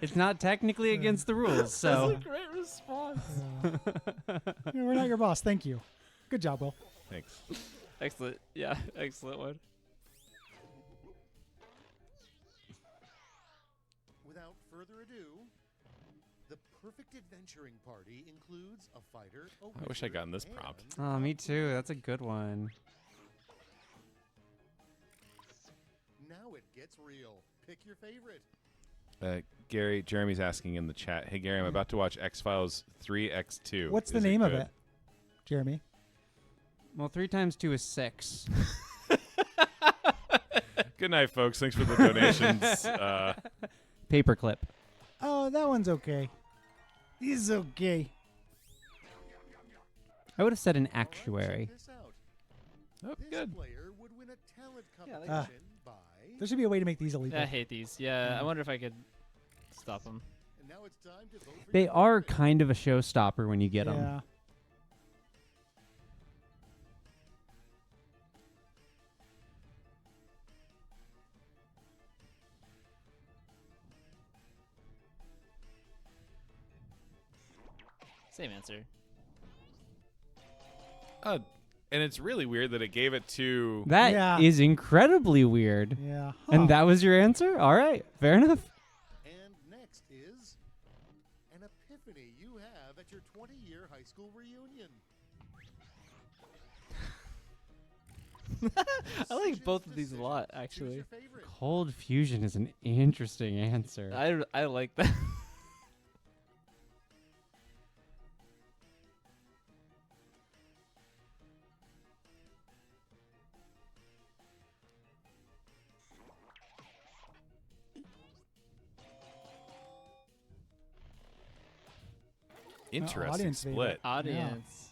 It's not technically against the rules, so. That's a great response. Yeah, we're not your boss. Thank you. Good job, Will. Thanks. Excellent. Yeah, excellent one. Without further ado, the perfect adventuring party includes a fighter, a I wish I wizard, gotten this and prompt. Oh, me too. That's a good one. Now it gets real. Pick your favorite. Gary, Jeremy's asking in the chat. Hey, Gary, I'm about to watch X-Files 3X2. What's the Is name of good? it, Jeremy? Well, 3 times 2 is 6. Good night, folks. Thanks for the donations. Paperclip. Oh, that one's okay. He's okay. I would have said an actuary. Check this out. Oh, This good. player would win a talent Yeah, I like competition by. There should be a way to make these illegal. I hate these. Yeah, I wonder if I could stop them. And now it's time to vote for They your are favorite. kind of a showstopper when you get them. Yeah. Same answer. And it's really weird that it gave it to... That is Yeah. incredibly weird. Yeah. Huh. And that was your answer? All right. Fair enough. And next is an epiphany you have at your 20-year high school reunion. I like both of these a lot, actually. Choose your favorite. Cold fusion is an interesting answer. I like that. Interesting audience split. favorite. Audience.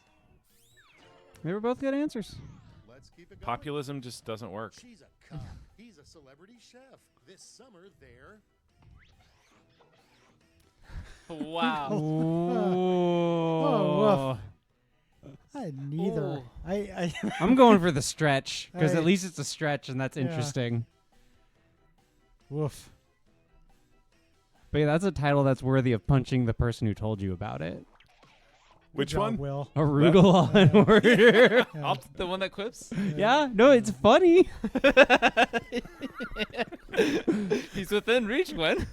They were both good answers. Let's keep it going. Populism just doesn't work. She's a cop. He's a celebrity chef. This summer, they're Wow. Oh, Neither. Ooh. I'm going for the stretch because I- at least it's a stretch and that's Yeah. interesting. Woof. But yeah, that's a title that's worthy of punching the person who told you about it. Which Good job, one? Will. Arugula in order. Yeah. The one that quips? Yeah, no, it's funny. He's within reach, Gwen.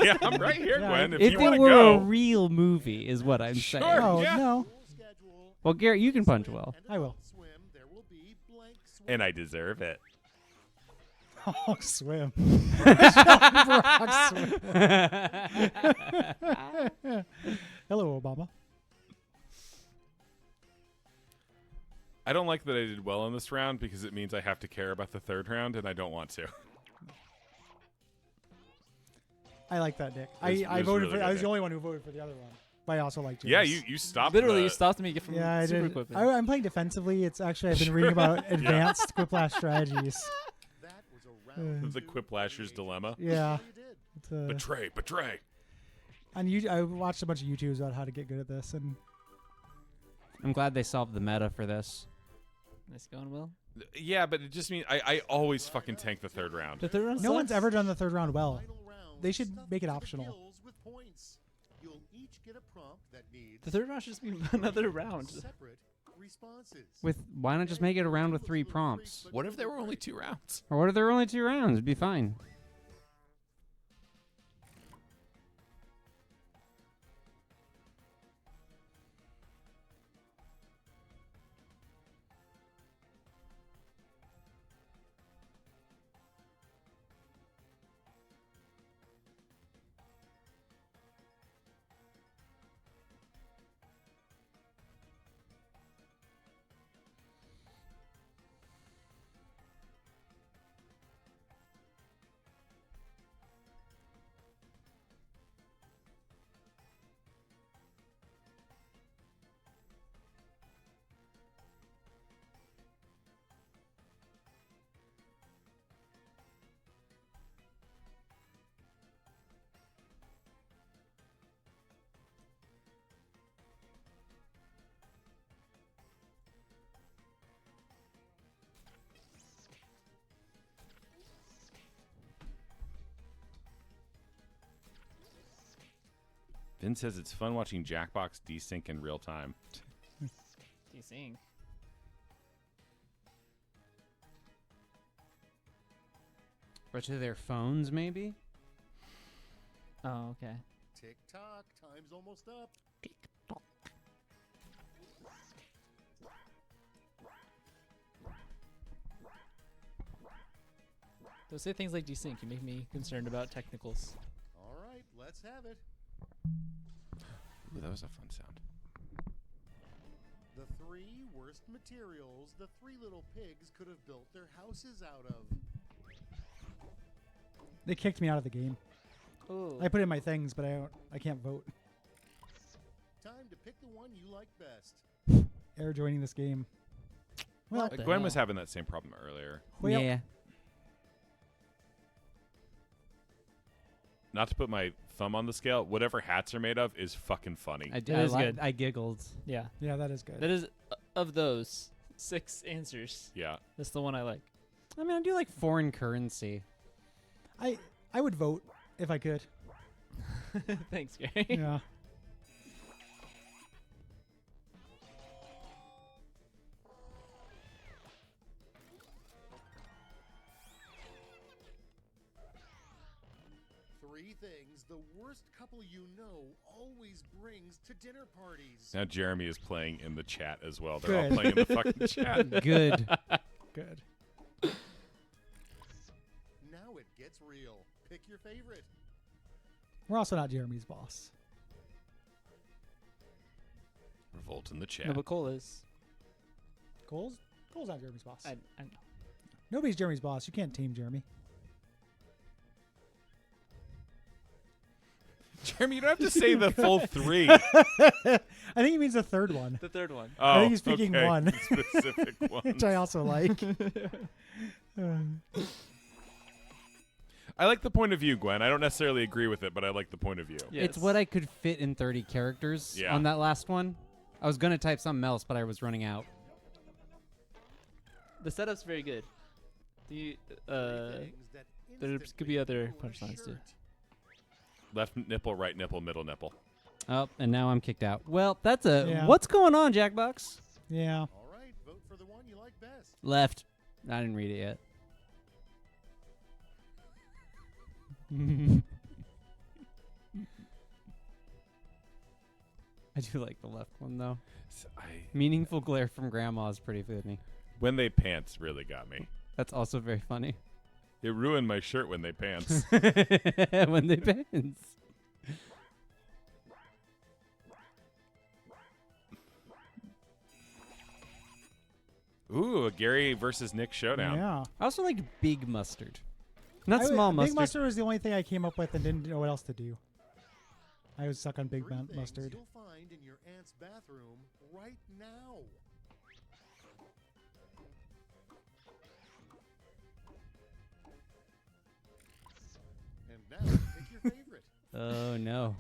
Yeah, I'm right here, Yeah. Gwen. If If you it want to were go. a real movie, is what I'm Sure. saying. Oh, Yeah. no. schedule. Well, Garrett, you can punch Will. I will. Swim. There will be blank swim. And I deserve it. Oh, swim. Hello, Obama. I don't like that I did well in this round because it means I have to care about the third round, and I don't want to. I like that, Nick. It I was voted really for. I good, was the Nick. only one who voted for the other one, but I also like James. Yeah, you stopped. Literally, the- you stopped me from Yeah, I super did. equipping. I'm playing defensively. It's actually I've been reading about advanced quiplash strategies. That was a round. the Quiplashers dilemma. Yeah. You did. It's, Betray. I watched a bunch of YouTubes about how to get good at this, and I'm glad they solved the meta for this. Nice going, Will. Yeah, but it just means I always fucking tank the third round. The third round no one's sucks. ever done the third round well. Final round. They should Stuff make it to the optional. gills with points. You'll each get a prompt that needs The third round should just be another round. separate responses. Why not just make it a round with 3 prompts? What if there were only 2 rounds? Or what if there were only 2 rounds? It'd be fine. Vin says it's fun watching Jackbox desync in real time. Desync. Or to their phones, maybe? Oh, okay. Tick tock, time's almost up. They'll say things like desync. You make me concerned about technicals. All right, let's have it. Ooh, that was a fun sound. The 3 worst materials the 3 little pigs could have built their houses out of. They kicked me out of the game. Oh. I put in my things, but I can't vote. Time to pick the one you like best. Air joining this game. Well, What the Gwen was hell? having that same problem earlier. well, Yeah. Not to put my thumb on the scale, whatever hats are made of is fucking funny. I It did. is good. I giggled. Yeah. yeah, that is good. That is, of those 6 answers, Yeah. that's the one I like. I mean, I do like foreign currency. I would vote if I could. Thanks, Gary. Yeah. Three things the worst couple you know always brings to dinner parties. Now Jeremy is playing in the chat as well. They're all Good. playing in the fucking chat. Good. Good. Now it gets real. Pick your favorite. We're also not Jeremy's boss. Revolt in the chat. No, but Cole is. Cole's not Jeremy's boss. I know. Nobody's Jeremy's boss. You can't tame Jeremy. Jeremy, you don't have to say the full 3. I think he means the third one, The third one. Oh, think he's picking okay. one. Specific one. which I also like. I like the point of view, Gwen. I don't necessarily agree with it, but I like the point of view. Yes. It's what I could fit in 30 characters Yeah. on that last one. I was going to type something else, but I was running out. The setup's very good. The Things that there instantly could be other ruin a punchlines too. shirt. Left nipple, right nipple, middle nipple. Oh, and now I'm kicked out. Well, that's a... Yeah. What's going on, Jackbox? Yeah. All right, vote for the one you like best. Left. I didn't read it yet. I do like the left one, though. Meaningful glare from Grandma is pretty funny. When they pants really got me. That's also very funny. It ruined my shirt when they pants. When they pants. Ooh, a Gary versus Nick showdown. Yeah. I also like big mustard. Not I would- small Big mustard. mustard was the only thing I came up with and didn't know what else to do. I was stuck on big Three things mustard. you'll find in your aunt's bathroom right now. And now, pick your favorite. Oh, no.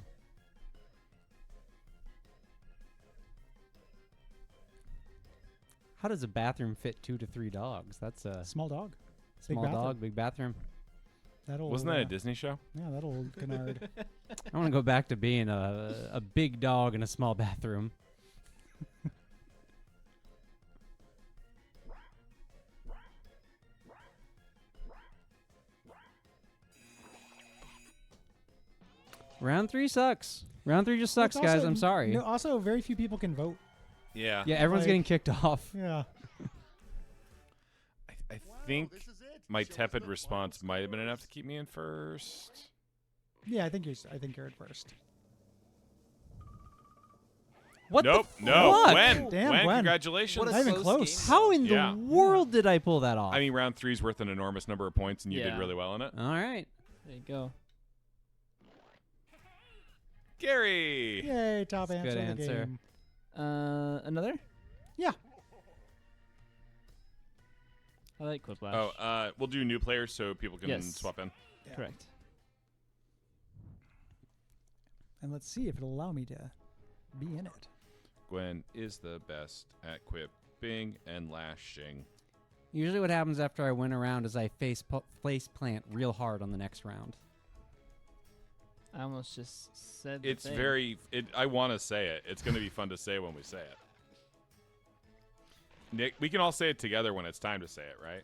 How does a bathroom fit 2 to 3 dogs? That's a Small dog. Big small bathroom. dog, big bathroom. That old, Wasn't that a Disney show? Yeah, that old canard. I want to go back to being a big dog in a small bathroom. Round 3 sucks. Round 3 just sucks, It's guys. also- I'm sorry. No, also, very few people can vote. Yeah. Yeah, everyone's Like- getting kicked off. Yeah. I Wow, think this is it. my Show us tepid the response final might have been enough to scores. keep me in first. Yeah, I think you're at first. What Nope. the No. fuck? Gwen. Damn, Gwen, Gwen. congratulations. What a Not even close close. game. How in Yeah. the world did I pull that off? I mean, round 3's worth an enormous number of points, and you did Yeah. really well in it. All right. There you go. Gary. Yay, top That's a answer good of the answer. game. Another? Yeah. I like Quiplash. Oh, we'll do new players so people can Yes. swap in. Yeah. Correct. And let's see if it'll allow me to be in it. Gwen is the best at quipping and lashing. Usually what happens after I win a round is I face plant real hard on the next round. I almost just said. the It's thing. very. I want to say it. It's going to be fun to say when we say it. Nick, we can all say it together when it's time to say it, right?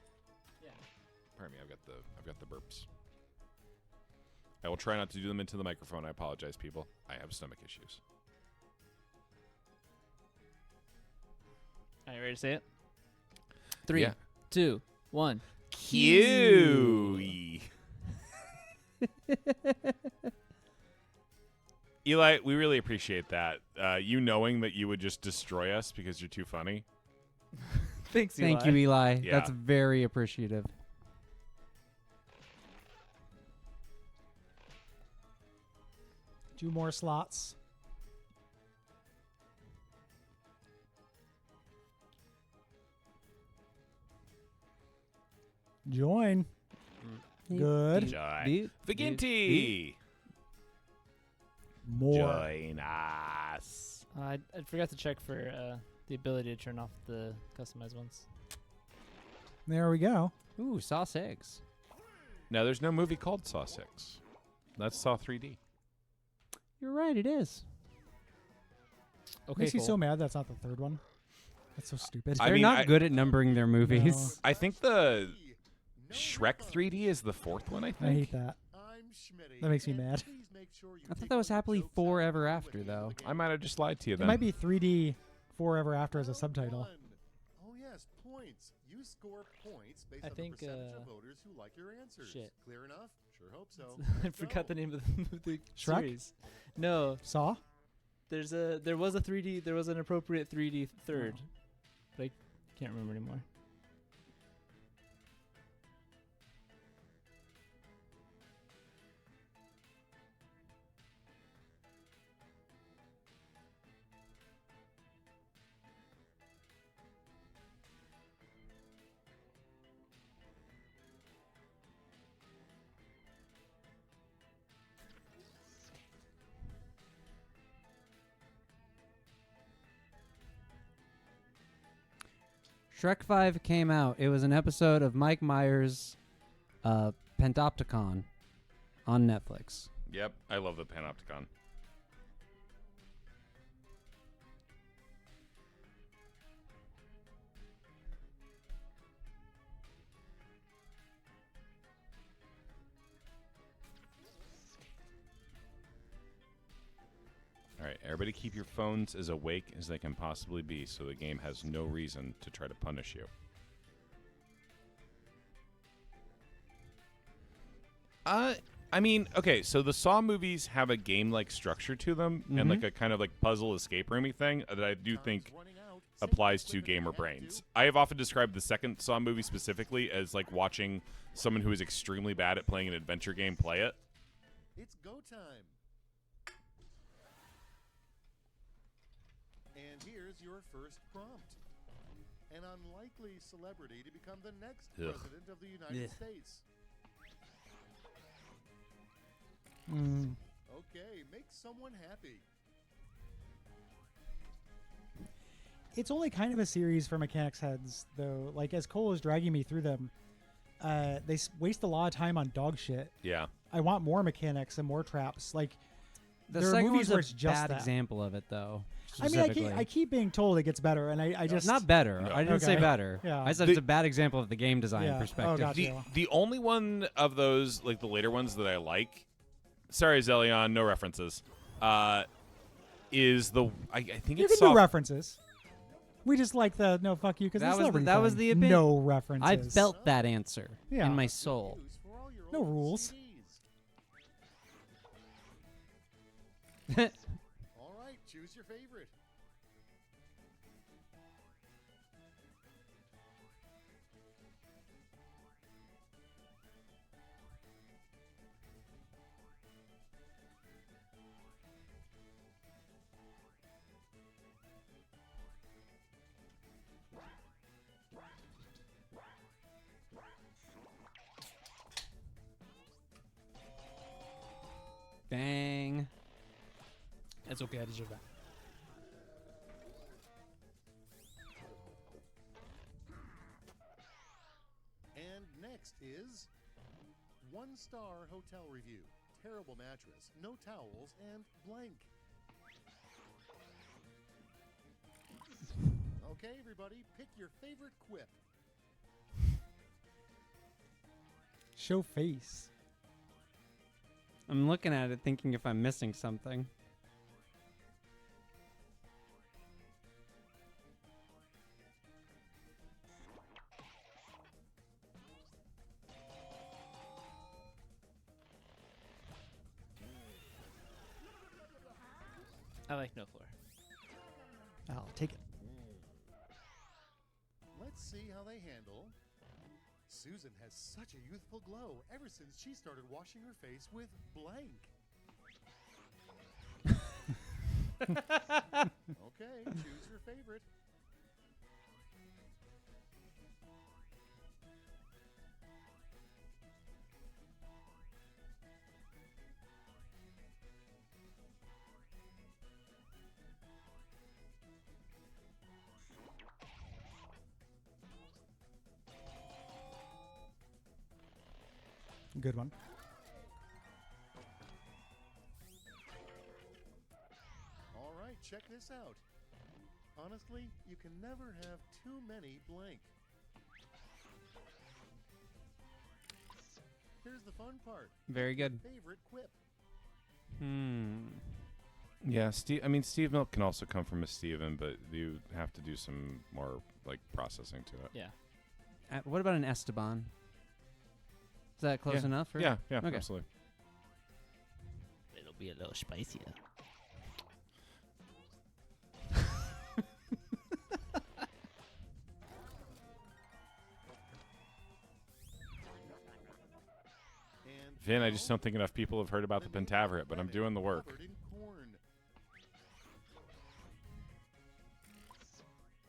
Yeah. Pardon me. I've got the burps. I will try not to do them into the microphone. I apologize, people. I have stomach issues. Are you ready to say it? 3, Yeah. 2, 1. Kiwi. Eli, we really appreciate that. You knowing that you would just destroy us because you're too funny. Thanks, Thank you, Eli. Yeah. That's very appreciative. Two more slots. Join. Good. Join. Viginti. More. Join us. I forgot to check for the ability to turn off the customized ones. There we go. Ooh, Saw 6. No, there's no movie called Saw 6. That's Saw 3D. You're right, it is. Okay, Makes me cool. so mad that's not the third one. That's so stupid. I They're mean, not good at numbering their movies. I think the Shrek 3D is the fourth one, I I think. hate that. That makes me mad. I thought that was Happily Forever After, though. I might have just lied to you It then. might be 3D Forever After as a subtitle. Oh yes, points. You score points based I on think, the percentage of voters who like your answers. shit. Clear enough? Sure hope so. I Let's forgot the go. name of the Shrek? series. No, Saw? there was a 3D. There was an appropriate 3D third, but I can't remember anymore. Shrek 5 came out. It was an episode of Mike Myers' Pentopticon on Netflix. Yep, I love the Panopticon. All right, everybody keep your phones as awake as they can possibly be so the game has no reason to try to punish you. I mean, okay, so the Saw movies have a game-like structure to them and like a kind of like puzzle escape roomy thing that I do think applies to gamer brains. I have often described the second Saw movie specifically as like watching someone who is extremely bad at playing an adventure game play it. It's go time. And here's your first prompt. An unlikely celebrity to become the next Ugh. president of the United States. Mm. Okay, make someone happy. It's only kind of a series for mechanics heads, though. Like, as Cole is dragging me through them, they waste a lot of time on dog shit. Yeah. I want more mechanics and more traps. Like, The there are second movies one's where a it's just bad that. example of it, though. I mean, I keep being told it gets better, and I just Not better. No. I didn't say Okay. better. Yeah. I said it's a bad example of the game design Yeah. Oh, perspective. gotcha. The only one of those, like the later ones that I like, sorry Zelion, no references, is the I think You it's can do references. We just like the no fuck you because That was the opinion. no references. I felt that answer Yeah. in my soul. Use for all your No old rules. CDs. All right, choose your favorite. Dang. That's okay. I deserve that. And next is one-star hotel review. terrible mattress, no towels, and blank. Okay, everybody, pick your favorite quip. Show face. I'm looking at it thinking if I'm missing something. I like no floor. I'll take it. Let's see how they handle. Susan has such a youthful glow ever since she started washing her face with blank. Okay, choose your favorite. Good one. All right, check this out. Honestly, you can never have too many blank. Here's the fun part. Very good. Favorite quip. Yeah, Steve. I mean, Steve milk can also come from a Steven, but you have to do some more like processing to it. Yeah. What about an Esteban? Is that close Yeah. enough? Or? Yeah, Okay. absolutely. It'll be a little spicier. And Vin, I just don't think enough people have heard about the Pentaveret, but I'm doing the work. covered in corn.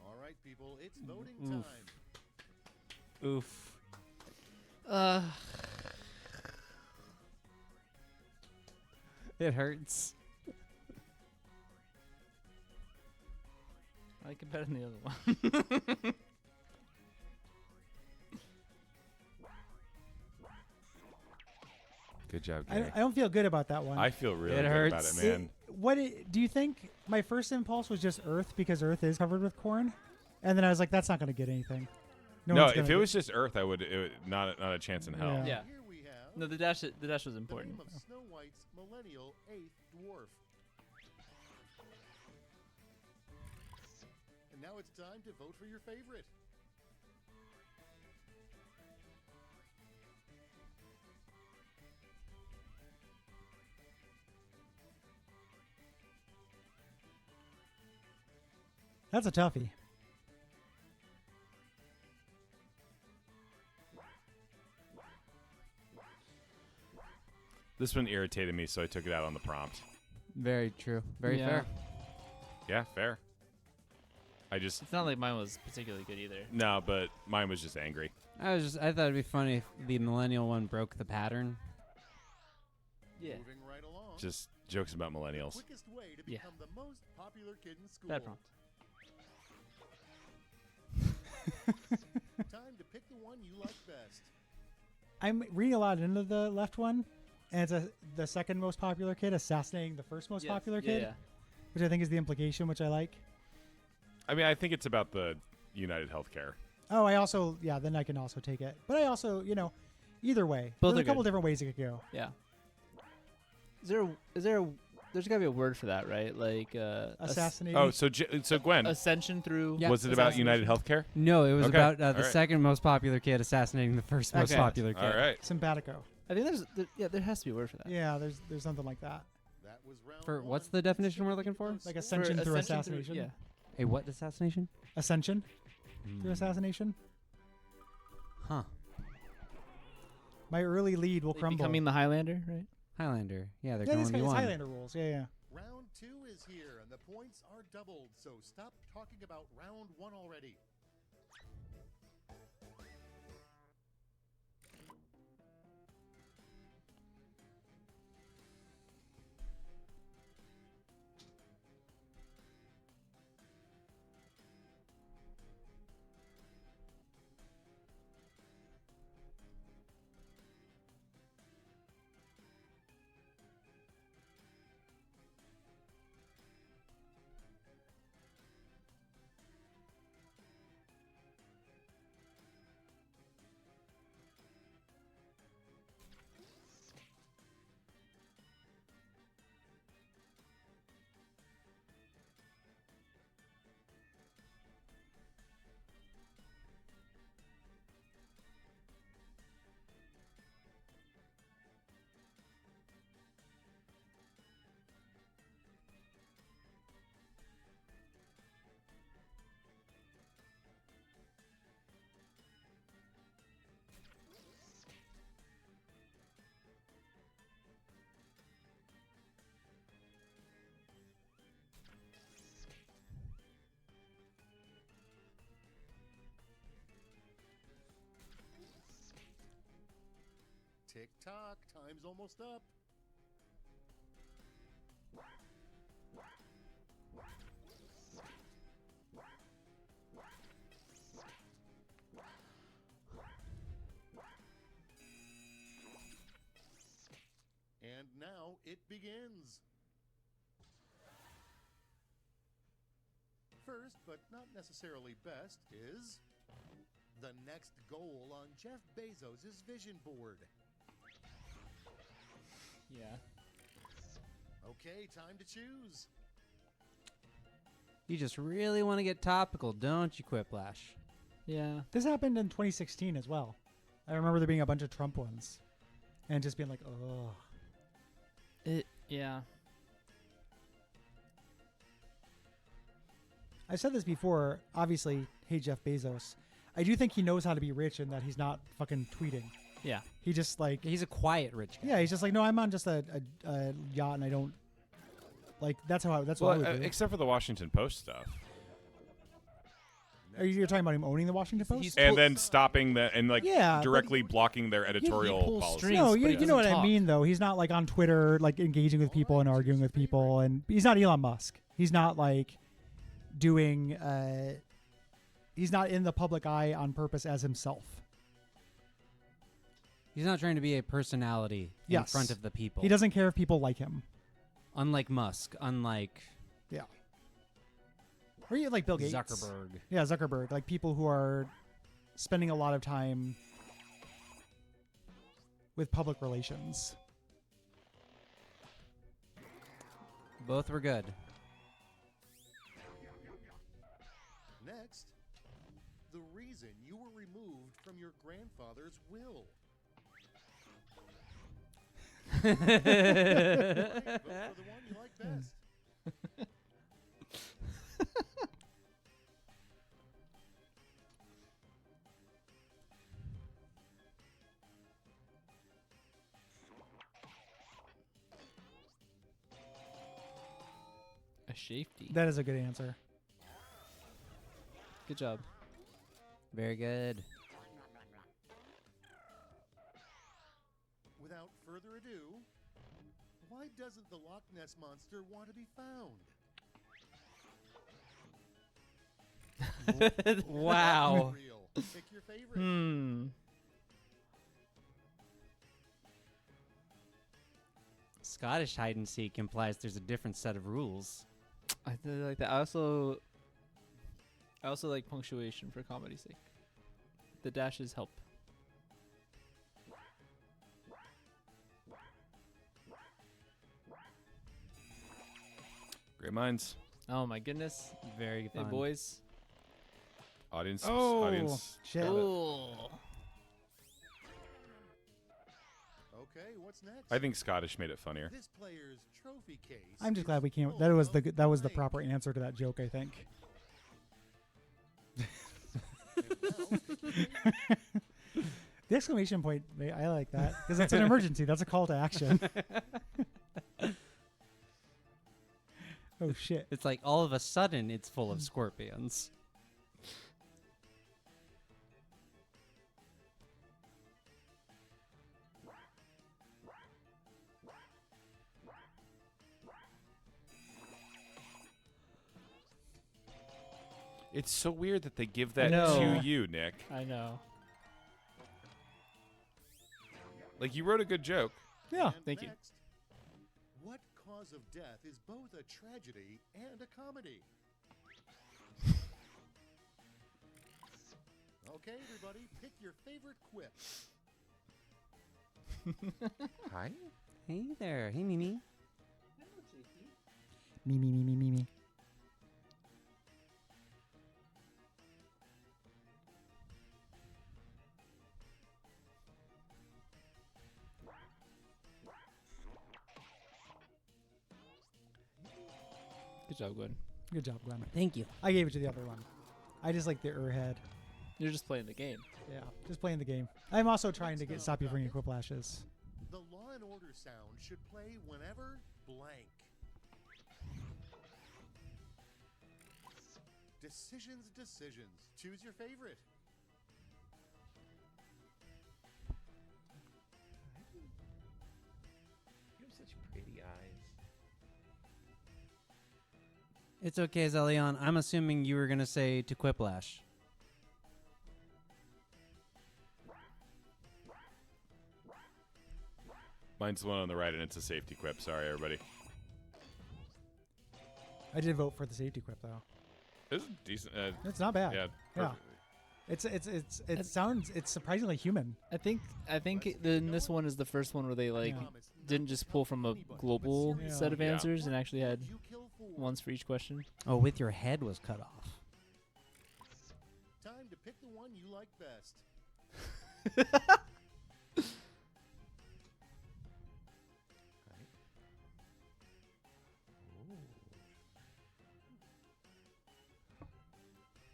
All right, people, it's voting Oof. time. Oof. It hurts. I like it better than the other one. Good job, I, Gary. I don't feel good about that one. I feel really It good about hurts. it, man. Do you think my first impulse was just Earth because Earth is covered with corn? And then I was like, that's not going to get anything. No, one's if gonna it get- was just Earth, I would not a chance in hell. Yeah. Yeah. Here we have No, the dash was the important. name of Snow White's millennial eighth dwarf. And now it's time to vote for your favorite. That's a toughie. This one irritated me, so I took it out on the prompt. Very true. Very Yeah. fair. Yeah, fair. I just It's not like mine was particularly good either. no, but mine was just angry. I thought it'd be funny if the millennial one broke the pattern. Yeah. Moving right along. Just jokes about millennials. Quickest way to Yeah. become the most popular kid in school. Bad prompt. Time to pick the one you like best. I'm reading a lot into the left one, and it's the second most popular kid assassinating the first most Yes. popular Yeah, kid, yeah. which I think is the implication, which I like. I mean, I think it's about the United Healthcare. Oh, then I can also take it. But I also, either way. Both There's are a couple good. different ways it could go. Yeah. There's gotta be a word for that, right? Like Assassinating. Oh, so Gwen, ascension through. Yeah. was it about United Healthcare? No, it was Okay. about the All right. second most popular kid assassinating the first most Okay. popular kid. All right. Simpatico. I think there has to be a word for that. Yeah, there's something like that. That was round For one. what's the definition we're looking for? Like For ascension through ascension assassination. yeah. A what assassination? Ascension through assassination. Huh. My early lead will Like crumble. becoming the Highlander, right? Highlander. Yeah, they're yeah, going it's, to be it's one. Highlander rules. Yeah. Round two is here, and the points are doubled. So stop talking about round one already. Tick tock, time's almost up. And now it begins. First, but not necessarily best, is the next goal on Jeff Bezos' vision board. Yeah. Okay, time to choose. You just really want to get topical, don't you, Quiplash? Yeah. This happened in 2016 as well. I remember there being a bunch of Trump ones, and just being like, oh. Yeah. I've said this before. Obviously, hey Jeff Bezos. I do think he knows how to be rich and that he's not fucking tweeting. Yeah. He just like, He's a quiet rich guy. yeah, he's just like, no, I'm on just a yacht and I don't like. That's what I would do. except for the Washington Post stuff, You're talking about him owning the Washington Post? He's and pull- then stopping the and like Yeah, but directly blocking their editorial pulls policy. strings. No, but he you know what doesn't I talk. mean, though. He's not like on Twitter, like engaging with people and arguing with people, and he's not Elon Musk. He's not like doing. He's not in the public eye on purpose as himself. He's not trying to be a personality in Yes. front of the people. He doesn't care if people like him. Unlike Musk, unlike Yeah. Or you like Bill Gates, Zuckerberg. Yeah, Zuckerberg, like people who are spending a lot of time with public relations. Both were good. Next, the reason you were removed from your grandfather's will. Right, vote for the one you like best. A safety. That is a good answer. Good job. Very good. Without further ado, why doesn't the Loch Ness Monster want to be found? Wow. Real. Pick your favorite. Scottish hide and seek implies there's a different set of rules. I really like that. I also like punctuation for comedy's sake. The dashes help. Great minds. Oh my goodness. Very Hey fun. boys. Audience. Oh, audience. shit. Oh. Okay, what's next? I think Scottish made it funnier. This player's trophy case. I'm just glad is we came. full That was of the blank. proper answer to that joke, I think. And now, pick your favorite. The exclamation point, I like that because it's an emergency. That's a call to action. Oh shit! It's like all of a sudden it's full of scorpions. It's so weird that they give that know. to you, Nick. I know. Like you wrote a good joke. Yeah. And Thank you. next, what cause of death is both a tragedy and a comedy? Okay, everybody, pick your favorite quip. Hi. Hey there. Hey, Mimi. Me. Good job, Gwen. Good job, Glenn. Thank you. I gave it to the other one. I just like the head. You're just playing the game. Yeah, just playing the game. I'm also trying to stop you from your quipplashes. The Law and Order sound should play whenever blank. Decisions. Choose your favorite. It's okay, Zelion. I'm assuming you were going to say to Quiplash. Mine's the one on the right, and it's a safety quip. Sorry, everybody. I did vote for the safety quip though. This is decent. It's not bad. Yeah. Yeah. perfect. It's surprisingly human. I think this one is the first one where they didn't just pull from a global Yeah. set of Yeah. answers and actually had ones for each question. Oh, with your head was cut off. Time to pick the one you like best.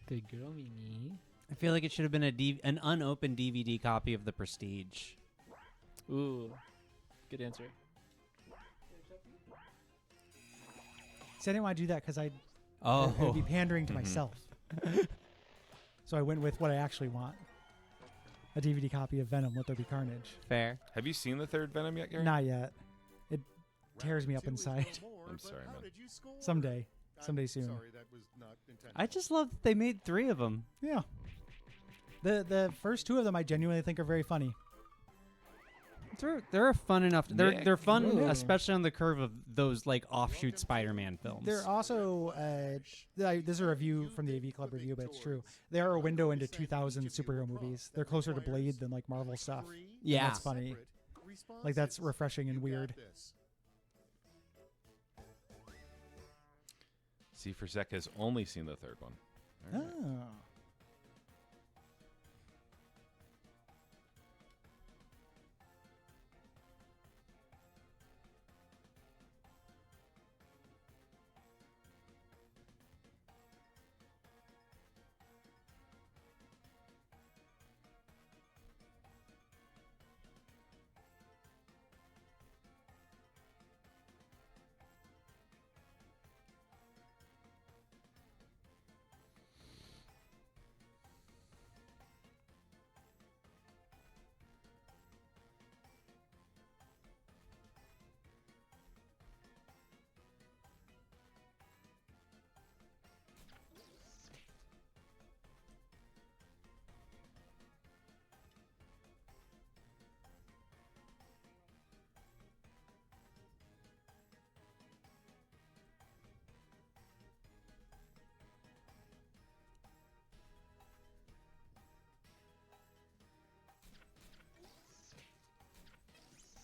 The girl Mimi. I feel like it should have been an unopened DVD copy of The Prestige. Ooh, good answer. See, I didn't want to do that because I'd Oh, be pandering to Mhm. myself. So I went with what I actually want. A DVD copy of Venom, Let There Be Carnage. fair. Have you seen the third Venom yet, Gary? Not yet. It tears me up Round two is no inside. more, I'm but sorry, how man. did you score? Someday. I'm Someday soon. Sorry, that was not intentional. I just love that they made 3 of them. Yeah. The first 2 of them I genuinely think are very funny. They're fun enough. They're fun, Ooh. especially on the curve of those like offshoot Spider-Man films. They're also this is a review from the AV Club review, but it's true. They are a window into 2000 superhero movies. They're closer to Blade than like Marvel stuff. Yeah. That's funny. Like that's refreshing and weird. See, Forsec has only seen the third one. All right. Oh.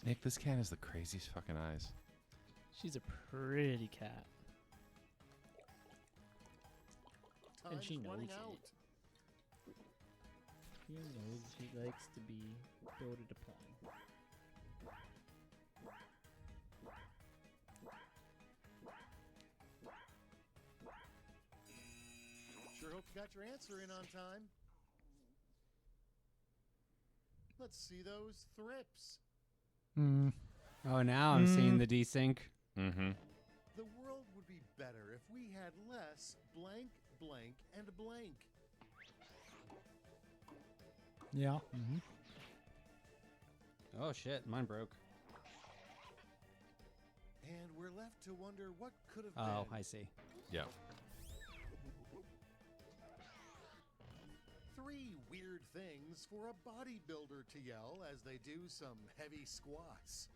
Nick, this cat has the craziest fucking eyes. She's a pretty cat. And she Time's knows running it. out. She knows she likes to be builded upon. Sure hope you got your answer in on time. Let's see those thrips. Mm. Oh, now I'm seeing the desync. Mm-hmm. The world would be better if we had less blank, blank, and blank. Yeah. Oh shit, mine broke. And we're left to wonder what could have Oh, been. I see. Yeah. 3 weird things for a bodybuilder to yell as they do some heavy squats.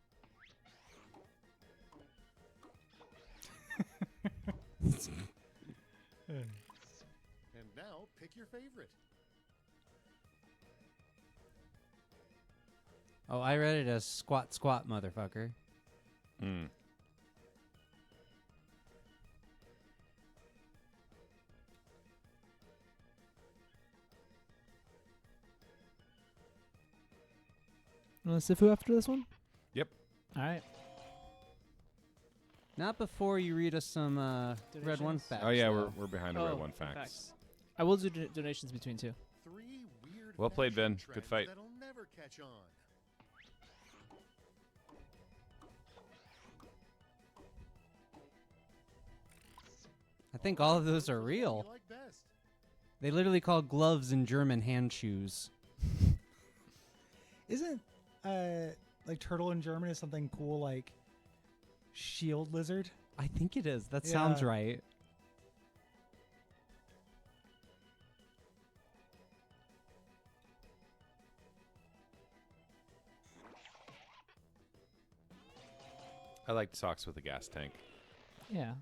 And now, pick your favorite. Oh, I read it as squat, squat, motherfucker. Mm. Want to Sifu after this one? Yep. All right. Not before you read us some Red One Donations? facts. Oh yeah, though. we're behind the red one facts. facts. I will do donations between 2. 3 weird Well played, fashion Ben. Good trends fight. That'll never catch on. I think all of those are What real. you like best? They literally call gloves in German hand shoes. Isn't like turtle in German is something cool like shield lizard? I think it is. That sounds Yeah. right. I liked socks with a gas tank. Yeah,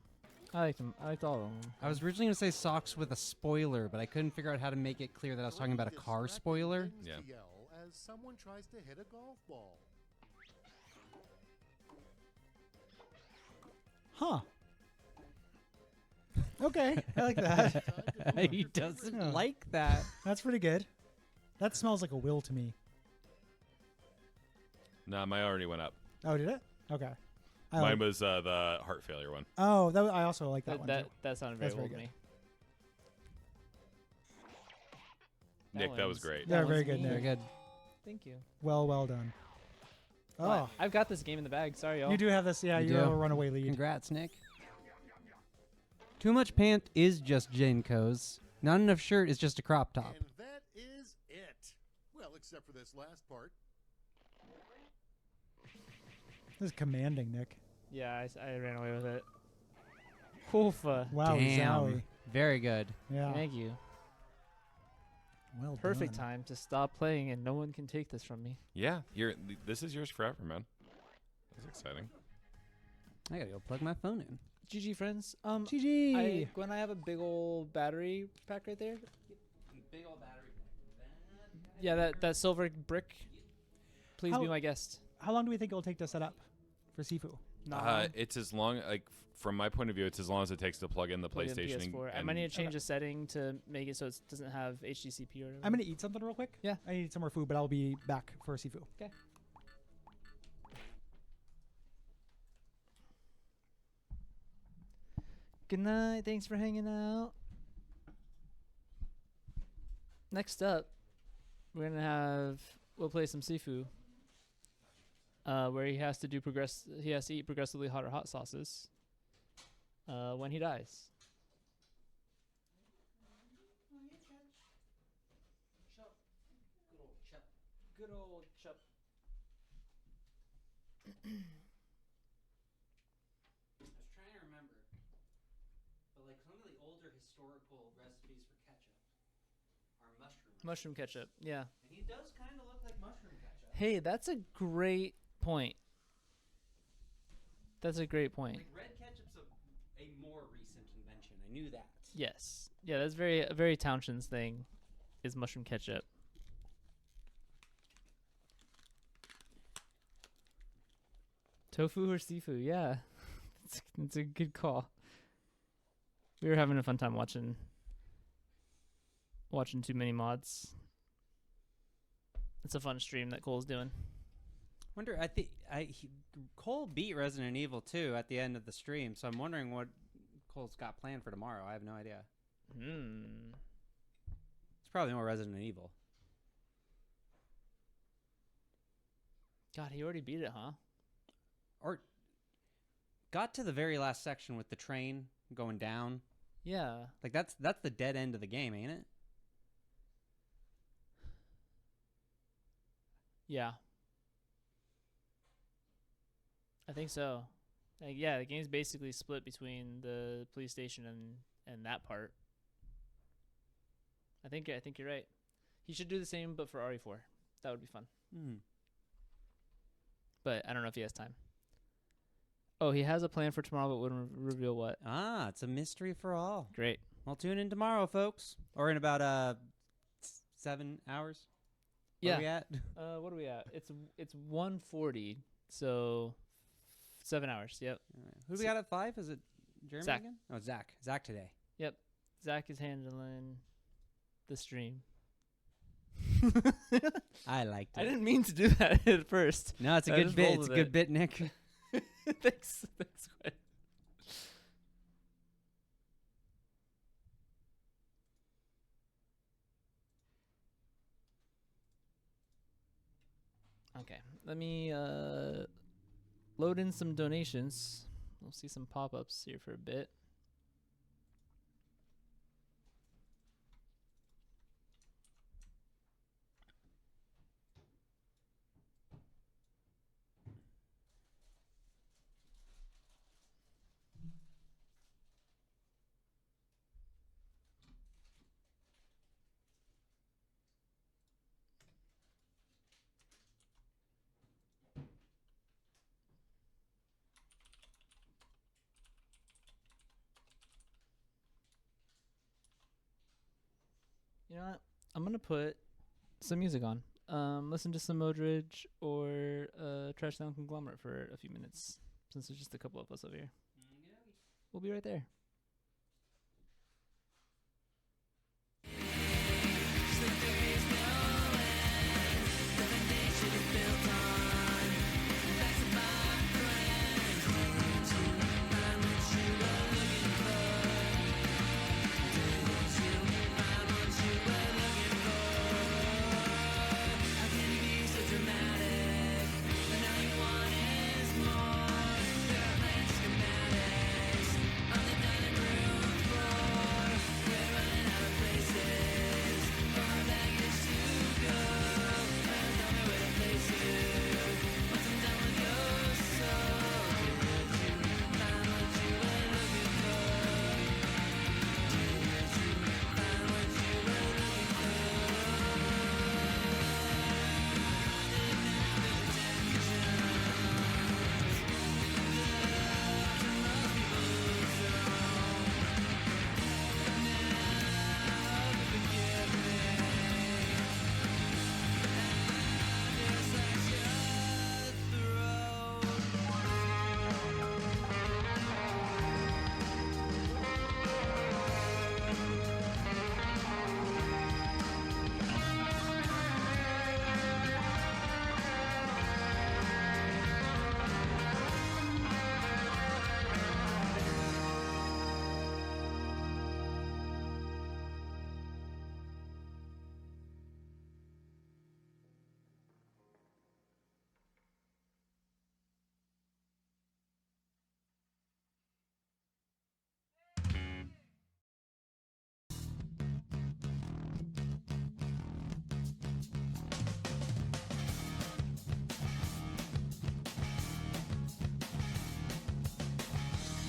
I liked them. I liked all of them. I was originally going to say socks with a spoiler, but I couldn't figure out how to make it clear that I was talking about a car spoiler. Yeah. To yell as someone tries to hit a golf ball. Huh. Okay, I like that. He doesn't Yeah. like that. That's pretty good. That smells like a will to me. Nah, mine already went up. Oh, did it? Okay. Mine was the heart failure one. Oh, I also like that That one that, too. that sounded very That's very old to good. me. Nick, that was one's- great. Yeah, that very one's good, me. Very good. Thank you. Well done. But Oh, I've got this game in the bag. Sorry, y'all. you do have this. Yeah, You you have do. a runaway lead. Congrats, Nick. Too much pant is just Jenko's. Not enough shirt is just a crop top. And that is it. Well, except for this last part. This is commanding, Nick. Yeah, I ran away with it. Oofa. Wow, Damn. Zowie. Very good. Yeah. Thank you. Well Perfect done. time to stop playing, and no one can take this from me. Yeah, this is yours forever, man. That's exciting. I gotta go plug my phone in. GG, friends. GG. Gwen, I have a big old battery pack right there. Big old battery. Yeah, that silver brick. Please How- be my guest. How long do we think it'll take to set up for Sifu? Nah. It's as long, from my point of view, it's as long as it takes to plug in the Plug in PlayStation. PS4. I and- might need to change a setting to make it so it doesn't have HDCP or whatever. I'm gonna eat something real quick. Yeah. I need some more food, but I'll be back for Sifu. Good night. Thanks for hanging out. Next up, we'll play some Sifu. Where he has to eat progressively hotter hot sauces. When he dies. Good old Chup. I was trying to remember, but like some of the older historical recipes for ketchup are Mushroom ketchup. Yeah. And he does kind of look like mushroom ketchup. Hey, that's a great point. That's a great point. Like red ketchup's a more recent invention. I knew that. Yes. Yeah, that's a very Townshend's thing, is mushroom ketchup. Tofu or Sifu? Yeah, it's a good call. We were having a fun time watching too many mods. It's a fun stream that Cole's doing. Wonder. Cole beat Resident Evil 2 at the end of the stream, so I'm wondering what Cole's got planned for tomorrow. I have no idea. It's probably more Resident Evil. God, he already beat it, huh? Or got to the very last section with the train going down. Yeah. Like that's the dead end of the game, ain't it? Yeah. I think so. Yeah, the game's basically split between the police station and that part. I think you're right. He should do the same, but for RE4. That would be fun. But I don't know if he has time. Oh, he has a plan for tomorrow, but wouldn't reveal what. Ah, it's a mystery for all. Great. Well, tune in tomorrow, folks, or in about 7 hours. Where Yeah. are we at? What are we at? It's 1:40, so 7 hours. Yep. Who do we got at 5? Is it Jeremy Zach. again? Oh, Zach. Zach today. Yep. Zach is handling the stream. I liked it. I didn't mean to do that at first. No, it's a I good just bit. rolled It's a with good it. bit, Nick. Thanks, Gwen. Okay, let me load in some donations. We'll see some pop-ups here for a bit. You know what? I'm gonna put some music on. Listen to some Modridge or Trash Down Conglomerate for a few minutes, since there's just a couple of us over here. We'll be right there.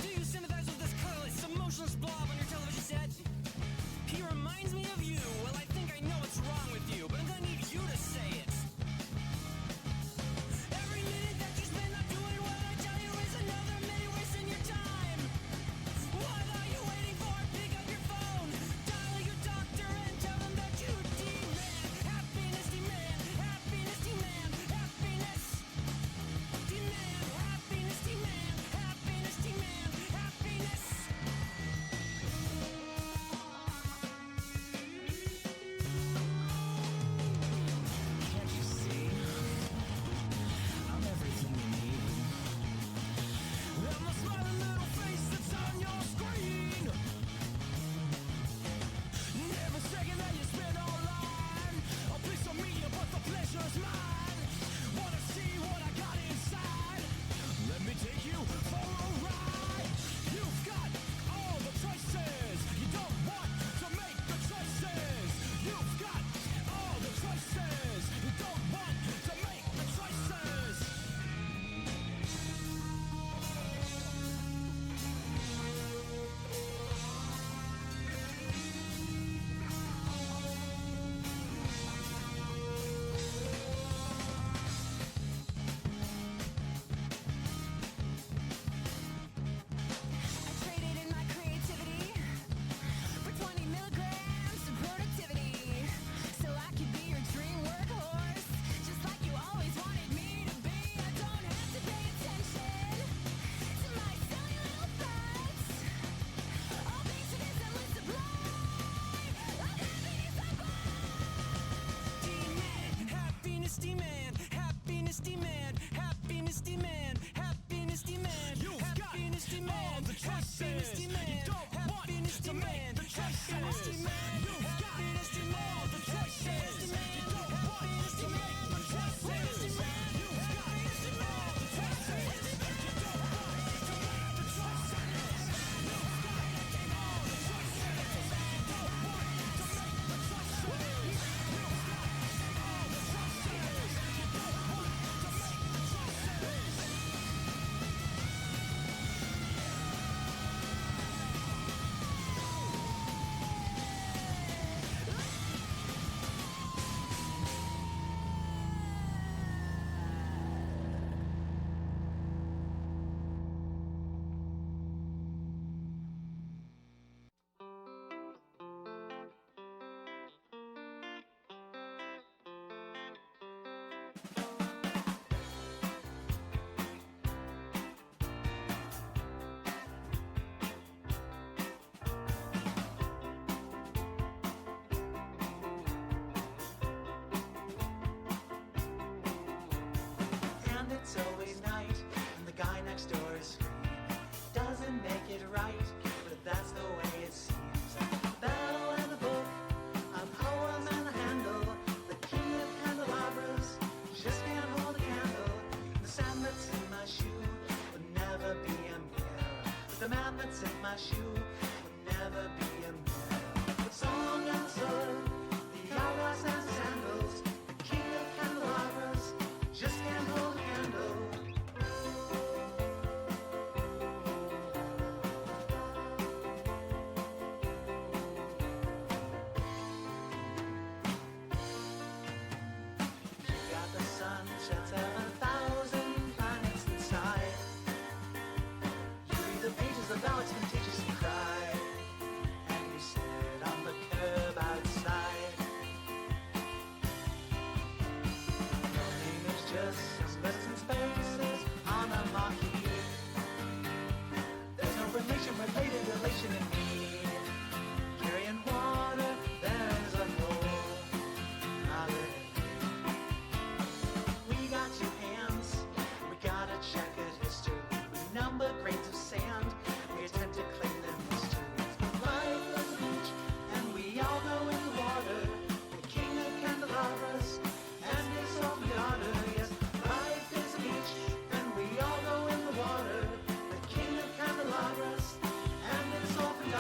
Do you sympathize with this colorless, emotionless blob on your television set? He reminds me of you. Well, I think I know what's wrong with you, but I'm gonna need you to say it. Every minute that you spend not doing what I tell you is another minute wasting your time. What are you waiting for? Pick up your phone, dial your doctor, and tell them that you demand happiness, demand happiness, demand happiness. Demand happiness, demand happiness, demand happiness. Can't you see? I'm everything you need. I'm the smiling little face that's on your screen. Every second that you spend online, a piece of me, but the pleasure's mine. Wanna see what I got inside? Let me take you for a ride. You've got all the choices. You don't want to make the choices. You've got all the choices. You don't want to make the choices. I traded in my creativity for 20 milligrams of productivity, so I could be your dream workhorse, just like you always wanted me to be. I don't have to pay attention to my silly little thoughts. All thanks to this endless supply of happiness I buy. Demand happiness, demand happiness, demand happiness, demand happiness, demand. You've happiness, got demand all the choices. Demand. You don't want to make the choices. Demand. You've got all the choices. Demand. You don't want to make the choices. Demand. You've got all the choices. You don't want to make the choices. You've got all the choices. You don't want to make the choices. You've got all the choices. And it's always night, and the guy next door is screaming. Doesn't make it right, but that's the way it seems. Bell and a book, a poem and a handle. The king of candelabras just can't hold a candle. The sand that's in my shoe would never be a mirror. But the man that's in my shoe would never be a mirror. But song and sword, the hourglass and sandals. The king of candelabras just can't hold a candle. You got the sun, sheds 7,000 planets inside. You read the pages about its contagious and cry. And you sit on the curb outside. Your name is just some letters and spaces on a marquee. There's no relation, related elation in me. Carrying water, there's a hole. Not it. We got two hands, we got a checkered history. We number grains of sand, we attempt to claim them mysteries. But life is a beach, and we all go in the water. The king of candelabras and his orphan daughter. Yes, life is a beach, and we all go in the water. The king of candelabras and his orphan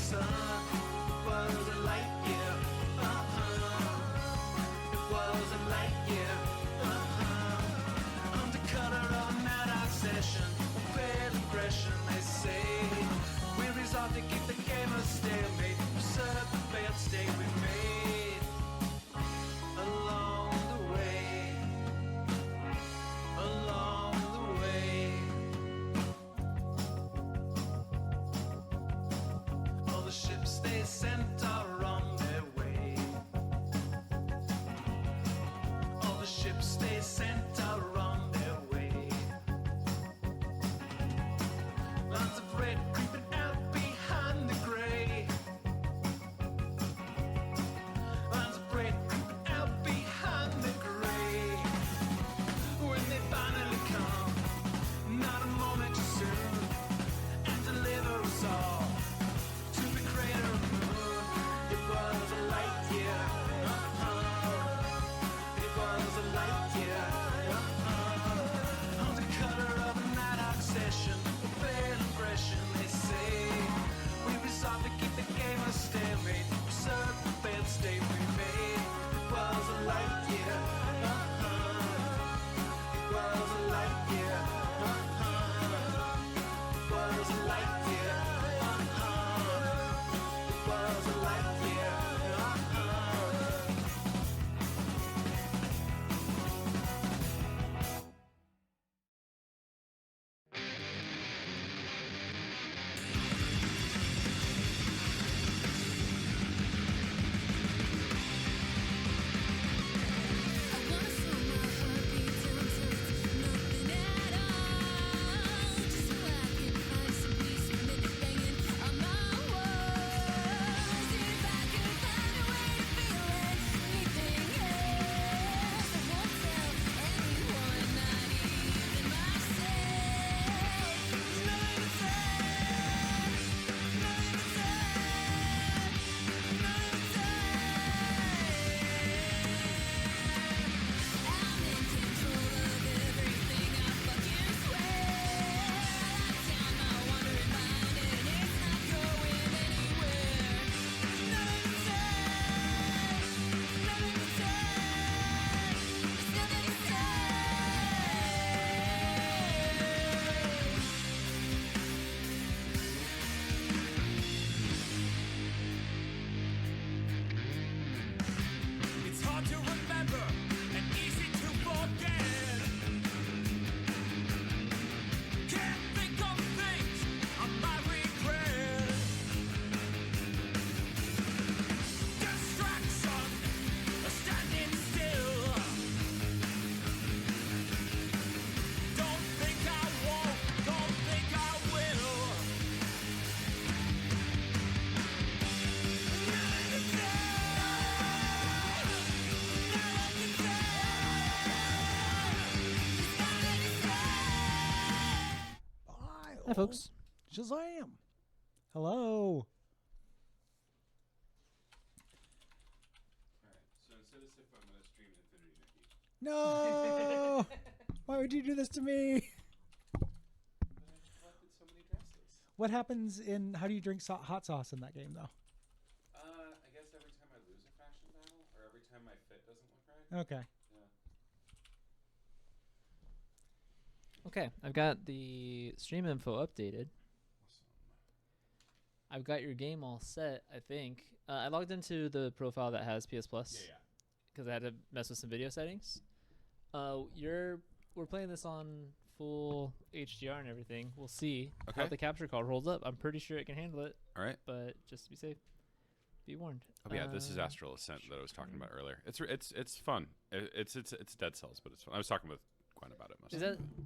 sun. It was a light year. It was a light year. Under color of night obsession, pale aggression, they say. We resolved to keep the game a stalemate. Preserve the failed state we made along the way. Along the way. All the ships they sent are on their way. All the ships they sent are on their way. Lines of red creeping out behind the gray. Lines of red creeping out behind the gray. When they finally come, not a moment too soon, and deliver us all to the crater of the moon. It was a light year. It was a light year. On the color of a night obsession, a pale impression, they say. We resolved to keep the game a stalemate, preserve the failed state we made. It was a light year. It was a light year. It was a light year. It was a light year. I wanna slow my heartbeat down to nothing at all, just so I can find some peace from it banging on my walls. If I could find a way to feel anything else, I won't tell anyone, not even myself. Nothing to say, nothing to say, nothing to say. I'm in control of everything, I fucking swear. Locked down my wandering mind and it's not going anywhere. Nothing to say, nothing to say, there's nothing to say. It's hard to remember and easy to forget. Can't think of things I might regret. Distraction, standing still. Don't think I won't, don't think I will. Nothing to say. Hi, folks. Shazam! Hello. So instead of Sif, I'm going to stream Infinity Nikki. No! Why would you do this to me? But I've collected so many dresses. What happens in? How do you drink hot sauce in that game, though? I guess every time I lose a fashion battle, or every time my fit doesn't look right. Okay. Yeah. Okay, I've got the stream info updated. I've got your game all set, I think. I logged into the profile that has PS Plus Yeah. because I had to mess with some video settings. We're playing this on full HDR and everything. We'll see how Okay. the capture card holds up. I'm pretty sure it can handle it, All right. but just to be safe, be warned. Oh yeah, this is Astral Ascent that I was talking about earlier. It's fun. It's Dead Cells, but it's fun. I was talking with Gwen about it.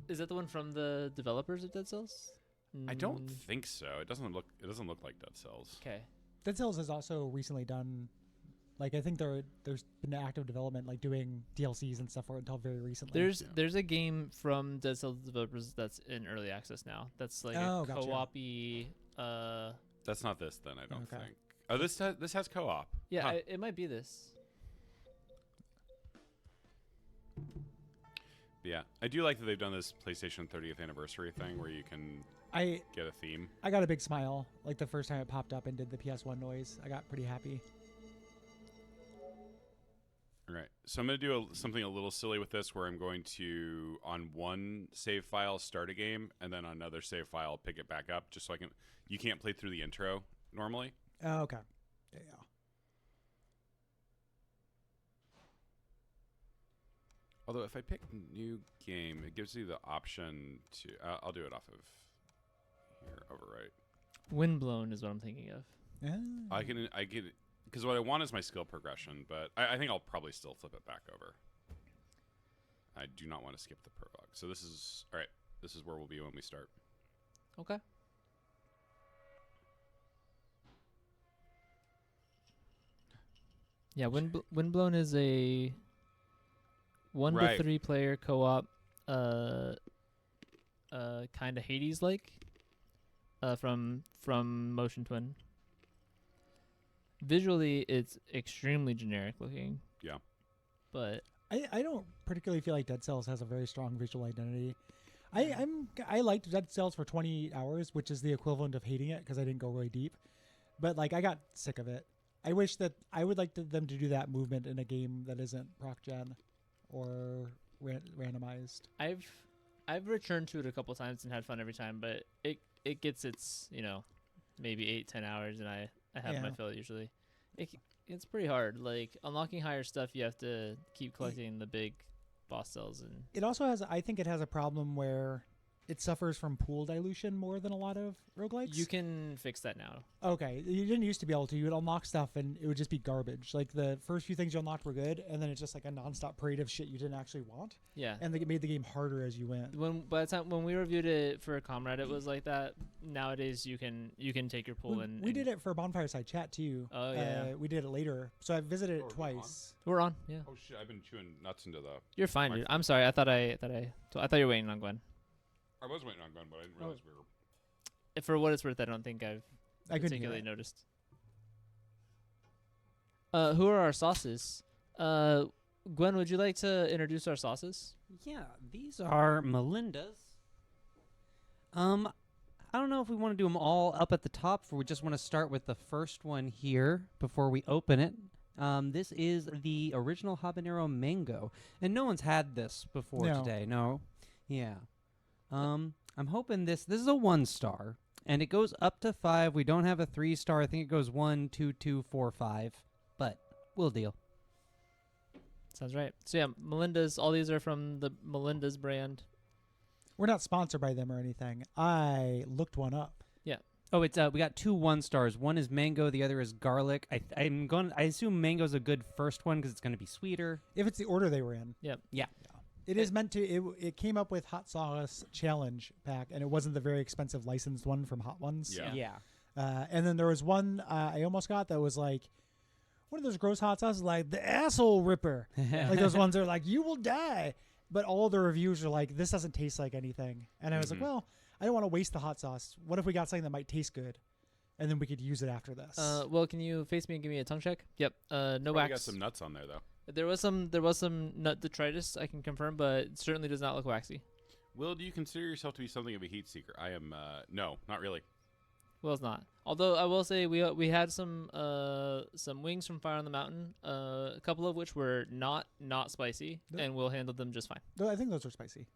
Is that the one from the developers of Dead Cells? I don't think so. It doesn't look like Dead Cells. Okay. Dead Cells has also recently done, like, I think there's been active development, like doing DLCs and stuff for it until very recently. There's a game from Dead Cells developers that's in early access now. That's like a gotcha. co-op-y. That's not this then. I don't Okay. think. Oh, this has co-op. Yeah, Huh. it might be this. But yeah, I do like that they've done this PlayStation 30th anniversary thing where you can get a theme. I got a big smile like the first time it popped up and did the PS1 noise. I got pretty happy. All right, so I'm going to do something a little silly with this, where I'm going to, on one save file, start a game, and then on another save file, pick it back up, just so I can. You can't play through the intro normally. Oh, okay. Yeah. Although if I pick new game, it gives you the option to. I'll do it off of here. Overwrite. Windblown is what I'm thinking of. Yeah. I get because what I want is my skill progression, but I think I'll probably still flip it back over. I do not want to skip the prologue. So this is all right. This is where we'll be when we start. Okay. Yeah, Windblown is a 1 Right. to 3 player co-op, kind of Hades like, from Motion Twin. Visually, it's extremely generic looking. Yeah. But I don't particularly feel like Dead Cells has a very strong visual identity. I liked Dead Cells for 20 hours, which is the equivalent of hating it because I didn't go really deep. But like I got sick of it. I wish that I would like them to do that movement in a game that isn't proc gen or randomized. I've returned to it a couple times and had fun every time, but it gets its maybe 8-10 hours, and I have my fill usually. It's pretty hard. Like unlocking higher stuff, you have to keep collecting the big boss cells, and It also has, I think it has a problem where it suffers from pool dilution more than a lot of roguelikes. you can fix that now. Okay, you didn't used to be able to. You would unlock stuff and it would just be garbage. Like the first few things you unlocked were good, and then it's just like a nonstop parade of shit you didn't actually want, Yeah. and they made the game harder as you went. By the time when we reviewed it for a Comrade, it was like that. Nowadays, you can take your pool and We did it for Bonfire Side Chat too. Oh, yeah. We did it later, so I visited it Oh, twice. We're on. Yeah. Oh shit! I've been chewing nuts into the. You're fine, My dude. I'm sorry. I thought you were waiting on Gwen. I was waiting on Glenn, but I didn't realize we were. For what it's worth, I don't think I've I couldn't hear particularly it. noticed. Who are our sauces? Gwen, would you like to introduce our sauces? Yeah, these are Melinda's. I don't know if we want to do them all up at the top, or we just want to start with the first one here before we open it. This is the original habanero mango, and no one's had this before No. today. No, yeah. I'm hoping this is a 1-star, and it goes up to 5. We don't have a 3-star. I think it goes 1, 2, 2, 4, 5, but we'll deal. Sounds right. So yeah, Melinda's. All these are from the Melinda's brand. We're not sponsored by them or anything. I looked one up. Oh, it's we got 2 1-stars. One is mango, the other is garlic. I assume mango's a good first one because it's going to be sweeter. If it's the order they were in. Yep. Yeah. It is meant to. It came up with hot sauce challenge pack, and it wasn't the very expensive licensed one from Hot Ones. Yeah. Yeah. And then there was one I almost got that was like one of those gross hot sauces, like the asshole ripper. Like those ones that are like, you will die. But all the reviews are like, this doesn't taste like anything. And I was like, well, I don't want to waste the hot sauce. What if we got something that might taste good, and then we could use it after this? Well, can you face me and give me a tongue check? Yep. No Probably wax. got some nuts on there though. There was some nut detritus, I can confirm, but it certainly does not look waxy. Will, do you consider yourself to be something of a heat seeker? I am. No, not really. Well, it's not. Although I will say we had some wings from Fire on the Mountain, a couple of which were not spicy, and we'll handle them just fine. I think those were spicy,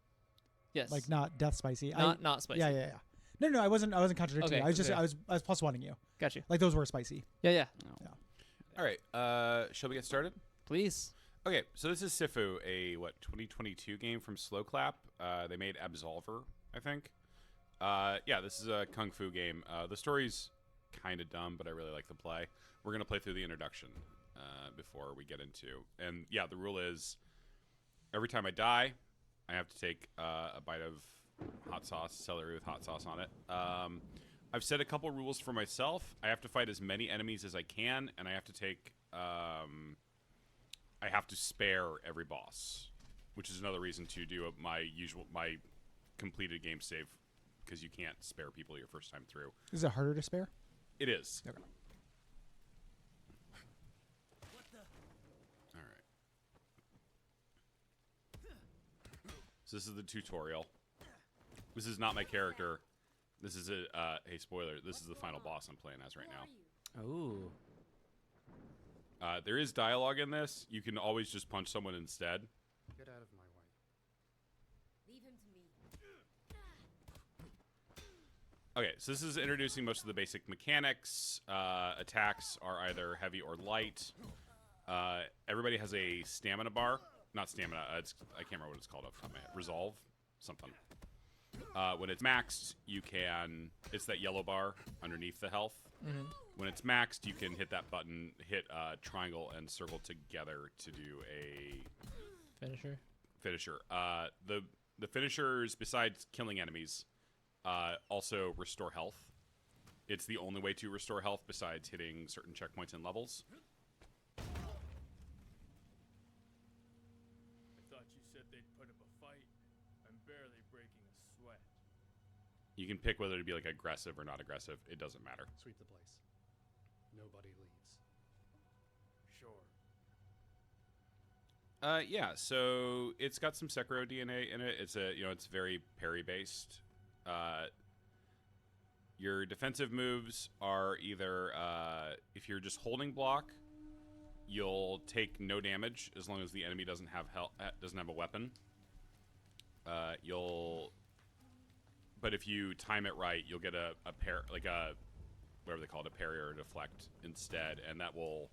Yes. like not death spicy. not spicy. Yeah. No, I wasn't contradicting Okay, you. I was just okay. I was plus one-ing you. Got you. Like those were spicy. Yeah. All right. Shall we get started? Please. Okay, so this is Sifu, a 2022 game from Slow Clap. They made Absolver, I think. Yeah, this is a kung fu game. The story's kind of dumb, but I really like the play. We're gonna play through the introduction before we get into. And yeah, the rule is every time I die, I have to take a bite of hot sauce, celery with hot sauce on it. I've set a couple rules for myself. I have to fight as many enemies as I can, and I have to take. I have to spare every boss, which is another reason to do my completed game save, because you can't spare people your first time through. Is it harder to spare? It is. Okay. All right. So this is the tutorial. This is not my character. This is a hey, spoiler. This is the final boss I'm playing as right now. Ooh. There is dialogue in this. You can always just punch someone instead. Get out of my way. Leave him to me. Okay, so this is introducing most of the basic mechanics. Attacks are either heavy or light. Everybody has a stamina bar. Not stamina. I can't remember what it's called off the top of my head. Resolve? Something. When it's maxed, you can... It's that yellow bar underneath the health. Mm-hmm. When it's maxed, you can hit that button, hit triangle and circle together to do a... Finisher. The finishers, besides killing enemies, also restore health. It's the only way to restore health besides hitting certain checkpoints and levels. I thought you said they'd put up a fight. I'm barely breaking a sweat. You can pick whether to be like aggressive or not aggressive. It doesn't matter. Sweep the place. Nobody leaves. Sure. Yeah, so it's got some Sekiro DNA in it. It's it's very parry based. Your defensive moves are either if you're just holding block, you'll take no damage as long as the enemy doesn't have a weapon. But if you time it right, you'll get a pair, like a whatever they call it, a parry or a deflect instead, and that will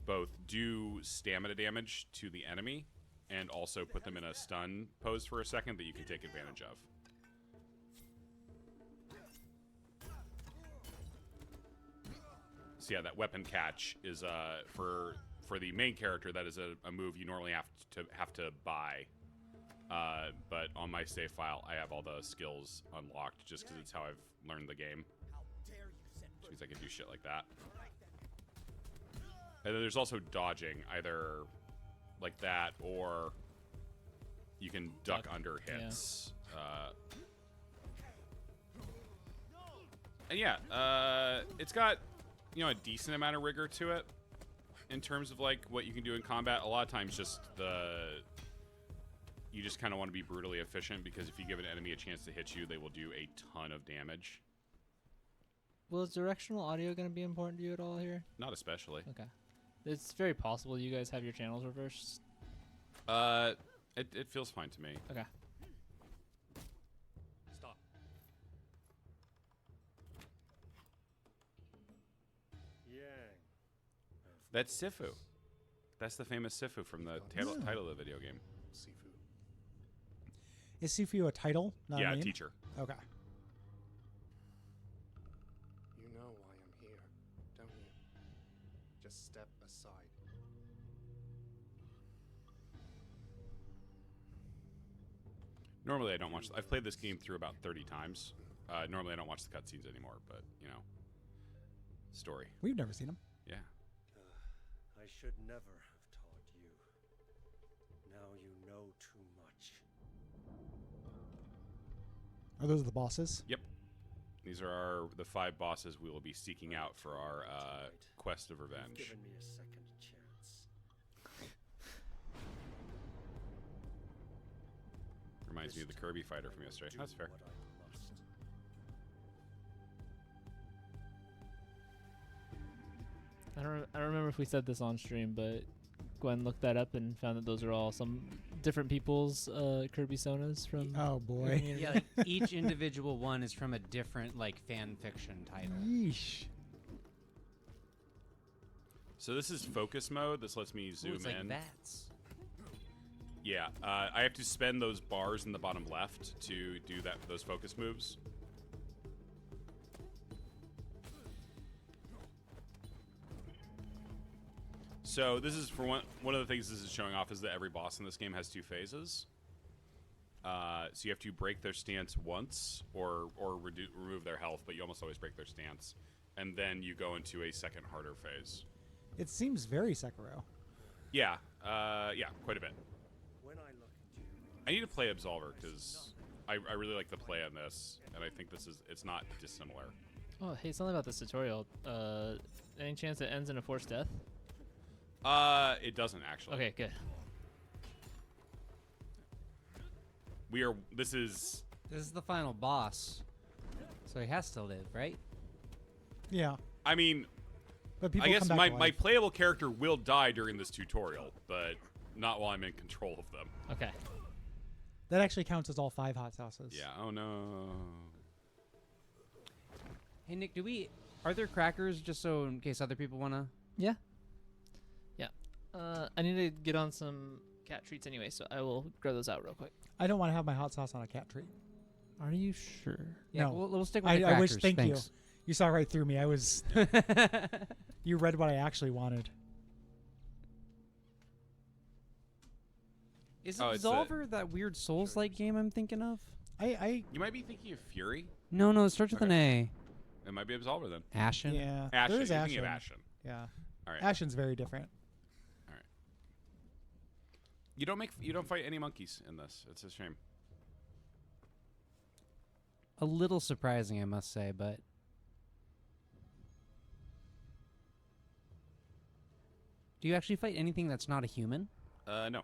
both do stamina damage to the enemy and also put them in a stun pose for a second that you can take advantage of. So yeah, that weapon catch is for the main character. That is a move you normally have to buy. But on my save file, I have all the skills unlocked just because it's how I've learned the game. Which means I can do shit like that. And then there's also dodging, either like that or you can duck under hits. And yeah, it's got a decent amount of rigor to it in terms of like what you can do in combat. A lot of times, you just kind of want to be brutally efficient because if you give an enemy a chance to hit you, they will do a ton of damage. Well, is directional audio going to be important to you at all here? Not especially. Okay. It's very possible you guys have your channels reversed. It feels fine to me. Okay. Stop. Yang. That's Sifu. That's the famous Sifu from the title of the video game. Sifu. Is Sifu a title? Not a name? Teacher. Okay. You know why I'm here, don't you? Just step aside. Normally I don't watch. I've played this game through about 30 times. Normally I don't watch the cutscenes anymore, but story. We've never seen him. Yeah. I should never have taught you. Now you know too much. Are those the bosses? Yep. These are the 5 bosses we will be seeking out for our quest of revenge. You've given me a second chance. Reminds me of the Kirby fighter from yesterday. Do That's fair. what I must. I don't remember if we said this on stream, but Gwen looked that up and found that those are all some different people's Kirby Sonas from. Oh boy. Yeah, like each individual one is from a different fan fiction title. Yeesh. So this is focus mode. This lets me zoom Ooh, it's in. like VATS. Yeah, I have to spend those bars in the bottom left to do those focus moves. So this is for one of the things this is showing off is that every boss in this game has 2 phases. So you have to break their stance once or remove their health, but you almost always break their stance. And then you go into a second harder phase. It seems very Sekiro. Yeah, quite a bit. When I look at you, I need to play Absolver because I really like the play on this, and I think it's not dissimilar. Oh, hey, something about this tutorial. Any chance it ends in a forced death? It doesn't actually. Okay, good. This is This is the final boss. So he has to live, right? Yeah, I mean, but people I guess come back to my life. playable character will die during this tutorial, but not while I'm in control of them. Okay. That actually counts as all 5 hot sauces. Yeah. Oh no. Hey Nick, are there crackers just so in case other people wanna? Yeah. Yeah. I need to get on some cat treats anyway, so I will grow those out real quick. I don't want to have my hot sauce on a cat treat. Are you sure? Yeah, No. we'll stick with the I crackers. wish. Thank Thanks. you. You saw right through me. I was. You read what I actually wanted. Is Oh, it's a- Absolver that weird Souls-like game I'm thinking of? You might be thinking of Fury. No, it starts with an A. It might be Absolver then. Ashen. Yeah. Ashen. There is You're thinking Ashen. of Ashen. Yeah. All right. Ashen's very different. You don't fight any monkeys in this. It's a shame. A little surprising, I must say, but do you actually fight anything that's not a human? No.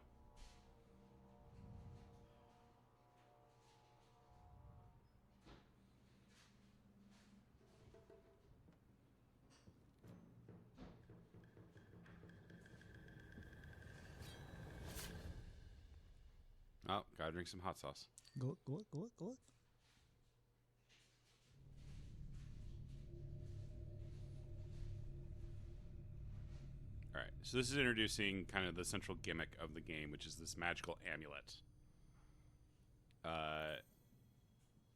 Oh, gotta drink some hot sauce. Gluck, gluck, gluck, gluck. All right, so this is introducing kind of the central gimmick of the game, which is this magical amulet.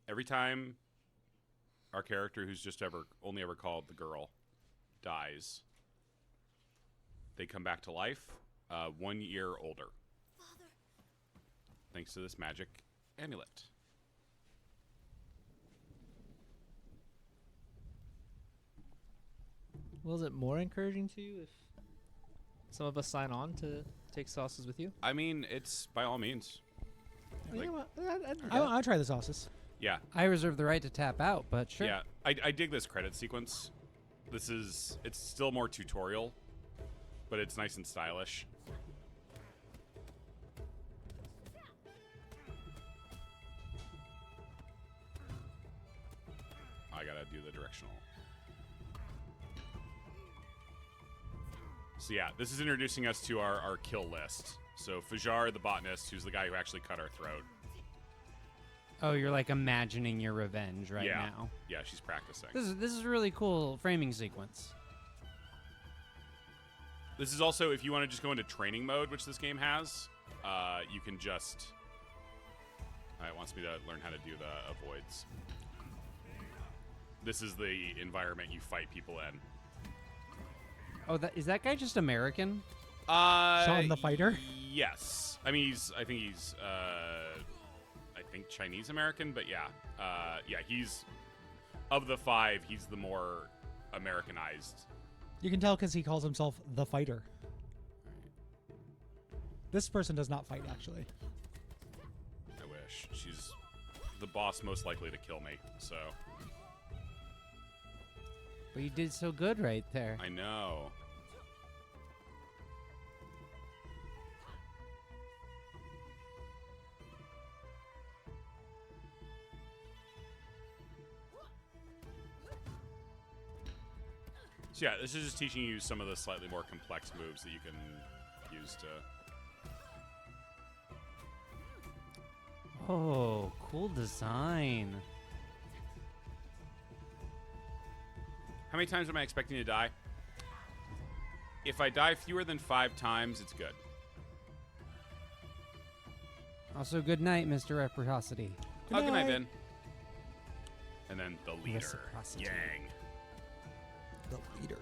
Every time our character, who's just only ever called the girl, dies, they come back to life, 1 year older. Father. Thanks to this magic amulet. Well, is it more encouraging to you if some of us sign on to take sauces with you? I mean, it's by all means. You know what? I'd do I'll that. try the sauces. Yeah, I reserve the right to tap out, but sure. yeah. I dig this credit sequence. It's still more tutorial, but it's nice and stylish. I gotta do the directional. So yeah, this is introducing us to our kill list. So Fajar, the botanist, who's the guy who actually cut our throat. Oh, you're like imagining your revenge right Yeah. now. Yeah, she's practicing. This is a really cool framing sequence. This is also, if you want to just go into training mode, which this game has, you can just... it wants me to learn how to do the avoids. This is the environment you fight people in. Oh, is that guy just American? Sean the fighter? Yes. I mean, I think he's Chinese American, but yeah. Yeah, he's, of the 5, he's the more Americanized. You can tell because he calls himself the fighter. This person does not fight, actually. I wish. She's the boss most likely to kill me, so. But you did so good right there. I know. So yeah, this is just teaching you some of the slightly more complex moves that you can use to... Oh, cool design. How many times am I expecting to die? If I die fewer than 5 times, it's good. Also, good night, Mr. Reciprocity. Oh, good night, night. Ben. And then the leader, Reciprocity. Yang. The leader.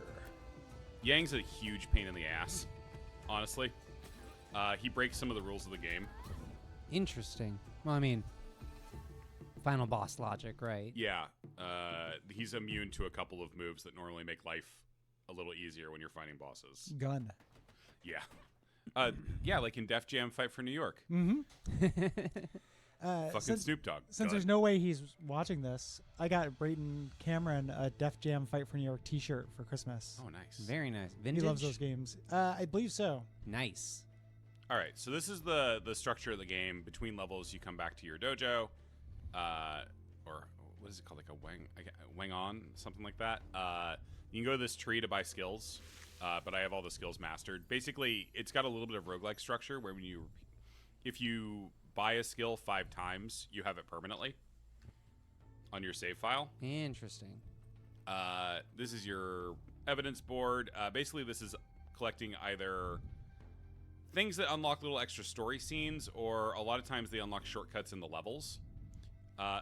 Yang's a huge pain in the ass, honestly. He breaks some of the rules of the game. Interesting. Well, I mean, final boss logic, right? Yeah, he's immune to a couple of moves that normally make life a little easier when you're fighting bosses. Gun. Yeah. Yeah, like in Def Jam Fight for New York. Fucking Since Snoop Dogg. since Gun. there's no way he's watching this, I got Brayton Cameron a Def Jam Fight for New York T-shirt for Christmas. Oh, nice. Very nice. He Vintage. loves those games. I believe so. Nice. All right, so this is the structure of the game. Between levels, you come back to your dojo, or what is it called? Like a wang on, something like that. You can go to this tree to buy skills, but I have all the skills mastered. Basically, it's got a little bit of roguelike structure where if you buy a skill 5 times, you have it permanently on your save file. Interesting. This is your evidence board. Basically, this is collecting either things that unlock little extra story scenes, or a lot of times they unlock shortcuts in the levels.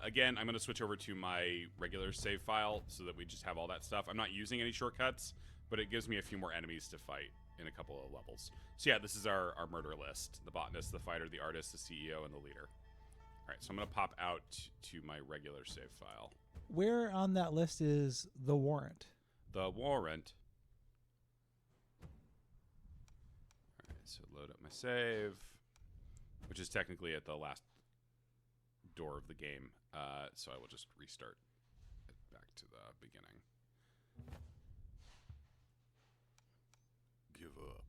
Again, I'm going to switch over to my regular save file so that we just have all that stuff. I'm not using any shortcuts, but it gives me a few more enemies to fight in a couple of levels. So yeah, this is our murder list. The botanist, the fighter, the artist, the CEO, and the leader. All right, so I'm going to pop out to my regular save file. Where on that list is the warrant? The warrant. All right, so load up my save, which is technically at the last door of the game. So I will just restart it back to the beginning. Give up.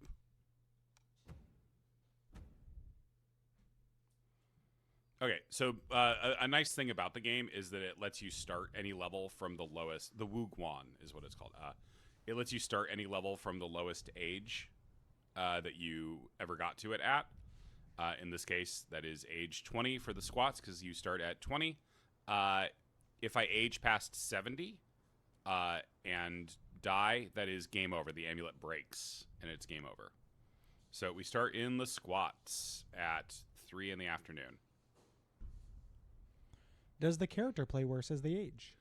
Okay, so a nice thing about the game is that it lets you start any level from the lowest. The Wu Guan is what it's called. It lets you start any level from the lowest age that you ever got to it at. In this case, that is age 20 for the squats, because you start at 20. If I age past 70 and die, that is game over. The amulet breaks, and it's game over. So we start in the squats at 3 in the afternoon. Does the character play worse as they age?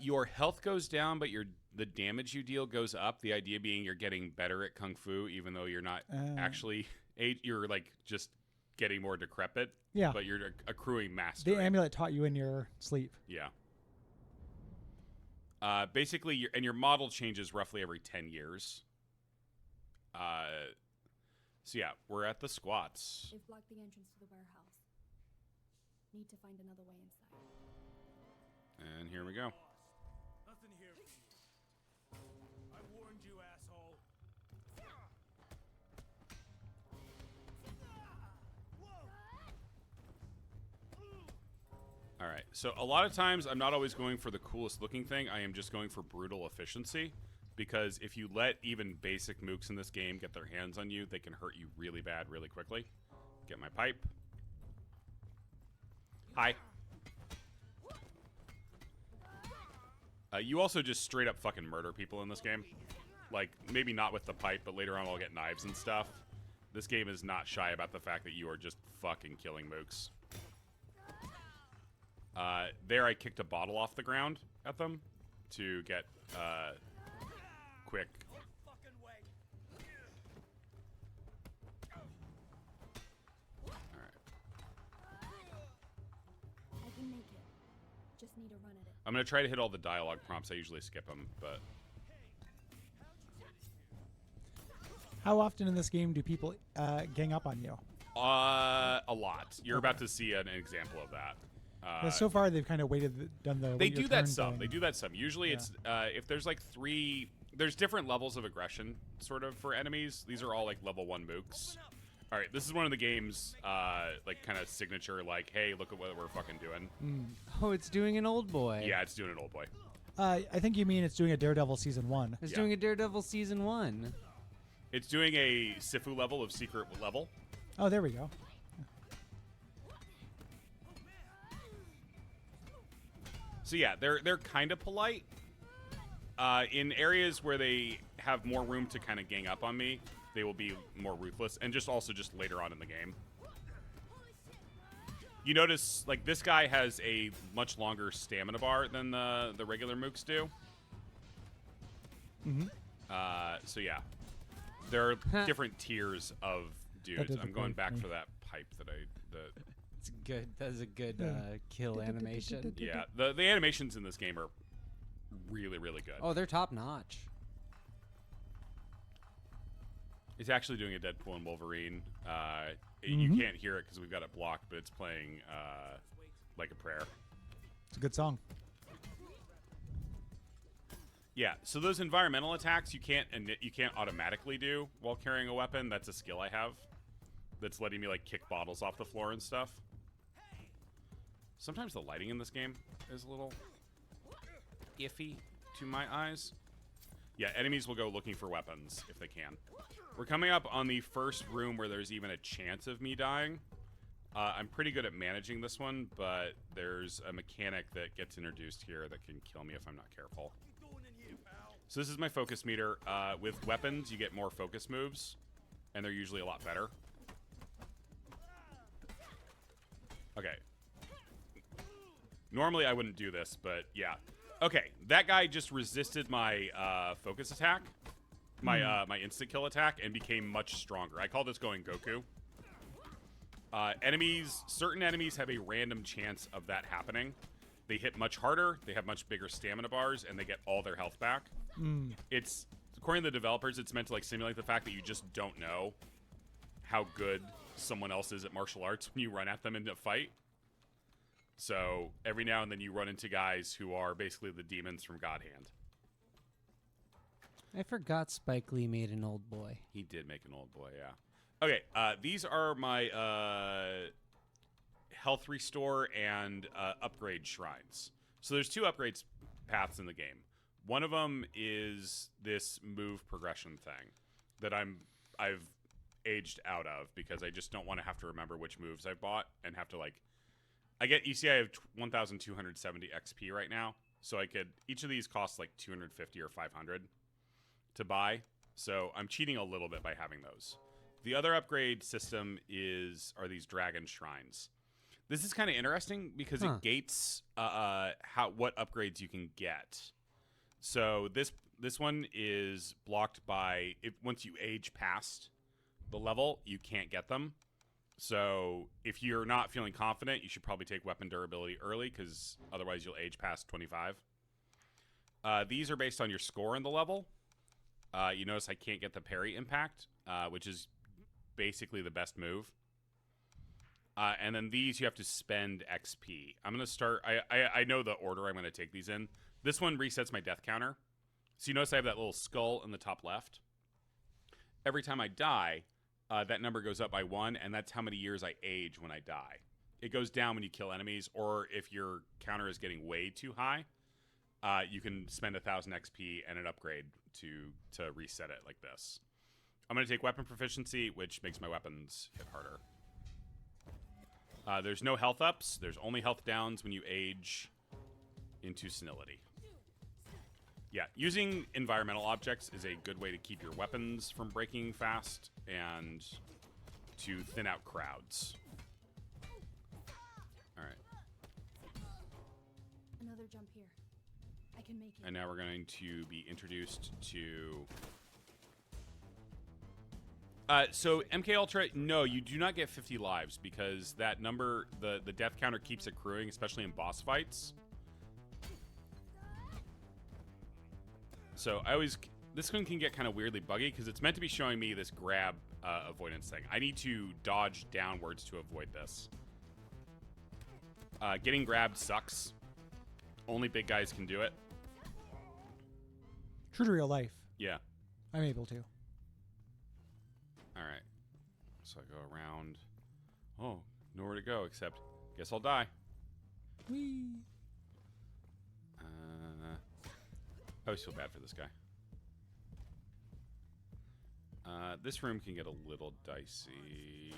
Your health goes down, but the damage you deal goes up. The idea being you're getting better at Kung Fu, even though you're not actually... You're like just getting more decrepit. Yeah. But you're accruing mastery. The amulet taught you in your sleep. Yeah. Basically, your model changes roughly every 10 years. So yeah, we're at the squats. They've blocked the entrance to the warehouse. Need to find another way inside. And here we go. Nothing here for you. I warned you, asshole. All right. So a lot of times I'm not always going for the coolest looking thing. I am just going for brutal efficiency, because if you let even basic mooks in this game get their hands on you, they can hurt you really bad really quickly. Get my pipe. Hi. You also just straight up fucking murder people in this game. Like, maybe not with the pipe, but later on I'll get knives and stuff. This game is not shy about the fact that you are just fucking killing mooks. There I kicked a bottle off the ground at them to get quick. I can make it. Just need to run at it. I'm going to try to hit all the dialogue prompts. I usually skip them, but... How often in this game do people gang up on you? A lot. You're about to see an example of that. So far, they've kind of done the. They wait your do that turn some. thing. They do that some. Usually, it's if there's like 3. There's different levels of aggression, sort of, for enemies. These are all like level 1 mooks. All right, this is one of the game's like kind of signature. Like, hey, look at what we're fucking doing. Oh, it's doing an old boy. Yeah, it's doing an old boy. I think you mean it's doing a Daredevil season 1. It's Yeah. doing a Daredevil season 1. It's doing a Sifu level of secret level. Oh, there we go. So yeah, they're kind of polite. In areas where they have more room to kind of gang up on me, they will be more ruthless, and just later on in the game. You notice, like, this guy has a much longer stamina bar than the regular mooks do. Mm-hmm. So yeah, there are different tiers of dudes. does I'm look going very back funny. for that pipe that It's good. That is a good kill animation. yeah, the animations in this game are really, really good. Oh, they're top notch. It's actually doing a Deadpool and Wolverine. Mm-hmm. You can't hear it because we've got it blocked, but it's playing like a prayer. It's a good song. Yeah, so those environmental attacks you can't automatically do while carrying a weapon. That's a skill I have that's letting me like kick bottles off the floor and stuff. Sometimes the lighting in this game is a little iffy to my eyes. Yeah, enemies will go looking for weapons if they can. We're coming up on the first room where there's even a chance of me dying. I'm pretty good at managing this one, but there's a mechanic that gets introduced here that can kill me if I'm not careful. So this is my focus meter. With weapons, you get more focus moves, and they're usually a lot better. Okay. Normally I wouldn't do this, but yeah. Okay, that guy just resisted my focus attack, my instant kill attack, and became much stronger. I call this going Goku. Certain enemies have a random chance of that happening. They hit much harder, they have much bigger stamina bars, and they get all their health back. It's, according to the developers, it's meant to like simulate the fact that you just don't know how good someone else is at martial arts when you run at them in a fight. So every now and then you run into guys who are basically the demons from God Hand. I forgot Spike Lee made an old boy. He did make an old boy, yeah. Okay, these are my health restore and upgrade shrines. So there's two upgrades paths in the game. One of them is this move progression thing that I've aged out of because I just don't want to have to remember which moves I've bought and have to like. You see, I have 1,270 XP right now, so each of these costs like 250 or 500 to buy. So I'm cheating a little bit by having those. The other upgrade system are these dragon shrines. This is kind of interesting because it gates what upgrades you can get. So this one is blocked by once you age past the level, you can't get them. So if you're not feeling confident, you should probably take weapon durability early because otherwise you'll age past 25. These are based on your score in the level. You notice I can't get the parry impact, which is basically the best move. And then these you have to spend XP. I'm going to start... I know the order I'm going to take these in. This one resets my death counter. So you notice I have that little skull in the top left. Every time I die... that number goes up by 1, and that's how many years I age when I die. It goes down when you kill enemies, or if your counter is getting way too high, you can spend 1,000 XP and an upgrade to reset it like this. I'm going to take weapon proficiency, which makes my weapons hit harder. There's no health ups. There's only health downs when you age into senility. Yeah, using environmental objects is a good way to keep your weapons from breaking fast and to thin out crowds. All right. Another jump here. I can make it. And now we're going to be introduced to... so MK Ultra, no, you do not get 50 lives because that number, the death counter keeps accruing, especially in boss fights. So this one can get kind of weirdly buggy because it's meant to be showing me this grab avoidance thing. I need to dodge downwards to avoid this. Getting grabbed sucks. Only big guys can do it. True to real life. Yeah. I'm able to. All right. So I go around. Oh, nowhere to go except guess I'll die. Whee! I always feel bad for this guy. This room can get a little dicey.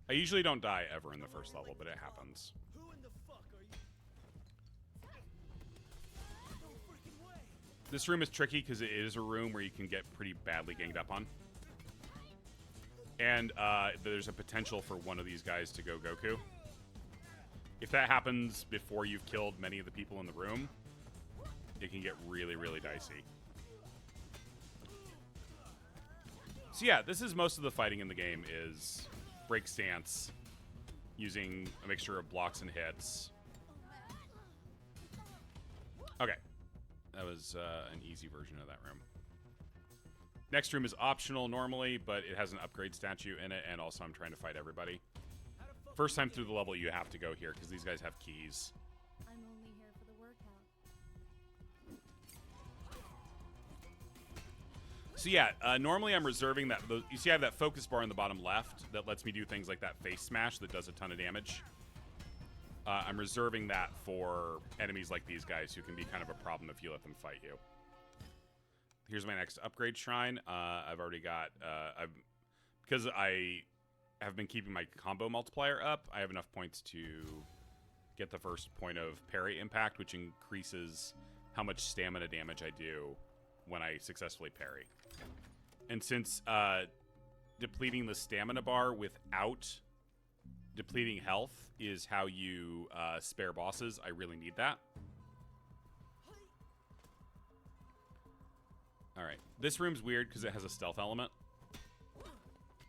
I usually don't die ever in the first level, but it happens. Who in the fuck are you? No freaking way. This room is tricky because it is a room where you can get pretty badly ganged up on. And there's a potential for one of these guys to go Goku. If that happens before you've killed many of the people in the room, it can get really, really dicey. So yeah, this is most of the fighting in the game is break stance, using a mixture of blocks and hits. Okay. That was an easy version of that room. Next room is optional normally, but it has an upgrade statue in it, and also I'm trying to fight everybody. First time through the level, you have to go here, because these guys have keys. I'm only here for the workout. So yeah, normally I'm reserving that. You see I have that focus bar in the bottom left that lets me do things like that face smash that does a ton of damage. I'm reserving that for enemies like these guys who can be kind of a problem if you let them fight you. Here's my next upgrade shrine. I've already got... because I have been keeping my combo multiplier up, I have enough points to get the first point of parry impact, which increases how much stamina damage I do when I successfully parry. And since depleting the stamina bar without depleting health is how you spare bosses, I really need that. Alright, this room's weird because it has a stealth element.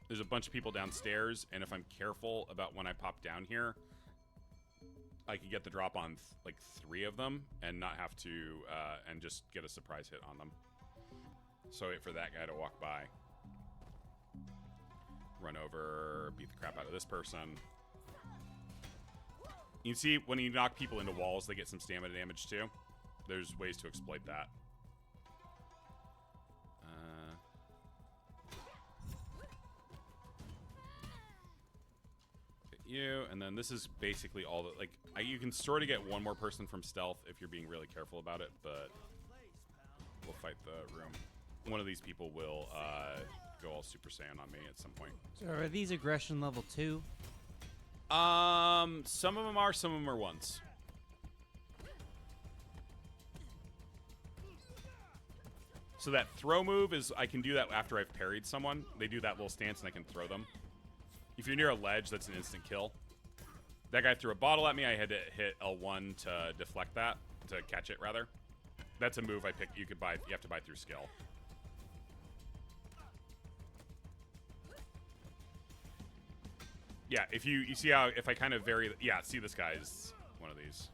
There's a bunch of people downstairs, and if I'm careful about when I pop down here, I can get the drop on like 3 of them and not have to, and just get a surprise hit on them. So wait for that guy to walk by. Run over, beat the crap out of this person. You can see when you knock people into walls, they get some stamina damage too. There's ways to exploit that. You, and then this is basically all that, like, you can sort of get one more person from stealth if you're being really careful about it, but we'll fight the room. One of these people will go all Super Saiyan on me at some point. So are these aggression level 2? Some of them are, some of them are 1s. So that throw move is, I can do that after I've parried someone. They do that little stance and I can throw them. If you're near a ledge, that's an instant kill. That guy threw a bottle at me. I had to hit L1 to deflect that, to catch it rather. That's a move I picked. You have to buy through skill. Yeah, if you see how if I kind of vary. Yeah, see this guy is one of these.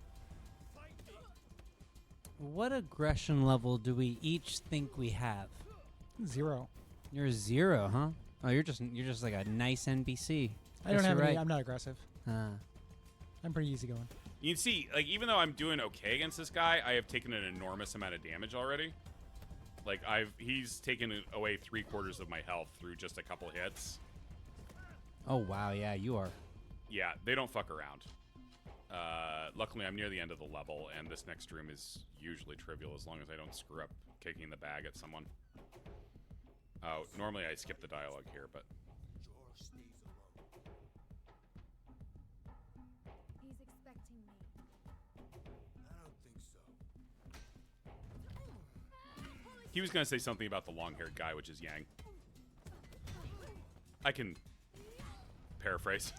What aggression level do we each think we have? 0. You're 0, huh? Oh, you're just like a nice NPC. I don't have any. I'm not aggressive. I'm pretty easygoing. You can see, like, even though I'm doing okay against this guy, I have taken an enormous amount of damage already. Like, he's taken away 3/4 of my health through just a couple hits. Oh wow, yeah, you are. Yeah, they don't fuck around. Luckily, I'm near the end of the level, and this next room is usually trivial as long as I don't screw up kicking the bag at someone. Oh, normally I skip the dialogue here, but... He's expecting me. I don't think so. He was going to say something about the long-haired guy, which is Yang. I can paraphrase.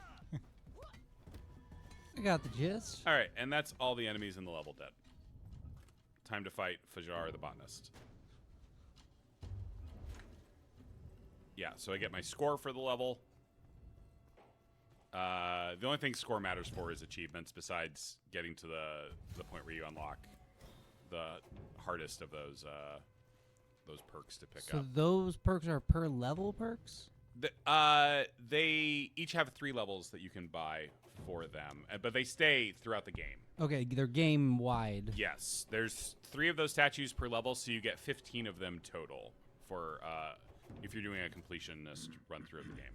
I got the gist. All right, and that's all the enemies in the level dead. Time to fight Fajar the botanist. Yeah, so I get my score for the level. The only thing score matters for is achievements, besides getting to the point where you unlock the hardest of those perks to pick up. So those perks are per level perks? They each have 3 levels that you can buy for them, but they stay throughout the game. Okay, they're game wide. Yes, there's 3 of those statues per level, so you get 15 of them total for if you're doing a completionist run through of the game.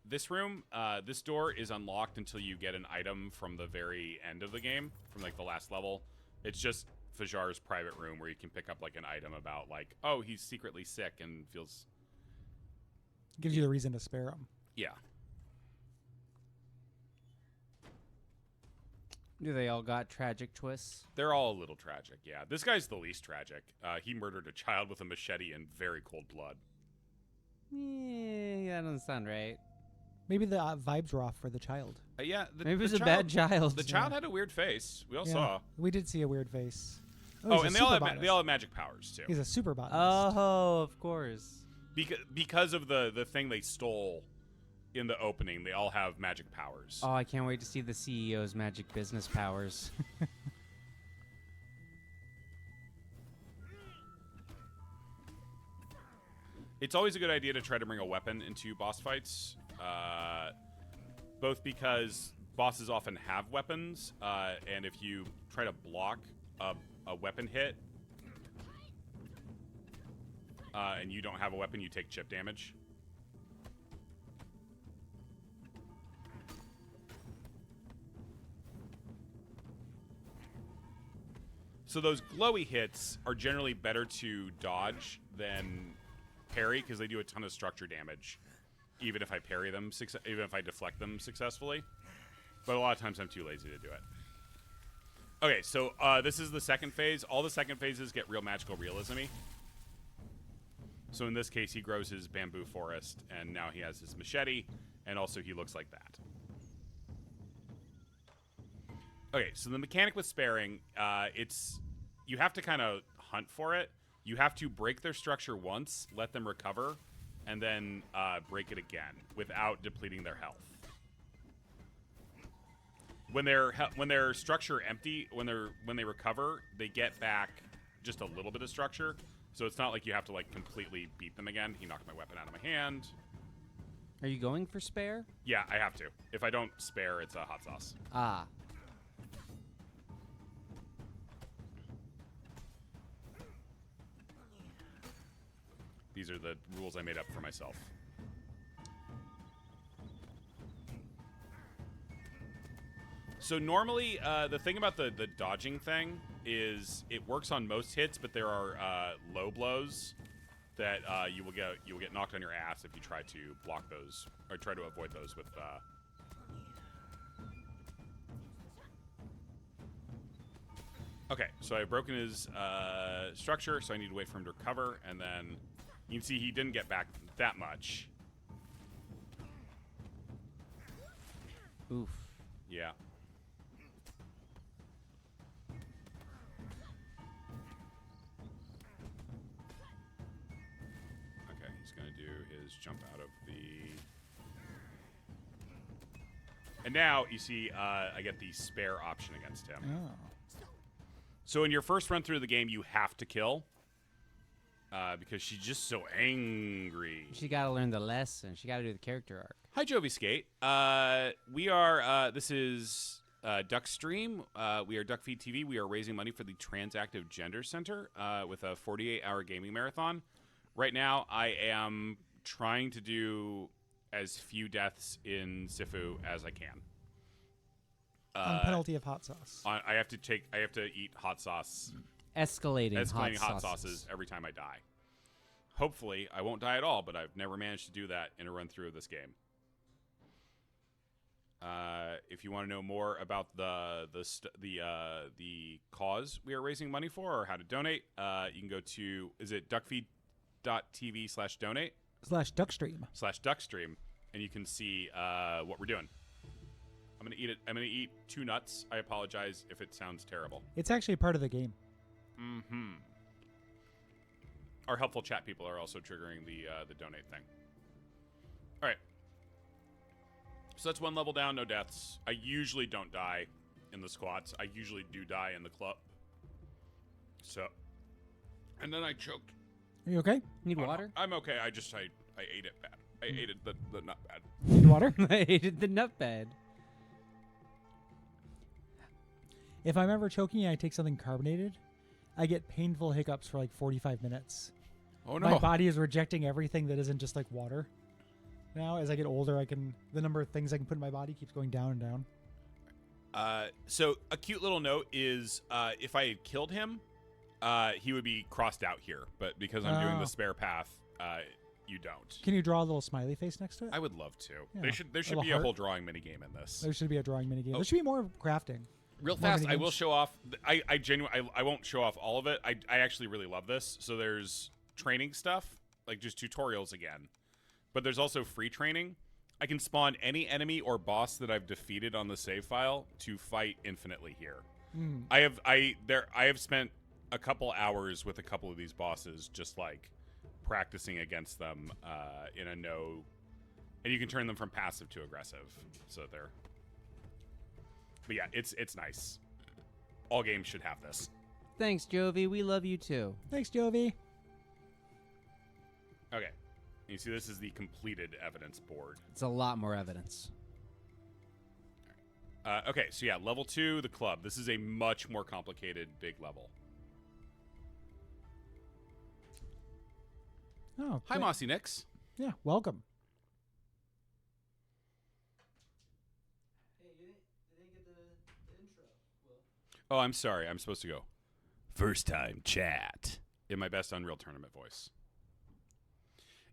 This room, this door is unlocked until you get an item from the very end of the game, from like the last level. It's just Fajar's private room where you can pick up like an item about like, oh, he's secretly sick and feels... Gives you the reason to spare him. Yeah. Do they all got tragic twists? They're all a little tragic, yeah. This guy's the least tragic. He murdered a child with a machete in very cold blood. Yeah, that doesn't sound right. Maybe the vibes were off for the child. Yeah. Maybe it was a bad child. The child had a weird face. We all saw. We did see a weird face. Oh, and they all have magic powers, too. He's a super botanist. Oh, of course. Because of the thing they stole in the opening, they all have magic powers. Oh, I can't wait to see the CEO's magic business powers. It's always a good idea to try to bring a weapon into boss fights, both because bosses often have weapons, and if you try to block a weapon hit, and you don't have a weapon, you take chip damage. So those glowy hits are generally better to dodge than parry because they do a ton of structure damage, even if I parry them, even if I deflect them successfully. But a lot of times I'm too lazy to do it. Okay, so this is the second phase. All the second phases get real magical realism-y. So in this case, he grows his bamboo forest, and now he has his machete, and also he looks like that. Okay, so the mechanic with sparing, you have to kind of hunt for it. You have to break their structure once, let them recover, and then break it again without depleting their health. When their structure empty, when they recover, they get back just a little bit of structure. So it's not like you have to like completely beat them again. He knocked my weapon out of my hand. Are you going for spare? Yeah, I have to. If I don't spare, it's a hot sauce. Ah. These are the rules I made up for myself. So normally, the thing about the dodging thing is it works on most hits, but there are low blows that you will get knocked on your ass if you try to block those or try to avoid those with. Okay, so I've broken his structure, so I need to wait for him to recover, and then you can see he didn't get back that much. Oof. Yeah. Okay, he's going to do his jump out of the... And now, you see, I get the spare option against him. Oh. So in your first run through the game, you have to kill. Because she's just so angry. She got to learn the lesson. She got to do the character arc. Hi, Jovi Skate. We are, this is Duckstream. We are Duckfeed TV. We are raising money for the TransActive Gender Center with a 48-hour gaming marathon. Right now, I am trying to do as few deaths in Sifu as I can. On penalty of hot sauce. I have to eat hot sauce. Escalating hot sauces every time I die. Hopefully, I won't die at all, but I've never managed to do that in a run through of this game. If you want to know more about the cause we are raising money for or how to donate, you can go to duckfeed.tv/donate /Duckstream and you can see what we're doing. I'm gonna eat it. I'm gonna eat 2 nuts. I apologize if it sounds terrible. It's actually part of the game. Mm-hmm. Our helpful chat people are also triggering the donate thing. All right. So that's 1 level down, no deaths. I usually don't die in the squats. I usually do die in the club. So, and then I choked. Are you okay? Need water? I'm okay. I ate it bad. I ate it the nut bad. Need water? I ate the nut bed. If I'm ever choking and I take something carbonated, I get painful hiccups for like 45 minutes. Oh no! My body is rejecting everything that isn't just like water. Now, as I get older, the number of things I can put in my body keeps going down and down. So a cute little note is, if I had killed him, he would be crossed out here. But because I'm doing the spare path, you don't. Can you draw a little smiley face next to it? I would love to. Yeah. There should be a whole drawing minigame in this. There should be a drawing minigame. Oh. There should be more crafting. Real fast, I will show off. I genuinely, I won't show off all of it. I actually really love this. So there's training stuff, like just tutorials again. But there's also free training. I can spawn any enemy or boss that I've defeated on the save file to fight infinitely here. Mm. I have spent a couple hours with a couple of these bosses just like practicing against them in a no, and you can turn them from passive to aggressive. So they're. But yeah, it's nice. All games should have this. Thanks, Jovi. We love you too. Thanks, Jovi. Okay. You see, this is the completed evidence board. It's a lot more evidence. Okay, so yeah, level 2, the club. This is a much more complicated, big level. Oh, Hi, great. Mossy Nix. Yeah, welcome. Oh, I'm sorry. I'm supposed to go. First time chat. In my best Unreal Tournament voice.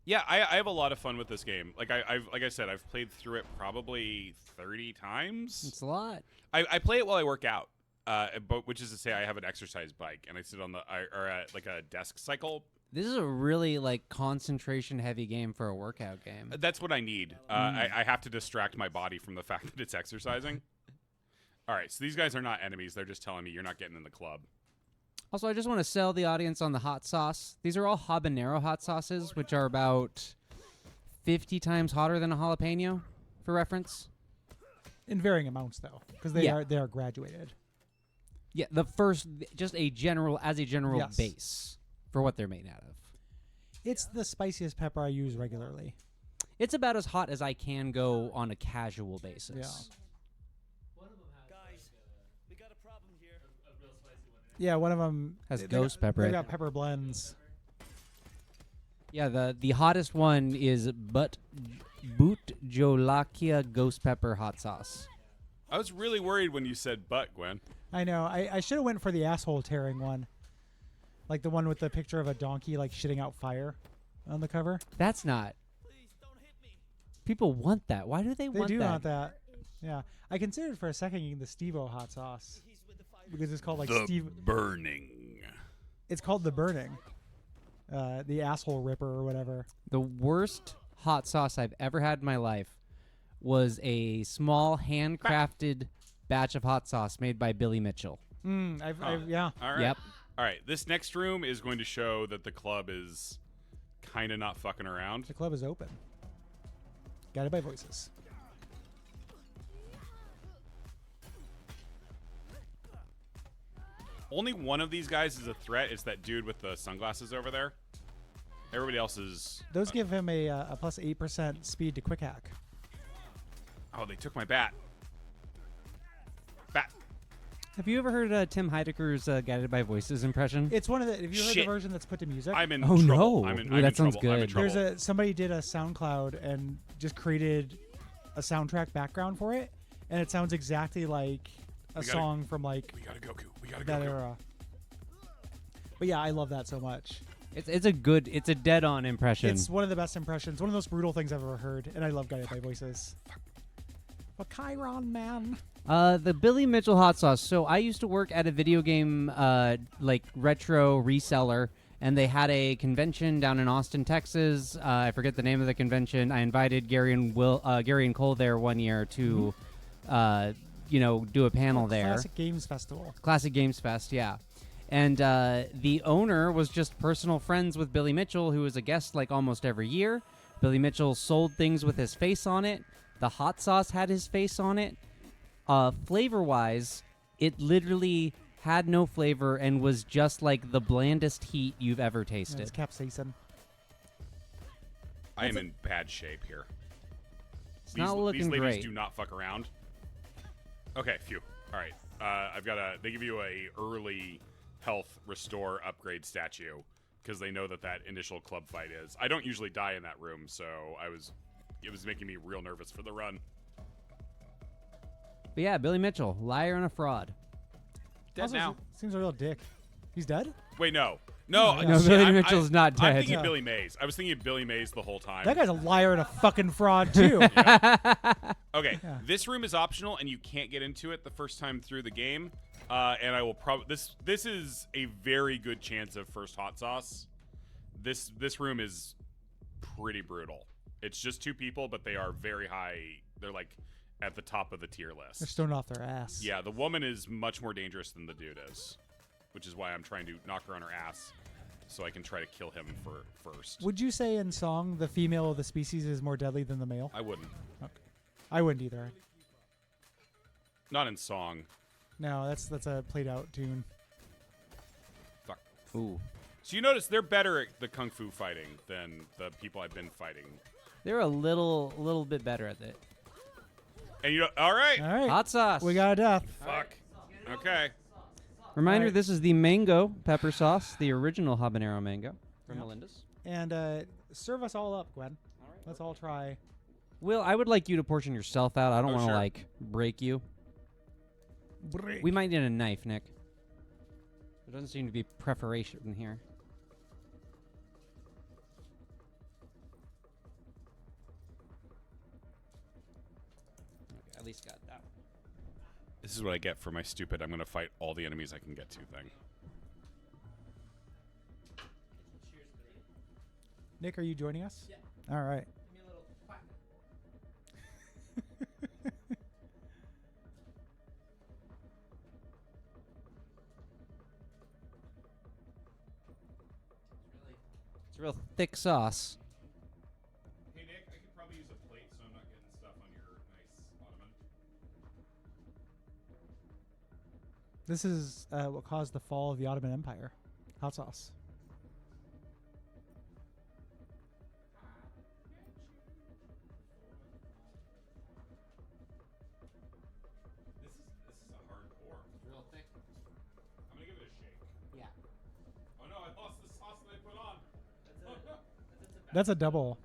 Yeah, I have a lot of fun with this game. Like like I said, I've played through it probably 30 times. It's a lot. I play it while I work out, but which is to say I have an exercise bike and I sit on like a desk cycle. This is a really like concentration heavy game for a workout game. That's what I need. I have to distract my body from the fact that it's exercising. All right, so these guys are not enemies. They're just telling me you're not getting in the club. Also, I just want to sell the audience on the hot sauce. These are all habanero hot sauces, which are about 50 times hotter than a jalapeno, for reference. In varying amounts, though, because they are graduated. Yeah, the first, just a general Yes. base for what they're made out of. It's the spiciest pepper I use regularly. It's about as hot as I can go on a casual basis. Yeah. Guys, we got a problem here. A real spicy one. Yeah, one of them Has ghost pepper. They got pepper blends. Yeah, the hottest one is Boot Jolakia ghost pepper hot sauce. I was really worried when you said butt, Gwen. I know. I should have went for the asshole tearing one, like the one with the picture of a donkey like shitting out fire on the cover. That's not. People want that. Why do they want that? They do want that. Yeah, I considered for a second eating the Steve-O hot sauce because it's called like Burning. It's called the Burning, the asshole ripper or whatever. The worst hot sauce I've ever had in my life was a small handcrafted batch of hot sauce made by Billy Mitchell. Yeah. All right. Yep. All right. This next room is going to show that the club is kind of not fucking around. The club is open. Guided by voices. Only one of these guys is a threat. It's that dude with the sunglasses over there. Everybody else is... Those give him a plus 8% speed to quick hack. Oh, they took my bat. Bat. Have you ever heard Tim Heidecker's Guided by Voices impression? It's one of the. Have you heard Shit. the version that's put to music? I'm in Oh, trouble. no. I'm in, Ooh, I'm that in sounds trouble. I'm in good. trouble. There's somebody did a SoundCloud and just created a soundtrack background for it, and it sounds exactly like a song from like We gotta Goku. We gotta that Goku. era. But yeah, I love that so much. It's a dead-on impression. It's one of the best impressions, one of the most brutal things I've ever heard, and I love Guided by Voices. But Chiron, man. The Billy Mitchell hot sauce. So I used to work at a video game like retro reseller, and they had a convention down in Austin, Texas. I forget the name of the convention. I invited Gary and Cole there one year to, do a panel there. Classic Games Festival. Classic Games Fest, yeah. And the owner was just personal friends with Billy Mitchell, who was a guest like almost every year. Billy Mitchell sold things with his face on it. The hot sauce had his face on it. Flavor-wise, it literally had no flavor and was just like the blandest heat you've ever Yeah, tasted. it's capsaicin. I am in bad shape here. It's not looking these ladies great. do not fuck around. Okay, phew. All right. I've got a. They give you a early health restore upgrade statue because they know that initial club fight is. I don't usually die in that room, so it was making me real nervous for the run. But yeah, Billy Mitchell, liar and a fraud. Dead Also, now. Seems a real dick. He's dead? Wait, no. No, No, Billy Mitchell's not I'm dead. thinking Yeah. Billy Mays. I was thinking Billy Mays the whole time. That guy's a liar and a fucking fraud, too. Okay, Yeah. this room is optional, and you can't get into it the first time through the game. And I will probably this is a very good chance of first hot sauce. This room is pretty brutal. It's just 2 people, but they are very high. They're like at the top of the tier They're list. stoned off their ass. Yeah, the woman is much more dangerous than the dude is, which is why I'm trying to knock her on her ass so I can try to kill him first. Would you say in song the female of the species is more deadly than the male? I wouldn't. I wouldn't either. Not in song. No, that's a played out tune. Fuck. Ooh. So you notice they're better at the kung fu fighting than the people I've been fighting. They're a little bit better at it. And you know, all right. All right. Hot sauce. We got a death. Fuck. Okay. Reminder, Alright. this is the mango pepper sauce, the original habanero mango from Yep. Melinda's. And serve us all up, Gwen. Let's all try. Will, I would like you to portion yourself out. I don't Oh, want to, sure. break you. We might need a knife, Nick. There doesn't seem to be preparation in here. Okay, at least got that. This is what I get for my stupid I'm going to fight all the enemies I can get to thing. Nick, are you joining us? Yeah. All right. Give me a little whack. It's real thick sauce. Hey, Nick, I could probably use a plate so I'm not getting stuff on your nice ottoman. This is what caused the fall of the Ottoman Empire. Hot sauce. This is a hard pour. Real thick. I'm going to give it a shake. Yeah. Oh, no, I lost the sauce that I put on. That's a double.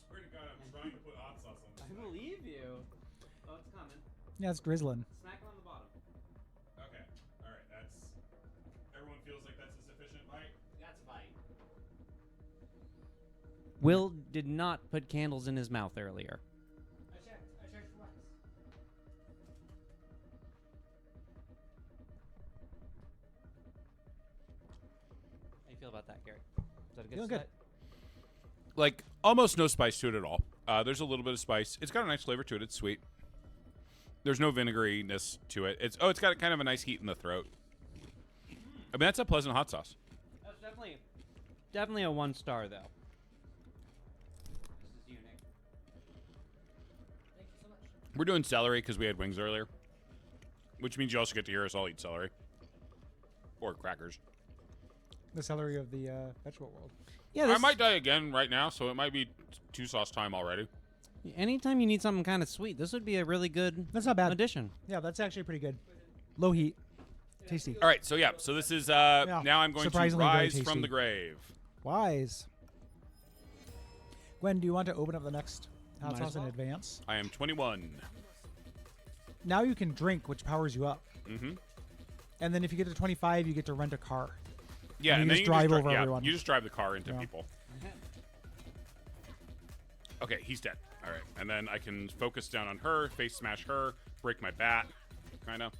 Swear to God, I'm trying to put hot sauce on this. I believe you. Oh, it's coming. Yeah, it's drizzling. Smack on the bottom. Okay. All right. That's. Everyone feels like that's a sufficient bite. That's a bite. Will did not put candles in his mouth earlier. I checked twice. How you feel about that, Gary? Is that a good Feeling good. set? Like almost no spice to it at all. There's a little bit of spice. It's got a nice flavor to it. It's sweet. There's no vinegariness to it. It's got kind of a nice heat in the throat. I mean, that's a pleasant hot sauce. That's definitely a 1 star though. This is unique. Thank you so much. We're doing celery because we had wings earlier, which means you also get to hear us all eat celery or crackers. The celery of the vegetable world. Yeah, I might die again right now, so it might be 2 sauce time already. anytime you need something kind of sweet, this would be a really good That's not bad. addition. Yeah, that's actually pretty good. Low heat. Tasty. All right, so yeah, so this is now I'm going to surprisingly very rise from tasty. the grave. Wise. Gwen, do you want to open up the next hot Might as sauce in well. advance? I am 21. Now you can drink, which powers you up. Mm-hmm. And then if you get to 25, you get to rent a car. Yeah, And and you then just you drive just over yeah, everyone. You just drive the car into Yeah. people. Okay, he's dead. All right, and then I can focus down on her, face smash her, break my bat, kind of.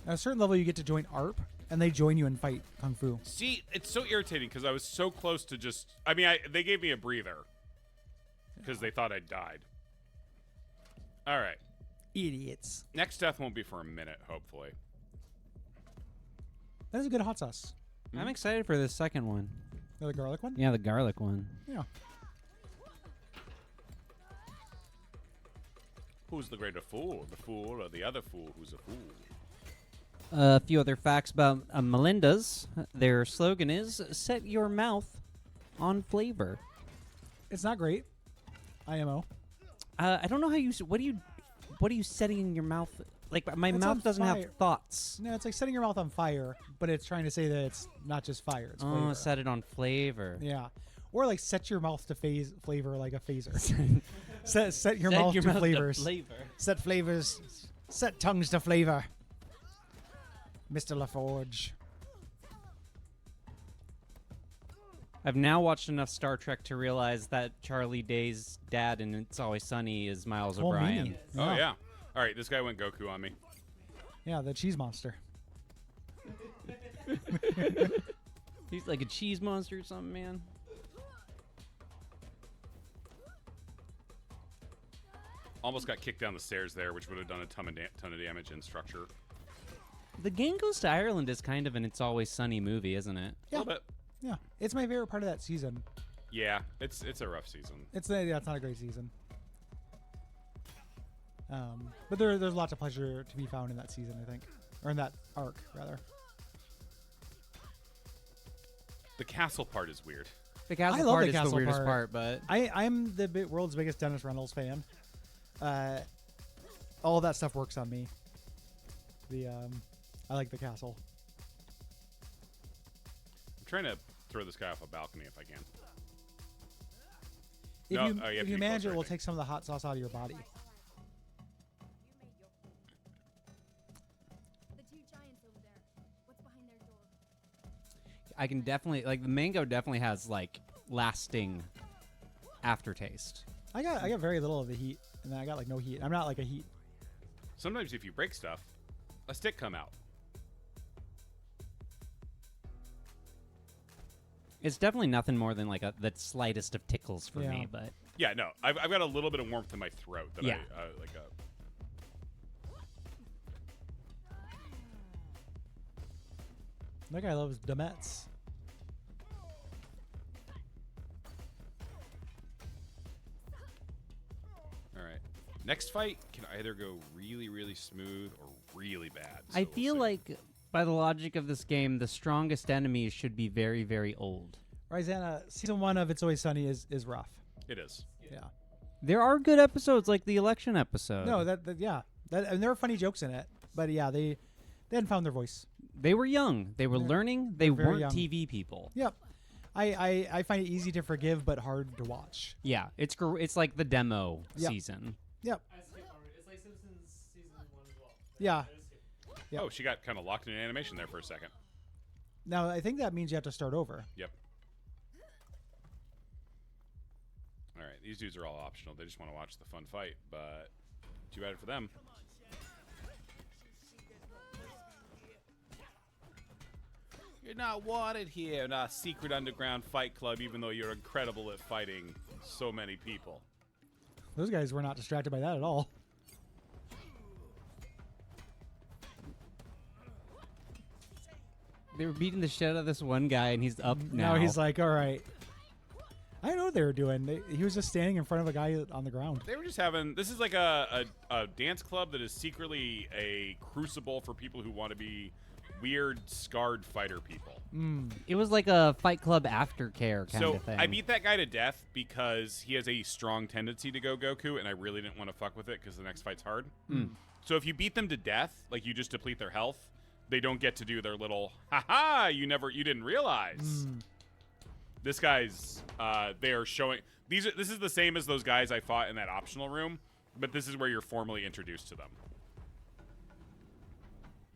At a certain level, you get to join ARP, and they join you and fight Kung Fu. See, it's so irritating because I was so close to just. I mean, they gave me a breather because they thought I'd died. All right, Idiots. next death won't be for a minute, hopefully. That is a good hot sauce. I'm excited for the second one. The garlic one? Yeah, the garlic one. Yeah. Who's the greater fool, the fool or the other fool who's a fool? A few other facts about Melinda's. Their slogan is "Set your mouth on flavor." It's not great. IMO. I don't know how you. What are you setting in your mouth? Like my It's mouth on doesn't fire. have thoughts. No, it's like setting your mouth on fire, but it's trying to say that it's not just fire. It's Oh, flavor. set it on flavor. Yeah. Or like set your mouth to flavor like a phaser. set your Set mouth your to mouth flavors. flavor. Set flavors. Set tongues to flavor. Mr. LaForge. I've now watched enough Star Trek to realize that Charlie Day's dad in It's Always Sunny is Miles Whole O'Brien. meaning. Oh yeah. All right, this guy went Goku on me. Yeah, the cheese monster. He's like a cheese monster or something, man. Almost got kicked down the stairs there, which would have done a ton of damage in structure. The Gang Goes to Ireland is kind of an It's Always Sunny movie, isn't it? Yeah. A little bit. Yeah. It's my favorite part of that season. Yeah, it's a rough season. It's not a great season. But there's lots of pleasure to be found in that season, I think. Or in that arc, rather. The castle part is weird. The castle I love part the is castle the weirdest part. part, but I'm the world's biggest Dennis Reynolds fan. All that stuff works on me. I like the castle. trying to throw this guy off a balcony if I can. If No, you, oh, you have if to you be manage closer, it, I we'll think. take some of the hot sauce out of your body. The two giants over there. What's behind their door? I can definitely like the mango definitely has like lasting aftertaste. I got very little of the heat, and then I got like no heat. I'm not like a heat. Sometimes if you break stuff, a stick come out. It's definitely nothing more than like the slightest of tickles for Yeah. me, but Yeah, no, I've got a little bit of warmth in my throat that Yeah. I like a. That guy loves Demets. All right. Next fight can either go really, really smooth or really bad. I so we'll feel see. like by the logic of this game, the strongest enemies should be very, very old. Ryzana, season 1 of It's Always Sunny is rough. It is. Yeah. There are good episodes, like the election episode. No, yeah. And there were funny jokes in it, but yeah, they hadn't found their voice. They were young. They were learning. They very weren't young. TV people. Yep. I find it easy to forgive, but hard to watch. Yeah, it's like the demo Yep. season. Yep. It's like Simpsons season 1 as well. Yeah. Yep. Oh, she got kind of locked in animation there for a second. Now I think that means you have to start over. Yep. All right, these dudes are all optional. They just want to watch the fun fight, but too bad for them. You're not wanted here in our secret underground fight club, even though you're incredible at fighting so many people. Those guys were not distracted by that at all. They were beating the shit out of this one guy, and he's up now. Now he's like, all right. I don't know what they were doing. He was just standing in front of a guy on the ground. They were just having. This is like a dance club that is secretly a crucible for people who want to be weird, scarred fighter people. It was like a Fight Club aftercare kind So of thing. I beat that guy to death because he has a strong tendency to go Goku, and I really didn't want to fuck with it because the next fight's hard. So if you beat them to death, like you just deplete their health, they don't get to do their little "ha you didn't realize." This guy's they are showing this is the same as those guys I fought in that optional room, but this is where you're formally introduced to them.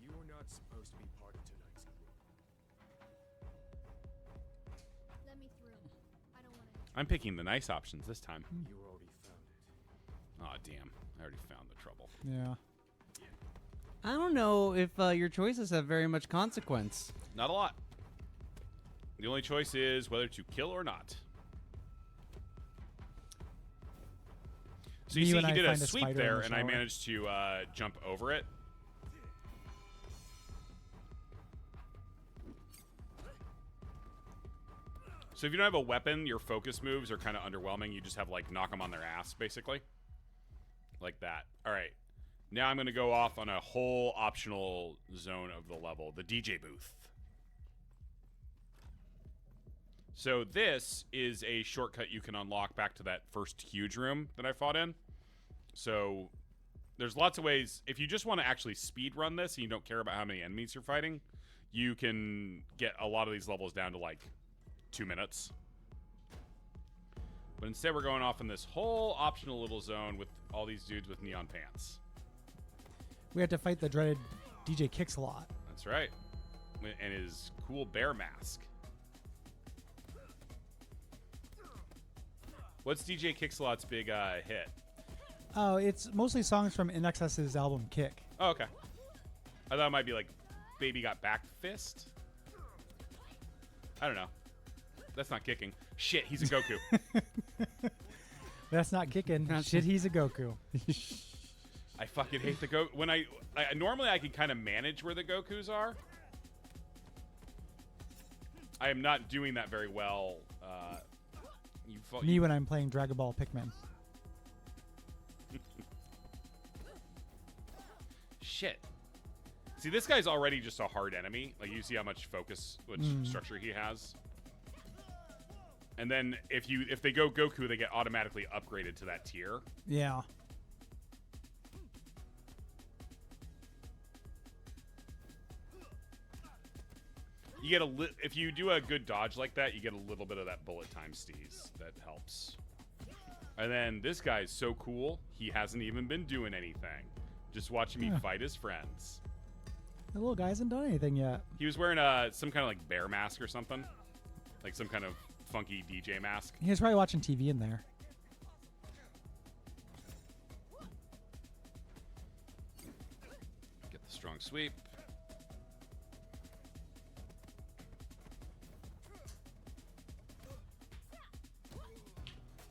You are not supposed to be part of tonight's group. Let me through. I don't want to. I'm picking the nice options this time. You already found it. Oh damn, I already found the trouble. Yeah. I don't know if your choices have very much consequence. Not a lot. The only choice is whether to kill or not. So you Me see, when he I did a find a sweep spider in there, the and I shower. managed to jump over it. So if you don't have a weapon, your focus moves are kind of underwhelming. You just have, like, knock them on their ass, basically. Like that. All right. Now I'm going to go off on a whole optional zone of the level, the DJ booth. So this is a shortcut you can unlock back to that first huge room that I fought in. So there's lots of ways. If you just want to actually speed run this and you don't care about how many enemies you're fighting, you can get a lot of these levels down to like 2 minutes. But instead we're going off in this whole optional little zone with all these dudes with neon pants. We had to fight the dreaded DJ Kicks a lot. That's right. And his cool bear mask. What's DJ Kixalot's big hit? Oh, it's mostly songs from InXS's album Kick. Oh, okay. I thought it might be like Baby Got Back Fist. I don't know. That's not kicking. Shit, he's a Goku. That's not kicking. That's- Shit, he's a Goku. I fucking hate the Goku. When I normally I can kind of manage where the Gokus are. I am not doing that very well. Me when I'm playing Dragon Ball Pikmin. Shit. See, this guy's already just a hard enemy. Like, you see how much focus, which structure he has. And then if they go Goku, they get automatically upgraded to that tier. Yeah. You get if you do a good dodge like that, you get a little bit of that bullet time steez. That helps. And then this guy's so cool, he hasn't even been doing anything. Just watching me fight his friends. The little guy hasn't done anything yet. He was wearing some kind of like bear mask or something. Like some kind of funky DJ mask. He was probably watching TV in there. Get the strong sweep.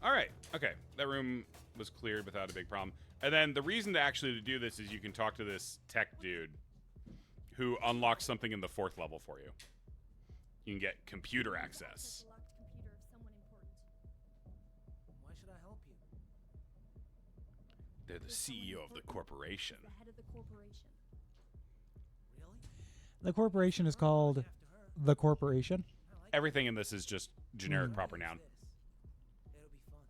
All right. Okay. That room was cleared without a big problem. And then the reason to do this is you can talk to this tech dude who unlocks something in the 4th level for you. You can get computer access. Why should I help you? They're the CEO of the corporation. The head of the corporation. Really? The corporation is called the corporation. Everything in this is just generic proper noun. It'll be fun.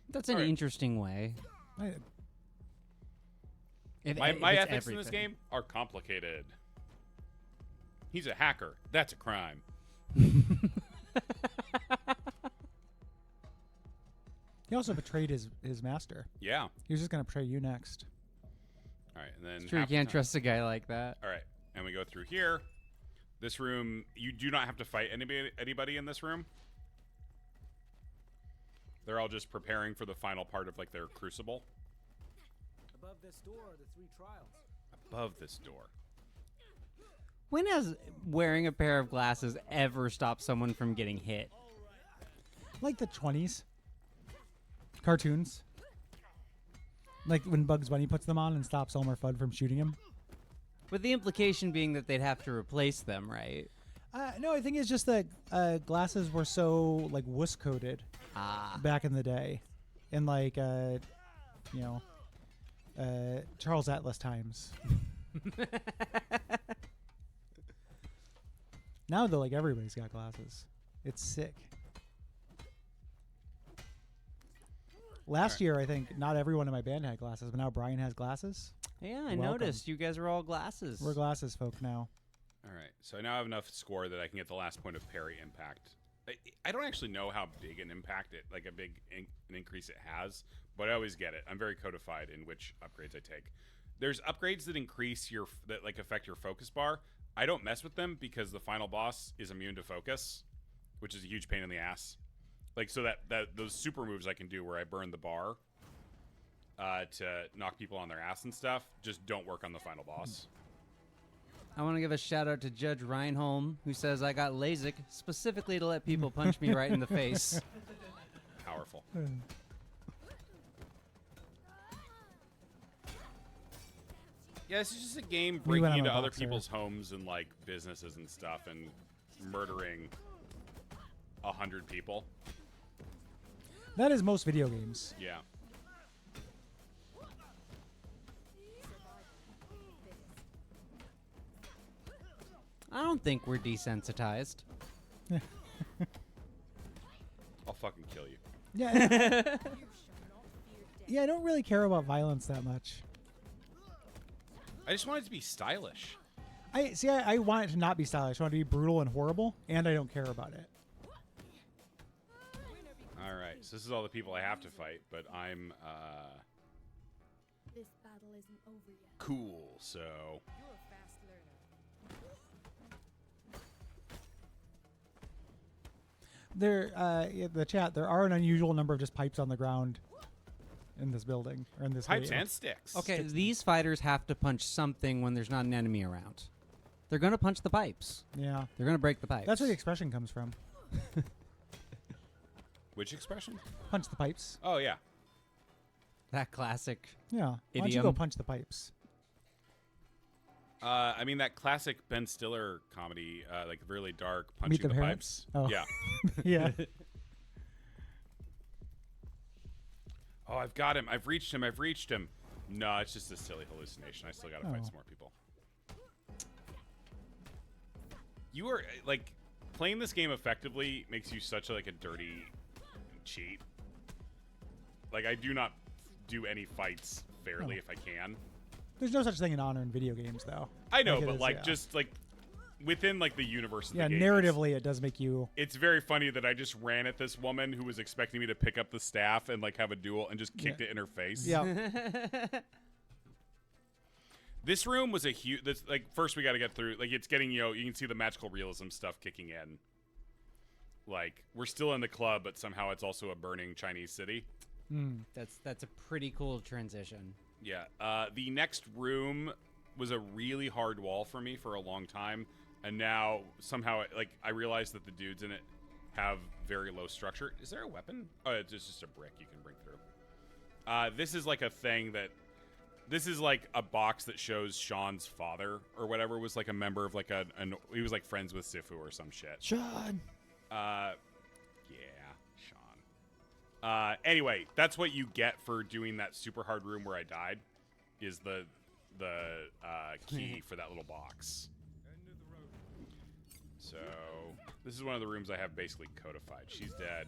That's an interesting way. My ethics in this game are complicated. He's a hacker. That's a crime. He also betrayed his master. Yeah. He was just going to betray you next. All right, and then It's true, you can't trust a guy like that. All right, and we go through here. This room, you do not have to fight anybody in this room. They're all just preparing for the final part of like their crucible. Above this door are the 3 trials. Above this door. When has wearing a pair of glasses ever stopped someone from getting hit? Like the 20s. Cartoons. Like when Bugs Bunny puts them on and stops Elmer Fudd from shooting him. With the implication being that they'd have to replace them, right? No, I think it's just that glasses were so like wuss coated back in the day, in like Charles Atlas times. Now though, like everybody's got glasses. It's sick. Last year, I think not everyone in my band had glasses, but now Brian has glasses. Yeah, I noticed you guys are all glasses. We're glasses folk now. All right, so I now have enough score that I can get the last point of parry impact. I don't actually know how big an impact an increase it has, but I always get it. I'm very codified in which upgrades I take. There's upgrades that affect your focus bar. I don't mess with them because the final boss is immune to focus, which is a huge pain in the ass. Like, so that those super moves I can do where I burn the bar to knock people on their ass and stuff just don't work on the final boss. I want to give a shout out to Judge Reinholm, who says I got LASIK specifically to let people punch me right in the face. Powerful. Yeah, this is just a game breaking into other people's homes and like businesses and stuff and murdering 100 people. That is most video games. Yeah. I don't think we're desensitized. I'll fucking kill you. Yeah. Yeah, I don't really care about violence that much. I just want it to be stylish. I want it to not be stylish. I want it to be brutal and horrible, and I don't care about it. All right, so this is all the people I have to fight, but I'm This battle isn't over yet. cool, so You're a fast learner. The chat, there are an unusual number of just pipes on the ground in this building, or in this pipes video. and sticks. Okay, these fighters have to punch something when there's not an enemy around. They're going to punch the pipes. Yeah. They're going to break the pipes. That's where the expression comes from. Which expression? Punch the pipes. Oh yeah. That classic. Yeah. Why don't you Idiom. go punch the pipes? I mean that classic Ben Stiller comedy, like really dark, Meet punching the the Parents? pipes. Oh. Yeah. Yeah. Oh, I've got him. I've reached him. No, it's just a silly hallucination. I still got to fight some more people. You are like playing this game effectively makes you such a dirty cheat. Like I do not do any fights fairly if I can. There's no such thing in honor in video games, though. I know, Like it but is, like yeah. just like within like the universe of Yeah, the game, narratively, it does make you. it's very funny that I just ran at this woman who was expecting me to pick up the staff and like have a duel and just kicked it in her face. Yeah. This room was a huge. This like first we got to get through. Like it's getting you can see the magical realism stuff kicking in. Like we're still in the club, but somehow it's also a burning Chinese city. That's a pretty cool transition. Yeah. The next room was a really hard wall for me for a long time, and now somehow like I realized that the dudes in it have very low structure. Is there a weapon? Oh, it's just a brick you can bring through. This is like a thing that. This is like a box that shows Sean's father or whatever was like a member of like he was like friends with Sifu or some shit. Sean. Yeah, Sean. Anyway, that's what you get for doing that super hard room where I died, is the key for that little box. So this is one of the rooms I have basically codified. She's dead.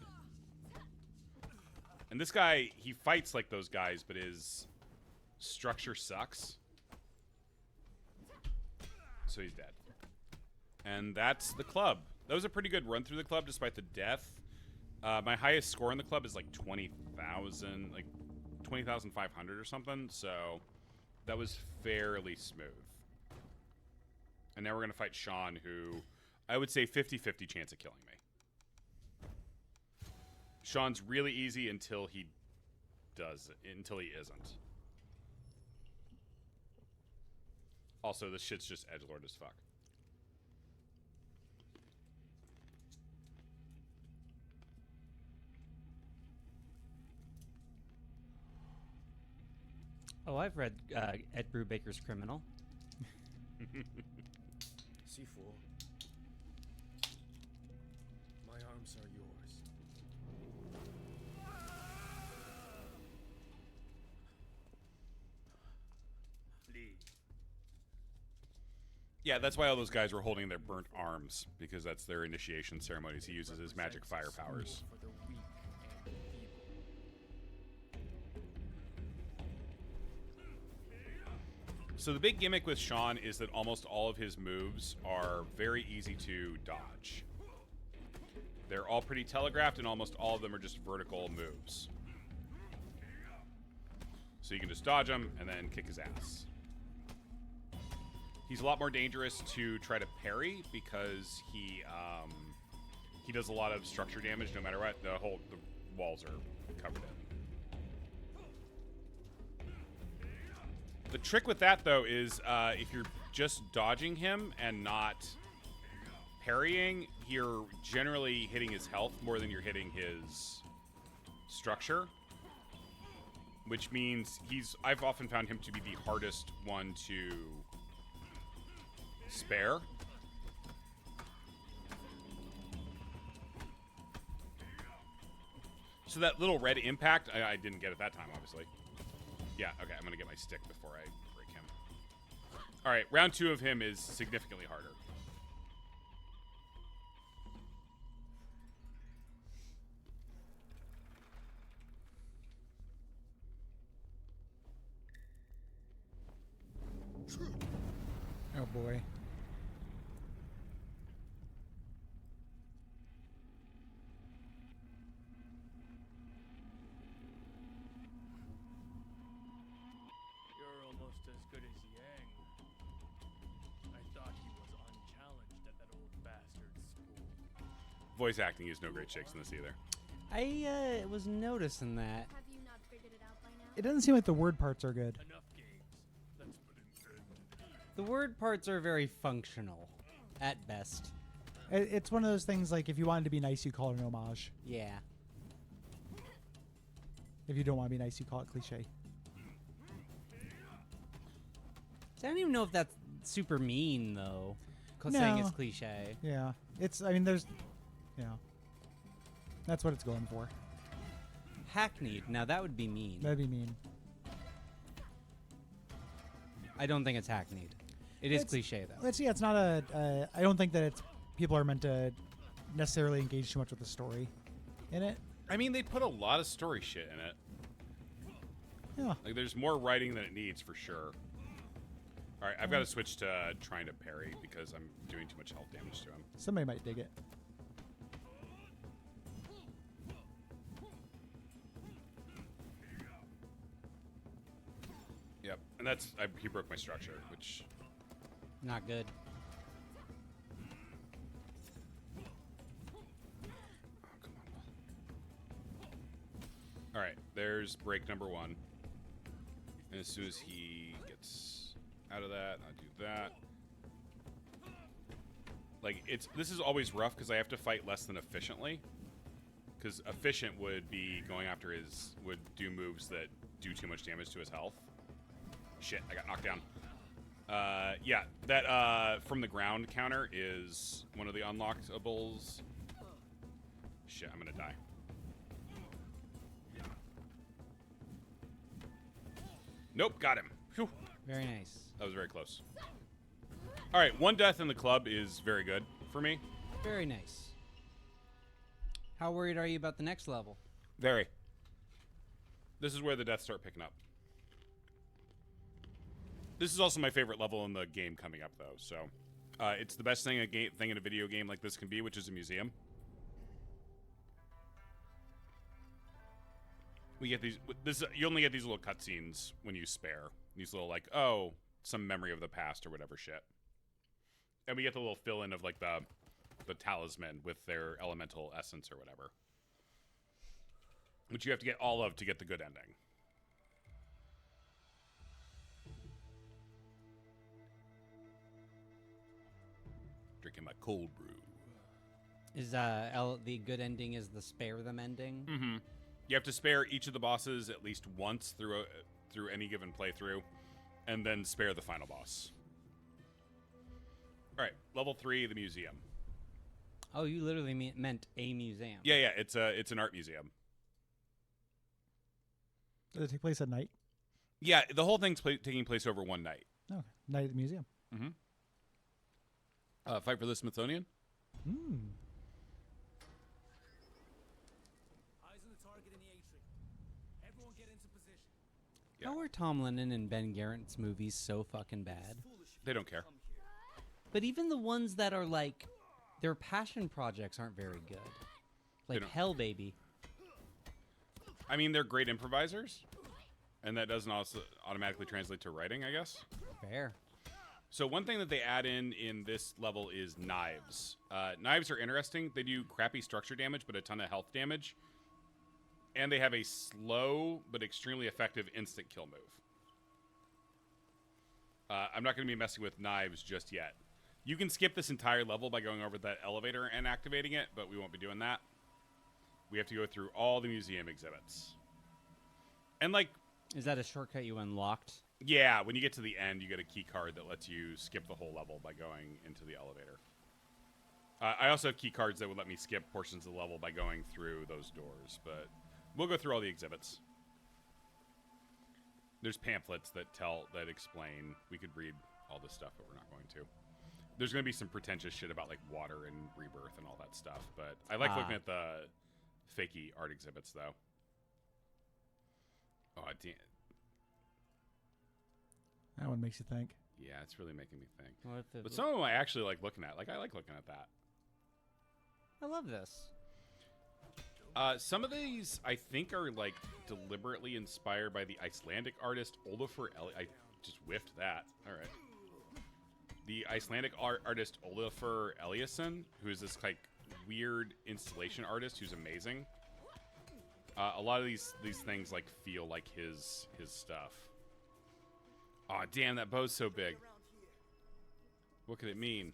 And this guy, he fights like those guys, but his structure sucks. So he's dead. And that's the club. That was a pretty good run through the club despite the death. My highest score in the club is like 20,000, like 20,500 or something. So that was fairly smooth. And now we're going to fight Sean, who I would say 50-50 chance of killing me. Sean's really easy until he isn't. Also, this shit's just edgelord as fuck. Oh, I've read Ed Brubaker's Criminal. C4. My arms are yours. Flee. Yeah, that's why all those guys were holding their burnt arms, because that's their initiation ceremonies. He uses his magic fire powers. For the weak and feeble. So the big gimmick with Sean is that almost all of his moves are very easy to dodge. They're all pretty telegraphed, and almost all of them are just vertical moves. So you can just dodge him and then kick his ass. He's a lot more dangerous to try to parry because he does a lot of structure damage no matter what. The walls are covered in. The trick with that, though, is if you're just dodging him and not parrying, you're generally hitting his health more than you're hitting his structure. Which means I've often found him to be the hardest one to spare. So that little red impact, I didn't get at that time, obviously. Yeah, okay, I'm going to get my stick before I break him. All right, round 2 of him is significantly harder. Oh boy. You're almost as good as Yang. I thought he was unchallenged at that old bastard's school. Voice acting is no great shakes in this either. I was noticing that. Have you not figured it out by now? It doesn't seem like the word parts are good. Enough games. Let's put an end to these. The word parts are very functional, at best. It's one of those things like if you wanted to be nice, you call it an homage. Yeah. If you don't want to be nice, you call it cliche. So I don't even know if that's super mean, though. Saying it's No. cliche. Yeah. I mean, there's. Yeah. That's what it's going for. Hackneyed. Now that would be mean. That'd be mean. I don't think it's hackneyed. It is cliche, though. Let's see. It's not a. I don't think that people are meant to necessarily engage too much with the story in it. I mean, they put a lot of story shit in it. Yeah. Like, there's more writing than it needs, for sure. All right, I've got to switch to trying to parry because I'm doing too much health damage to him. Somebody might dig it. Yep, and he broke my structure, which Not good. All right, there's break number 1. And as soon as he gets out of that, I'll do that. Like, this is always rough because I have to fight less than efficiently. Because efficient would be going after would do moves that do too much damage to his health. Shit, I got knocked down. Yeah, that from the ground counter is one of the unlockables. Shit, I'm gonna die. Nope, got him. Whew. Very nice. That was very close. All right, 1 death in the club is very good for me. Very nice. How worried are you about the next level? Very. This is where the deaths start picking up. This is also my favorite level in the game coming up, though. So, it's the best thing in a video game like this can be, which is a museum. We get these. You only get these little cutscenes when you spare. These little some memory of the past or whatever shit. And we get the little fill-in of like the talisman with their elemental essence or whatever, which you have to get all of to get the good ending. Drinking my cold brew. Is the good ending is the spare them ending? Mm-hmm. You have to spare each of the bosses at least once through any given playthrough, and then spare the final boss. All right, level 3, the museum. Oh, you literally meant a museum. Yeah, it's an art museum. Does it take place at night? Yeah, the whole thing's taking place over one night. Oh, night at the museum. Mm-hmm. Fight for the Smithsonian? Hmm. Eyes on the target in the atrium. Everyone get into position. Yeah. How are Tom Lennon and Ben Garrett's movies so fucking bad? They don't care. But even the ones that are like their passion projects aren't very good. Like don't- Hell Baby. I mean, they're great improvisers, and that doesn't also automatically translate to writing, I guess. Fair. So one thing that they add in this level is knives. Knives are interesting. They do crappy structure damage, but a ton of health damage. And they have a slow but extremely effective instant kill move. I'm not going to be messing with knives just yet. You can skip this entire level by going over that elevator and activating it, but we won't be doing that. We have to go through all the museum exhibits. And is that a shortcut you unlocked? yeah, when you get to the end, you get a key card that lets you skip the whole level by going into the elevator. I also have key cards that would let me skip portions of the level by going through those doors, but we'll go through all the exhibits. There's pamphlets that explain. We could read all this stuff, but we're not going to. There's going to be some pretentious shit about like water and rebirth and all that stuff, but I like looking at the fakey art exhibits though. Oh, damn. That one makes you think. Yeah, it's really making me think. But some of them I actually like looking at. Like, I like looking at that. I love this. Some of these, I think, are, like, deliberately inspired by the Icelandic artist Olafur I just whiffed that. All right. The Icelandic artist Olafur Eliasson, who is this, like, weird installation artist who's amazing. A lot of these things, like, feel like his stuff. Aw, damn, that bow's so big. What could it mean?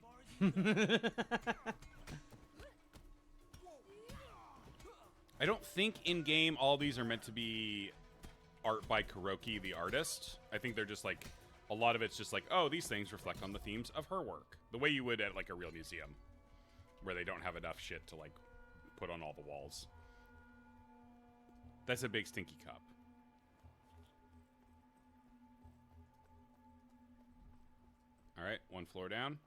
I don't think in-game all these are meant to be art by Kuroki, the artist. I think they're just like, a lot of it's just like, oh, these things reflect on the themes of her work. The way you would at like a real museum, where they don't have enough shit to like put on all the walls. That's a big stinky cup. All right, one floor down.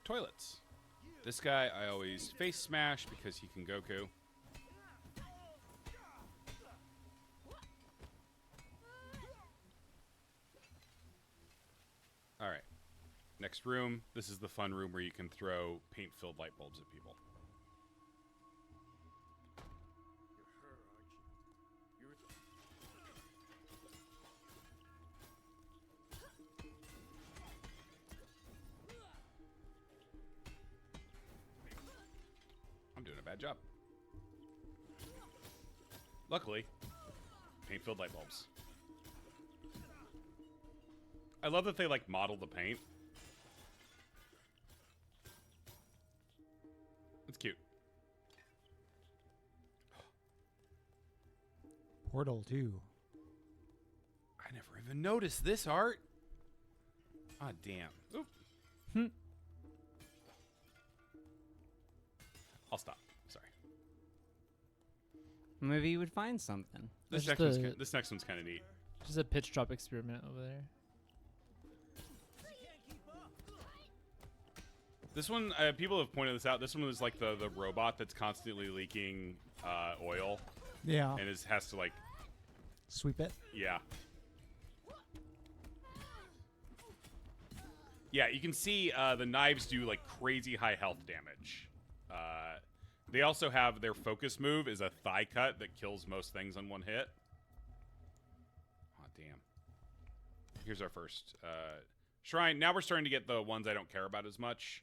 Toilets. This guy I always face smash because he can Goku. Next room. This is the fun room where you can throw paint-filled light bulbs at people. You're her, aren't you? You're I'm doing a bad job. Luckily, paint-filled light bulbs. I love that they, like, model the paint. It's cute. Portal 2. I never even noticed this art. Ah, damn. Oop. I'll stop. Sorry. Maybe you would find something. This That's next one's kind of neat. Just a pitch drop experiment over there. This one, people have pointed this out. This one is like the robot that's constantly leaking oil Yeah. and has to, like, Sweep it. yeah. Yeah, you can see the knives do, like, crazy high health damage. They also have their focus move is a thigh cut that kills most things on one hit. Oh, damn. Here's our first shrine. Now we're starting to get the ones I don't care about as much.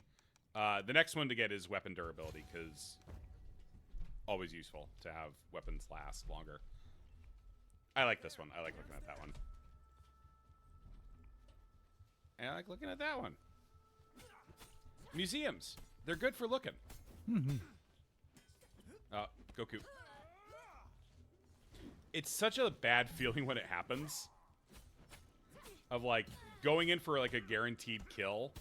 The next one to get is weapon durability, because always useful to have weapons last longer. I like this one. I like looking at that one. And I like looking at that one. Museums. They're good for looking. Goku. It's such a bad feeling when it happens. Of, like, going in for, like, a guaranteed kill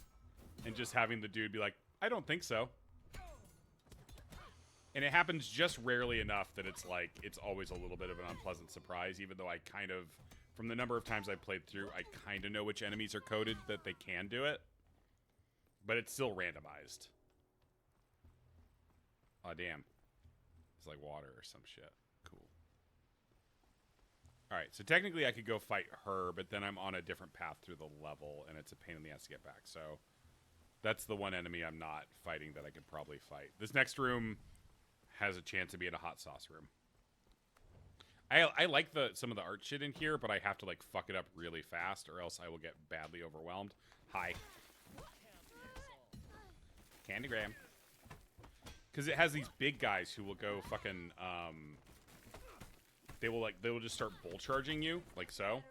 and just having the dude be like, I don't think so. And it happens just rarely enough that it's, like, it's always a little bit of an unpleasant surprise, even though I kind of, from the number of times I've played through, I kind of know which enemies are coded that they can do it. But it's still randomized. Oh, damn. It's like water or some shit. Cool. Alright, so technically I could go fight her, but then I'm on a different path through the level, and it's a pain in the ass to get back. So that's the one enemy I'm not fighting that I could probably fight. This next room has a chance of being a hot sauce room. I like some of the art shit in here, but I have to, like, fuck it up really fast, or else I will get badly overwhelmed. Hi. Candygram. Because it has these big guys who will go fucking, they will just start bull charging you, like so.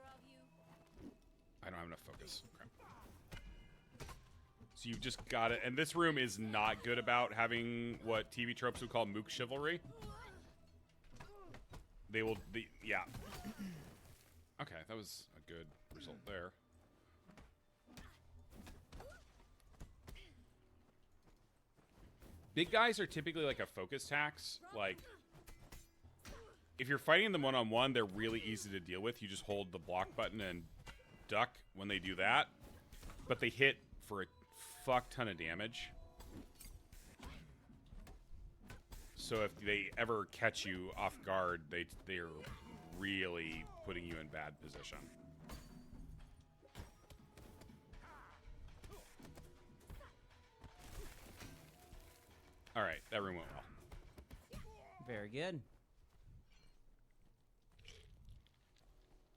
I don't have enough focus. Crap. So you've just got it. And this room is not good about having what TV tropes would call mook chivalry. Yeah. Okay, that was a good result there. Big guys are typically like a focus tax. Like, if you're fighting them one-on-one, they're really easy to deal with. You just hold the block button and duck when they do that. But they hit for a fuck ton of damage. So if they ever catch you off guard, they're really putting you in bad position. All right, that room went well. Very good.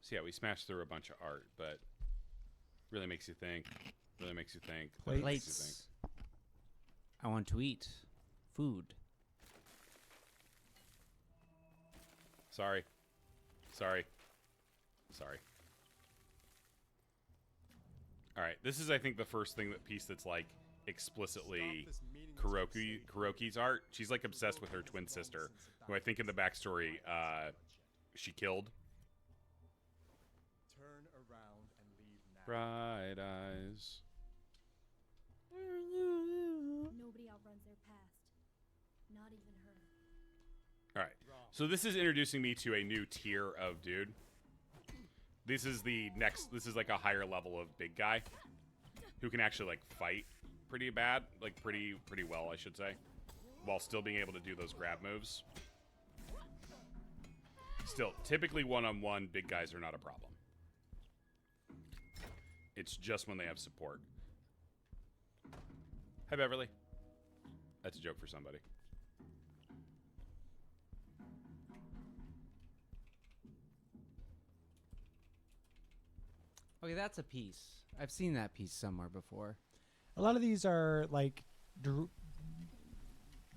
So yeah, we smashed through a bunch of art, but really makes you think. Really makes you think. Really makes you think. Plates. I want to eat food. Sorry. Sorry. Sorry. All right, this is, I think, the first piece that's, like, explicitly Kuroki's art. She's, like, obsessed with her twin sister, who I think in the backstory she killed. Turn around and leave now. Bright eyes. Nobody outruns their past. Not even her. All right. So this is introducing me to a new tier of dude. This is like a higher level of big guy who can actually, like, fight pretty bad, like pretty well, I should say, while still being able to do those grab moves. Still, typically one-on-one, big guys are not a problem. It's just when they have support. Hi, Beverly. That's a joke for somebody. Okay, that's a piece. I've seen that piece somewhere before. A lot of these are like,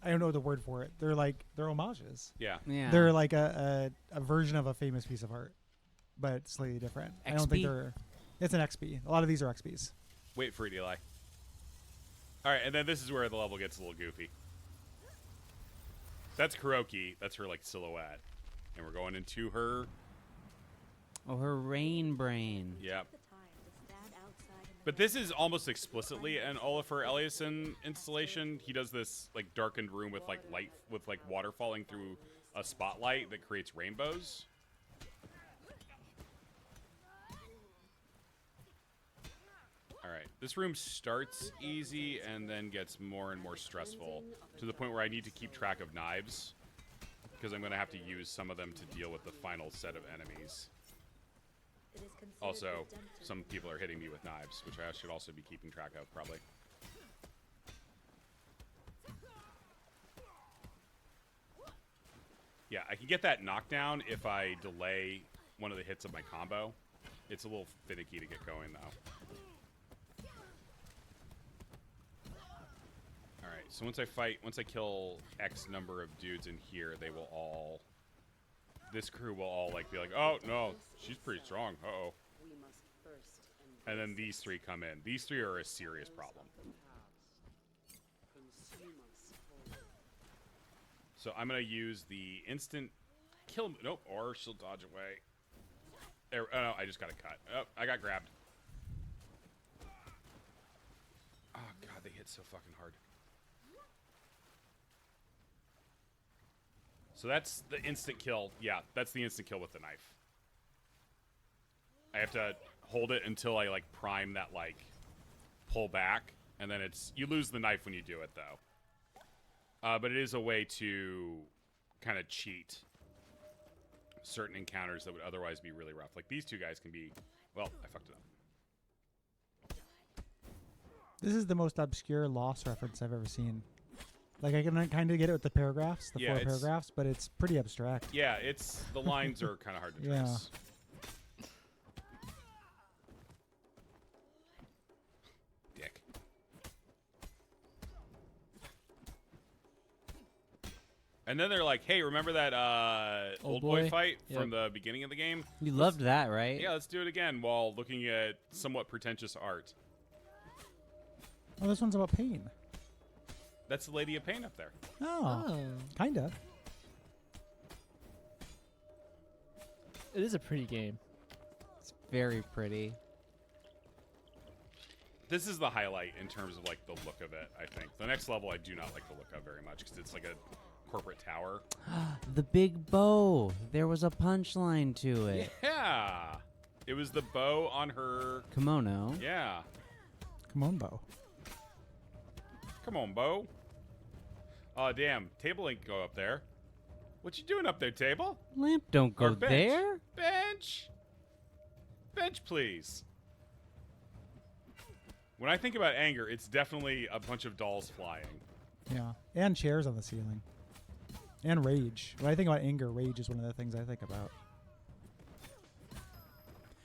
I don't know the word for it. They're homages. Yeah. Yeah. They're like a version of a famous piece of art, but slightly different. I don't think XP? they're. It's an XP. A lot of these are XPs. Wait for it, Eli. All right, and then this is where the level gets a little goofy. That's Kuroki. That's her like silhouette, and we're going into her. Oh, her rain brain. Yep. But this is almost explicitly an Olafur Eliasson installation. He does this like darkened room with like light with like water falling through a spotlight that creates rainbows. All right, this room starts easy and then gets more and more stressful to the point where I need to keep track of knives because I'm going to have to use some of them to deal with the final set of enemies. Also, some people are hitting me with knives, which I should also be keeping track of, probably. Yeah, I can get that knockdown if I delay one of the hits of my combo. It's a little finicky to get going, though. Alright, so once I kill X number of dudes in here, they will all... This crew will all, like, be like, oh, no, she's pretty strong, uh-oh. And then these three come in. These three are a serious problem. So I'm going to use the instant kill... Nope, or she'll dodge away. There, oh, no, I just got a cut. Oh, I got grabbed. Oh, God, they hit so fucking hard. So that's the instant kill. Yeah, that's the instant kill with the knife. I have to hold it until I, like, prime that, like, pull back. And then it's... You lose the knife when you do it, though. But it is a way to kind of cheat certain encounters that would otherwise be really rough. Like, these two guys can be... Well, I fucked it up. This is the most obscure Lost reference I've ever seen. Like, I can kind of get it with the paragraphs, the Yeah, four paragraphs, but it's pretty abstract. Yeah, it's... The lines are kind of hard to trace. Yeah. Dick. And then they're like, hey, remember that old boy fight from the beginning of the game? You loved that, right? Yeah, let's do it again while looking at somewhat pretentious art. Oh, this one's about pain. That's the Lady of Pain up there. Oh, kind of. It is a pretty game. It's very pretty. This is the highlight in terms of, like, the look of it, I think. The next level I do not like the look of very much because it's like a corporate tower. The big bow. There was a punchline to it. Yeah. It was the bow on her... Kimono. Yeah. Come on, Bo. Come on, Bo. Oh, damn. Table ain't go up there. What you doing up there, table? Lamp don't go Or bench. there. Bench. Bench, please. When I think about anger, it's definitely a bunch of dolls flying. Yeah, and chairs on the ceiling. And rage. When I think about anger, rage is one of the things I think about.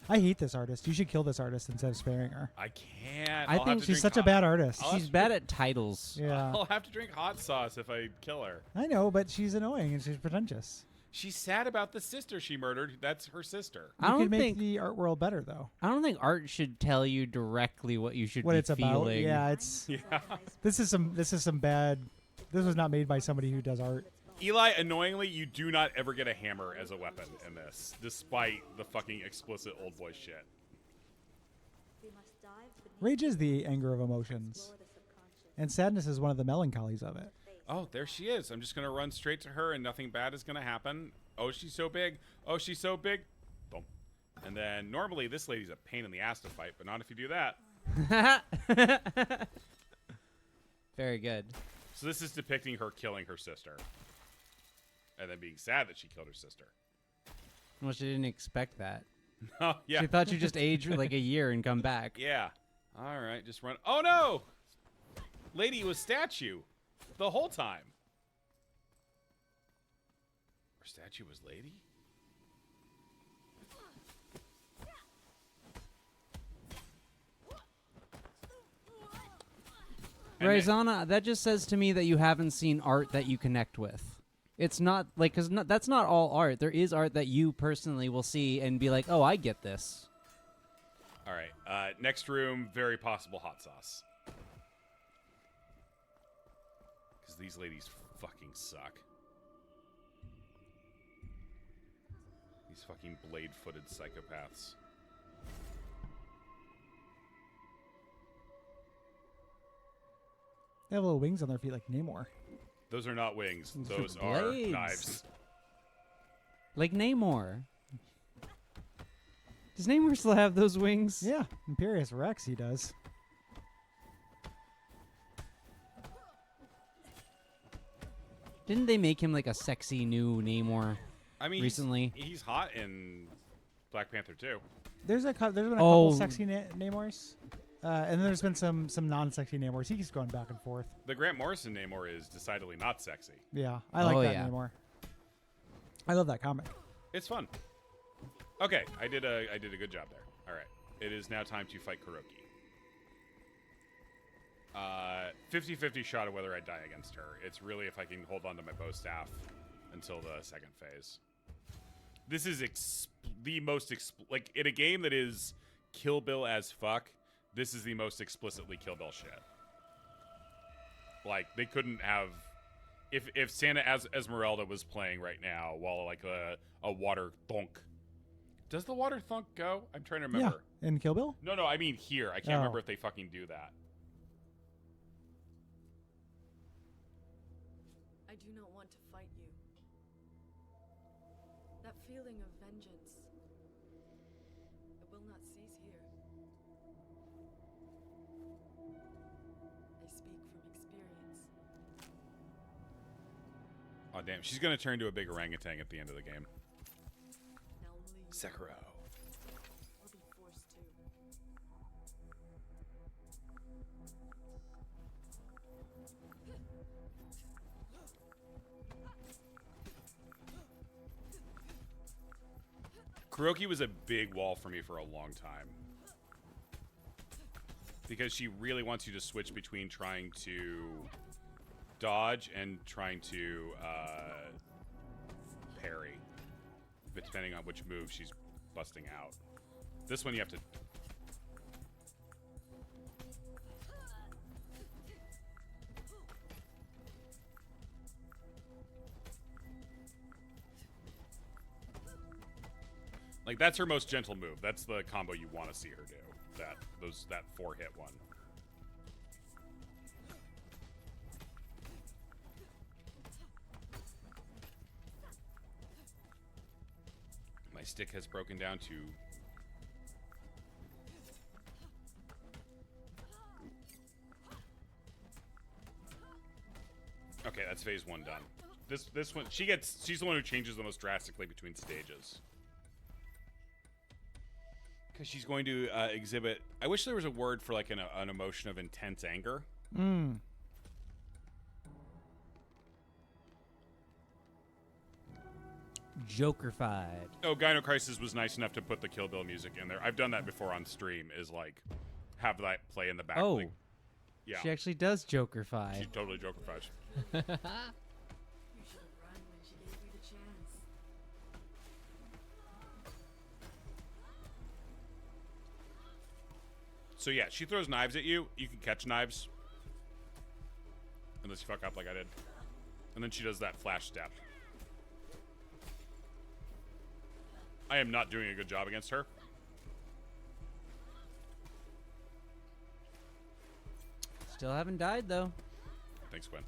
I hate this artist. You should kill this artist instead of sparing her. I can't. I I'll have think to She's drink such a bad artist. She's bad at titles. Yeah. I'll have to drink hot sauce if I kill her. I know, but she's annoying and she's pretentious. She's sad about the sister she murdered. That's her sister. I You don't could make think the art world better, though. I don't think art should tell you directly what you should What be it's about. feeling. Yeah, it's. Yeah. This is some bad. This was not made by somebody who does art. Eli, annoyingly, you do not ever get a hammer as a weapon in this, despite the fucking explicit old boy shit. Rage is the anger of emotions, and sadness is one of the melancholies of it. Oh, there she is. I'm just going to run straight to her and nothing bad is going to happen. Oh, she's so big. Oh, she's so big. Boom. And then normally this lady's a pain in the ass to fight, but not if you do that. Very good. So this is depicting her killing her sister. And then being sad that she killed her sister. Well, she didn't expect that. Oh, yeah. She thought you just age for like a year and come back. Yeah. All right, just run. Oh, no! Lady was statue the whole time. Or statue was lady? And Raizana, that just says to me that you haven't seen art that you connect with. It's not like, because that's not all art. There is art that you personally will see and be like, oh, I get this. All right. Next room, very possible hot sauce. Because these ladies fucking suck. These fucking blade-footed psychopaths. They have little wings on their feet like Namor. Those are not wings. Those Those are are blades. knives. Like Namor. Does Namor still have those wings? Yeah, Imperious Rex, he does. Didn't they make him like a sexy new Namor? I mean, recently. he's hot in Black Panther too. There's been a Oh. couple sexy Namors. And then there's been some non-sexy Namors. He keeps going back and forth. The Grant Morrison Namor is decidedly not sexy. Yeah, I like that yeah. Namor. I love that comic. It's fun. Okay, I did a good job there. All right, it is now time to fight Kuroki. 50-50 shot of whether I die against her. It's really if I can hold on to my bow staff until the second phase. This is the most like in a game that is Kill Bill as fuck. This is the most explicitly Kill Bill shit. Like they couldn't have. If Santa Esmeralda was playing right now while like a water thunk. Does the water thunk go? I'm trying to remember. Yeah, in Kill Bill? No, I mean here. I can't remember if they fucking do that. I do not want to fight you. That feeling of vengeance, it will not cease here. I speak from experience. Oh damn, she's gonna turn into a big orangutan at the end of the game. Now leave. Sekiro. I'll be forced to. Kuroki was a big wall for me for a long time. Because she really wants you to switch between trying to dodge and trying to parry. Depending on which move she's busting out. This one you have to... Like, that's her most gentle move. That's the combo you want to see her do. That 4-hit one. My stick has broken down to... Okay, that's phase 1 done. This one, she's the one who changes the most drastically between stages. Because she's going to exhibit... I wish there was a word for like an emotion of intense anger. Mm. Jokerfied. Oh, Gyno Crisis was nice enough to put the Kill Bill music in there. I've done that before on stream, is like have that play in the back. Oh. Like, yeah. She actually does Jokerfy. She totally Jokerfied. You should have run when she gave you the chance. So yeah, she throws knives at you. You can catch knives. Unless you fuck up like I did. And then she does that flash step. I am not doing a good job against her. Still haven't died, though. Thanks, Gwen.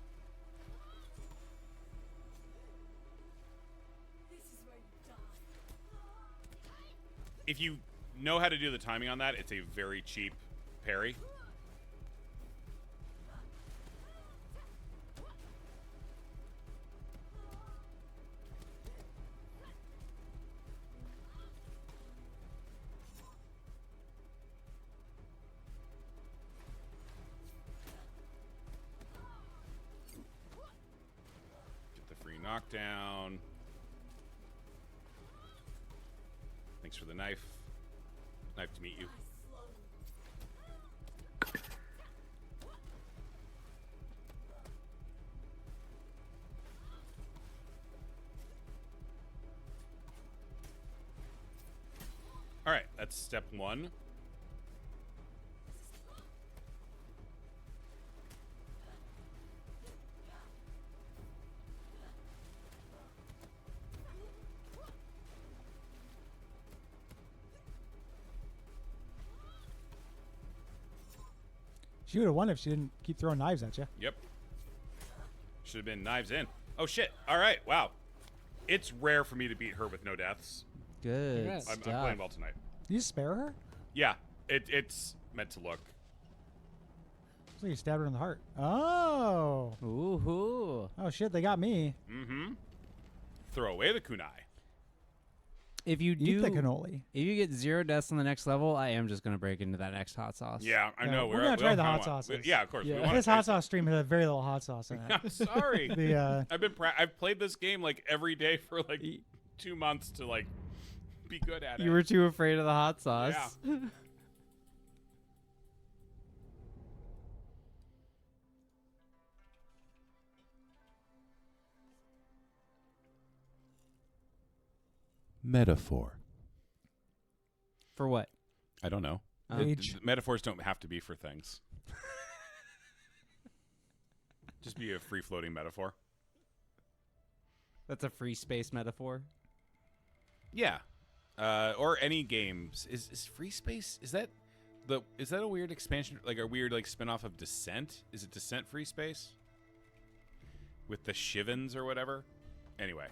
This is where you die. If you know how to do the timing on that, it's a very cheap parry. knockdown. Thanks for the knife. Knife to meet you. All right, that's step 1. She would have won if she didn't keep throwing knives at you. Yep. Should have been knives in. Oh, shit. All right, wow. It's rare for me to beat her with no deaths. Good Congrats. I'm stuff. playing well tonight. Did you spare her? Yeah, it's meant to look. Looks like you stabbed her in the heart. Oh. Ooh. Oh, shit, they got me. Mm-hmm. Throw away the kunai. If you Eat do, the cannoli. if you get 0 deaths on the next level, I am just gonna break into that next hot sauce. Yeah, I Yeah, know. we're gonna try we the kinda hot want- sauces. Yeah, of course. Yeah. We want This hot sauce stream had very little hot sauce in it. I'm sorry. The I've played this game like every day for like 2 months to like be good at it. You were too afraid of the hot sauce. Yeah. Metaphor. For what? I don't know. Rage. Metaphors don't have to be for things. Just be a free-floating metaphor. That's a free space metaphor. Yeah. Or any games. Is free space, is that a weird expansion, like a weird like spin-off of Descent? Is it Descent free space? With the Shivens or whatever? Anyway.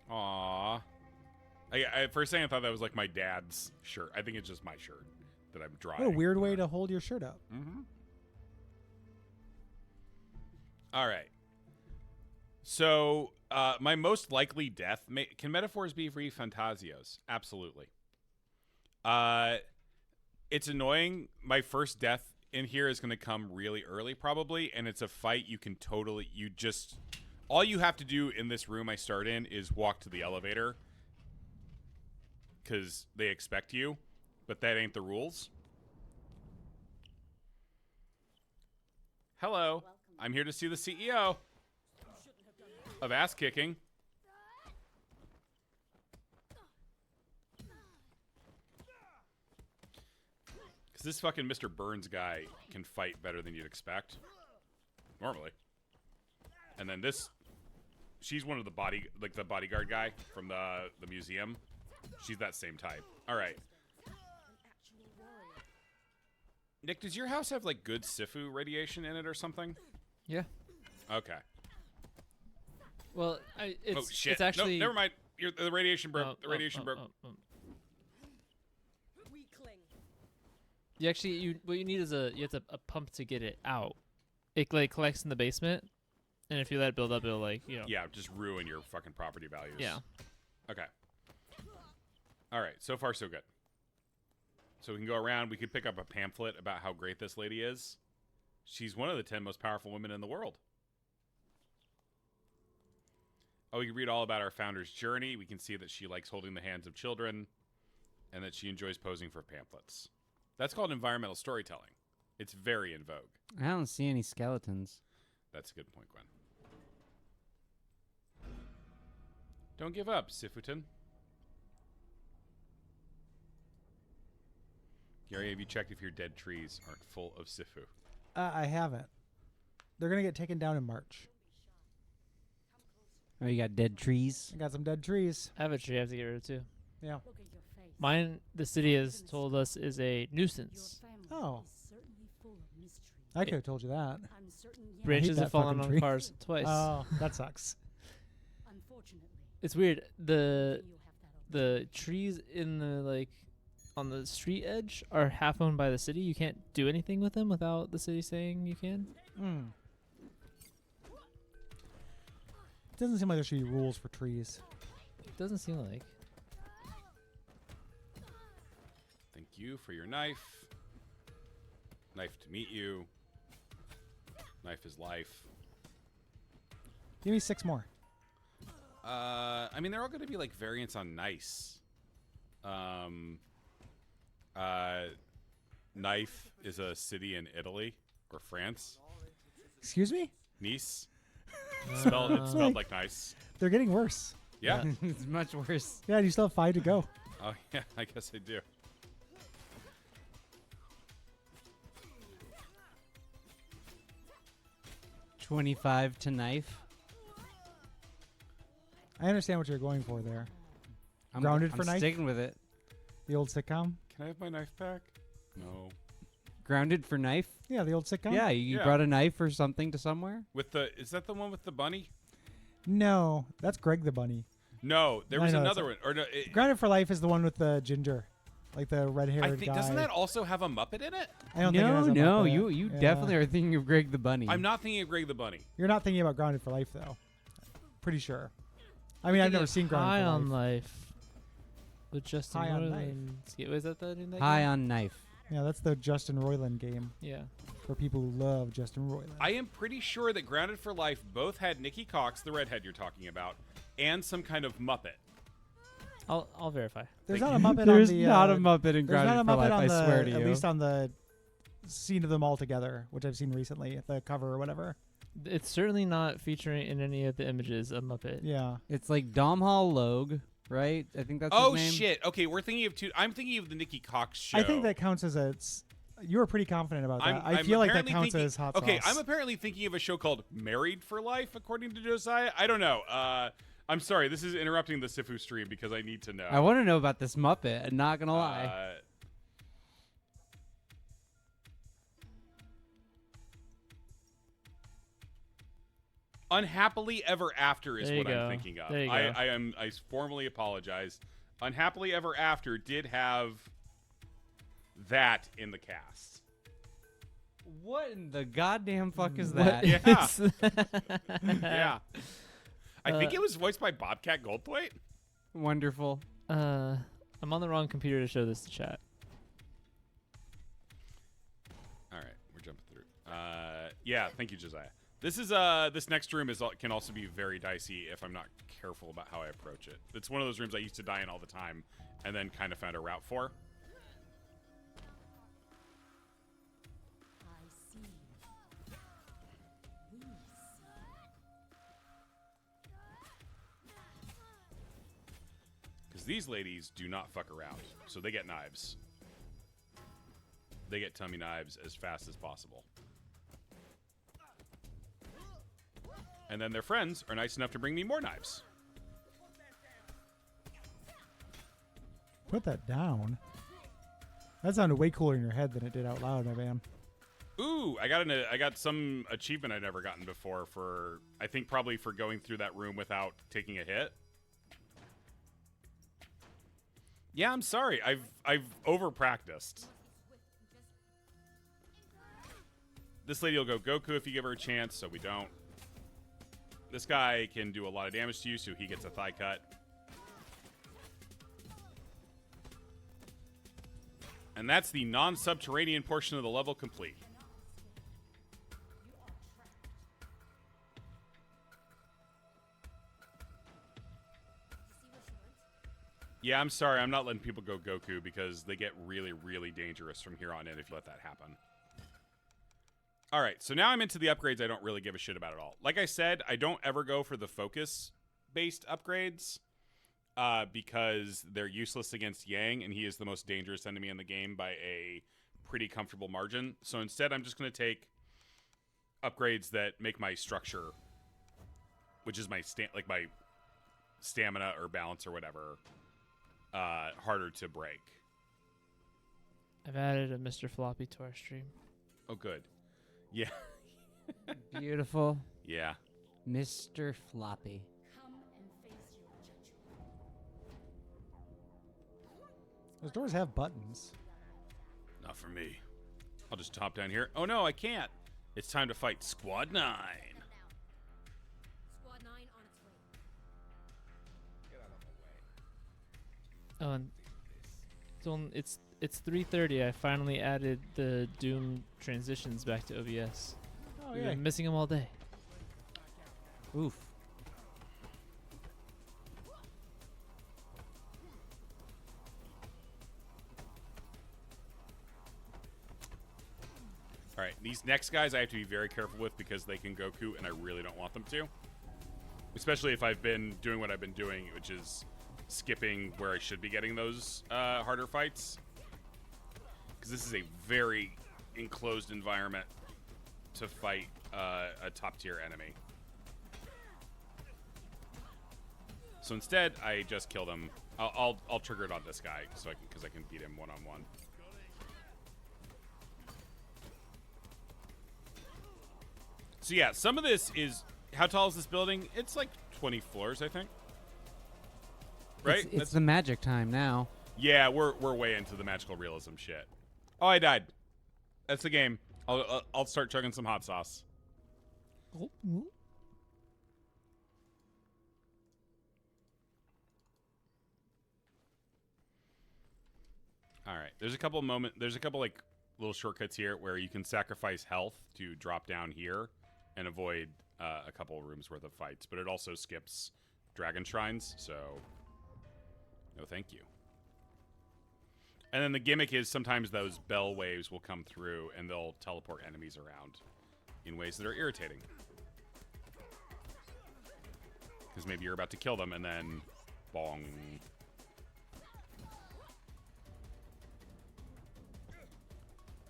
Aww. I for a second I thought that was like my dad's shirt. I think it's just my shirt that I'm drawing. what a weird way to hold your shirt up. Mm-hmm. All right. So, my most likely death... can metaphors be free fantasios? Absolutely. It's annoying. My first death in here is going to come really early, probably, and it's a fight you can totally... all you have to do in this room I start in is walk to the elevator, because they expect you, but that ain't the rules. Hello. I'm here to see the CEO of ass kicking. Because this fucking Mr. Burns guy can fight better than you'd expect. Normally. And then this... She's one of the bodyguard guy from the museum. She's that same type. All right. Nick, does your house have like good Sifu radiation in it or something? Yeah. Okay. Well, it's Oh shit! it's actually no, never mind. The radiation broke. The radiation broke. You actually what you need is you have a pump to get it out. It like collects in the basement, and if you let it build up, it'll like Yeah, just ruin your fucking property values. Yeah. Okay. All right. So far, so good. So we can go around. We could pick up a pamphlet about how great this lady is. She's one of the 10 most powerful women in the world. Oh, we can read all about our founder's journey. We can see that she likes holding the hands of children and that she enjoys posing for pamphlets. That's called environmental storytelling. It's very in vogue. I don't see any skeletons. That's a good point, Gwen. Don't give up, Sifutin. Gary, have you checked if your dead trees aren't full of Sifu? I haven't. They're going to get taken down in March. Oh, you got dead trees? I got some dead trees. I have a tree I have to get rid of too. Yeah. Mine, the city has told us, is a nuisance. Oh. I could have told you that. Branches that have fallen fucking on tree. cars twice. Oh, that sucks. It's weird. The trees in the like on the street edge are half owned by the city. You can't do anything with them without the city saying you can. It doesn't seem like there should be rules for trees. It doesn't seem like. Thank you for your knife. Knife to meet you. Knife is life. Give me 6 more. I mean, they're all going to be like variants on nice. Knife is a city in Italy or France. Excuse me? Nice. It's spelled like nice. They're getting worse. Yeah. It's much worse. Yeah, you still have 5 to go. Oh yeah, I guess I do. $25 to knife. I understand what you're going for there. I'm Grounded I'm for knife? sticking with it. The old sitcom? Can I have my knife back? No. Grounded for knife. Yeah, the old sitcom? Yeah, you Yeah. brought a knife or something to somewhere. Is that the one with the bunny? No, that's Greg the Bunny. No, there I was know, another that's one. Or no, Grounded for Life is the one with the ginger. Like the red-haired I think guy. doesn't that also have a Muppet in it? I don't think it No, has a no, Muppet. you Yeah. definitely are thinking of Greg the Bunny. I'm not thinking of Greg the Bunny. You're not thinking about Grounded for Life, though. Pretty sure. I mean, I've never seen Grounded High for on Life. Life. With Justin High on Life. Roiland. Was that the name of that High game? on knife. Yeah, that's the Justin Roiland game Yeah. for people who love Justin Roiland. I am pretty sure that Grounded for Life both had Nikki Cox, the redhead you're talking about, and some kind of Muppet. I'll verify. There's not a Muppet There's on the... not a Muppet in there's Grounded not a for Muppet Life, on I the, swear to at you. least on the scene of them all together, which I've seen recently, the cover or whatever. It's certainly not featuring in any of the images a Muppet. Yeah. It's like Domhnall Logue, right? I think that's his Oh name. shit! Okay, we're thinking of two. I'm thinking of the Nikki Cox show. I think that counts as a... You were pretty confident about that. I feel like that apparently counts thinking- as hot Okay, sauce. I'm apparently thinking of a show called Married for Life, according to Josiah. I don't know. I'm sorry. This is interrupting the Sifu stream because I need to know. I want to know about this Muppet. I'm not gonna lie. Unhappily Ever After is There you what I'm go. thinking of. There you I go. I formally apologize. Unhappily Ever After did have that in the cast. What in the goddamn fuck is What that? Yeah. is Yeah. I think it was voiced by Bobcat Goldthwait. Wonderful. I'm on the wrong computer to show this to chat. All right, we're jumping through. Yeah, thank you, Josiah. This is this next room can also be very dicey if I'm not careful about how I approach it. It's one of those rooms I used to die in all the time, and then kind of found a route for. I see. We see. Because these ladies do not fuck around, so they get knives. They get tummy knives as fast as possible. And then their friends are nice enough to bring me more knives. Put that down. That sounded way cooler in your head than it did out loud, my man. Ooh, I got some achievement I'd never gotten before for, I think probably for going through that room without taking a hit. Yeah, I'm sorry. I've over practiced. This lady will go Goku if you give her a chance, so we don't. This guy can do a lot of damage to you, so he gets a thigh cut. And that's the non-subterranean portion of the level complete. Yeah, I'm sorry. I'm not letting people go Goku because they get really, really dangerous from here on in if you let that happen. All right, so now I'm into the upgrades I don't really give a shit about at all. Like I said, I don't ever go for the focus-based upgrades because they're useless against Yang, and he is the most dangerous enemy in the game by a pretty comfortable margin. So instead, I'm just going to take upgrades that make my structure, which is my my stamina or balance or whatever, harder to break. I've added a Mr. Floppy to our stream. Oh, good. Yeah. Beautiful. Yeah. Mr. Floppy. Come and face your judgment. Those doors have buttons. Not for me. I'll just top down here. Oh, no, I can't. It's time to fight Squad 9. Squad 9 on its way. Oh, and it's 3:30. I finally added the Doom transitions back to OBS. Oh, We've yeah. been missing them all day. Oof. All right, these next guys I have to be very careful with because they can Goku, and I really don't want them to. Especially if I've been doing what I've been doing, which is skipping where I should be getting those harder fights. Because this is a very enclosed environment to fight a top-tier enemy. So instead, I just killed him. I'll trigger it on this guy because I can beat him one-on-one. So yeah, some of this is... How tall is this building? It's like 20 floors, I think. Right? It's the magic time now. Yeah, we're way into the magical realism shit. Oh, I died. That's the game. I'll start chugging some hot sauce. Oh. All right. There's a couple like little shortcuts here where you can sacrifice health to drop down here and avoid a couple rooms worth of fights, but it also skips dragon shrines, so no thank you. And then the gimmick is sometimes those bell waves will come through and they'll teleport enemies around in ways that are irritating. Because maybe you're about to kill them and then bong.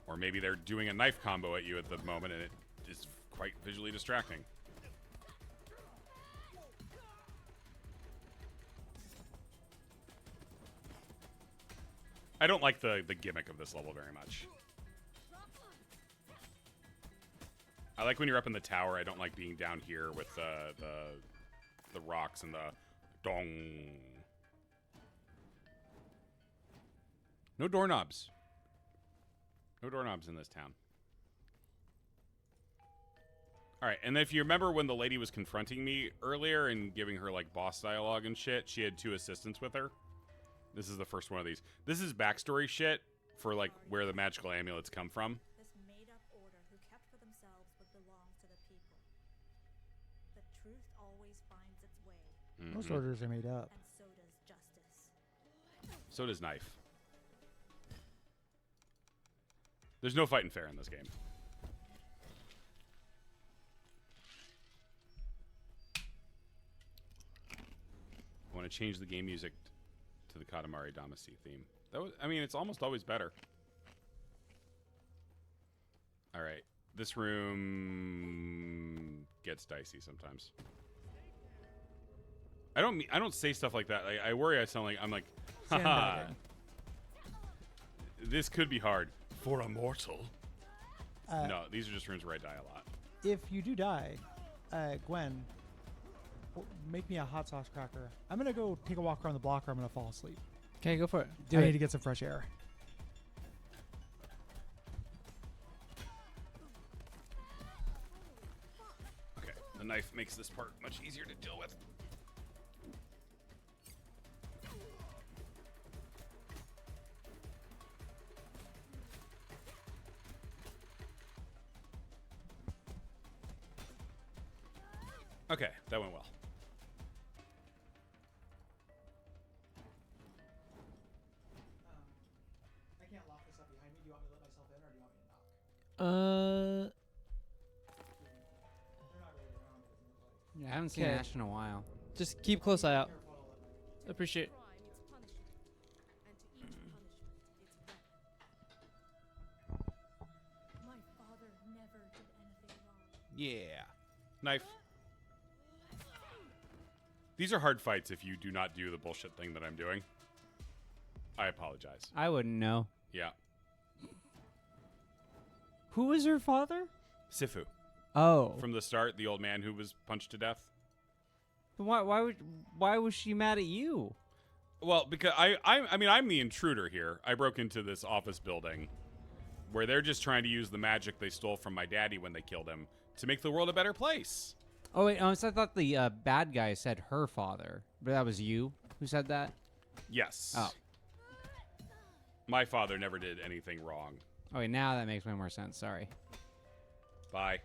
Or maybe they're doing a knife combo at you at the moment and it is quite visually distracting. I don't like the gimmick of this level very much. I like when you're up in the tower. I don't like being down here with the rocks and the dong. No doorknobs. No doorknobs in this town. All right, and if you remember when the lady was confronting me earlier and giving her like boss dialogue and shit, she had 2 assistants with her. This is the first one of these. This is backstory shit for like where the magical amulets come from. This made-up order who kept for themselves what belongs to the people. The truth always finds its way. Mm-hmm. Most orders are made up. And so does justice. So does knife. There's no fighting fair in this game. I want to change the game music to the Katamari Damacy theme. That was, I mean, it's almost always better. All right, this room gets dicey sometimes. I don't say stuff like that. I worry I sound like I'm like, haha. This could be hard for a mortal. No, these are just rooms where I die a lot. If you do die, Gwen, make me a hot sauce cracker. I'm gonna go take a walk around the block, or I'm gonna fall asleep. Okay, go for it. I need to get some fresh air. Okay, the knife makes this part much easier to deal with. Okay, that went well. I can't lock this up behind me. Do you want me to let myself in, or do you want me to knock? They're not really around, it doesn't look like. Yeah, I haven't seen Okay. Ash in a while. Just keep close eye out. Careful, I'll let my- Appreciate. Crime, it's punishment. And to each punishment, it's death. My father never did anything wrong. Yeah. Knife. These are hard fights if you do not do the bullshit thing that I'm doing. I apologize. I wouldn't know. Yeah. Who was her father? Sifu. Oh. From the start, the old man who was punched to death. Why was she mad at you? Well, because I mean, I'm the intruder here. I broke into this office building where they're just trying to use the magic they stole from my daddy when they killed him to make the world a better place. Oh wait, so I thought the bad guy said her father, but that was you who said that. Yes. Oh. My father never did anything wrong. Oh wait, now that makes way more sense. Sorry. Bye.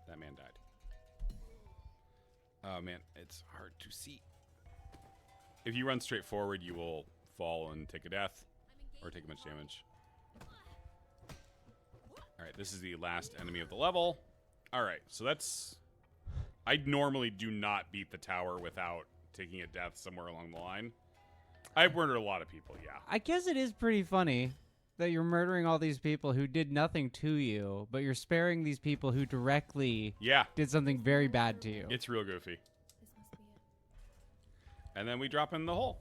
That man died. Oh man, it's hard to see. If you run straight forward, you will fall and take a death, or take a bunch of damage. All right, right, this is the last enemy of the level. All right, so that's... I normally do not beat the tower without taking a death somewhere along the line. I've murdered a lot of people, yeah. I guess it is pretty funny that you're murdering all these people who did nothing to you, but you're sparing these people who directly did something very bad to you. It's real goofy. This must be it. And then we drop in the hole.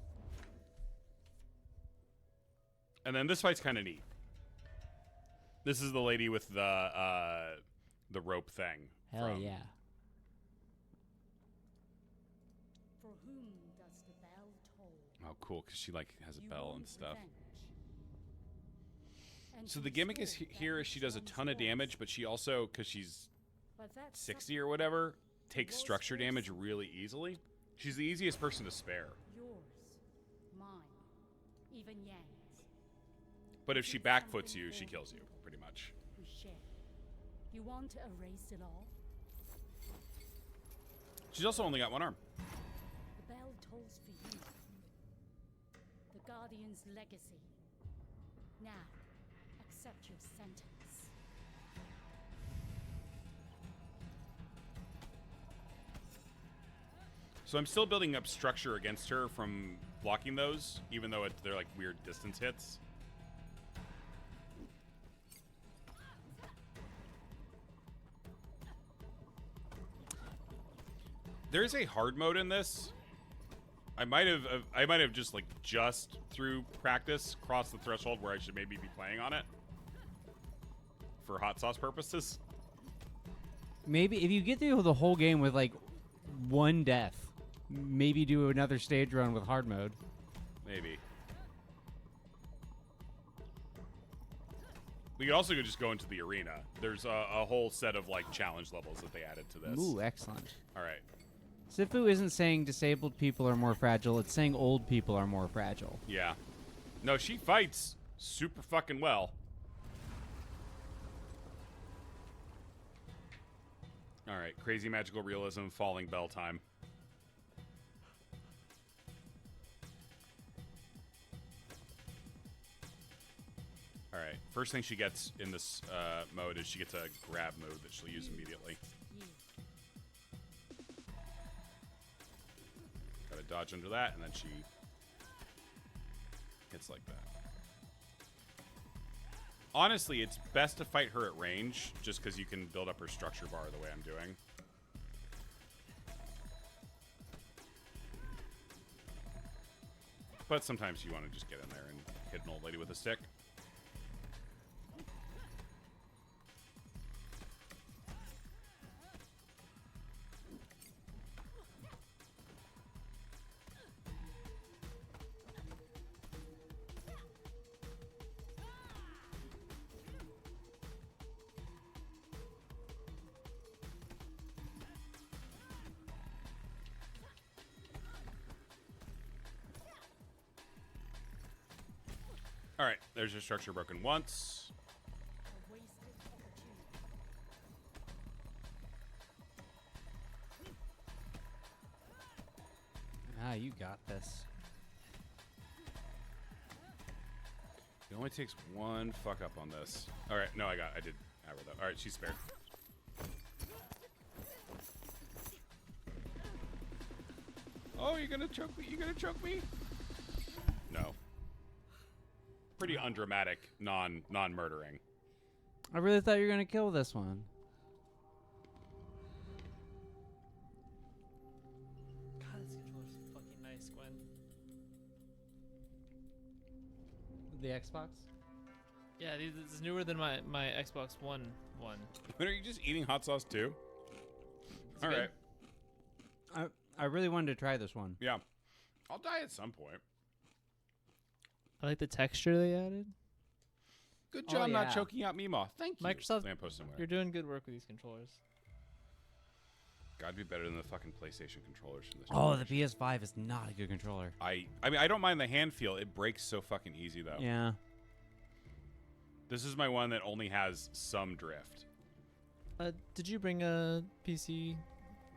And then this fight's kind of neat. This is the lady with the rope thing. Hell yeah. For whom does the bell toll? Oh, cool, because she like has a bell and stuff. And So the gimmick is here is she does a ton of damage, but she also, because she's 60 or whatever, takes structure damage really easily. She's the easiest person to spare. Yours, mine, even Yang's. But if she backfoots you, she kills you, pretty much. We share. You want to erase it all? She's also only got one arm. The bell tolls for you. The Guardian's legacy. Now, accept your sentence. So I'm still building up structure against her from blocking those, even though they're like weird distance hits. There's a hard mode in this. I might have just through practice crossed the threshold where I should maybe be playing on it for hot sauce purposes. Maybe if you get through the whole game with like one death, maybe do another stage run with hard mode. Maybe. We could also just go into the arena. There's a whole set of like challenge levels that they added to this. Ooh, excellent. All right. Sifu isn't saying disabled people are more fragile, it's saying old people are more fragile. Yeah. No, she fights super fucking well. All right, crazy magical realism, falling bell time. All right, first thing she gets in this mode is she gets a grab move that she'll use immediately. Gotta dodge under that, and then she hits like that. Honestly, it's best to fight her at range, just because you can build up her structure bar the way I'm doing. But sometimes you want to just get in there and hit an old lady with a stick. All right, there's your structure broken once. Ah, you got this. It only takes one fuck up on this. All right, no, I did have her though. All right, she's spared. Oh, you're gonna choke me? You're gonna choke me? No. Pretty undramatic, non-murdering. I really thought you were gonna kill this one. God, this controller's fucking nice, Gwen. The Xbox? Yeah, this is newer than my Xbox One. Are you just eating hot sauce too? It's All good. right. I really wanted to try this one. Yeah. I'll die at some point. I like the texture they added. Good job not choking out Meemaw. Thank you. Microsoft, Lamppost somewhere. you're doing good work with these controllers. Gotta be better than the fucking PlayStation controllers from this. Oh, generation. the PS5 is not a good controller. I mean, I don't mind the hand feel. It breaks so fucking easy though. Yeah. This is my one that only has some drift. Did you bring a PC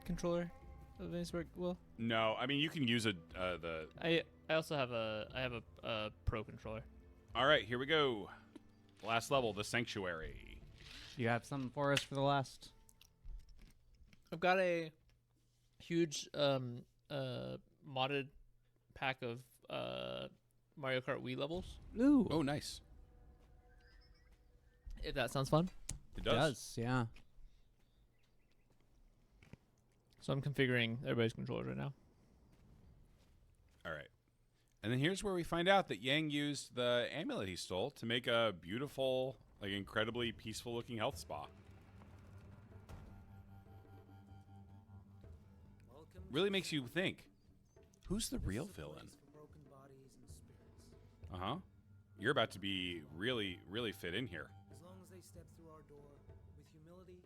controller of any sort? Well, No, I mean you can use the. I also have a pro controller. All right, here we go. Last level, the Sanctuary. You have something for us for the last? I've got a huge modded pack of Mario Kart Wii levels. Ooh. Oh, nice. If that sounds fun. It does. Yeah. So I'm configuring everybody's controllers right now. All right. And then here's where we find out that Yang used the amulet he stole to make a beautiful, like incredibly peaceful-looking health spa. Really makes you think, who's the real villain? Uh-huh. You're about to be really, really fit in here. As long as they step through our door with humility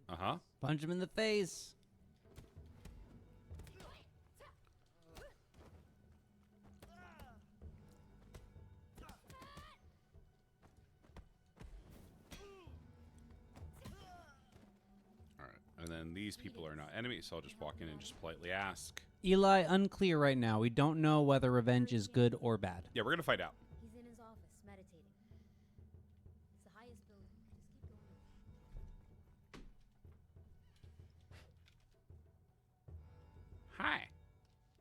and Uh-huh. Punch him in the face. All right. And then these people are not enemies, so I'll just walk in and just politely ask. Eli, unclear right now. We don't know whether revenge is good or bad. Yeah, we're going to find out. He's in his office, meditating. It's the highest building. Just keep going. Hi.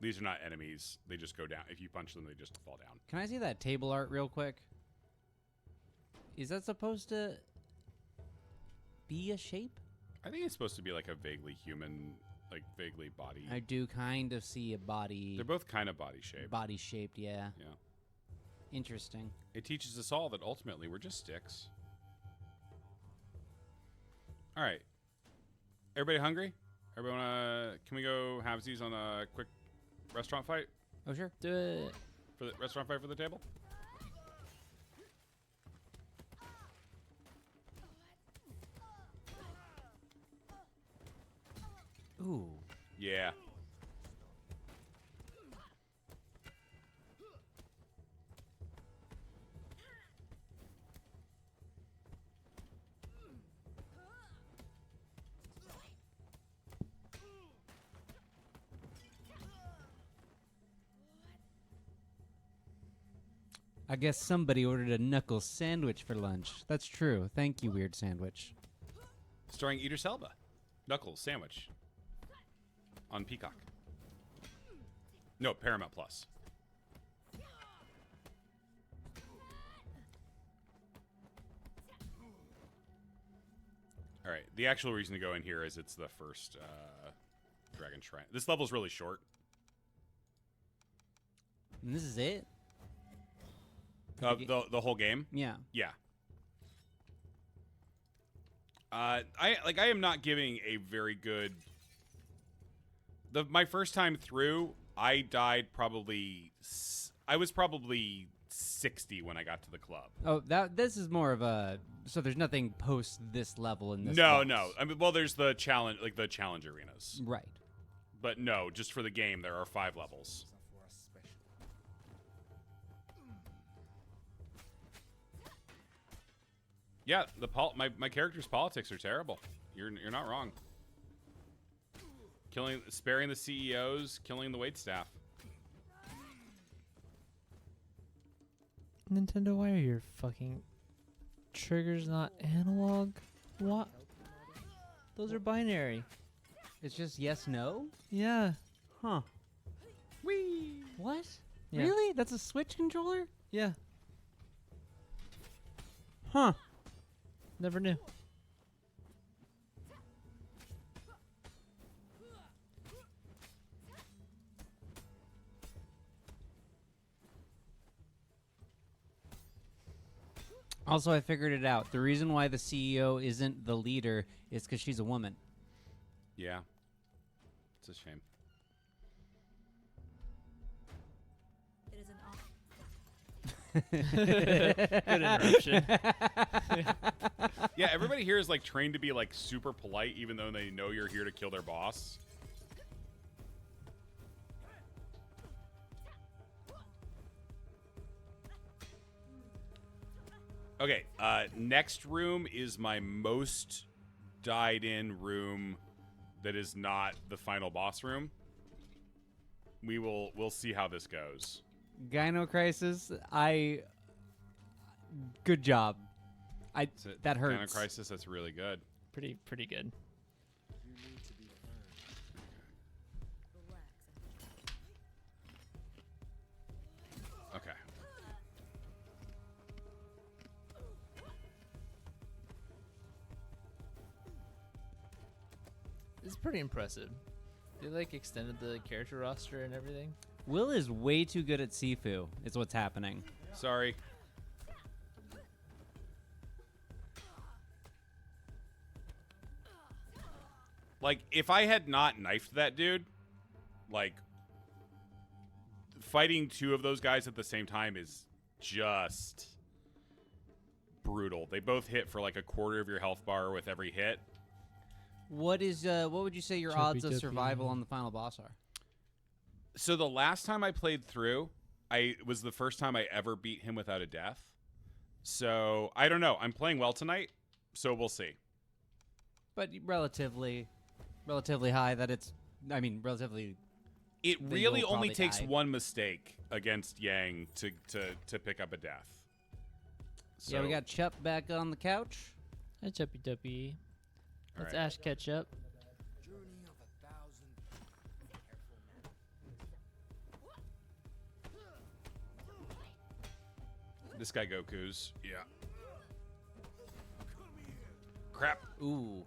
These are not enemies. They just go down. If you punch them, they just fall down. Can I see that table art real quick? Is that supposed to be a shape? I think it's supposed to be like a vaguely human, like vaguely body. I do kind of see a body. They're both kind of body shaped. Body shaped, yeah. Yeah. Interesting. It teaches us all that ultimately we're just sticks. All right. Everybody hungry? Everybody wanna? Can we go have these on a quick restaurant fight? Oh sure. Do it. For the restaurant fight for the table? Ooh. Yeah. I guess somebody ordered a knuckle sandwich for lunch. That's true. Thank you, weird sandwich. Starring Idris Elba. Knuckles sandwich. On Peacock. No, Paramount Plus. All right. The actual reason to go in here is it's the first Dragon Shrine. This level's really short. And this is it? The whole game? Yeah. Yeah. I am not giving a very good. My first time through, I died probably. I was probably 60 when I got to the club. Oh, this is more of a. So there's nothing post this level in this. No, box. no. I mean, well, there's the challenge, like the challenge arenas. Right. But no, just for the game, there are 5 levels. Yeah, my character's politics are terrible. You're not wrong. Sparing the CEOs, killing the waitstaff. Nintendo, why are your fucking triggers not analog? What? Those are binary. It's just yes, no? Yeah. Huh. Whee! What? Yeah. Really? That's a Switch controller? Yeah. Huh. Never knew. Also, I figured it out. The reason why the CEO isn't the leader is because she's a woman. Yeah. It's a shame. It is an honor. Good interruption. Yeah, everybody here is like trained to be like super polite, even though they know you're here to kill their boss. Okay, next room is my most died in room that is not the final boss room. We'll see how this goes. Gyno Crisis, good job. That Dino hurts. Crisis. That's really good. Pretty good. You need to be Okay. It's pretty impressive. They like extended the character roster and everything. Will is way too good at Sifu, is what's happening. Sorry. Like, if I had not knifed that dude, like, fighting two of those guys at the same time is just brutal. They both hit for like a quarter of your health bar with every hit. What would you say your odds of survival on the final boss are? So the last time I played through, it was the first time I ever beat him without a death. So I don't know. I'm playing well tonight, so we'll see. But relatively high. Relatively. It then really you'll only probably takes die. one mistake against Yang to pick up a death. So, Yeah, we got Chup back on the couch. Hi, Chuppy Duppy. all Let's right. Ash catch up. journey of 1,000. This guy Goku's. Yeah. Crap. Ooh.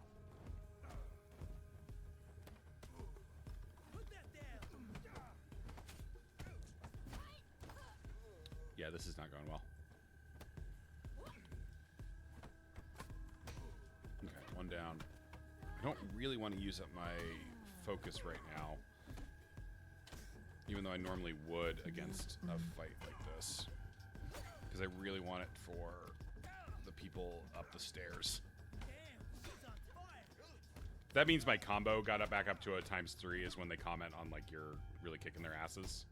Yeah, this is not going well. Okay, one down. I don't really want to use up my focus right now. Even though I normally would against a fight like this. Because I really want it for the people up the stairs. That means my combo got it back up to a ×3 is when they comment on like you're really kicking their asses.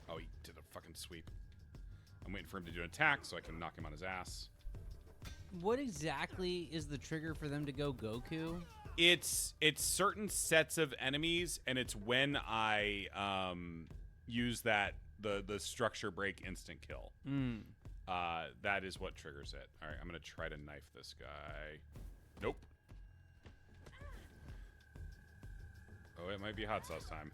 Oh, he did a fucking sweep. I'm waiting for him to do an attack so I can knock him on his ass. What exactly is the trigger for them to go Goku? It's certain sets of enemies, and it's when I use that the structure break instant kill. That is what triggers it. All right, I'm gonna try to knife this guy. Nope. Oh, it might be hot sauce time.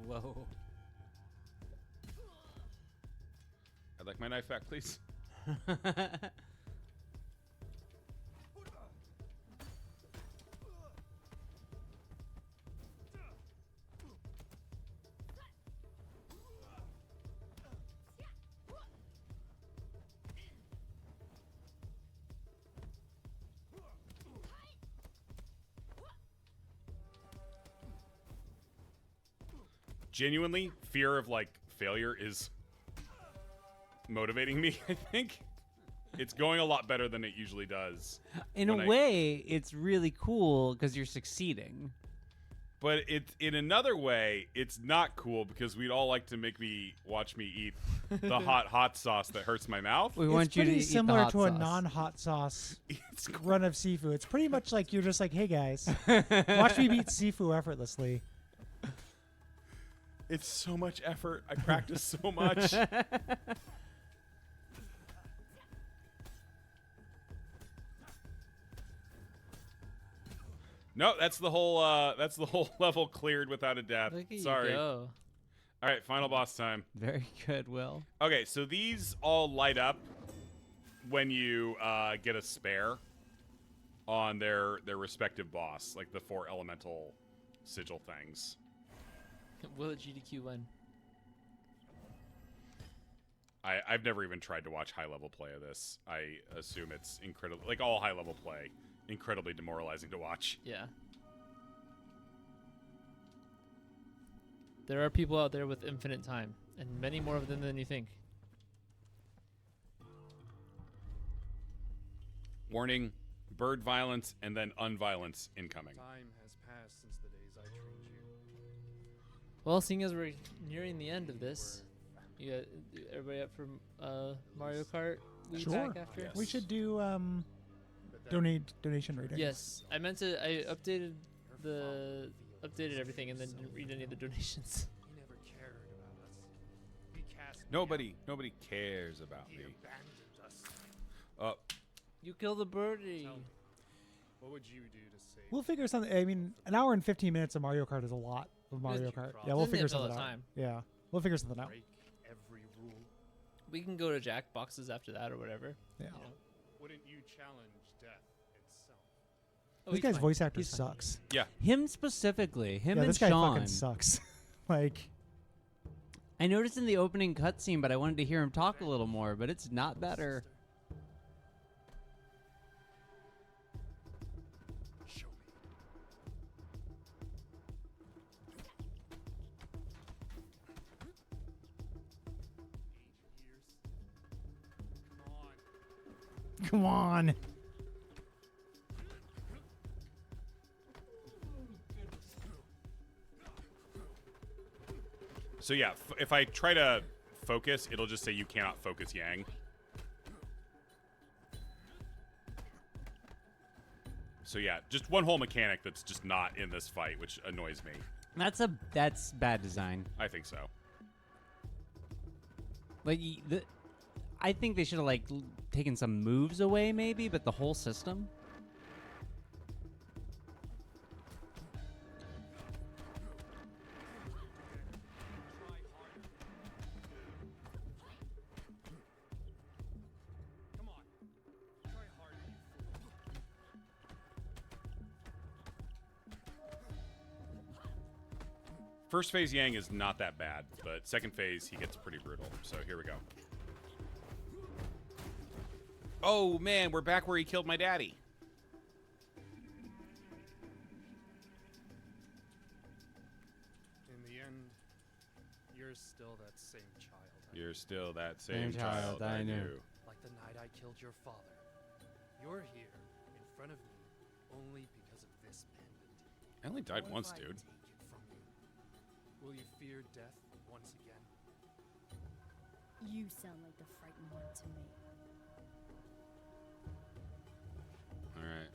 Whoa. I'd like my knife back, please. Genuinely, fear of like failure is motivating me. I think it's going a lot better than it usually does. In a way, it's really cool because you're succeeding. But in another way, it's not cool because we'd all like to watch me eat the hot sauce that hurts my mouth. We want you to eat It's pretty similar the hot to a sauce. non-hot sauce run of Sifu. It's pretty much like you're just like, hey guys, watch me beat Sifu effortlessly. It's so much effort. I practice so much. No, that's the whole level cleared without a death. Look at Sorry. you go. All right, final boss time. Very good, Will. Okay, so these all light up when you get a spare on their respective boss, like the 4 elemental sigil things. Will it GDQ win? I've never even tried to watch high-level play of this. I assume it's incredible, like all high-level play, incredibly demoralizing to watch. Yeah. There are people out there with infinite time, and many more of them than you think. Warning, bird violence and then unviolence incoming. Time has passed since the days I trained you. Well, seeing as we're nearing the end of this, you got everybody up for Mario Kart? Wii Sure. Pack after? We should do donation rating. Yes, I meant to. I updated the updated everything and then didn't read any of the donations. He never cared about us. He cast me Nobody cares about out. He me. abandoned us. Oh, You killed the birdie. Tell me, what would you do to save We'll figure something. I mean, an hour and 15 minutes of Mario Kart is a lot of Mario Kart. Yeah, we'll Isn't figure it all something the out. time? Yeah, we'll figure something out. break every rule? We can go to Jackboxes after that or whatever. Yeah. You know? Wouldn't you challenge death itself? Oh, This he's guy's fine. voice actor He's fine. sucks. yeah. Him specifically, him Yeah, and this guy Sean. fucking sucks. Like, I noticed in the opening cutscene, but I wanted to hear him talk a little more. But it's not better. Show me. come on. So yeah, if I try to focus, it'll just say you cannot focus Yang. So yeah, just one whole mechanic that's just not in this fight, which annoys me. That's bad design. I think so. Like I think they should have like taken some moves away, maybe, but the whole system. Come on. Try harder, you fool. First phase Yang is not that bad, but second phase he gets pretty brutal. So here we go. Oh man, we're back where he killed my daddy. In the end, you're still that same child. You're still that same Same child child I knew. Like the night I killed your father. You're here in front of me only because of this pendant. I only died What once, if I dude. take it from you? Will you fear death once again? You sound like the frightened one to me. All right.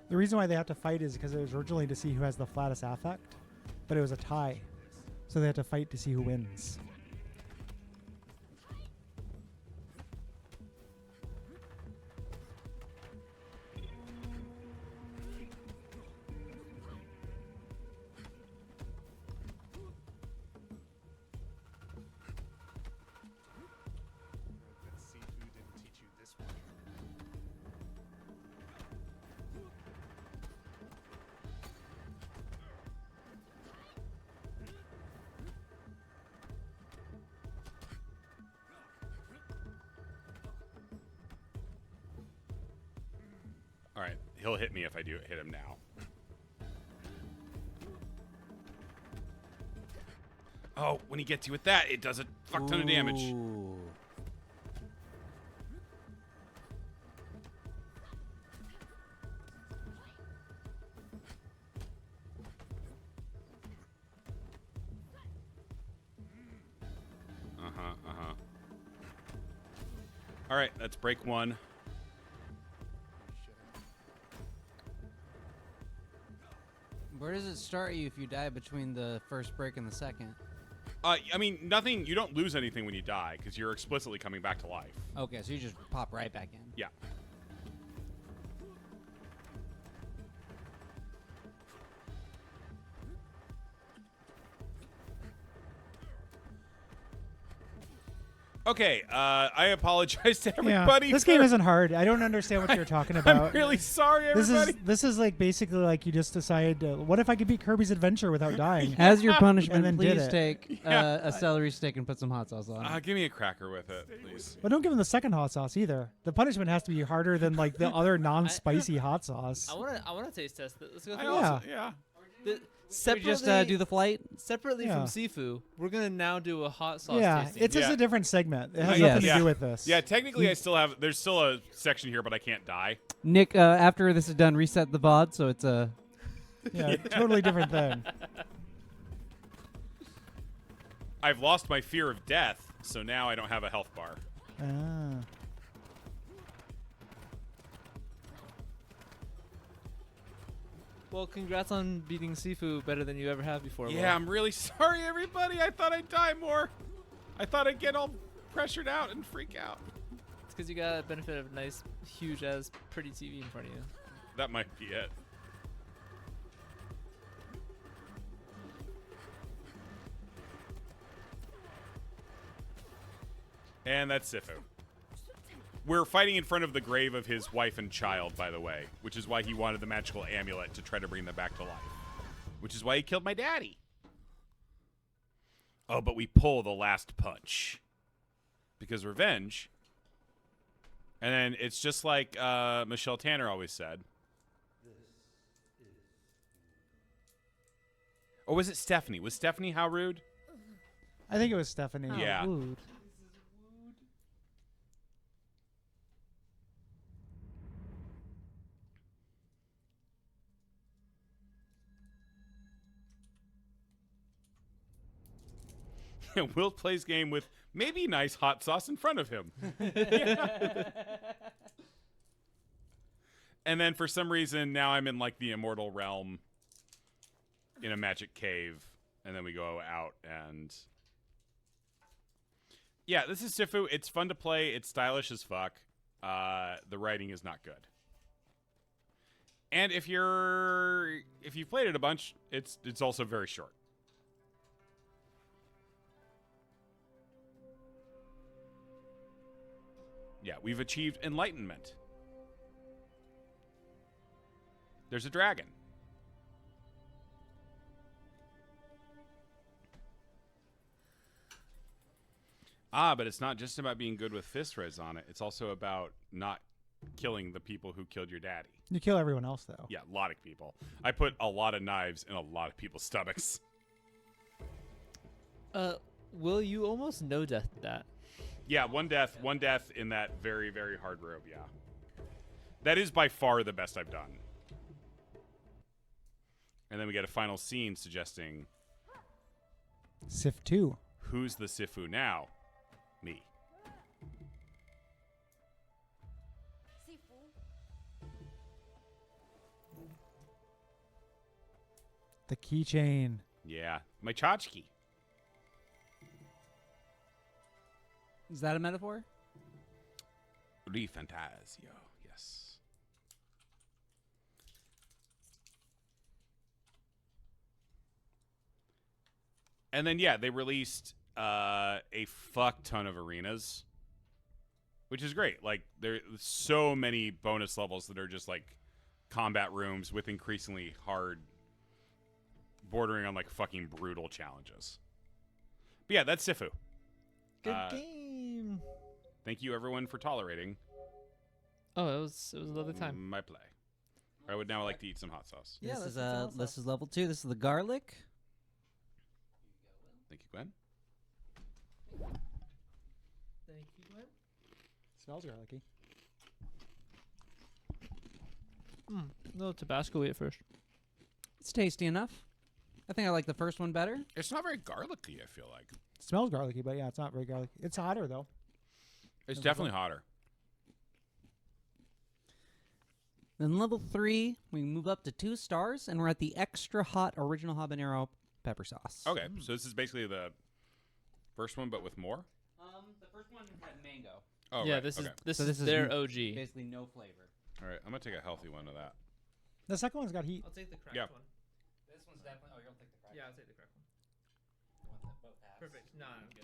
The reason why they have to fight is because it was originally to see who has the flattest affect, but it was a tie. So they had to fight to see who wins. That Sifu didn't teach you this one. All right. He'll hit me if I do hit him now. Oh, when he gets you with that, it does a fuck ton of damage. Ooh. All right, that's break one. Where does it start you if you die between the first break and the second? I mean, nothing. You don't lose anything when you die because you're explicitly coming back to life. Okay, so you just pop right back in. Yeah. Okay, I apologize to everybody. This game isn't hard. I don't understand what you're talking about. I'm really sorry, everybody. This is like basically like you just decide, what if I could beat Kirby's Adventure without dying? As your punishment, And then did please it. take a celery stick and put some hot sauce on it. Give me a cracker with it, please. But don't give him the second hot sauce either. The punishment has to be harder than like the other non-spicy hot sauce. I wanna taste test it. Let's go. I through also, it. yeah. Should we just do the flight? Separately Yeah. from Sifu, we're gonna now do a hot sauce Yeah, tasting. it's just Yeah. a different segment. It has Yes. nothing Yeah. to do with this. Yeah, technically, I still have. There's still a section here, but I can't die. Nick, after this is done, reset the VOD so it's a. Yeah, totally different thing. I've lost my fear of death, so now I don't have a health bar. Ah. Well, congrats on beating Sifu better than you ever have before. Will. Yeah, I'm really sorry, everybody. I thought I'd die more. I thought I'd get all pressured out and freak out. It's because you got a benefit of a nice, huge-ass, pretty TV in front of you. That might be it. And that's Sifu. We're fighting in front of the grave of his wife and child, by the way, which is why he wanted the magical amulet to try to bring them back to life. Which is why he killed my daddy. Oh, but we pull the last punch. Because revenge. And then it's just like Michelle Tanner always said. Or was it Stephanie? Was Stephanie how rude? I think it was Stephanie. Yeah. Rude. Will plays game with maybe nice hot sauce in front of him. And then for some reason, now I'm in like the immortal realm in a magic cave. And then we go out and... Yeah, this is Sifu. It's fun to play. It's stylish as fuck. The writing is not good. And if you've played it a bunch, it's also very short. Yeah, we've achieved enlightenment. There's a dragon. Ah, but it's not just about being good with fist res on it. It's also about not killing the people who killed your daddy. You kill everyone else, though. Yeah, a lot of people. I put a lot of knives in a lot of people's stomachs. Will, you almost no death that. Yeah, one death in that very, very hard robe, yeah. That is by far the best I've done. And then we get a final scene suggesting... Sif 2. Who's the Sifu now? Me. The keychain. Yeah, my tchotchke. Is that a metaphor? Rifantasio, yes. And then, yeah, they released a fuck ton of arenas, which is great. Like, there's so many bonus levels that are just, like, combat rooms with increasingly hard, bordering on, like, fucking brutal challenges. But, yeah, that's Sifu. Good game. Thank you, everyone, for tolerating. Oh, it was a lovely time. My play. I would now like to eat some hot sauce. Yeah, this is level 2. This is the garlic. Thank you, Gwen. Thank you, Gwen. Smells garlicky. No Tabasco at first. It's tasty enough. I think I like the first one better. It's not very garlicky, I feel like. It smells garlicky, but yeah, it's not very garlicky. It's hotter, though. It's definitely hotter. Then level 3, we move up to 2 stars, and we're at the extra hot original habanero pepper sauce. Okay, so this is basically the first one, but with more? The first one had mango. Oh, yeah, right. this okay. is their OG. Basically no flavor. All right, I'm going to take a healthy one of that. The second one's got heat. I'll take the cracked Yeah. one. This one's definitely... Oh, you'll take the cracked Yeah, I'll take the cracked one. The ones that both have. Perfect. No, I'm good.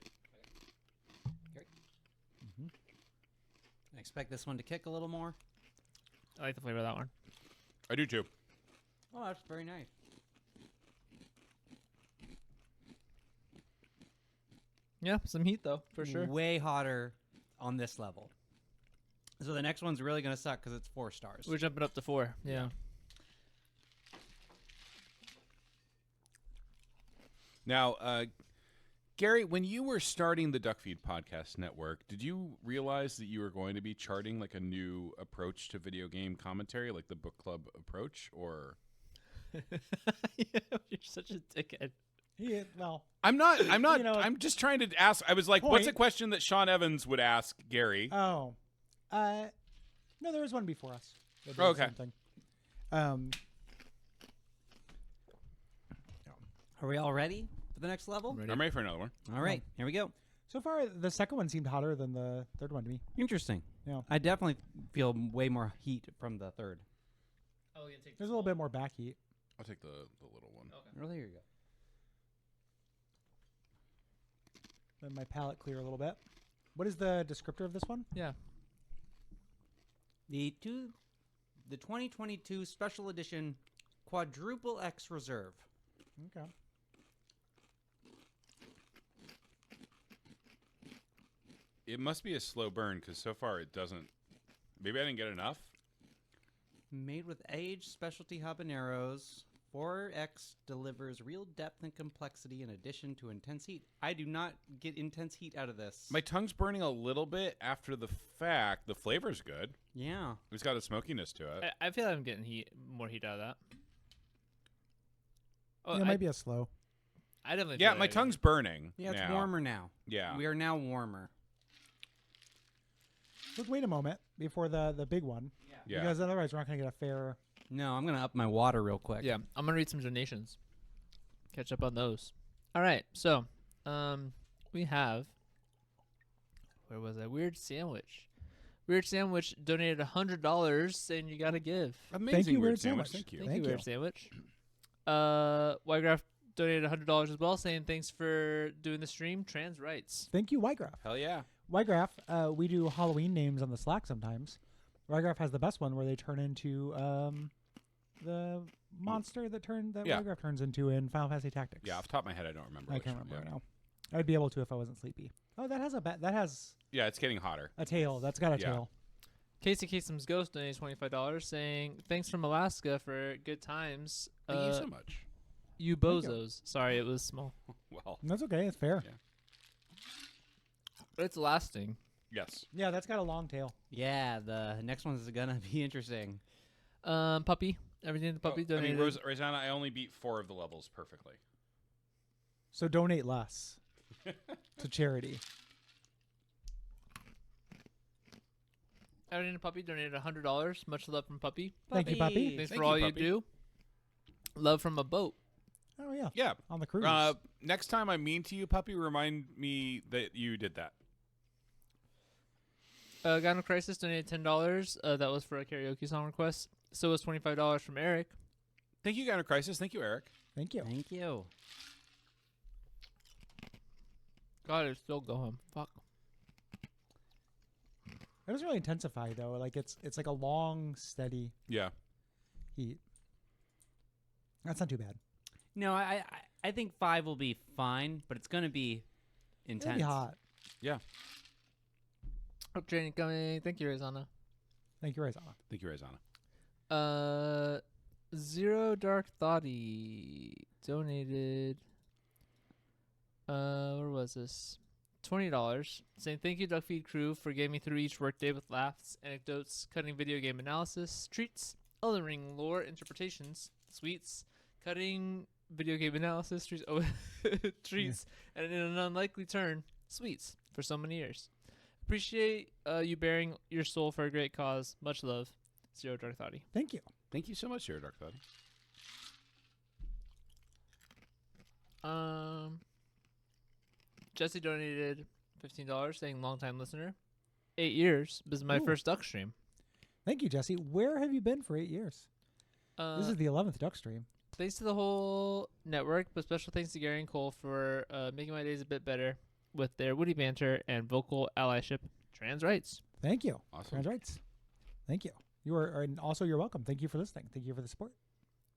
I expect this one to kick a little more. I like the flavor of that one. I do too. Oh, that's very nice. Yeah, some heat though, for sure. Way hotter on this level. So the next one's really going to suck because it's 4 stars. We're jumping up to 4. Yeah. Now, Gary, when you were starting the Duckfeed Podcast Network, did you realize that you were going to be charting like a new approach to video game commentary, like the book club approach, or? You're such a dickhead. Yeah, well, I'm not. You know, I'm just trying to ask. I was like, what's a question that Sean Evans would ask Gary? Oh, no, there was one before us. that did Okay. something. Are we all ready for the next level? I'm ready for another one. All right, here we go. So far, the second one seemed hotter than the third one to me. Interesting. Yeah. I definitely feel way more heat from the third. Oh, you take There's a little bit more back heat. I'll take the little one. Okay. Well, here you go. Let my palate clear a little bit. What is the descriptor of this one? Yeah. The 2022 Special Edition Quadruple X Reserve. Okay. It must be a slow burn because so far it doesn't. Maybe I didn't get enough. Made with aged specialty habaneros, 4X delivers real depth and complexity in addition to intense heat. I do not get intense heat out of this. My tongue's burning a little bit after the fact. The flavor's good. Yeah. It's got a smokiness to it. I feel like I'm getting more heat out of that. Oh, Yeah, it might be a slow. I definitely. Yeah, feel my like tongue's burning. Yeah, it's now. warmer now. Yeah. We are now warmer. Let's wait a moment before the big one. Yeah. Because otherwise we're not going to get a fair... No, I'm going to up my water real quick. Yeah, I'm gonna read some donations. Catch up on those. All right, so we have. Where was I? Weird Sandwich. Weird Sandwich donated $100, saying you gotta give. Amazing. Thank you, Weird Sandwich. Thank you. Thank you, Weird Sandwich. Ygraph donated $100 as well, saying thanks for doing the stream. Trans rights. Thank you, Ygraph. Hell yeah. Ygraph, we do Halloween names on the Slack sometimes. Ygraph has the best one where they turn into the monster that Ygraph turns into in Final Fantasy Tactics. Yeah, off the top of my head, I don't remember. I can't remember right now. I'd be able to if I wasn't sleepy. Oh, that has Yeah, it's getting hotter. a tail. That's got a tail. Casey Kasem's Ghost donated $25, saying thanks from Alaska for good times. Thank you so much. You bozos. Sorry, it was small. Well, That's okay. It's fair. Yeah. But it's lasting. Yes. Yeah, that's got a long tail. Yeah, the next one's going to be interesting. Puppy. Everything the puppy donated. Rosanna, I only beat 4 of the levels perfectly. So donate less to charity. Everything the puppy donated $100. Much love from Puppy. Thank you, Puppy. Thanks Thank for all you, you Puppy. do. Love from a boat. Oh, yeah. Yeah. On the cruise. Next time I'm mean to you, puppy, remind me that you did that. Gyno Crisis donated $10. That was for a karaoke song request. So was $25 from Eric. Thank you, Gyno Crisis. Thank you, Eric. Thank you. Thank you. God, it's still going. Fuck. It doesn't really intensify though. Like it's like a long, steady Yeah. heat. That's not too bad. No, I think 5 will be fine, but it's going to be It'll intense. be hot. Yeah. Oh, training coming. Thank you, Arizona. Thank you, Arizona. Thank you, Arizona. Zero Dark Thoughty donated. Where was this? $20. Saying thank you, Duckfeed crew, for getting me through each workday with laughs, anecdotes, cutting video game analysis, treats, Elden Ring lore interpretations, sweets, cutting video game analysis, treats, treats, and in an unlikely turn, sweets for so many years. Appreciate you bearing your soul for a great cause. Much love, Zero Dark Thoughty. Thank you. Thank you so much, Zero Dark Thought. Jesse donated $15, saying long-time listener. 8 years. This is my Ooh. first Duckstream. Thank you, Jesse. Where have you been for 8 years? This is the 11th Duckstream. Thanks to the whole network, but special thanks to Gary and Cole for making my days a bit better with their witty banter and vocal allyship. Trans rights. Thank you. Awesome. Trans rights. Thank you. You are, and also you're welcome. Thank you for listening. Thank you for the support.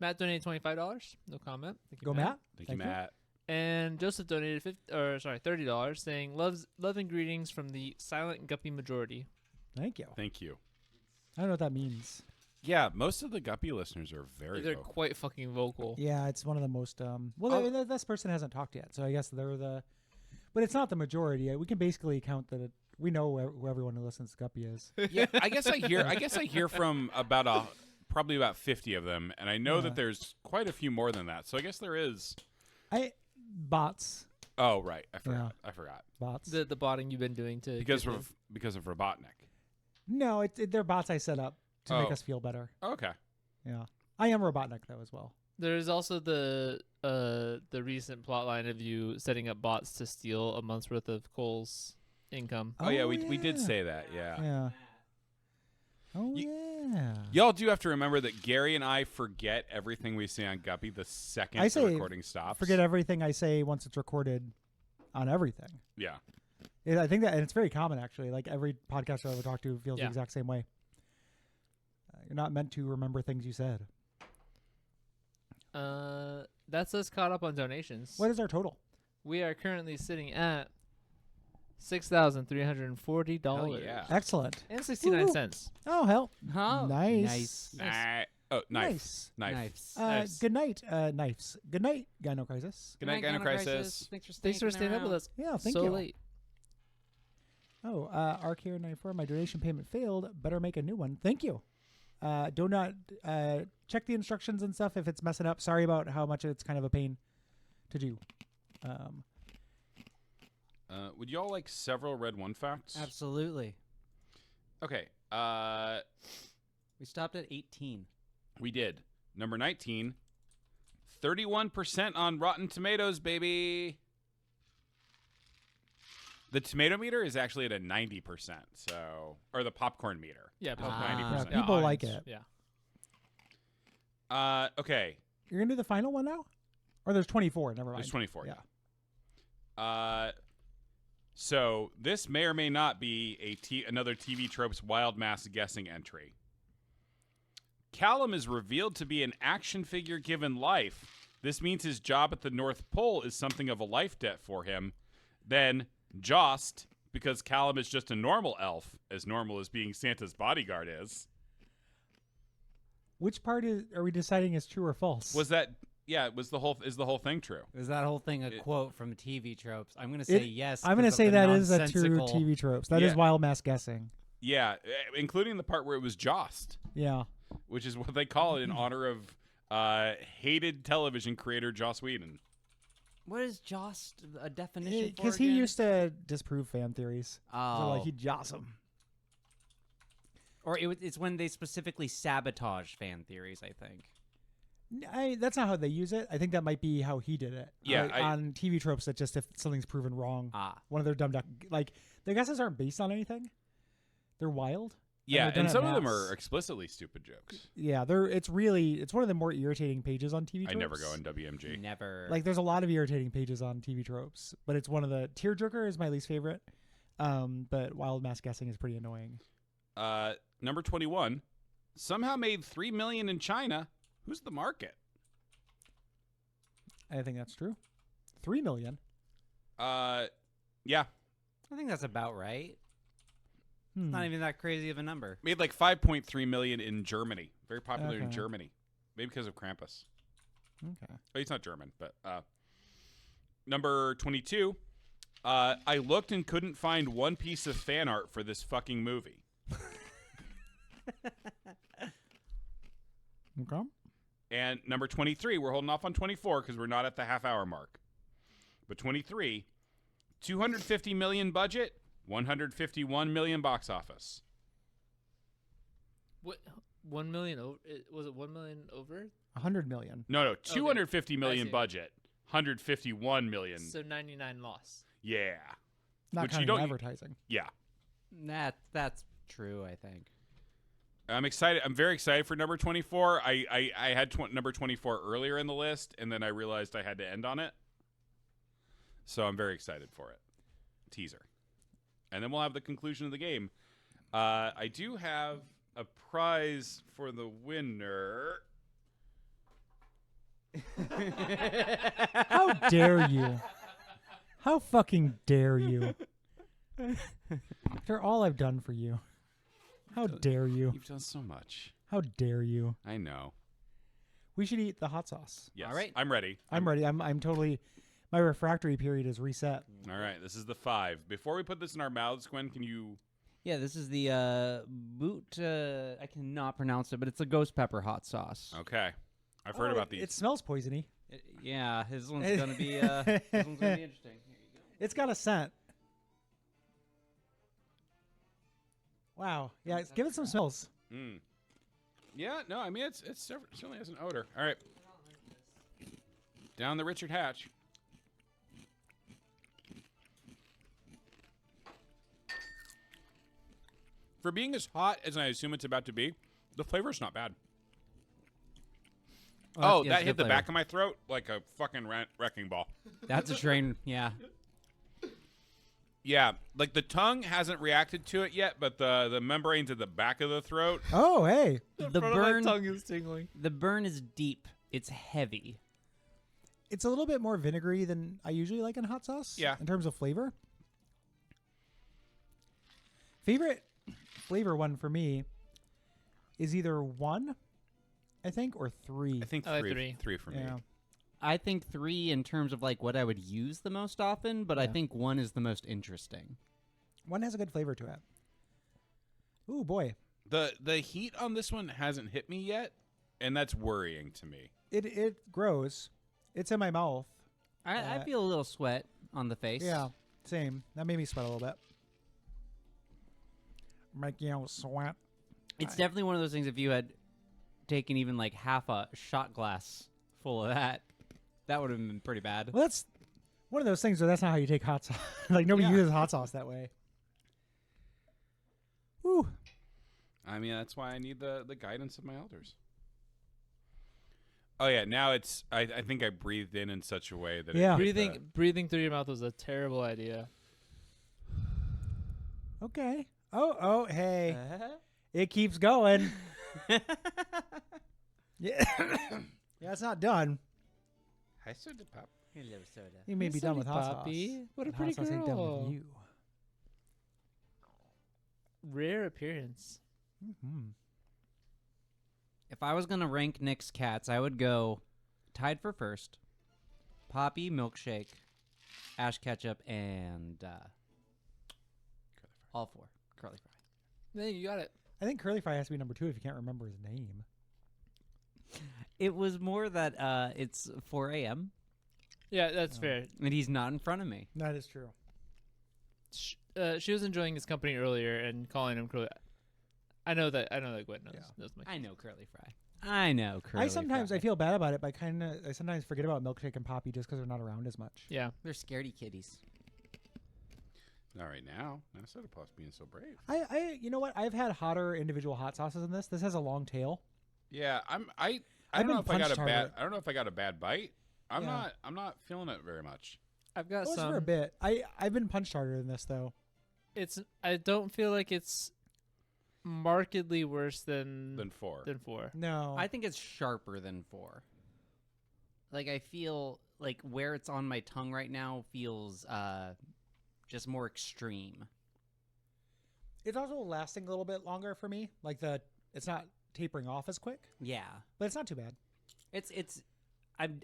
Matt donated $25. No comment. Thank you, Go, Matt. Thank you, Matt. And Joseph donated $30, saying love and greetings from the silent guppy majority. Thank you. Thank you. I don't know what that means. Yeah, most of the Guppy listeners are They're vocal. quite fucking vocal. Yeah, it's one of the most. Well, this person hasn't talked yet, so I guess they're the. But it's not the majority. We can basically count that. We know who everyone who listens to Guppy is. Yeah, I guess I hear from probably about 50 of them, and I know that there's quite a few more than that. So I guess there is. Bots. Oh right, I forgot. Yeah. I forgot. Bots. The botting you've been doing to because of Robotnik. No, they're bots I set up to make us feel better. Okay. Yeah, I am Robotnik though as well. There's also the the recent plot line of you setting up bots to steal a month's worth of Cole's income. Oh, yeah, we did say that. Yeah. Yeah. Oh yeah. Y'all do have to remember that Gary and I forget everything we say on Guppy the second I say the recording stops. Forget everything I say once it's recorded on everything. Yeah. I think that, and it's very common actually. Like every podcaster I ever talked to feels the Yeah. exact same way. You're not meant to remember things you said. That's us caught up on donations. What is our total? We are currently sitting at $6,340. yeah. Excellent. And 69 cents. Oh hell. Huh? Nice. Oh, Knives. Nice. Good night, knives. Good night, Gyno Crisis. Good night, Gyno Crisis. Thanks for staying up with us. Yeah, thank so you. late. Oh, RK94, my donation payment failed. Better make a new one. Thank you. Do not check the instructions and stuff if it's messing up. Sorry about how much it's kind of a pain to do. Would y'all like several Red 1 facts? Absolutely. Okay. We stopped at 18. We did. Number 19, 31% on Rotten Tomatoes, baby. The tomato meter is actually at a 90%, so or the popcorn meter. Yeah, popcorn. popcorn. 90%. Yeah, people like it. Yeah. Okay. You're gonna do the final one now, or there's 24. Never mind. There's 24. Yeah. So this may or may not be another TV Tropes wild mass guessing entry. Callum is revealed to be an action figure given life. This means his job at the North Pole is something of a life debt for him. Then Jost, because Callum is just a normal elf, as normal as being Santa's bodyguard is. Which part are we deciding is true or false? Was that? Yeah, is the whole thing true? Is that whole thing a quote from TV Tropes? I'm going to say yes. I'm going to say that is a true nonsensical- TV Tropes. That is wild mass guessing. Yeah, including the part where it was Jost. Yeah. Which is what they call it in honor of hated television creator Joss Whedon. What is Jost a definition for? Because he used to disprove fan theories. Oh. So like he'd joss them. Or it's when they specifically sabotage fan theories, I think. That's not how they use it. I think that might be how he did it. Yeah, on TV Tropes, that just if something's proven wrong, one of their dumb duck, like the guesses aren't based on anything. They're wild. Yeah, they're done and at some of them mass. are explicitly stupid jokes. Yeah, it's one of the more irritating pages on TV Tropes. I never go in WMG. Never. Like there's a lot of irritating pages on TV Tropes, but it's one of the Tearjerker is my least favorite. But wild mass guessing is pretty annoying. Number 21, somehow made $3 million in China. Who's the market? I think that's true. 3 million. Yeah. I think that's about right. Not even that crazy of a number. Made like 5.3 million in Germany. Very popular in Okay. Germany. Maybe because of Krampus. Okay. Oh, he's not German, but number 22. I looked and couldn't find one piece of fan art for this fucking movie. Okay. And number 23, we're holding off on 24 because we're not at the half-hour mark. But 23, 250 million budget, 151 million box office. What? 1 million over? Was it 1 million over? 100 million. No, 250 I million see. budget, 151 million. So 99 loss. Yeah. Not Which you counting don't- advertising. Yeah. That's true, I think. I'm excited. I'm very excited for number 24. I had number 24 earlier in the list, and then I realized I had to end on it. So I'm very excited for it. Teaser. And then we'll have the conclusion of the game. I do have a prize for the winner. How dare you? How fucking dare you? After all I've done for you. How dare you? You've done so much. How dare you? I know. We should eat the hot sauce. Yes. All right. I'm ready. I'm ready. I'm totally. My refractory period is reset. All right. This is the 5. Before we put this in our mouths, Gwen, can you... Yeah, this is the boot. I cannot pronounce it, but it's a ghost pepper hot sauce. Okay. I've heard about these. It smells poisony. Yeah, his one's gonna be. His one's gonna be interesting. Here you go. It's got a scent. Wow. Yeah, give it some smells. Mm. Yeah, no, I mean, it certainly has an odor. All right. Down the Richard Hatch. For being as hot as I assume it's about to be, the flavor's not bad. Oh, that hit the back of my throat like a fucking wrecking ball. That's a train, yeah. Yeah, like the tongue hasn't reacted to it yet, but the membranes at the back of the throat. Oh, hey. The burn, tongue is tingling. the burn is deep. It's heavy. It's a little bit more vinegary than I usually like in hot sauce. Yeah. In terms of flavor. Favorite flavor one for me is either 1, I think, or 3. I think I like 3. three. 3 for me. Yeah. I think 3 in terms of like what I would use the most often, but I think 1 is the most interesting. 1 has a good flavor to it. Ooh, boy. The heat on this one hasn't hit me yet, and that's worrying to me. It grows. It's in my mouth. I feel a little sweat on the face. Yeah, same. That made me sweat a little bit. Making you sweat. It's definitely one of those things, if you had taken even like half a shot glass full of that, that would have been pretty bad. Well, that's one of those things where that's not how you take hot sauce. Like, nobody uses hot sauce that way. Woo. I mean, that's why I need the guidance of my elders. Oh yeah, now it's. I think I breathed in such a way that Yeah. Breathing through your mouth was a terrible idea. Okay. Oh, hey. It keeps going. Yeah. Yeah, it's not done. Hi, soda pop. Hello, soda. You may be done with hot Poppy. sauce. What a but pretty hot sauce ain't done girl. with you. Rare appearance. Mm-hmm. If I was going to rank Nick's cats, I would go tied for first, Poppy, Milkshake, Ash Ketchup, and all 4, Curly Fry. Yeah, you got it. I think Curly Fry has to be number 2 if you can't remember his name. It was more that it's 4 a.m. Yeah, that's fair. and he's not in front of me. That is true. She was enjoying his company earlier and calling him Curly. I know that Gwen knows my. I know Curly Fry. I know Curly I sometimes Fry. I feel bad about it, but I sometimes forget about Milkshake and Poppy just because they're not around as much. Yeah. They're scaredy kitties. All right, now soda pop's being so brave. I you know what? I've had hotter individual hot sauces than this. This has a long tail. Yeah, I I've don't know been if I got a punched bad. harder. I don't know if I got a bad bite. I'm Yeah. not feeling it very much. I've got Well, it's some. for a bit. I've been punched harder than this though. I don't feel like it's markedly worse than 4. Than 4. No. I think it's sharper than 4. Like, I feel like where it's on my tongue right now feels just more extreme. It's also lasting a little bit longer for me. Like it's not tapering off as quick, Yeah. but it's not too bad.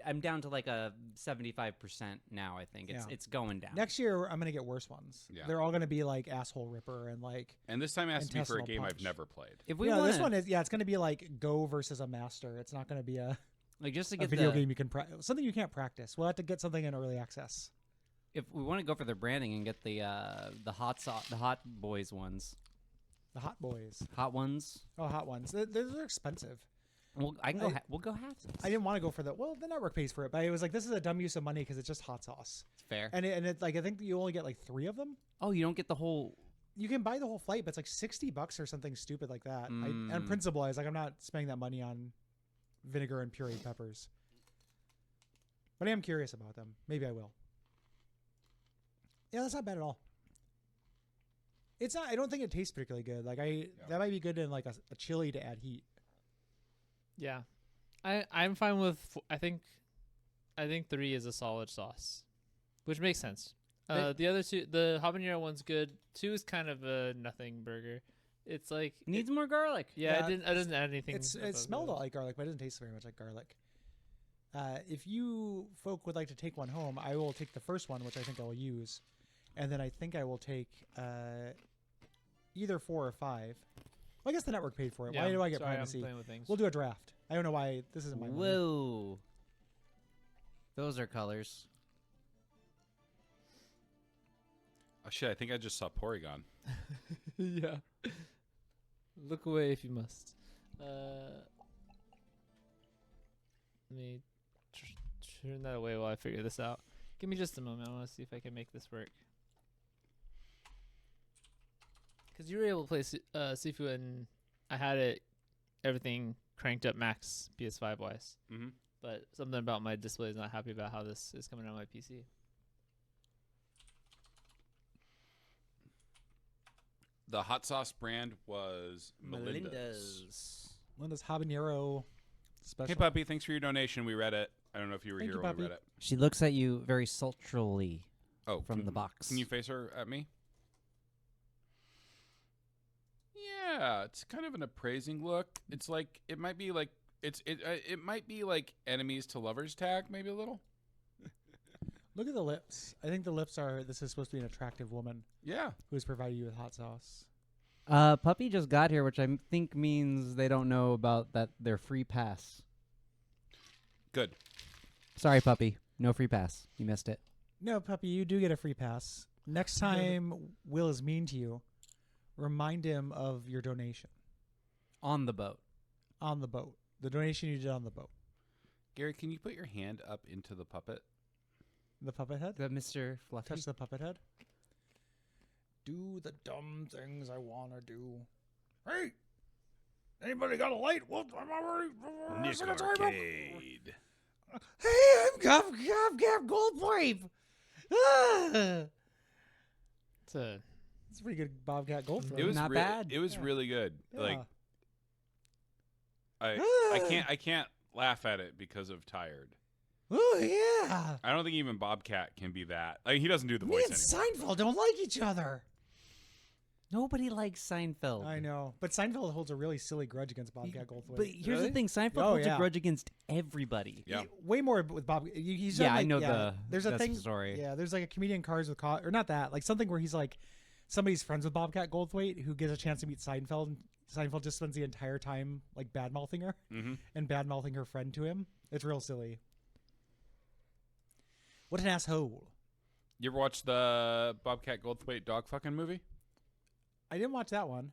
I'm down to like a 75% now, I think. It's going down. Next year I'm gonna get worse ones. Yeah. They're all gonna be like asshole ripper and like. And this time it has to be for a intestinal game I've punch. never played. If we Yeah, want this one is it's gonna be like Go versus a master. It's not gonna be a like just to a get video the, game you can something you can't practice. We'll have to get something in early access. if we want to go for the branding and get the hot sauce, the hot boys ones, The hot boys. hot ones. Oh, hot ones. Those are expensive. We'll go halves. I didn't want to go for the network pays for it, but it was like this is a dumb use of money because it's just hot sauce. It's fair. And it's like I think you only get like 3 of them. Oh, you don't get the whole. You can buy the whole flight, but it's like $60 or something stupid like that. Mm. And principle, I was like, I'm not spending that money on vinegar and pureed peppers. But I am curious about them. Maybe I will. Yeah, that's not bad at all. It's not. I don't think it tastes particularly good. Like that might be good in like a chili to add heat. Yeah, I'm fine with. I think 3 is a solid sauce, which makes sense. The other 2, the habanero one's good. 2 is kind of a nothing burger. It's like Needs more garlic. Yeah, it doesn't add anything. It above smelled the- like garlic, but it doesn't taste very much like garlic. If you folk would like to take one home, I will take the first one, which I think I will use, and then I think I will take either 4 or 5. Well, I guess the network paid for it. Yeah, Why do I get sorry, I'm primacy? playing with things. We'll do a draft. I don't know why this isn't my money. Whoa. Those are colors. Oh shit! I think I just saw Porygon. Yeah. Look away if you must. Let me turn that away while I figure this out. Give me just a moment. I want to see if I can make this work. Because you were able to play Sifu, and I had everything cranked up max PS5 wise. Mm-hmm. But something about my display is not happy about how this is coming out on my PC. The hot sauce brand was Melinda's. Melinda's habanero special. Hey, Puppy, thanks for your donation. We read it. I don't know if you were Thank here you, when we Puppy. read it. She looks at you very sultrily from can- the box. Can you face her at me? Yeah, it's kind of an appraising look. It's like it might be like it might be like enemies to lovers tag, maybe a little. Look at the lips. I think the lips are. This is supposed to be an attractive woman. Yeah. Who has provided you with hot sauce. Puppy just got here, which I think means they don't know about their free pass. Good. Sorry, Puppy. No free pass. You missed it. No, Puppy, you do get a free pass. Next time Will is mean to you, remind him of your donation. On the boat. On the boat. The donation you did on the boat. Gary, can you put your hand up into the puppet? The puppet head? The Mr. Fluffy. Touch the puppet head. Do the dumb things I want to do. Hey! Anybody got a light? Well, I'm already... Nick Arcade. Hey, I'm Gav Goldthwait! It's a pretty good Bobcat Goldthwait. It was Not bad. It was really good. Yeah. Like I can't laugh at it because of tired. Oh, yeah. I don't think even Bobcat can be that. Like, he doesn't do the Me voice and anymore. Seinfeld don't like each other. Nobody likes Seinfeld. I know. But Seinfeld holds a really silly grudge against Bobcat Goldthwait. But here's the thing. Seinfeld holds a grudge against everybody. Yeah. Way more with Bob. He's Yeah, done, I like, know There's a that's thing. the story. Yeah, there's like a comedian Cars with or not that. Like something where he's like somebody's friends with Bobcat Goldthwait who gets a chance to meet Seinfeld, and Seinfeld just spends the entire time like bad mouthing her and bad mouthing her friend to him. It's real silly. What an asshole! You ever watch the Bobcat Goldthwait dog fucking movie? I didn't watch that one.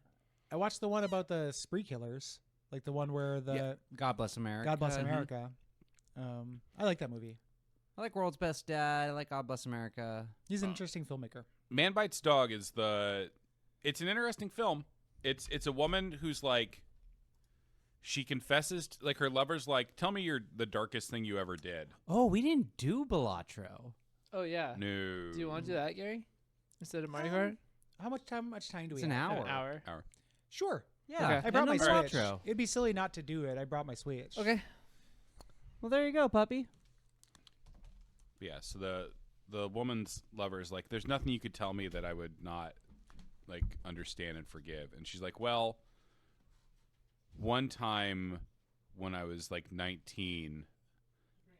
I watched the one about the spree killers, like the one where the God Bless America. God Bless Mhm. America. I like that movie. I like World's Best Dad. I like God Bless America. He's an interesting filmmaker. Man Bites Dog is it's an interesting film. It's a woman who's like, she confesses, like her lover's like, tell me the darkest thing you ever did. Oh, we didn't do Balatro. Oh yeah. No. Do you want to do that, Gary? Instead of Mario Kart? How much time do we It's an have? hour. An hour. Sure. Yeah. Okay. I brought my And Switch. Balatro. It'd be silly not to do it. I brought my Switch. Okay. Well, there you go, puppy. Yeah, so the woman's lover is like, there's nothing you could tell me that I would not like understand and forgive. And she's like, well, one time when I was like 19,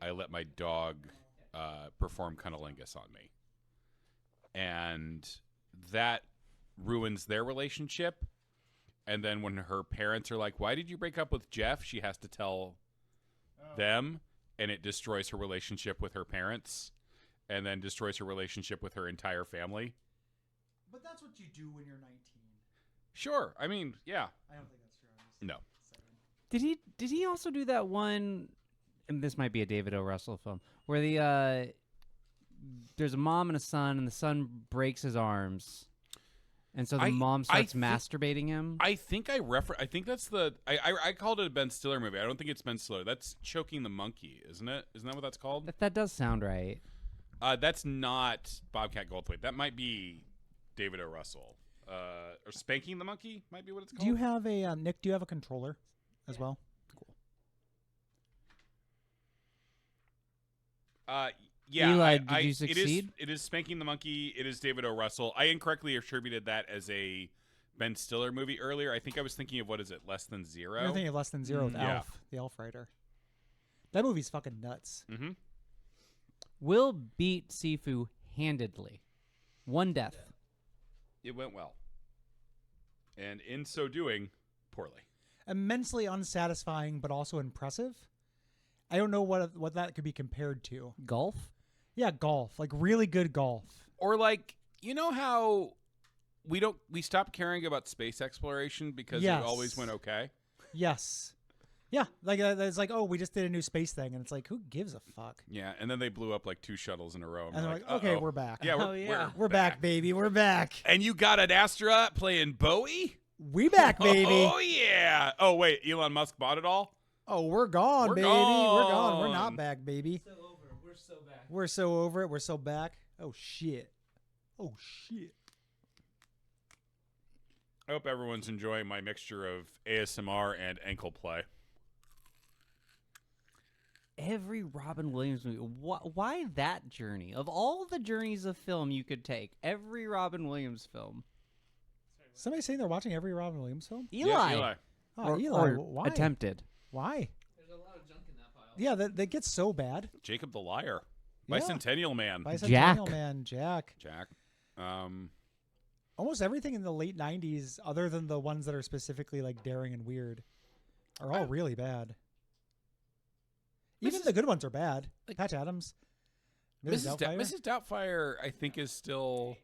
I let my dog perform cunnilingus on me. And that ruins their relationship. And then when her parents are like, why did you break up with Jeff? She has to tell them, and it destroys her relationship with her parents, and then destroys her relationship with her entire family. But that's what you do when you're 19. Sure. I mean, yeah. I don't think that's true. I'm just No. saying. Did he also do that one? And this might be a David O. Russell film where there's a mom and a son, and the son breaks his arms, and so the mom starts masturbating him. I think I think that's I called it a Ben Stiller movie. I don't think it's Ben Stiller. That's Choking the Monkey, isn't it? Isn't that what that's called? That does sound right. That's not Bobcat Goldthwait. That might be David O. Russell. Or Spanking the Monkey might be what it's called. Do you have a Nick? Do you have a controller as well? Cool. Yeah. Eli, did you succeed? It is Spanking the Monkey. It is David O. Russell. I incorrectly attributed that as a Ben Stiller movie earlier. I think I was thinking of, what is it, Less Than Zero? You're thinking of Less Than Zero with Yeah. Elf, the Elf writer. That movie's fucking nuts. Mm-hmm. Will beat Sifu handedly. One death. It went well. And in so doing, poorly. Immensely unsatisfying, but also impressive. I don't know what that could be compared to. Golf? Yeah, golf. Like really good golf. Or like, you know how we stopped caring about space exploration because Yes. it always went okay? Yes. Yeah, like it's like, oh, we just did a new space thing, and it's like, who gives a fuck? Yeah, and then they blew up like 2 shuttles in a row. And they're like, like, okay, "Uh-oh." we're back. Yeah, Oh, yeah. We're back, baby. We're back. And you got an astronaut playing Bowie? We back, baby. Oh, yeah. Oh, wait. Elon Musk bought it all? Oh, we're gone, We're baby. We're gone. We're gone. not back, baby. So over. We're so back. We're so over it. We're so back. Oh, shit. Oh, shit. I hope everyone's enjoying my mixture of ASMR and ankle play. Every Robin Williams movie. Why that journey? Of all the journeys of film you could take, every Robin Williams film. Somebody saying they're watching every Robin Williams film? Eli. Yeah, Eli. Oh, Or- Eli. or Why? attempted. Why? There's a lot of junk in that pile. Yeah, that gets so bad. Jacob the Liar. Yeah. Bicentennial Man. Bicentennial Man, Jack. Jack. Almost everything in the late 90s, other than the ones that are specifically like daring and weird, are all really bad. Even the good ones are bad. Like, Patch Adams. Mrs. Doubtfire, I think, is still...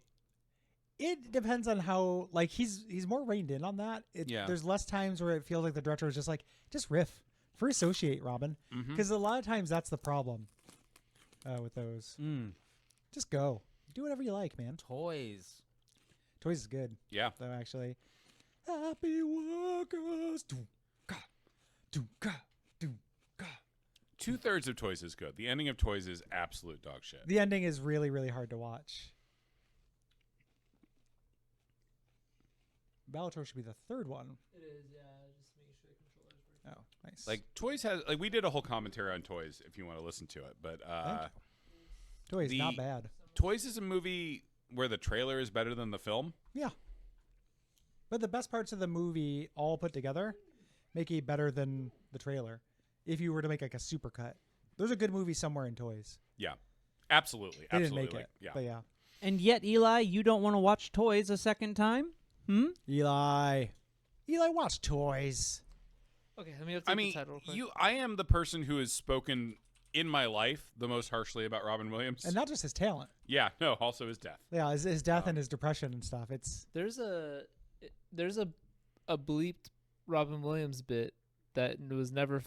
It depends on how, like, he's more reined in on that. Yeah. There's less times where it feels like the director is just like, just riff. Free associate, Robin. Because a lot of times that's the problem with those. Just go. Do whatever you like, man. Toys. Toys is good. Yeah. Though, actually. Happy workers. Do-ka, do-ka, do-ka. 2/3 of Toys is good. The ending of Toys is absolute dog shit. The ending is really, really hard to watch. Bellator should be the third one. It is, yeah. Just making sure the controller's working. Oh, nice. Like, Toys has... Like, we did a whole commentary on Toys, if you want to listen to it. But, Toys, not bad. Toys is a movie where the trailer is better than the film. Yeah. But the best parts of the movie all put together make it better than the trailer. If you were to make like a supercut. There's a good movie somewhere in Toys. Yeah. Absolutely. They Absolutely. didn't make it. Yeah. But yeah. And yet, Eli, you don't want to watch Toys a second time? Eli, watch Toys. Okay, let me update I mean, the title real quick. I am the person who has spoken in my life the most harshly about Robin Williams. And not just his talent. Yeah, no, also his death. Yeah, his death and his depression and stuff. There's a bleeped Robin Williams bit that was never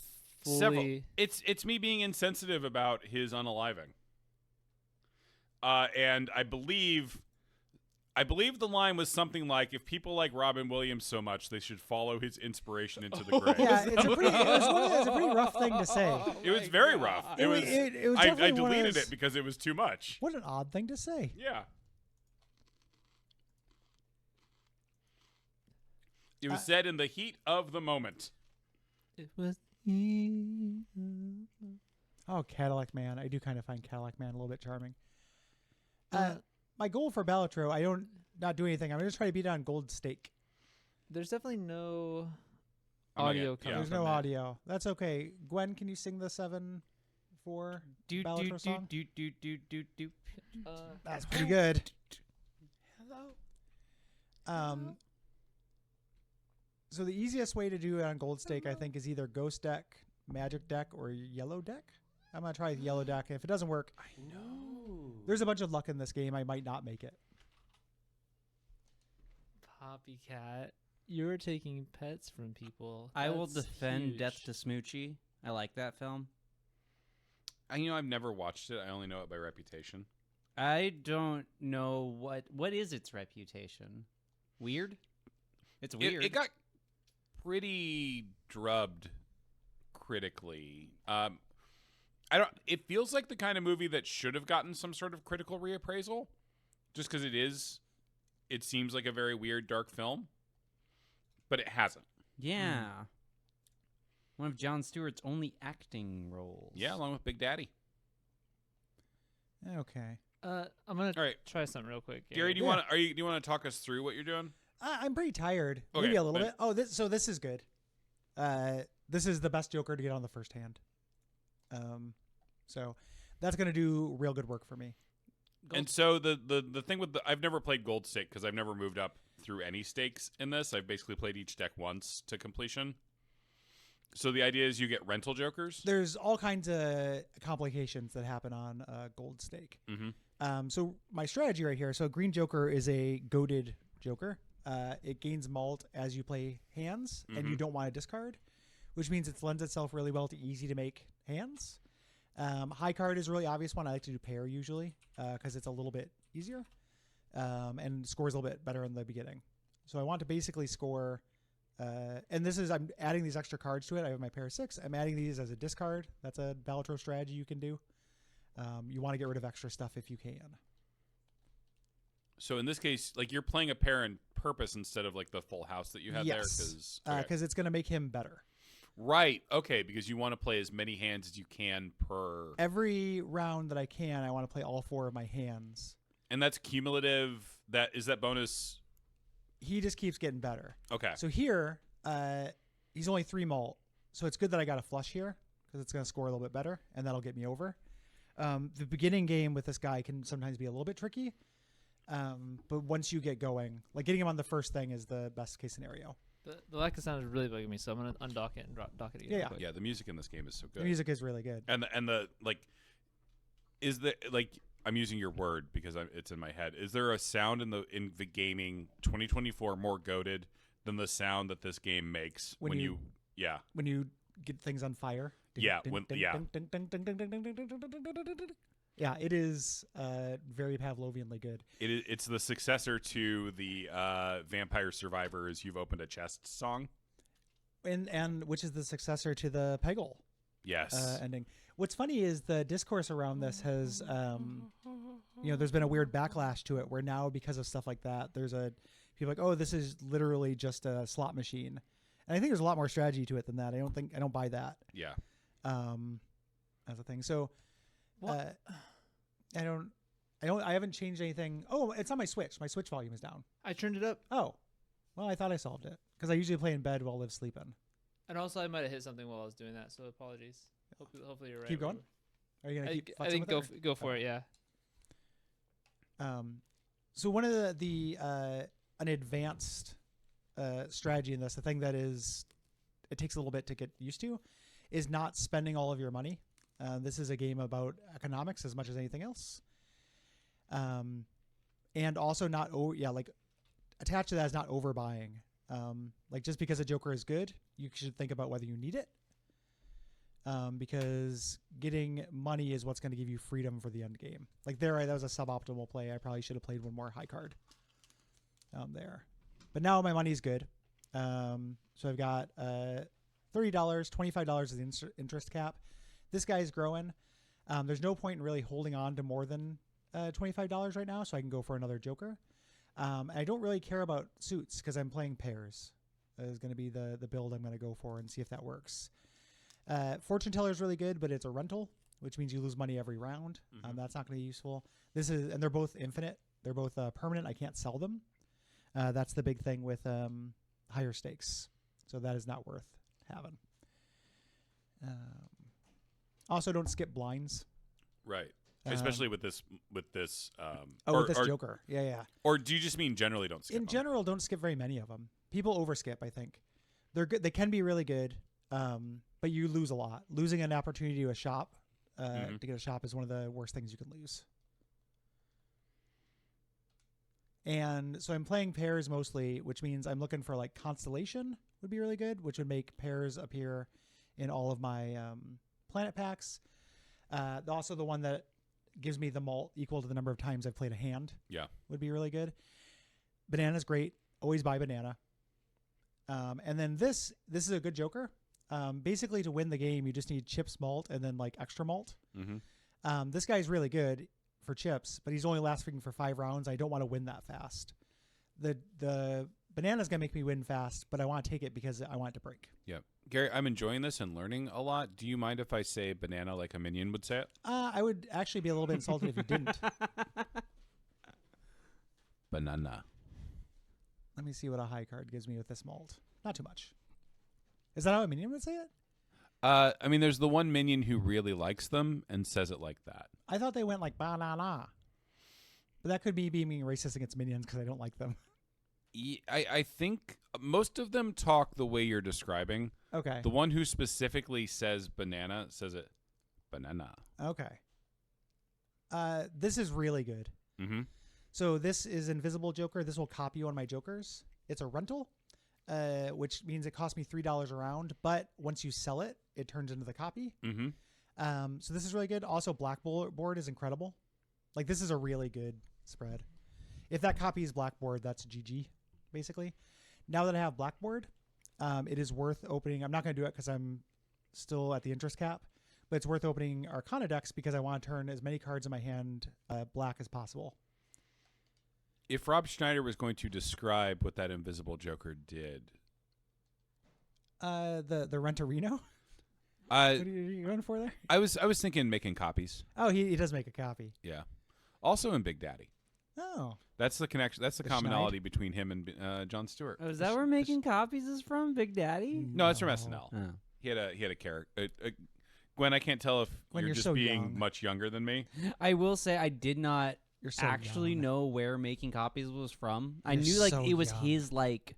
fully... Several. It's me being insensitive about his unaliving. And I believe the line was something like, if people like Robin Williams so much, they should follow his inspiration into the grave. Yeah, it's a pretty rough thing to say. It was very rough. It was I definitely one of deleted those- it because it was too much. What an odd thing to say. Yeah. It was said in the heat of the moment. It was... Oh, Cadillac Man. I do kind of find Cadillac Man a little bit charming. My goal for Bellator, I don't not do anything. I'm going to try to beat it on Gold Stake. There's definitely no Oh my audio God, coming There's from no that. audio. That's okay. Gwen, can you sing the 7-4 Bellator song? That's pretty good. So the easiest way to do it on Gold Stake, I think, is either Ghost Deck, Magic Deck, or Yellow Deck. I'm going to try the Yellow Deck. If it doesn't work, I know. There's a bunch of luck in this game. I might not make it. Poppycat, you're taking pets from people. I will That's defend huge. Death to Smoochie. I like that film. I've never watched it. I only know it by reputation. I don't know what is its reputation. Weird? It's weird. It got pretty drubbed critically. It feels like the kind of movie that should have gotten some sort of critical reappraisal, just because it seems like a very weird, dark film, but it hasn't. Yeah. One of Jon Stewart's only acting roles. Yeah, along with Big Daddy. Okay. I'm gonna All right. try something real quick. Gary, do you want to talk us through what you're doing? I'm pretty tired. Okay, Maybe a little then- bit. Oh, this is good. This is the best Joker to get on the first hand. So that's going to do real good work for me. And so the thing with I've never played Gold Stake because I've never moved up through any stakes in this. I've basically played each deck once to completion. So the idea is you get rental jokers. There's all kinds of complications that happen on Gold Stake. Mm-hmm. So my strategy right here. So Green Joker is a goaded Joker. It gains malt as you play hands, and you don't want to discard. which means it lends itself really well to easy to make hands. High card is a really obvious one. I like to do pair usually because it's a little bit easier and scores a little bit better in the beginning. So I want to basically score, and this is, I'm adding these extra cards to it. I have my pair 6. I'm adding these as a discard. That's a Balatro strategy you can do. You want to get rid of extra stuff if you can. So in this case, like you're playing a pair in purpose instead of like the full house that you had there, because it's going to make him better. Right. Okay. Because you want to play as many hands as you can per. Every round that I can, I want to play all 4 of my hands. And that's cumulative. That bonus. He just keeps getting better. Okay. So here, he's only 3 malt, so it's good that I got a flush here because it's going to score a little bit better, and that'll get me over. The beginning game with this guy can sometimes be a little bit tricky, but once you get going, like getting him on the first thing is the best case scenario. The lack of sound is really bugging me, so I'm gonna undock it and dock it again. Yeah. Yeah. The music in this game is so good. The music is really good. And the like, is the like. I'm using your word because it's in my head. Is there a sound in the gaming 2024 more goated than the sound that this game makes when you when you get things on fire? Yeah, yeah, it is very Pavlovianly good. It's the successor to the Vampire Survivors You've Opened a Chest song, and which is the successor to the Peggle. Yes. Ending. What's funny is the discourse around this has, there's been a weird backlash to it where now because of stuff like that, people like, oh, this is literally just a slot machine. And I think there's a lot more strategy to it than that. I don't buy that. Yeah. As a thing. So, I haven't changed anything. Oh, it's on my Switch. My Switch volume is down. I turned it up. Oh, well, I thought I solved it because I usually play in bed while Liv's sleeping. And also, I might have hit something while I was doing that, so apologies. Hopefully you're right. Keep going. Are you gonna keep? I think go for it. Yeah. So one of an advanced strategy in this, the thing that it takes a little bit to get used to, is not spending all of your money. This is a game about economics as much as anything else. And also attached to that is not overbuying. Like just because a Joker is good, you should think about whether you need it. Because getting money is what's going to give you freedom for the end game. Like that was a suboptimal play. I probably should have played one more high card there. But now my money's good. So I've got $30, $25 is the interest cap. This guy's growing. There's no point in really holding on to more than $25 right now, so I can go for another Joker. I don't really care about suits because I'm playing pairs. That is going to be the build I'm going to go for and see if that works. Fortune Teller is really good, but it's a rental, which means you lose money every round. That's not going to be useful. And they're both infinite. They're both permanent. I can't sell them. That's the big thing with higher stakes. So that is not worth having. Also, don't skip blinds. Right. Especially with this. With this Joker. Yeah. Or do you just mean generally don't skip? In general, don't skip very many of them. People overskip, I think. They're good. They can be really good. But you lose a lot. Losing an opportunity to get a shop is one of the worst things you can lose. And so I'm playing pairs mostly, which means I'm looking for like Constellation would be really good, which would make pairs appear in all of my planet packs. Also the one that gives me the malt equal to the number of times I've played a hand. Yeah. Would be really good. Banana's great. Always buy banana. And then this is a good Joker. Basically, to win the game, you just need chips, malt, and then like extra malt. This guy's really good for chips, but he's only lasting for 5 rounds. I don't want to win that fast. The banana's gonna make me win fast, but I want to take it because I want it to break. Yeah, Gary, I'm enjoying this and learning a lot. Do you mind if I say banana like a minion would say it? I would actually be a little bit insulted if you didn't. Banana. Let me see what a high card gives me with this malt. Not too much. Is that how a minion would say it? I mean, there's the one minion who really likes them and says it like that. I thought they went like banana. But that could be being racist against minions because I don't like them. I think most of them talk the way you're describing. Okay. The one who specifically says banana says it banana. Okay. This is really good. Mm-hmm. So this is Invisible Joker. This will copy one of my Jokers. It's a rental. which means it costs me $3 a round. But once you sell it, it turns into the copy. Mm-hmm. So this is really good. Also, Blackboard is incredible. Like, this is a really good spread. If that copy is Blackboard, that's GG, basically. Now that I have Blackboard, it is worth opening. I'm not going to do it because I'm still at the interest cap, but it's worth opening Arcana decks because I want to turn as many cards in my hand black as possible. If Rob Schneider was going to describe what that Invisible Joker did, The Rentarino. What are you going for there? I was thinking making copies. Oh, he does make a copy. Yeah. Also in Big Daddy. Oh. That's the connection. That's the The commonality between him and Jon Stewart. Oh, is that where Making Copies is from? Big Daddy? No, it's from SNL. Oh. He had a character. Gwen, I can't tell if Gwen, you're you're just so being young. much younger than me. I will say I did not You're so actually young. know where Making Copies was from. I You're knew like so it was young. his like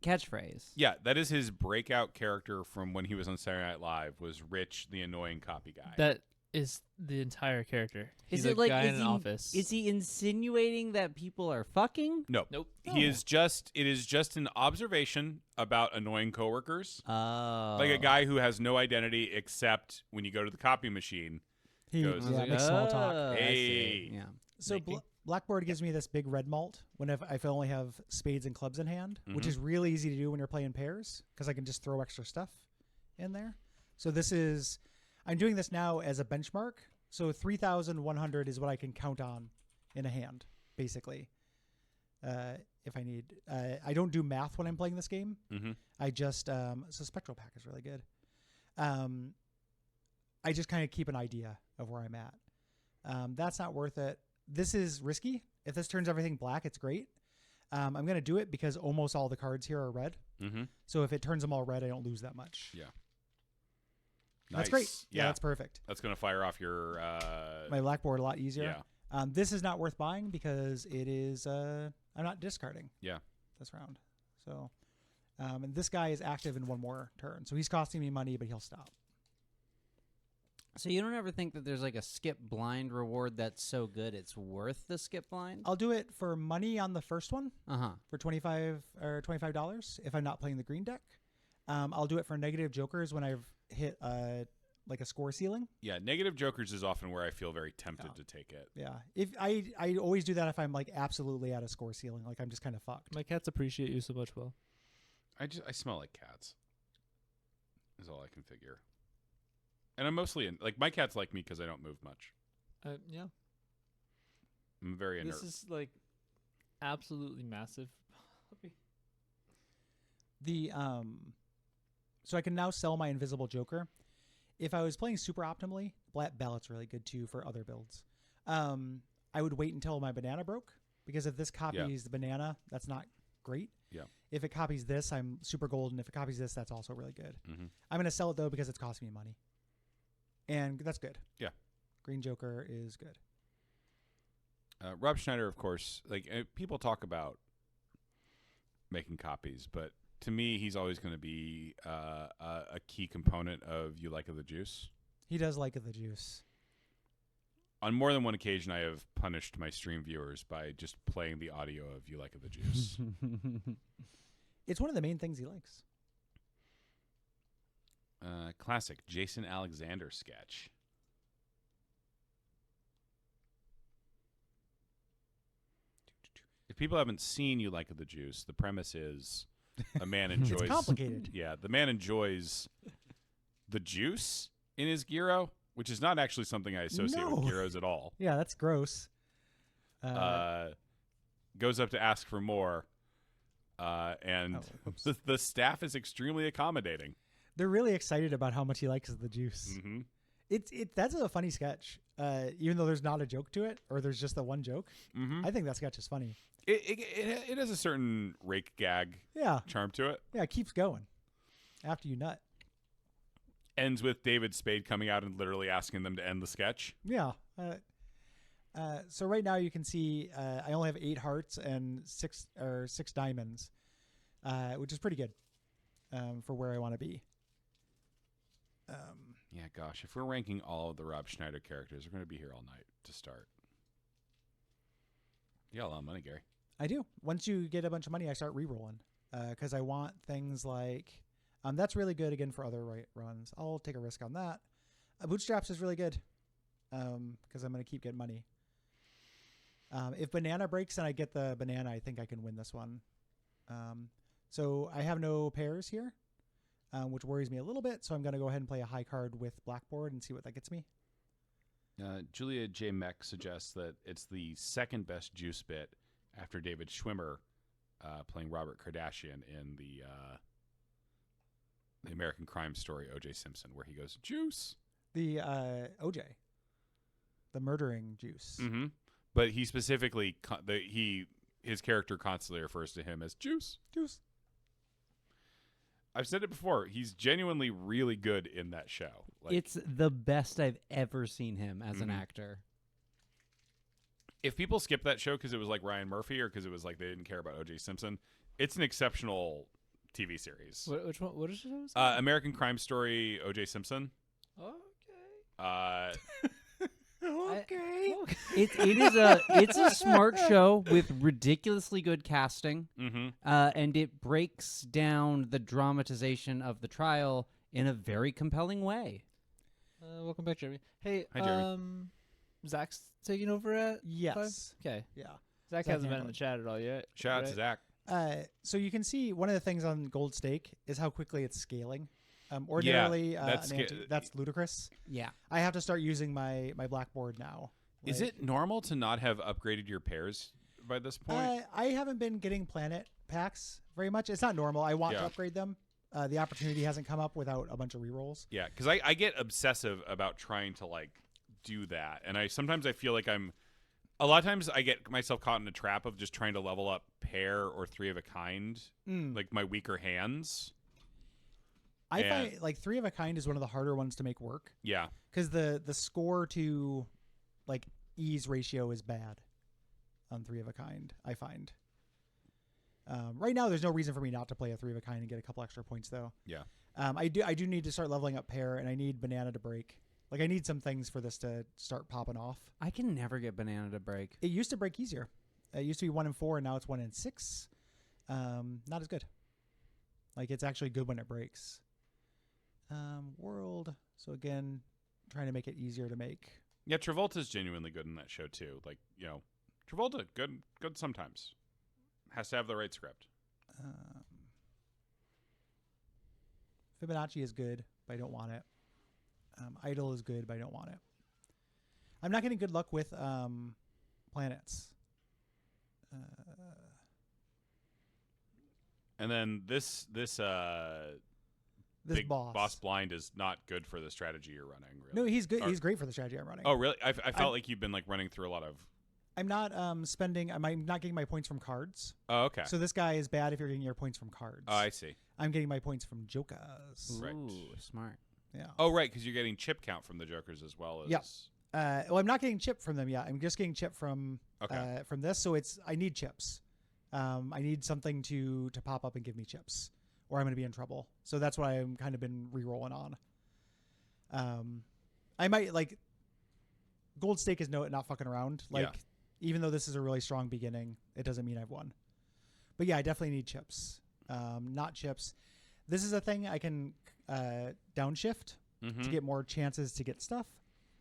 catchphrase. Yeah, that is his breakout character from when he was on Saturday Night Live. Was Rich, the annoying copy guy. That is the entire character. He's Is a it like guy is in an he, office. Is he insinuating that people are fucking? No. Nope. He is just. It is just an observation about annoying coworkers. Oh. Like a guy who has no identity except when you go to the copy machine. He goes, makes small talk. I Hey. see. Yeah. So Blackboard gives me this big red malt when if I only have spades and clubs in hand, which is really easy to do when you're playing pairs because I can just throw extra stuff in there. So I'm doing this now as a benchmark. So 3,100 is what I can count on in a hand, basically. If I need, I don't do math when I'm playing this game. Mm-hmm. I just so Spectral Pack is really good. I just kind of keep an idea of where I'm at. That's not worth it. This is risky. If this turns everything black, it's great. I'm going to do it because almost all the cards here are red. Mm-hmm. So if it turns them all red, I don't lose that much. Yeah. That's Nice. great. Yeah, that's perfect. That's going to fire off your... My Blackboard a lot easier. Yeah. This is not worth buying because it is... I'm not discarding Yeah. this round. So, and this guy is active in one more turn. So he's costing me money, but he'll stop. So you don't ever think that there's like a skip blind reward that's so good it's worth the skip blind? I'll do it for money on the first one. Uh-huh. For $25 if I'm not playing the green deck. I'll do it for negative jokers when I've hit like a score ceiling. Yeah, negative jokers is often where I feel very tempted to take it. Yeah. If I always do that if I'm like absolutely at a score ceiling, like I'm just kind of fucked. My cats appreciate you so much, Will. I smell like cats. Is all I can figure. And I'm mostly like my cats like me because I don't move much. Yeah. I'm very inert. This is like absolutely massive. So I can now sell my Invisible Joker. If I was playing super optimally, Black Ballot's really good too for other builds. I would wait until my banana broke because if this copies the banana, that's not great. Yeah. If it copies this, I'm super golden. If it copies this, that's also really good. Mm-hmm. I'm going to sell it though because it's costing me money. And that's good. Yeah. Green Joker is good. Rob Schneider, of course, like people talk about making copies, but to me, he's always going to be a key component of You Like the Juice. He does like the juice. On more than one occasion, I have punished my stream viewers by just playing the audio of You Like the Juice. It's one of the main things he likes. Classic Jason Alexander sketch. If people haven't seen You Like the Juice, the premise is a man enjoys... It's complicated. Yeah, the man enjoys the juice in his gyro, which is not actually something I associate with gyros at all. Yeah, that's gross. Goes up to ask for more, and the staff is extremely accommodating. They're really excited about how much he likes the juice. Mm-hmm. That's a funny sketch, even though there's not a joke to it, or there's just the one joke. Mm-hmm. I think that sketch is funny. It has a certain rake gag charm to it. Yeah, it keeps going after you nut. Ends with David Spade coming out and literally asking them to end the sketch. Yeah. So right now you can see I only have 8 hearts and 6 diamonds, which is pretty good for where I want to be. Yeah, gosh, if we're ranking all of the Rob Schneider characters, we're going to be here all night to start. You got a lot of money, Gary. I do. Once you get a bunch of money, I start re-rolling. because I want things like that's really good again for other runs. I'll take a risk on that. Bootstraps is really good because I'm going to keep getting money. If banana breaks and I get the banana, I think I can win this one. So I have no pairs here, which worries me a little bit. So I'm going to go ahead and play a high card with Blackboard and see what that gets me. Julia J. Meck suggests that it's the second best juice bit after David Schwimmer playing Robert Kardashian in the American Crime Story O.J. Simpson, where he goes, juice. The OJ. The murdering juice. Mm-hmm. But he specifically, his character constantly refers to him as juice. Juice. I've said it before. He's genuinely really good in that show. Like, it's the best I've ever seen him as an actor. If people skip that show because it was like Ryan Murphy or because it was like they didn't care about O.J. Simpson, it's an exceptional TV series. Which one? What is it? American Crime Story, O.J. Simpson. Okay. Okay. It's a smart show with ridiculously good casting, and it breaks down the dramatization of the trial in a very compelling way. Welcome back, Jeremy. Hey, hi, Jeremy. Zach's taking over at Yes. 5? Okay. Yeah. Zach hasn't been in the chat at all yet. Shout out to Zach. So you can see one of the things on Gold Stake is how quickly it's scaling. Ordinarily, that's ludicrous. Yeah. I have to start using my Blackboard now. Is it normal to not have upgraded your pairs by this point? I haven't been getting planet packs very much. It's not normal. I want to upgrade them. The opportunity hasn't come up without a bunch of rerolls. Yeah, because I get obsessive about trying to like do that, and sometimes I feel like a lot of times I get myself caught in a trap of just trying to level up pair or 3 of a kind, like my weaker hands. I find like 3 of a kind is one of the harder ones to make work. Yeah, because the score to like ease ratio is bad on 3 of a kind. I find. Right now, there's no reason for me not to play a 3 of a kind and get a couple extra points though. Yeah. I do need to start leveling up pair, and I need banana to break. Like I need some things for this to start popping off. I can never get banana to break. It used to break easier. It used to be 1 in 4, and now it's 1 in 6. Not as good. Like it's actually good when it breaks. World. So again, trying to make it easier to make. Yeah, Travolta's genuinely good in that show too. Like, you know, Travolta, good sometimes. Has to have the right script. Fibonacci is good, but I don't want it. Idol is good, but I don't want it. I'm not getting good luck with planets. And then this big boss blind is not good for the strategy you're running. Really. No, he's good. He's great for the strategy I'm running. Oh, really? I felt like you've been like running through a lot of. I'm not spending. I'm not getting my points from cards. Oh, okay. So this guy is bad if you're getting your points from cards. Oh, I see. I'm getting my points from jokers. Right. Ooh, smart. Yeah. Oh, right, because you're getting chip count from the jokers as well as. Yeah. Well, I'm not getting chip from them yet. I'm just getting chip from from this. So I need chips. I need something to pop up and give me chips, or I'm going to be in trouble. So that's what I'm kind of been re-rolling on. I might like Gold Stake is not fucking around. Like even though this is a really strong beginning, it doesn't mean I've won. But yeah, I definitely need chips. Not chips. This is a thing I can downshift to get more chances to get stuff.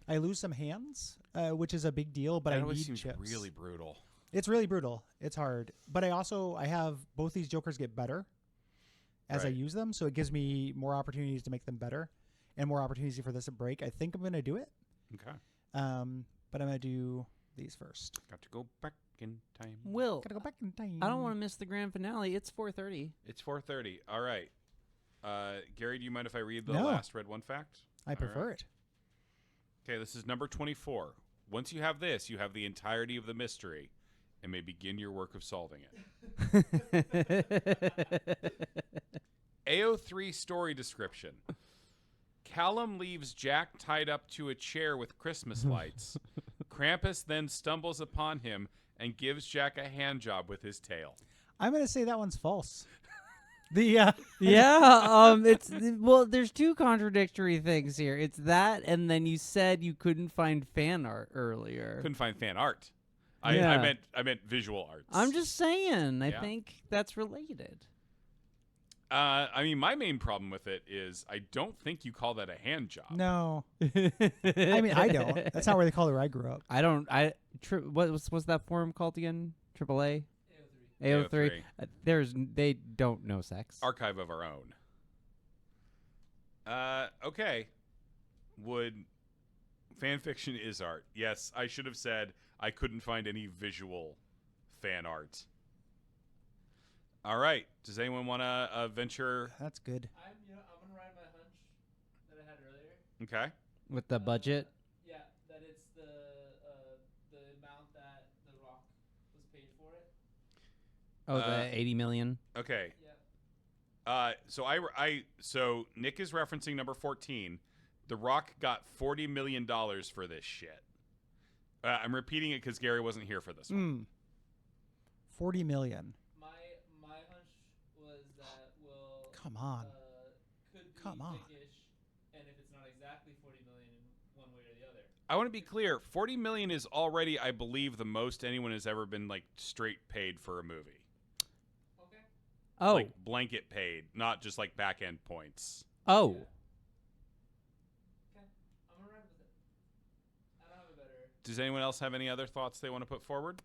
I lose some hands, which is a big deal, but I need chips. Really brutal. It's really brutal. It's hard. But I have both these jokers get better as I use them, so it gives me more opportunities to make them better and more opportunities for this to break. I think I'm going to do it. Okay. But I'm going to do these first. Got to go back in time. Will, Gotta go back in time. I don't want to miss the grand finale. It's 4:30. It's 4:30. All right. Gary, do you mind if I read the No. last Red One fact? I prefer it. Okay, this is number 24. Once you have this, you have the entirety of the mystery and may begin your work of solving it. AO3 story description. Callum leaves Jack tied up to a chair with Christmas lights. Krampus then stumbles upon him and gives Jack a hand job with his tail. I'm going to say that one's false. It's there's two contradictory things here. It's that, and then you said you couldn't find fan art earlier. Couldn't find fan art. I meant visual arts. I'm just saying. I think that's related. I mean, my main problem with it is I don't think you call that a hand job. No. I mean, I don't. That's not where they call it where I grew up. I don't. What's that forum called again? AAA. AO3. They don't know sex. Archive of our own. Okay. Fan fiction is art? Yes, I should have said I couldn't find any visual fan art. All right. Does anyone want to venture? That's good. I'm gonna ride my hunch that I had earlier. Okay. With the budget. Yeah, that it's the amount that The Rock was paid for it. Oh, the 80 million. Okay. Yeah. So Nick is referencing number 14. The Rock got $40 million for this shit. I'm repeating it because Gary wasn't here for this one. 40 million. My hunch was that Come on. could be Come on. fake-ish, and if it's not exactly 40 million in one way or the other. I want to be clear. 40 million is already, I believe, the most anyone has ever been like straight paid for a movie. Okay. Oh. Like blanket paid, not just like back end points. Oh. Okay. I'm gonna ride with it. I don't have a better. Does anyone else have any other thoughts they want to put forward?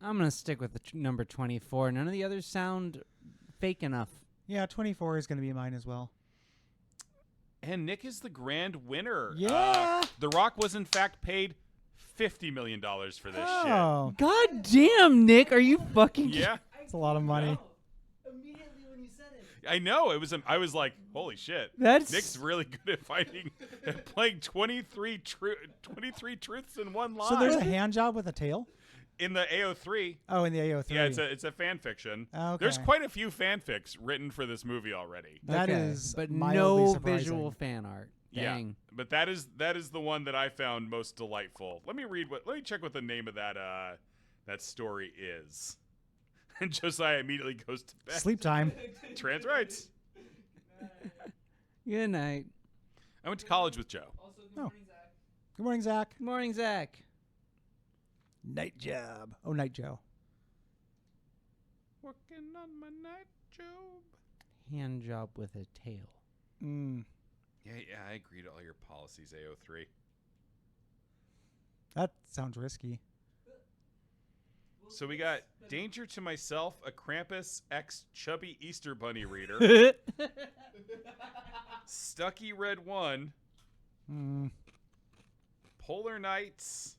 I'm gonna stick with the number 24. None of the others sound fake enough. Yeah, 24 is going to be mine as well. And Nick is the grand winner. Yeah. The Rock was in fact paid $50 million for this Oh. God damn, Nick, are you fucking? shit. Yeah, That's a lot of money. Immediately when you said it. I know. I was like, holy shit. That's Nick's really good at playing 23 truths in one line. So there's a hand job with a tail? In the AO3. Oh, in the AO3. Yeah, it's a fan fiction. Okay. There's quite a few fanfics written for this movie already. That okay, is but mildly no surprising. visual fan art. Dang. Yeah, but that is the one that I found most delightful. Let me check what the name of that story is. And Josiah immediately goes to bed. Sleep time. Trans rights. Good night. I went to college with Joe. Also, good morning, Zach. Good morning, Zach. Good morning, Zach. Night job. Oh, Night Joe. Working on my night job. Hand job with a tail. Yeah, I agree to all your policies, AO3. That sounds risky. So we got Danger to Myself, a Krampus X Chubby Easter Bunny reader. Stucky Red 1. Polar Nights.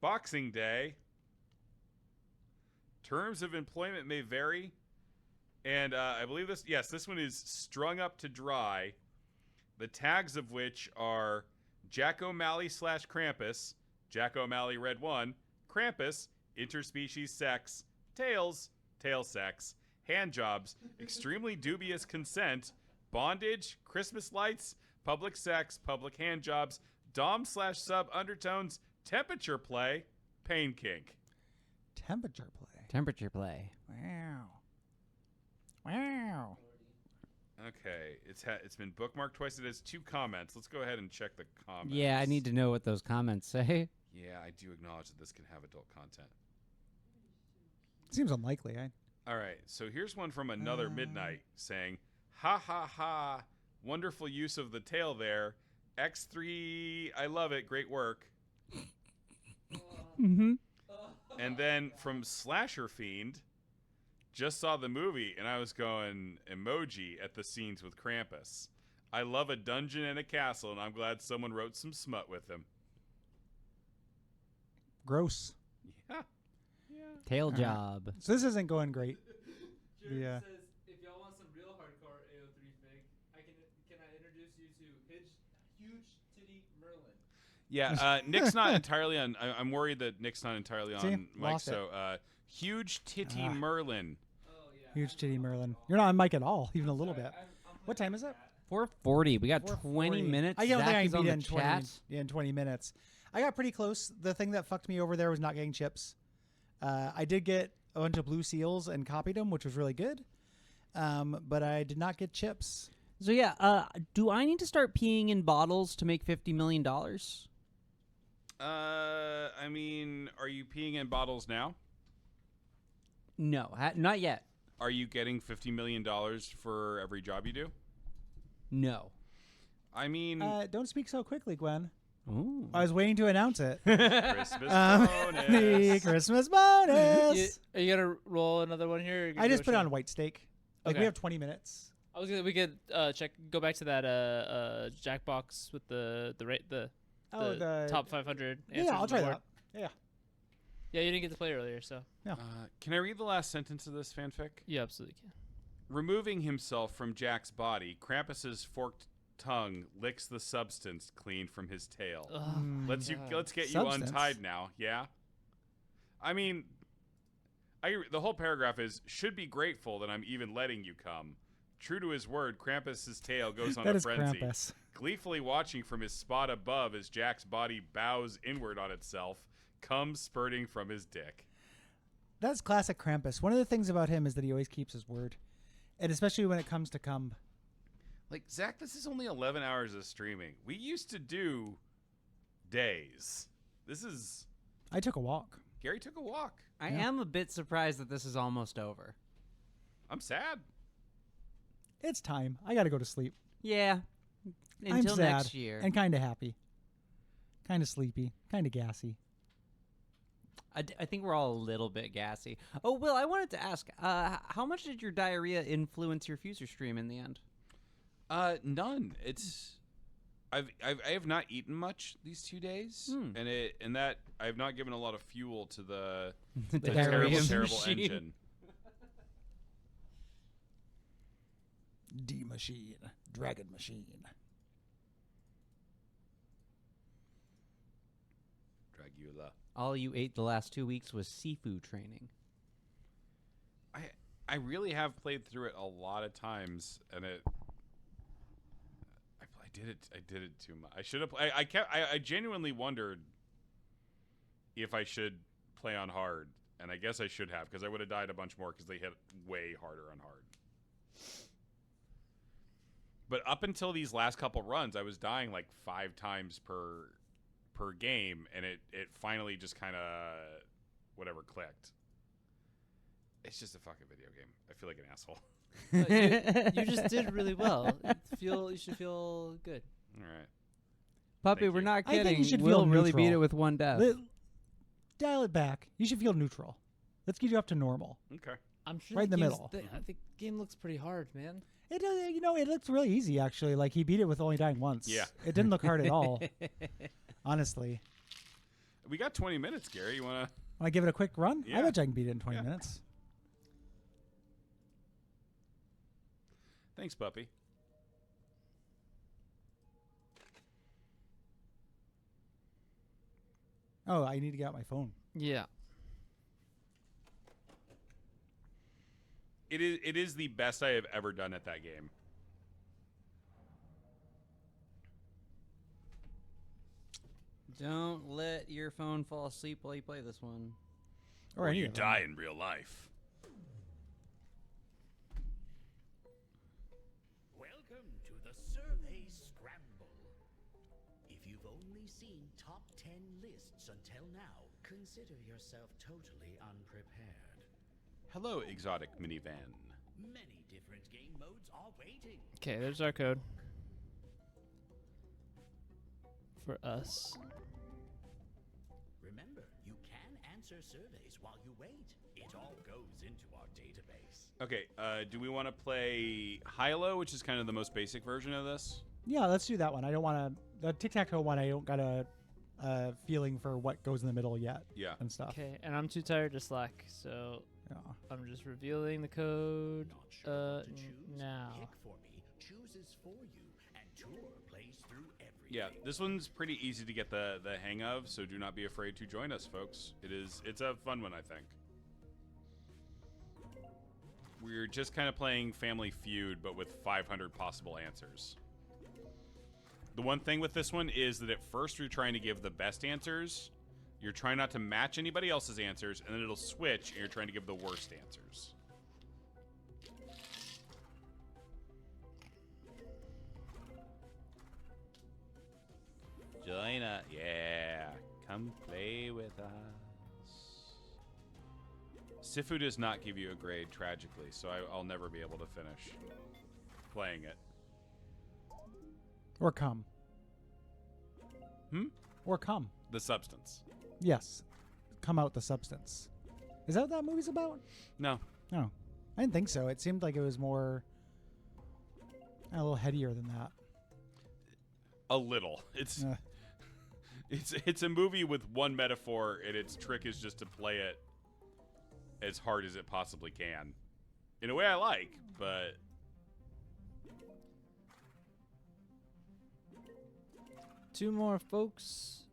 Boxing Day. Terms of employment may vary. And I believe this one is Strung Up to Dry. The tags of which are Jack O'Malley / Krampus, Jack O'Malley Red 1, Krampus, interspecies sex, tails, tail sex, hand jobs, extremely dubious consent, bondage, Christmas lights, public sex, public hand jobs, dom/sub undertones, temperature play, pain kink. Temperature play. Temperature play. Wow. Okay, it's been bookmarked twice. It has 2 comments. Let's go ahead and check the comments. Yeah, I need to know what those comments say. Yeah, I do acknowledge that this can have adult content. Seems unlikely. All right, so here's one from another Midnight saying, "Ha ha ha! Wonderful use of the tail there. X3, I love it. Great work." And then from Slasher Fiend, just saw the movie and I was going emoji at the scenes with Krampus. I love a dungeon and a castle, and I'm glad someone wrote some smut with him. Gross. Yeah. Tail job. So this isn't going great. Jared says, if y'all want some real hardcore AO3 fig, can I introduce you to Huge Titty Merlin? Yeah, Nick's not entirely on. I'm worried that Nick's not entirely on See? mic. Lost it. So, Huge Titty Merlin. Oh, yeah. Huge titty Merlin. You're not on mic at all, even a little bit. What time is it? 4:40. We got 20 4:40. minutes. I don't Zach think I is can on beat the it in chat. 20 minutes. I got pretty close. The thing that fucked me over there was not getting chips. I did get a bunch of blue seals and copied them, which was really good. But I did not get chips. So yeah, do I need to start peeing in bottles to make $50 million? I mean, are you peeing in bottles now? No, not yet. Are you getting $50 million for every job you do? No. I mean, Don't speak so quickly, Gwen. Ooh. I was waiting to announce it. Christmas bonus. The Christmas bonus. Are you gonna roll another one here? I just put it on white steak. Like Okay. we have 20 minutes. We could go back to that Jackbox with the top 500 answers. Yeah, I'll on the try board. that. Yeah. Yeah, you didn't get to play earlier, so. Yeah. Can I read the last sentence of this fanfic? You absolutely can. Removing himself from Jack's body, Krampus's forked tongue licks the substance clean from his tail. Let's get you untied now. Yeah. I mean, the whole paragraph is should be grateful that I'm even letting you come. True to his word, Krampus's tail goes on That a is frenzy, Krampus. gleefully watching from his spot above as Jack's body bows inward on itself, cum spurting from his dick. That's classic Krampus. One of the things about him is that he always keeps his word. And especially when it comes to cum. Like, Zach, this is only 11 hours of streaming. We used to do days. I took a walk. Gary took a walk. I am a bit surprised that this is almost over. I'm sad. It's time. I got to go to sleep. Yeah. I'm Until sad next year. and kind of happy. Kind of sleepy. Kind of gassy. I think we're all a little bit gassy. Oh, Will, I wanted to ask, how much did your diarrhea influence your future stream in the end? None. I have not eaten much these 2 days, and that I have not given a lot of fuel to the diarrhea terrible machine. engine. D machine. Dragon machine. Dragula. All you ate the last 2 weeks was seafood training. I really have played through it a lot of times, and I did it too much. I should have. I genuinely wondered if I should play on hard, and I guess I should have because I would have died a bunch more because they hit way harder on hard. But up until these last couple runs, I was dying like 5 times per game, and it finally just kind of whatever clicked. It's just a fucking video game. I feel like an asshole. You just did really well. You should feel good. All right. Puppy, Thank we're you. not I think kidding. you should Will feel really beat neutral. it with one death. Dial it back. You should feel neutral. Let's get you up to normal. Okay. I'm sure Right in the middle. The game looks pretty hard, man. It does. It looks really easy actually. Like he beat it with only dying once. Yeah. It didn't look hard at all. Honestly. We got 20 minutes, Gary. You want to? Want to give it a quick run? Yeah. I bet I can beat it in 20 minutes. Thanks, puppy. Oh, I need to get out my phone. Yeah. It is the best I have ever done at that game. Don't let your phone fall asleep while you play this one. Or any you of them. die in real life. Welcome to the Survey Scramble. If you've only seen top 10 lists until now, consider yourself totally unprepared. Hello, exotic minivan. Many different game modes are waiting. Okay, there's our code. For us. Remember, you can answer surveys while you wait. It all goes into our database. Okay, do we want to play Hilo, which is kind of the most basic version of this? Yeah, let's do that one. I don't want to. The tic-tac-toe one, I don't got a feeling for what goes in the middle yet. Yeah. And stuff. Okay, and I'm too tired to slack, so I'm just revealing the code now. Pick for me, chooses for you, and Tour plays through everything. Yeah, this one's pretty easy to get the hang of, so do not be afraid to join us, folks. It's a fun one, I think. We're just kind of playing Family Feud, but with 500 possible answers. The one thing with this one is that at first you're trying to give the best answers. You're trying not to match anybody else's answers, and then it'll switch, and you're trying to give the worst answers. Join us. Yeah. Come play with us. Sifu does not give you a grade, tragically, so I'll never be able to finish playing it. Or come. Or come. The substance. Yes. Come out the substance. Is that what that movie's about? No. No. I didn't think so. It seemed like it was more a little headier than that. A little. It's a movie with one metaphor, and its trick is just to play it as hard as it possibly can. In a way I like, but... Two more, folks.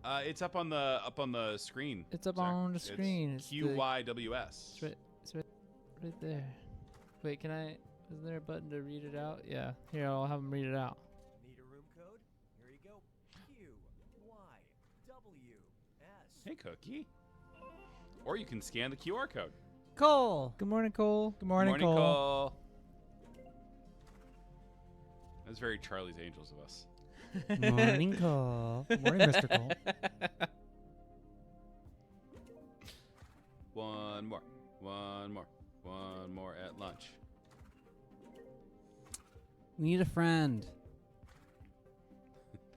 It's up on the screen. It's up Zach. on the screen. It's QYWS. It's right there. Wait, can I... Is there a button to read it out? Yeah. Here, I'll have him read it out. Need a room code? Here you go. QYWS. Hey, Cookie. Or you can scan the QR code. Cole. Good morning, Cole. Good morning, Cole. That's very Charlie's Angels of us. Morning, Cole. Good morning, Mr. Cole. One more at lunch. We need a friend.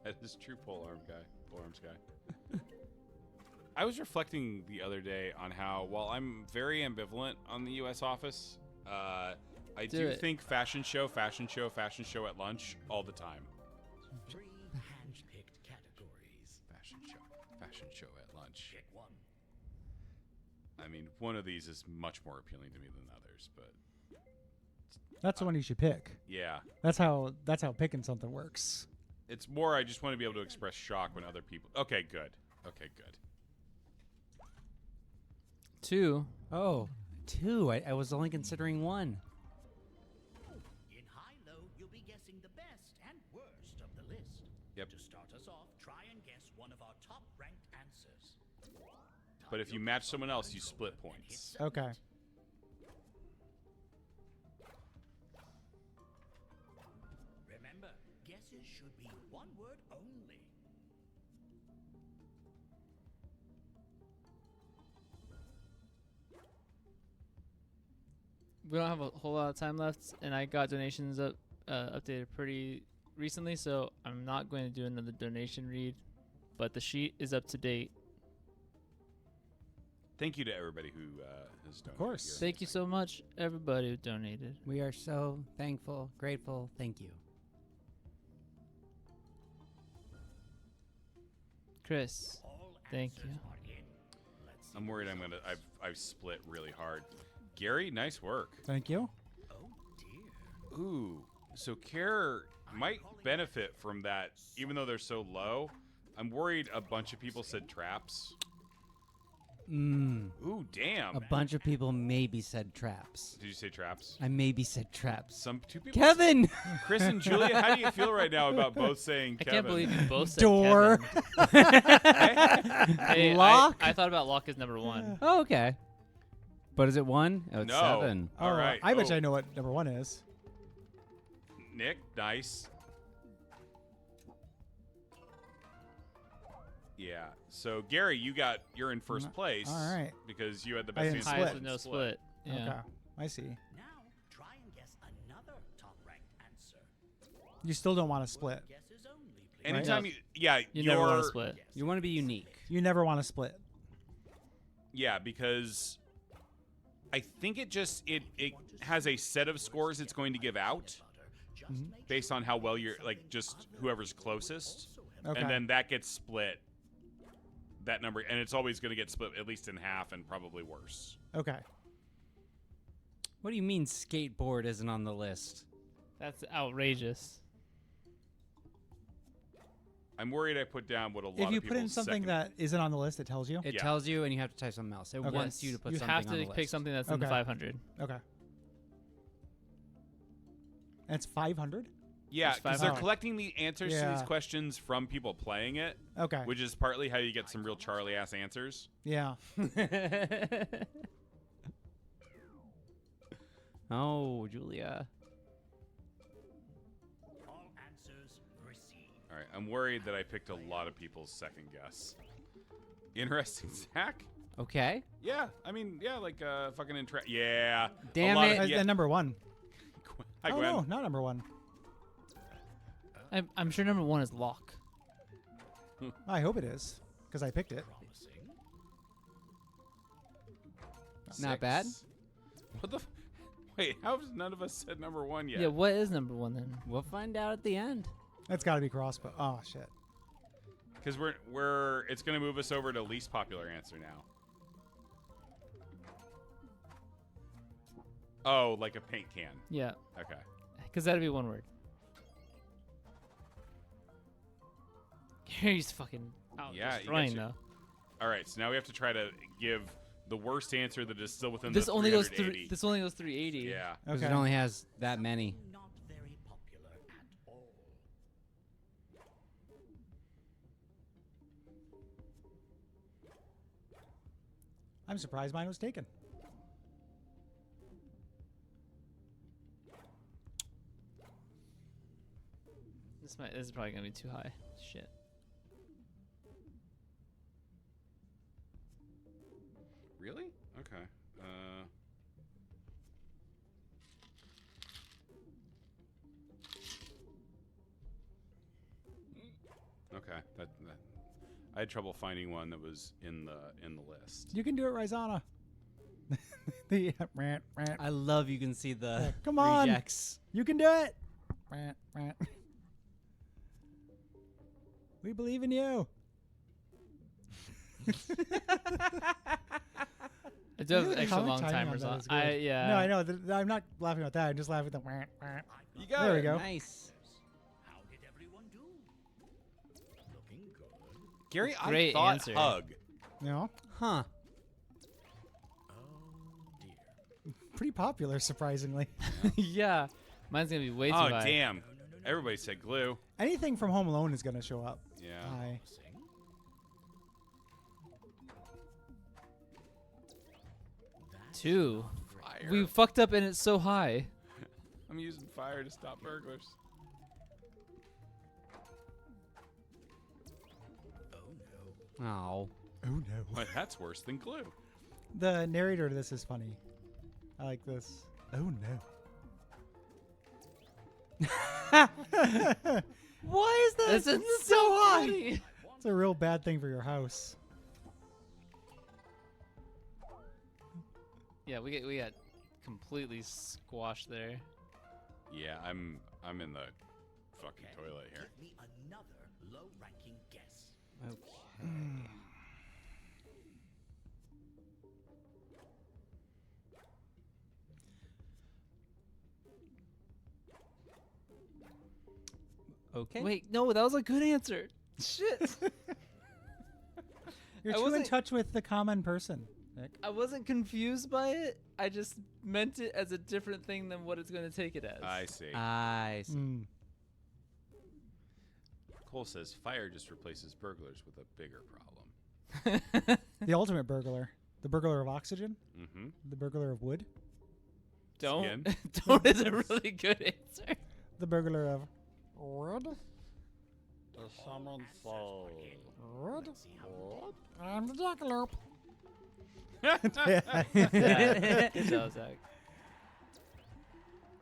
That is true, Polearms guy. I was reflecting the other day on how, while I'm very ambivalent on the U.S. office, I do think fashion show at lunch all the time. 3 hand-picked categories. Fashion show at lunch. Pick one. I mean, one of these is much more appealing to me than others, but That's the one you should pick. yeah. That's how picking something works. It's more I just want to be able to express shock when other people... Okay, good. 2. Oh, 2. I was only considering 1. In high-low, you'll be guessing the best and worst of the list. Yep. To start us off, try and guess one of our top-ranked answers. But if you match someone else, you split points. Okay. Remember, guesses should be one word only. We don't have a whole lot of time left, and I got donations updated pretty recently, so I'm not going to do another donation read, but the sheet is up to date. Thank you to everybody who has donated. Of course. Thank you so much, everybody who donated. We are so thankful, grateful. Thank you. Chris, thank you. I'm worried I've split really hard. Gary, nice work. Thank you. Ooh, so Care might benefit from that, even though they're so low. I'm worried a bunch of people said traps. Ooh, damn. A bunch of people maybe said traps. Did you say traps? I maybe said traps. Two people. Kevin! Chris and Julia, how do you feel right now about both saying Kevin? I can't believe you both said Door. Kevin. Hey, Lock? I thought about lock as number 1. Oh, okay. But is it 1? Oh, it's No. 7. All right. I bet you I know what number 1 is. Nick, nice. Yeah. So Gary, you're in first place. All right. Because you had the I best didn't answer. Highest with no split. Yeah. Okay. I see. Now, try and guess another top-ranked answer. You still don't want to split. Guesses only, please. Anytime You never want to split. You want to be unique. You never want to split. Yeah, because I think it has a set of scores it's going to give out based on how well you're, like, just whoever's closest. Okay. And then that gets split, that number, and it's always going to get split at least in half and probably worse. Okay. What do you mean skateboard isn't on the list? That's outrageous. I'm worried I put down what a lot If you of put in people's something second- that isn't on the list, it tells you. It Yeah. tells you, and you have to type something else. It Okay. wants you to put You something have on the to list. pick something that's in the Okay. 500. Okay. And it's 500? Yeah, It's because they're 500. collecting the answers to Yeah. these questions from people playing it. Okay. Which is partly how you get some real Charlie-ass answers. Yeah. Oh, Julia. All answers received. All right, I'm worried that I picked a lot of people's second guess. Interesting, Zach. Okay. Yeah, I mean, yeah, like fucking yeah. Damn a lot it. Of, yeah. And number 1. Hi, Oh Gwen. no, not number 1. I'm sure number 1 is lock. I hope it is, because I picked it. Not bad. What the? Wait, how has none of us said number 1 yet? Yeah, what is number 1 then? We'll find out at the end. That's got to be crossbow. Oh shit. Because it's gonna move us over to least popular answer now. Oh, like a paint can. Yeah. Okay. Because that'd be one word. Gary's fucking out destroying though. All right, so now we have to try to give the worst answer that is still within This the only goes 380. this only goes 380. Yeah. Because it only has that many. Not very popular at all. I'm surprised mine was taken. This is probably gonna be too high. Shit. Really? Okay. Okay. That I had trouble finding one that was in the list. You can do it, Rizana. The rant. I love you can see the Come on. rejects. You can do it. Rant. We believe in you. I do have The extra comic long timing on timers that on. is good. Yeah. No, I know. I'm not laughing at that. I'm just laughing at the rant. You got there it. we go. Nice. How did everyone do? Looking good. Gary, Great I thought answer. hug. No. Huh. Oh dear. Pretty popular, surprisingly. Yeah. Mine's gonna be way too Oh high. damn! Everybody said glue. Anything from Home Alone is going to show up. Yeah. High. Two. Fire. We fucked up and it's so high. I'm using fire to stop burglars. Oh. Oh no. Well, that's worse than glue. The narrator to this is funny. I like this. Oh no. Why is that That's so high? funny. It's a real bad thing for your house. Yeah, we got completely squashed there. Yeah, I'm in the fucking toilet here. Give me another low-ranking guess. Okay. Wait, no, that was a good answer. Shit. You're I too in wasn't- touch with the common person, Nick. I wasn't confused by it. I just meant it as a different thing than what it's going to take it as. I see. I see. Mm. Cole says fire just replaces burglars with a bigger problem. The ultimate burglar. The burglar of oxygen? Mm-hmm. The burglar of wood? Don't. Don't is a really good answer. The burglar of wood? Does someone say Wood? wood? I'm the jackalope. Yeah, it does, Zach.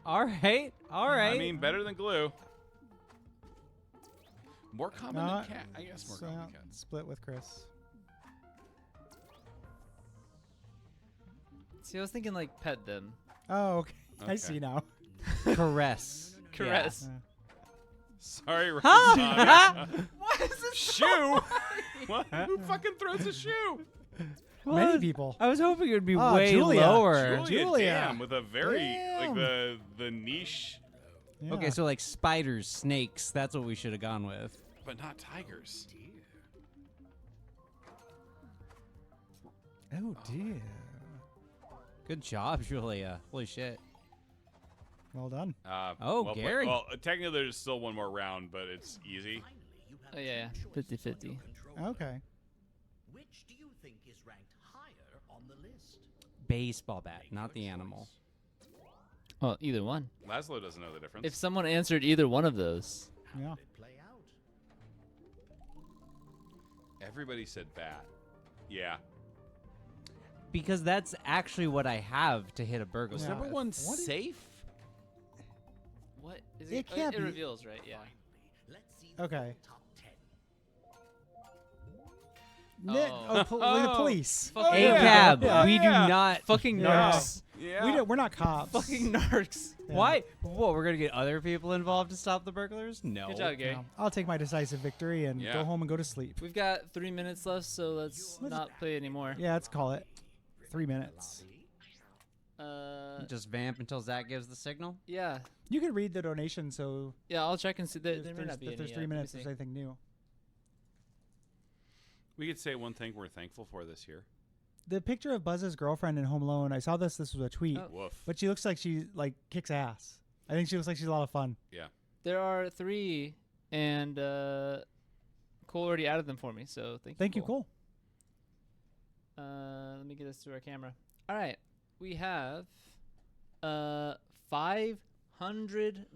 All right. All right. I mean, better than glue. More common No, than cat. I guess more so common than cat. split with Chris. See, I was thinking like pet them. Oh, okay. I Okay. see now. Caress. Caress. Sorry, Huh? Rosanna. Why is this Shoe? What? Who fucking throws a shoe? Many people. I was hoping it would be Oh, way Julia. lower. Julia, damn, with a very like Damn. the niche, Yeah. Okay, so like spiders, snakes. That's what we should have gone with. but not tigers. Oh dear. Good job, Julia. Holy shit. Well done. Oh, well played. Gary. Well, technically, there's still one more round, but it's easy. Oh, yeah, 50-50. Okay. Which do you think is ranked higher on the list? Baseball bat, not the animal. Well, either one. Laszlo doesn't know the difference. If someone answered either one of those. Yeah. Play out. Everybody said bat. Yeah. because that's actually what I have to hit a burglar. Was Yeah. number one What is- safe? What is It can't it be. reveals, right? Yeah. Okay. Top 10. The police. Fucking A yeah. cab. Yeah. We Yeah. do not. Fucking Yeah. narcs. Yeah. We're not cops. Fucking narcs. Yeah. Why? What? We're gonna get other people involved to stop the burglars? No. Good job, Gary. No, I'll take my decisive victory and Yeah. go home and go to sleep. We've got 3 minutes left, so let's not play anymore. Yeah, let's call it 3 minutes. Just vamp until Zach gives the signal. Yeah. You can read the donation, so Yeah, I'll check and see. There if may there's, not be if any there's yet. 3 Let me minutes, see. there's anything new. We could say one thing we're thankful for this year. The picture of Buzz's girlfriend in Home Alone, I saw this. This was a tweet, Oh. Woof. but she looks like she kicks ass. I think she looks like she's a lot of fun. Yeah. There are 3, and Cole already added them for me, so Thank you, Cole. Let me get this to our camera. All right, we have $500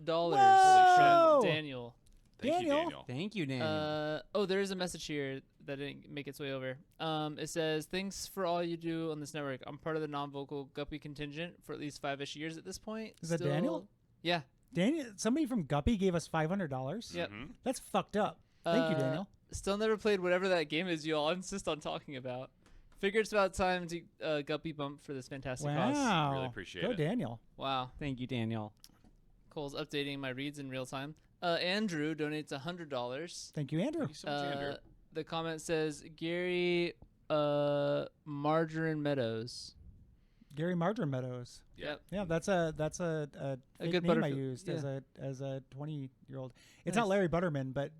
Whoa! from Daniel. Thank Daniel. you, Daniel. Thank you, Daniel. Oh, there is a message here that didn't make its way over. It says, "Thanks for all you do on this network. I'm part of the non-vocal Guppy contingent for at least 5-ish years at this point." Is that Daniel? Still- Yeah. Daniel, somebody from Guppy gave us $500. Yep. Mhm. That's fucked up. Thank you, Daniel. Still never played whatever that game is you all insist on talking about. Figure it's about time to Guppy bump for this fantastic cause. Wow. Really appreciate Go it. Daniel. Wow. Thank you, Daniel. Cole's updating my reads in real time. Andrew donates $100. Thank you, Andrew. Thank you so much, Andrew. The comment says Gary Margarine Meadows. Gary Margarine Meadows. Yep. Yeah, that's a fake good name I Butterfield- used yeah. as a 20-year-old. It's Nice. not Larry Butterman, but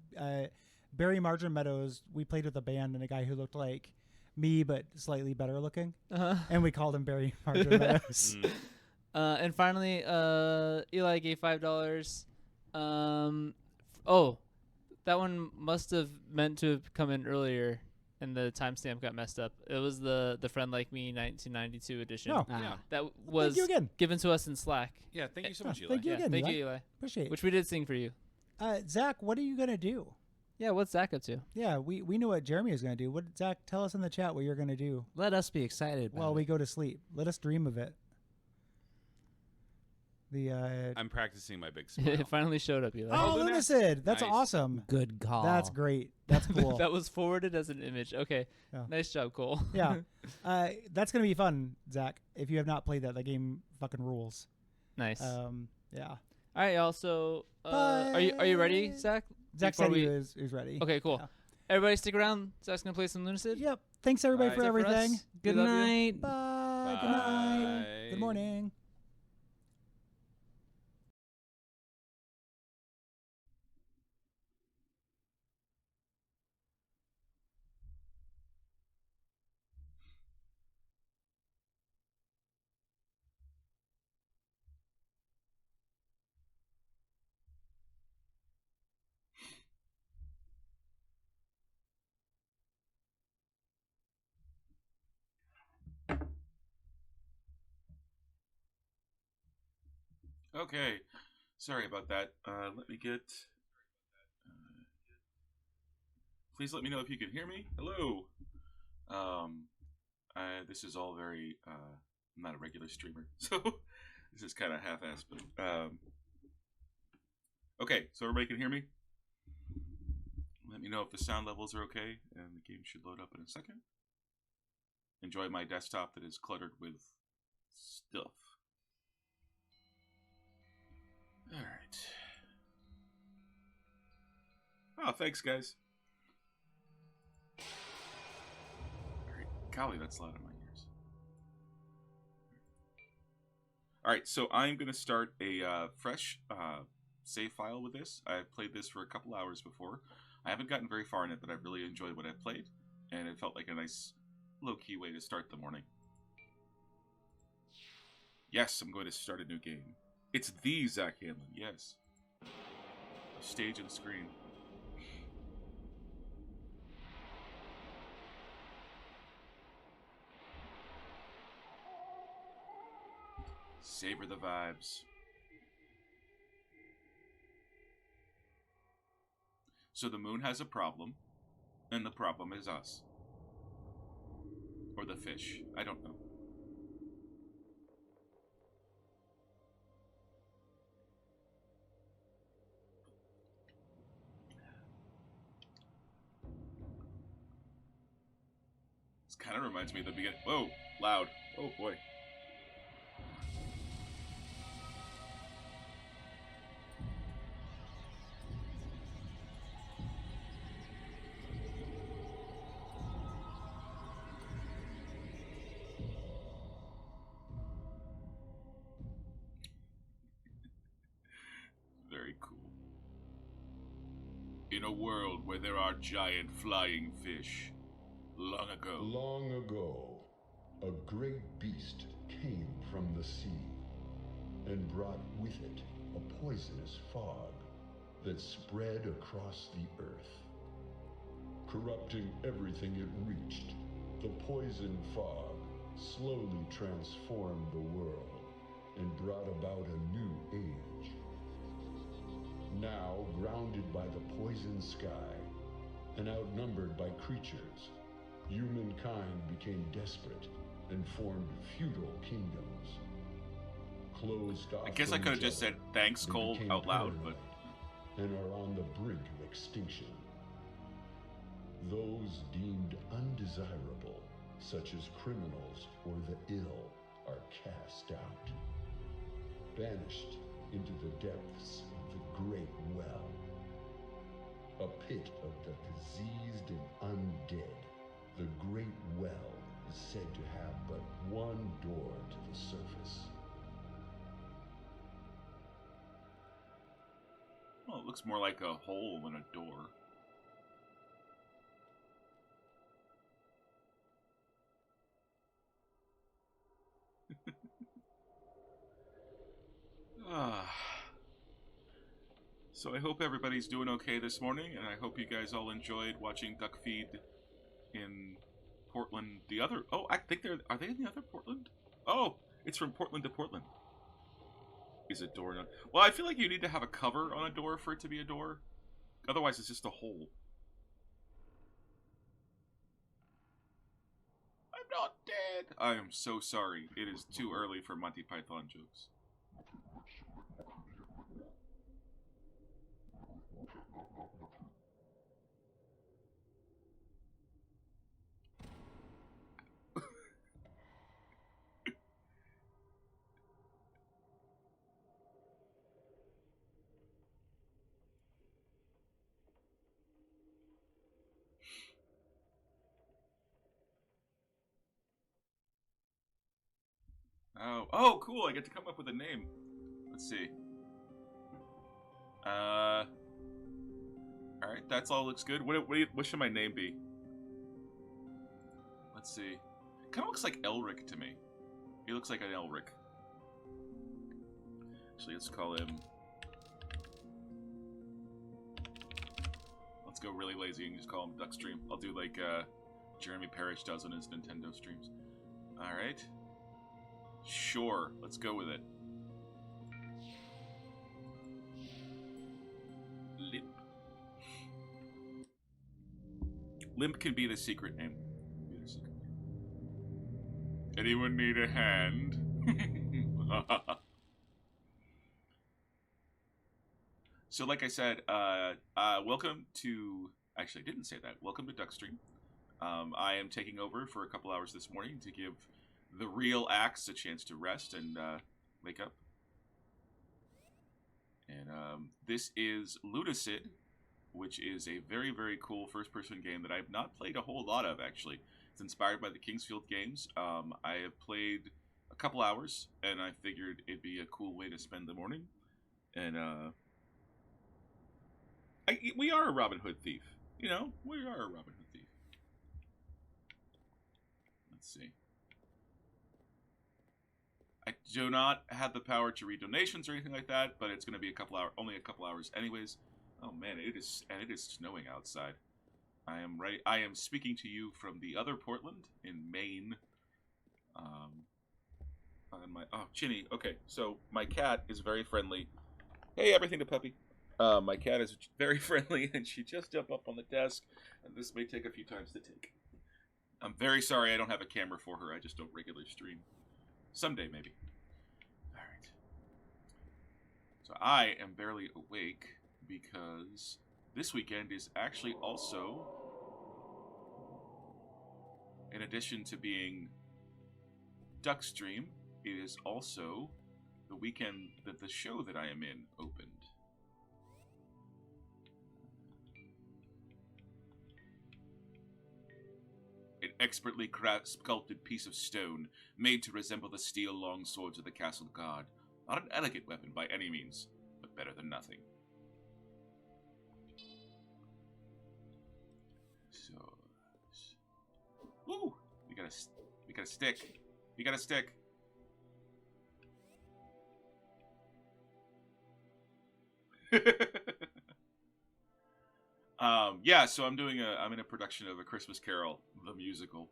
Barry Margarine Meadows. We played with a band and a guy who looked like me but slightly better looking, and we called him Barry Margarine Meadows. And finally, Eli gave $5. Oh, that one must have meant to have come in earlier, and the timestamp got messed up. It was the Friend Like Me 1992 edition. Oh. Yeah. That was you again. given to us in Slack. Yeah, thank you so much, Eli. Thank you Yeah, again, thank Eli. you, Eli. Appreciate it. Which we did sing for you. Zach, what are you gonna do? Yeah, what's Zach up to? Yeah, we knew what Jeremy was gonna do. What Zach? Tell us in the chat what you're gonna do Let us be excited about while it. we go to sleep. Let us dream of it. The I'm practicing my big smile. It finally showed up, Eli. oh, Lunacid. That's Nice. awesome. Good call. That's great. That's cool. That was forwarded as an image. Okay. Yeah. Nice job, Cole. Yeah. That's gonna be fun, Zach. If you have not played that game fucking rules. Nice. Yeah. All right, y'all. So, are you ready, Bye. Zach? Zach Before said he we- was ready. Okay, cool. Yeah. Everybody, stick around. Zach's gonna play some Lunacid. Yep. Thanks everybody All for right. everything. Good We love you. night. Bye. Good night. Bye. Good morning. Okay, sorry about that. Let me get. Please let me know if you can hear me. Hello. This is all very. I'm not a regular streamer, so this is kind of half-assed. But okay, so everybody can hear me. Let me know if the sound levels are okay, and the game should load up in a second. Enjoy my desktop that is cluttered with stuff. All right. Oh, thanks, guys. All right, golly, that's loud in my ears. All right, so I'm going to start a fresh save file with this. I've played this for a couple hours before. I haven't gotten very far in it, but I've really enjoyed what I've played, and it felt like a nice, low-key way to start the morning. Yes, I'm going to start a new game. It's the Zach Hanlon, yes. A stage and a screen. Savor the vibes. So the moon has a problem, and the problem is us. or the fish. I don't know. This kind of reminds me of the beginning. Whoa, loud. Oh boy. Very cool. In a world where there are giant flying fish, long ago, a great beast came from the sea and brought with it a poisonous fog that spread across the earth. Corrupting everything it reached, the poison fog slowly transformed the world and brought about a new age. Now, grounded by the poison sky and outnumbered by creatures, humankind became desperate and formed feudal kingdoms. Closed off I guess I from could have each just other, said thanks, they Cole, became out loud, paranoid but and are on the brink of extinction. Those deemed undesirable, such as criminals or the ill, are cast out, banished into the depths of the Great Well, a pit of the diseased and undead. The Great Well is said to have but one door to the surface. well, it looks more like a hole than a door. So I hope everybody's doing okay this morning, and I hope you guys all enjoyed watching Duck Feed in Portland. I think are they in the other Portland? Oh, it's from Portland to Portland. Is a door not? Well, I feel like you need to have a cover on a door for it to be a door. Otherwise, it's just a hole. I'm not dead. I am so sorry. It is too early for Monty Python jokes. Oh, cool! I get to come up with a name. Let's see. All right, that's all looks good. What should my name be? Let's see. Kind of looks like Elric to me. He looks like an Elric. Actually, let's call him. Let's go really lazy and just call him Duckstream. I'll do like Jeremy Parrish does on his Nintendo streams. All right. Sure, let's go with it. Limp. Limp can be the secret name. Anyone need a hand? So like I said, welcome to... Actually, I didn't say that. Welcome to Duckstream. I am taking over for a couple hours this morning to give the real Axe a chance to rest and wake up. And this is Ludicid, which is a very, very cool first-person game that I have not played a whole lot of, actually. It's inspired by the Kingsfield games. I have played a couple hours, and I figured it'd be a cool way to spend the morning. And we are a Robin Hood thief. You know, we are a Robin Hood thief. Let's see. I do not have the power to read donations or anything like that, but it's going to be only a couple hours anyways. Oh man, it is snowing outside. I am speaking to you from the other Portland in Maine. Chinny. Okay, so my cat is very friendly. Hey, everything to puppy. My cat is very friendly, and she just jumped up on the desk, and this may take a few times to take. I'm very sorry I don't have a camera for her. I just don't regularly stream. Someday, maybe. All right. So I am barely awake because this weekend is actually also, in addition to being Duckstream, it is also the weekend that the show that I am in opened. An expertly sculpted piece of stone made to resemble the steel longswords of the castle guard. Not an elegant weapon by any means, but better than nothing. So, woo! We got a stick. We got a stick. Yeah, so I'm in a production of A Christmas Carol, the musical,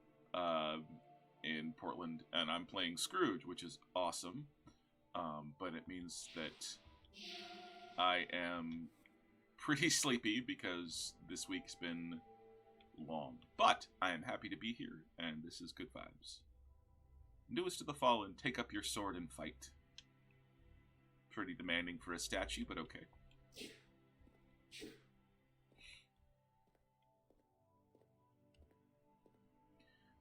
in Portland, and I'm playing Scrooge, which is awesome. But it means that I am pretty sleepy because this week's been long. But I am happy to be here, and this is good vibes. Newest of the Fallen, take up your sword and fight. Pretty demanding for a statue, but okay.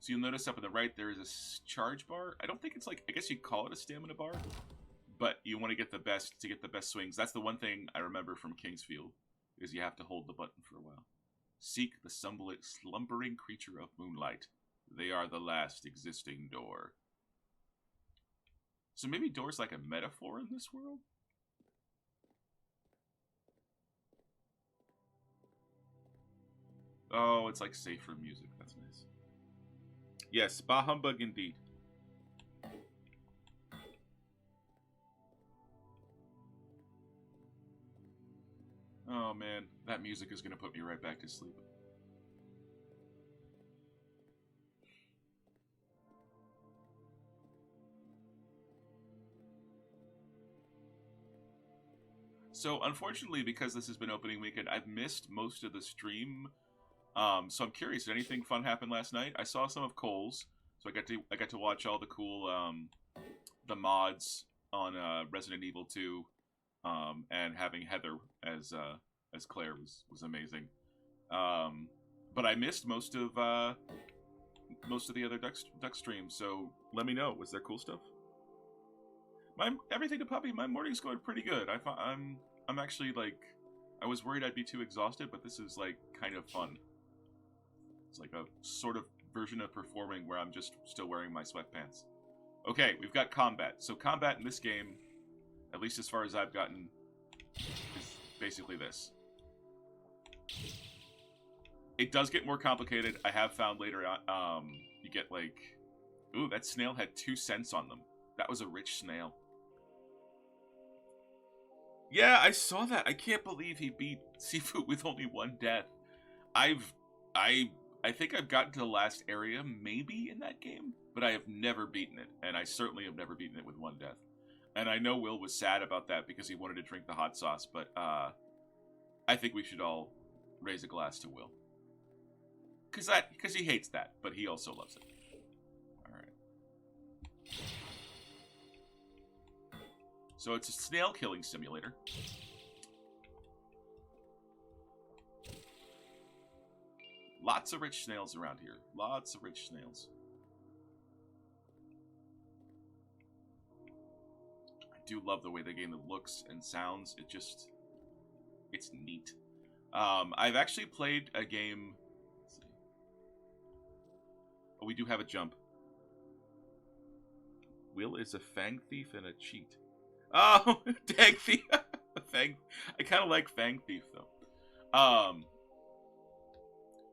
So you'll notice up on the right there is a charge bar. I don't think it's like, I guess you'd call it a stamina bar, but you want to get the best swings. That's the one thing I remember from Kingsfield, is you have to hold the button for a while. Seek the slumbering creature of moonlight. They are the last existing door. So maybe door's like a metaphor in this world? Oh, it's like safer music. That's nice. Yes, bah humbug indeed. Oh man, that music is going to put me right back to sleep. So unfortunately, because this has been opening weekend, I've missed most of the stream. So I'm curious, did anything fun happen last night? I saw some of Cole's, so I got to watch all the cool the mods on Resident Evil 2, and having Heather as Claire was amazing. But I missed most of the other Duck streams. So let me know. Was there cool stuff? Everything to puppy. My morning's going pretty good. I'm actually like, I was worried I'd be too exhausted, but this is like kind of fun. It's like a sort of version of performing where I'm just still wearing my sweatpants. Okay, we've got combat. So combat in this game, at least as far as I've gotten, is basically this. It does get more complicated. I have found later on, you get like, ooh, that snail had 2 cents on them. That was a rich snail. Yeah, I saw that. I can't believe he beat Sifu with only 1 death. I think I've gotten to the last area, maybe, in that game, but I have never beaten it, and I certainly have never beaten it with 1 death. And I know Will was sad about that because he wanted to drink the hot sauce, but I think we should all raise a glass to Will. Because he hates that, but he also loves it. Alright. So it's a snail killing simulator. Lots of rich snails around here. Lots of rich snails. I do love the way the game looks and sounds. It's neat. I've actually played a game. Let's see. Oh, we do have a jump. Will is a fang thief and a cheat. Oh, Tag Thief. Fang. I kind of like Fang Thief though.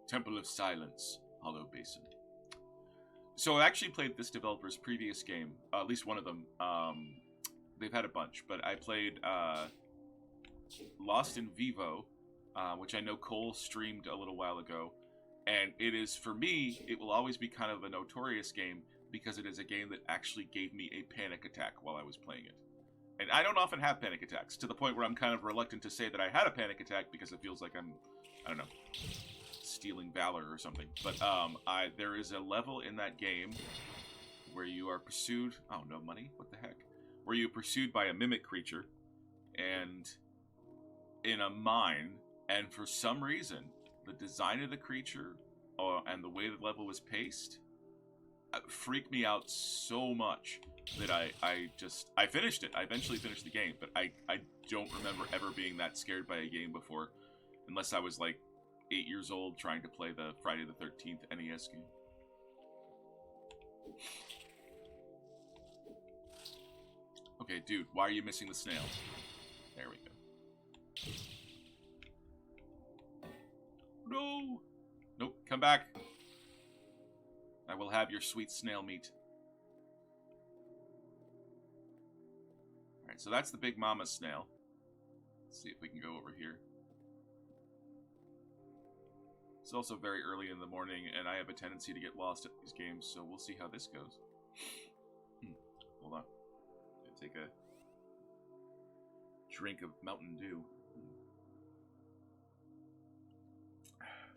Temple of Silence, Hollow Basin. So I actually played this developer's previous game, at least one of them. They've had a bunch, but I played Lost in Vivo, which I know Cole streamed a little while ago. And it is, for me, it will always be kind of a notorious game because it is a game that actually gave me a panic attack while I was playing it. And I don't often have panic attacks, to the point where I'm kind of reluctant to say that I had a panic attack because it feels like I don't know, stealing valor or something. But there is a level in that game where you are pursued. Oh, no money? What the heck? Where you're pursued by a mimic creature, and in a mine, and for some reason, the design of the creature and the way the level was paced freaked me out so much that I finished it. I eventually finished the game, but I don't remember ever being that scared by a game before, unless I was like 8 years old trying to play the Friday the 13th NES game. Okay, dude, why are you missing the snail? There we go. No! Nope, come back. I will have your sweet snail meat. Alright, so that's the big mama snail. Let's see if we can go over here. It's also very early in the morning, and I have a tendency to get lost at these games, so we'll see how this goes. Hold on. Take a drink of Mountain Dew.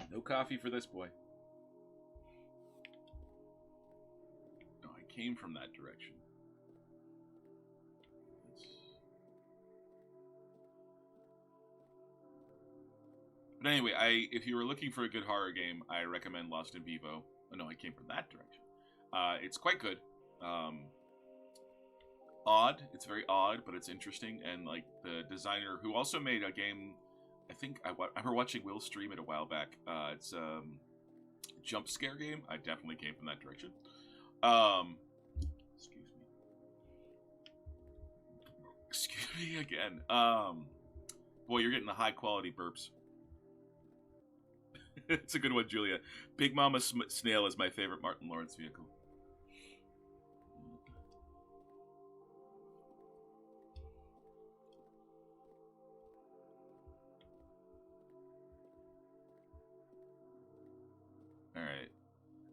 No coffee for this boy. No, I came from that direction. But anyway, if you were looking for a good horror game, I recommend Lost in Vivo. Oh no, I came from that direction. It's quite good. Odd. It's very odd, but it's interesting. And like the designer who also made a game, I think I remember watching Will stream it a while back. It's a jump scare game. I definitely came from that direction. Excuse me. Excuse me again. Boy, you're getting the high quality burps. It's a good one, Julia. Big Mama Snail is my favorite Martin Lawrence vehicle. Alright.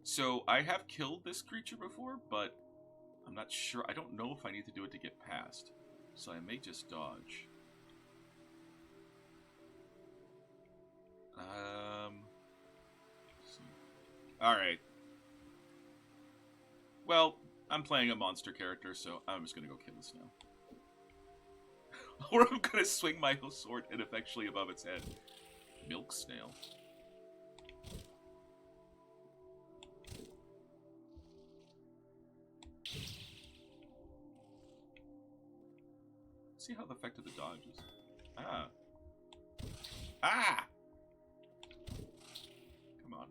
So, I have killed this creature before, but I'm not sure. I don't know if I need to do it to get past. So I may just dodge. Alright. Well, I'm playing a monster character, so I'm just gonna go kill this now. Or I'm gonna swing my sword ineffectually above its head. Milk snail. See how effective the dodge is. Ah. Ah! Come on.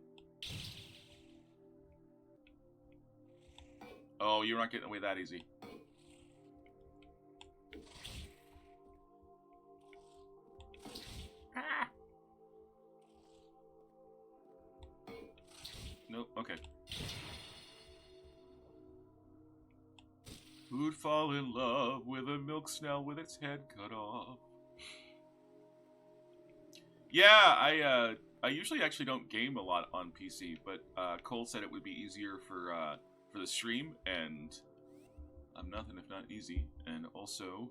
Oh, you're not getting away that easy. Ah! Nope, okay. Who'd fall in love with a milk snail with its head cut off? Yeah, I usually actually don't game a lot on PC, but Cole said it would be easier for the stream, and I'm nothing if not easy. And also,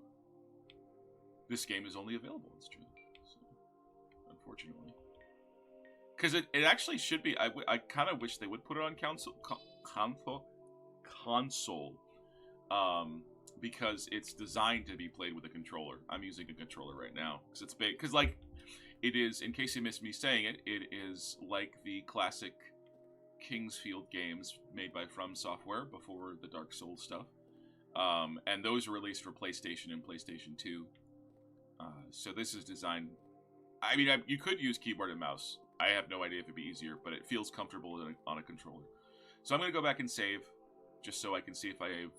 this game is only available on stream, so, unfortunately. Because it actually should be. I kind of wish they would put it on console. Because it's designed to be played with a controller. I'm using a controller right now because it's big. Because like, it is. In case you missed me saying it, it is like the classic Kingsfield games made by From Software before the Dark Souls stuff, and those were released for PlayStation and PlayStation 2. So this is designed. I mean, you could use keyboard and mouse. I have no idea if it'd be easier, but it feels comfortable on a controller. So I'm gonna go back and save, just so I can see if I've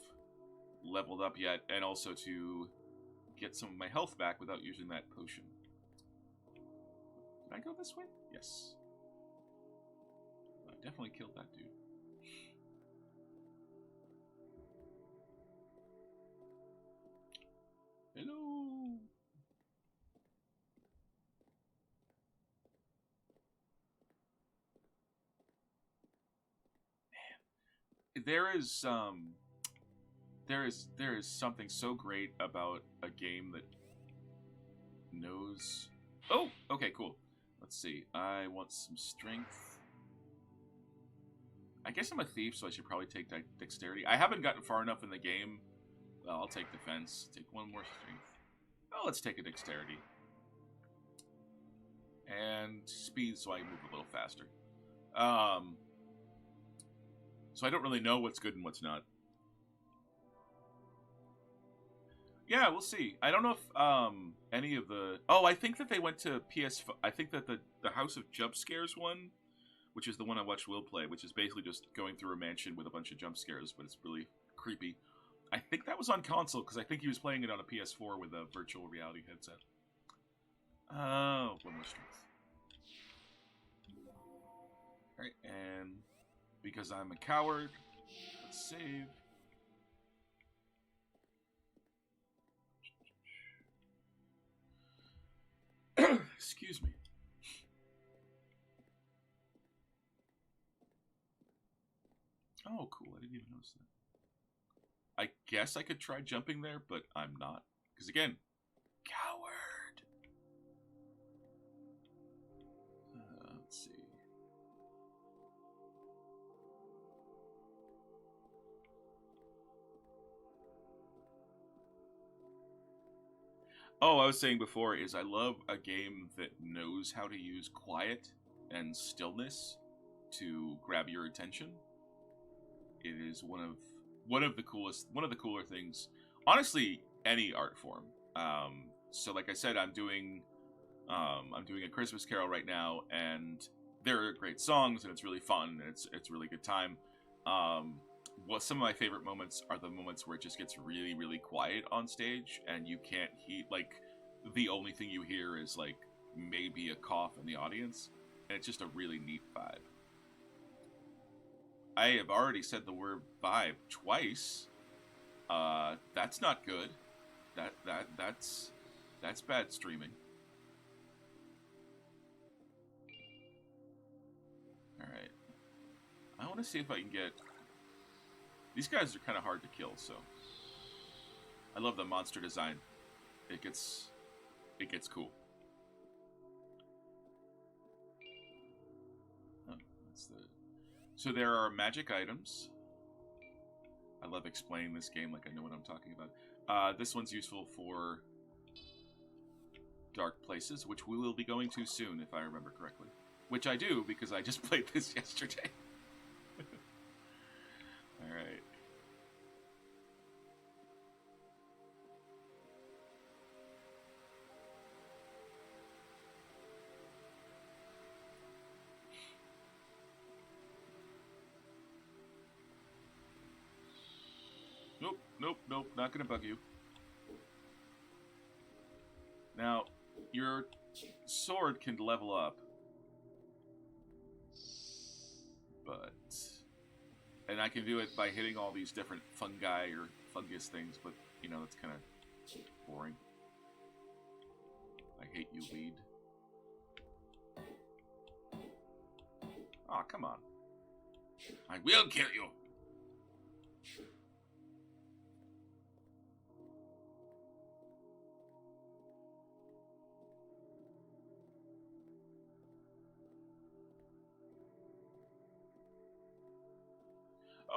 leveled up yet, and also to get some of my health back without using that potion. Did I go this way? Yes. I definitely killed that dude. Hello. Man. There is something so great about a game that knows. Oh, okay, cool. Let's see. I want some strength. I guess I'm a thief, so I should probably take dexterity. I haven't gotten far enough in the game. Well, I'll take defense. Take one more strength. Oh, let's take a dexterity. And speed, so I move a little faster. So I don't really know what's good and what's not. Yeah, we'll see. I don't know if any of the... Oh, I think that they went to PS... I think that the House of Jump Scares one, which is the one I watched Will play, which is basically just going through a mansion with a bunch of jump scares, but it's really creepy. I think that was on console, because I think he was playing it on a PS4 with a virtual reality headset. Oh, one more strength. Alright, and because I'm a coward, let's save. Excuse me. Oh, cool. I didn't even notice that. I guess I could try jumping there, but I'm not. Because again, coward. Let's see. Oh, I was saying before is I love a game that knows how to use quiet and stillness to grab your attention. It is one of the cooler things. Honestly, any art form. So like I said, I'm doing a Christmas Carol right now, and there are great songs, and it's really fun, and it's a really good time. What some of my favorite moments are the moments where it just gets really, really quiet on stage, and you can't hear, like, the only thing you hear is like maybe a cough in the audience, and it's just a really neat vibe. I have already said the word vibe twice. That's not good. That's bad streaming. Alright. I want to see if I can get... These guys are kind of hard to kill, so... I love the monster design. It gets cool. Oh, that's the... So there are magic items. I love explaining this game like I know what I'm talking about. This one's useful for dark places, which we will be going to soon, if I remember correctly. Which I do, because I just played this yesterday. Alright. Nope, not gonna bug you. Now, your sword can level up. But... And I can do it by hitting all these different fungi or fungus things, but, you know, that's kind of boring. I hate you, weed. Aw, come on. I will kill you!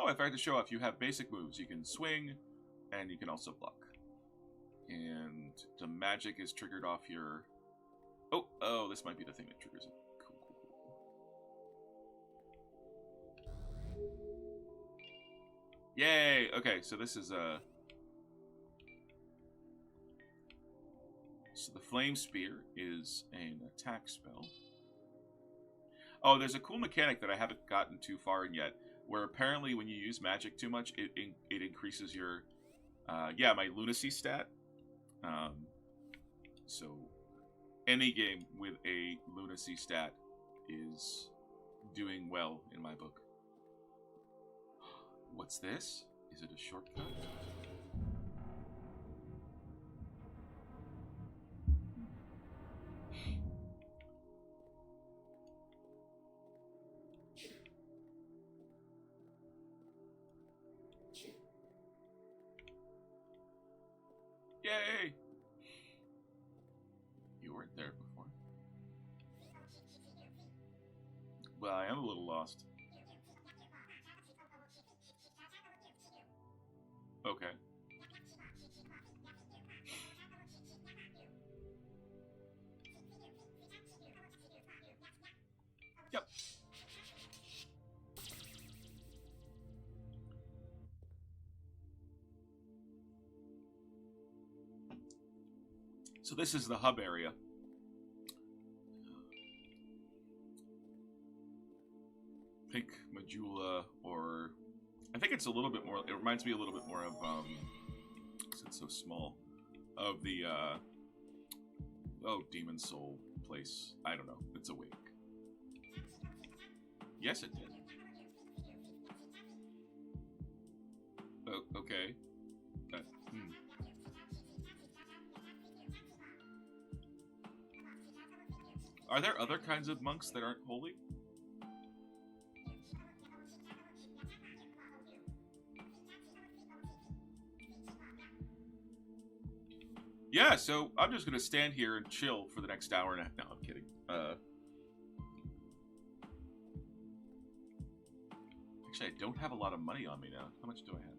Oh, I forgot to show off. You have basic moves. You can swing, and you can also block. And the magic is triggered off your... Oh, this might be the thing that triggers it. Cool. Yay! Okay, so this is So the Flame Spear is an attack spell. Oh, there's a cool mechanic that I haven't gotten too far in yet, where apparently when you use magic too much, it increases your, my lunacy stat. So any game with a lunacy stat is doing well in my book. What's this? Is it a shortcut? Yay! You weren't there before. Well, I am a little lost. Okay. Yep. So this is the hub area. Pink Majula, or I think it's a little bit more. It reminds me a little bit more of because it's so small, of the Demon Soul place. I don't know. It's awake. Yes, it did. Oh, okay. Are there other kinds of monks that aren't holy? Yeah, so I'm just gonna stand here and chill for the next hour and a half. No, I'm kidding. Actually, I don't have a lot of money on me now. How much do I have?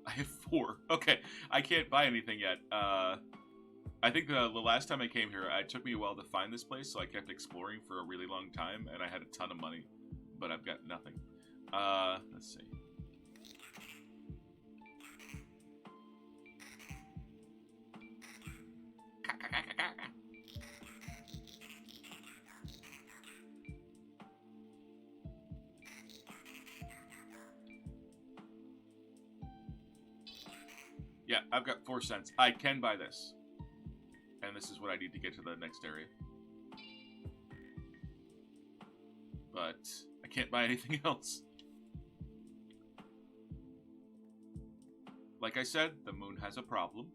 I have 4. Okay, I can't buy anything yet. I think the last time I came here, it took me a while to find this place, so I kept exploring for a really long time, and I had a ton of money, but I've got nothing. Let's see. Yeah, I've got 4 cents. I can buy this. And this is what I need to get to the next area. But I can't buy anything else. Like I said, the moon has a problem.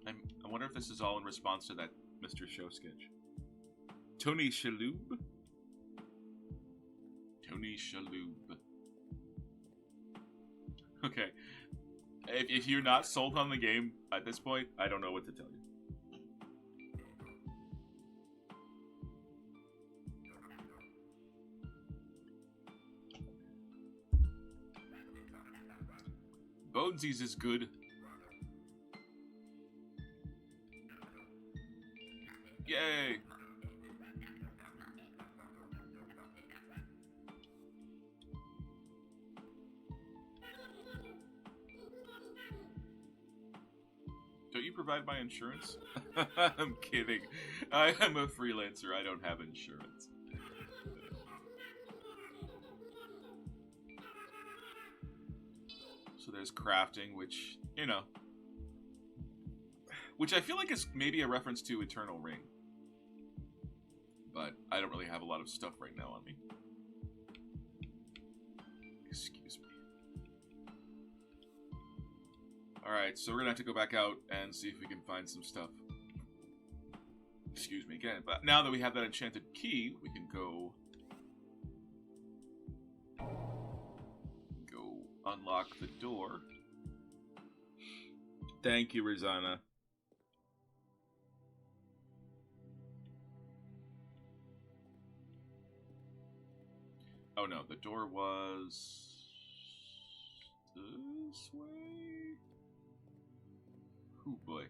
I wonder if this is all in response to that Mr. Show sketch. Tony Shalhoub? Tony Shalhoub. Okay. If you're not sold on the game at this point, I don't know what to tell you. Bonesies is good. Yay! Don't you provide my insurance? I'm kidding. I am a freelancer. I don't have insurance. So there's crafting, which, you know, which I feel like is maybe a reference to Eternal Ring. But I don't really have a lot of stuff right now on me. Excuse me. Alright, so we're gonna have to go back out and see if we can find some stuff. Excuse me again. But now that we have that enchanted key, we can go unlock the door. Thank you, Rizana. Oh no, the door was this way? Oh boy.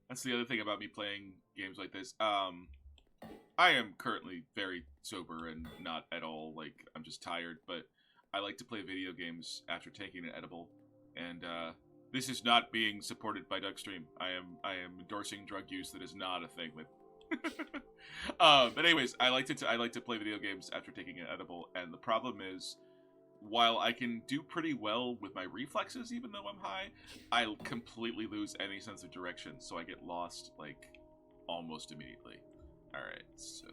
That's the other thing about me playing games like this. I am currently very sober and not at all, like, I'm just tired, but I like to play video games after taking an edible, and this is not being supported by Duckstream. I am endorsing drug use that is not a thing with. But anyways, I like to play video games after taking an edible, and the problem is, while I can do pretty well with my reflexes, even though I'm high, I completely lose any sense of direction, so I get lost, like, almost immediately. Alright, so...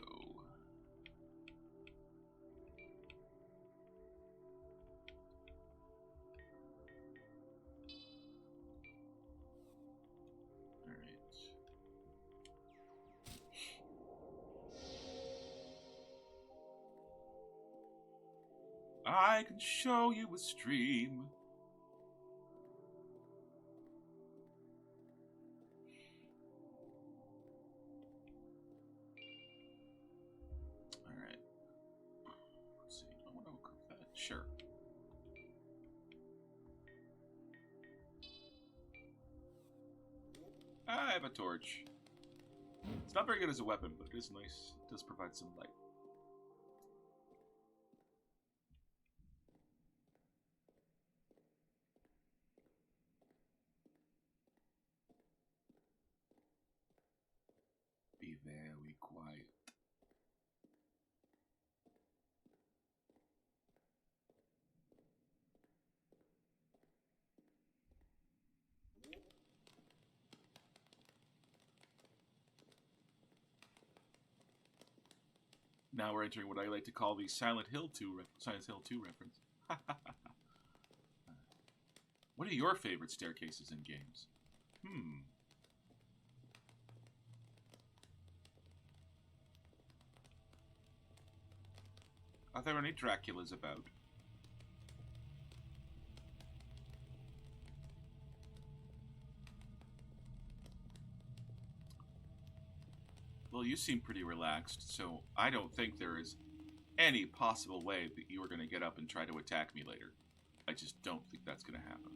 I can show you a stream. Alright. Let's see. I want to equip that. Sure. I have a torch. It's not very good as a weapon, but it is nice. It does provide some light. Be very quiet. Now we're entering what I like to call the Silent Hill 2 reference. What are your favorite staircases in games? Are there any Draculas about? Well, you seem pretty relaxed, so I don't think there is any possible way that you are going to get up and try to attack me later. I just don't think that's going to happen.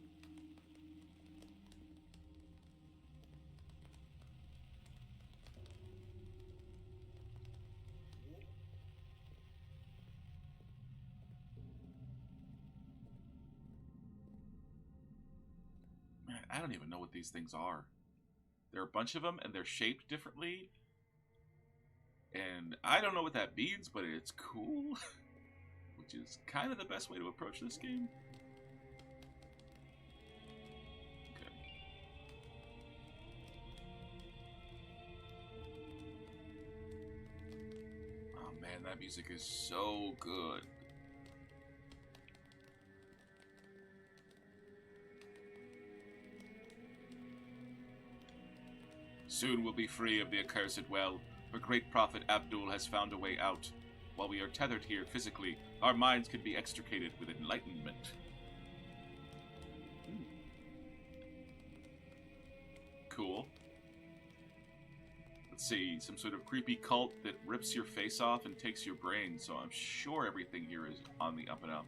Man, I don't even know what these things are. There are a bunch of them, and they're shaped differently. And I don't know what that means, but it's cool. Which is kind of the best way to approach this game. Okay. Oh man, that music is so good. Soon we'll be free of the accursed well. For great prophet Abdul has found a way out. While we are tethered here physically, our minds can be extricated with enlightenment. Cool. Let's see, some sort of creepy cult that rips your face off and takes your brain, so I'm sure everything here is on the up and up.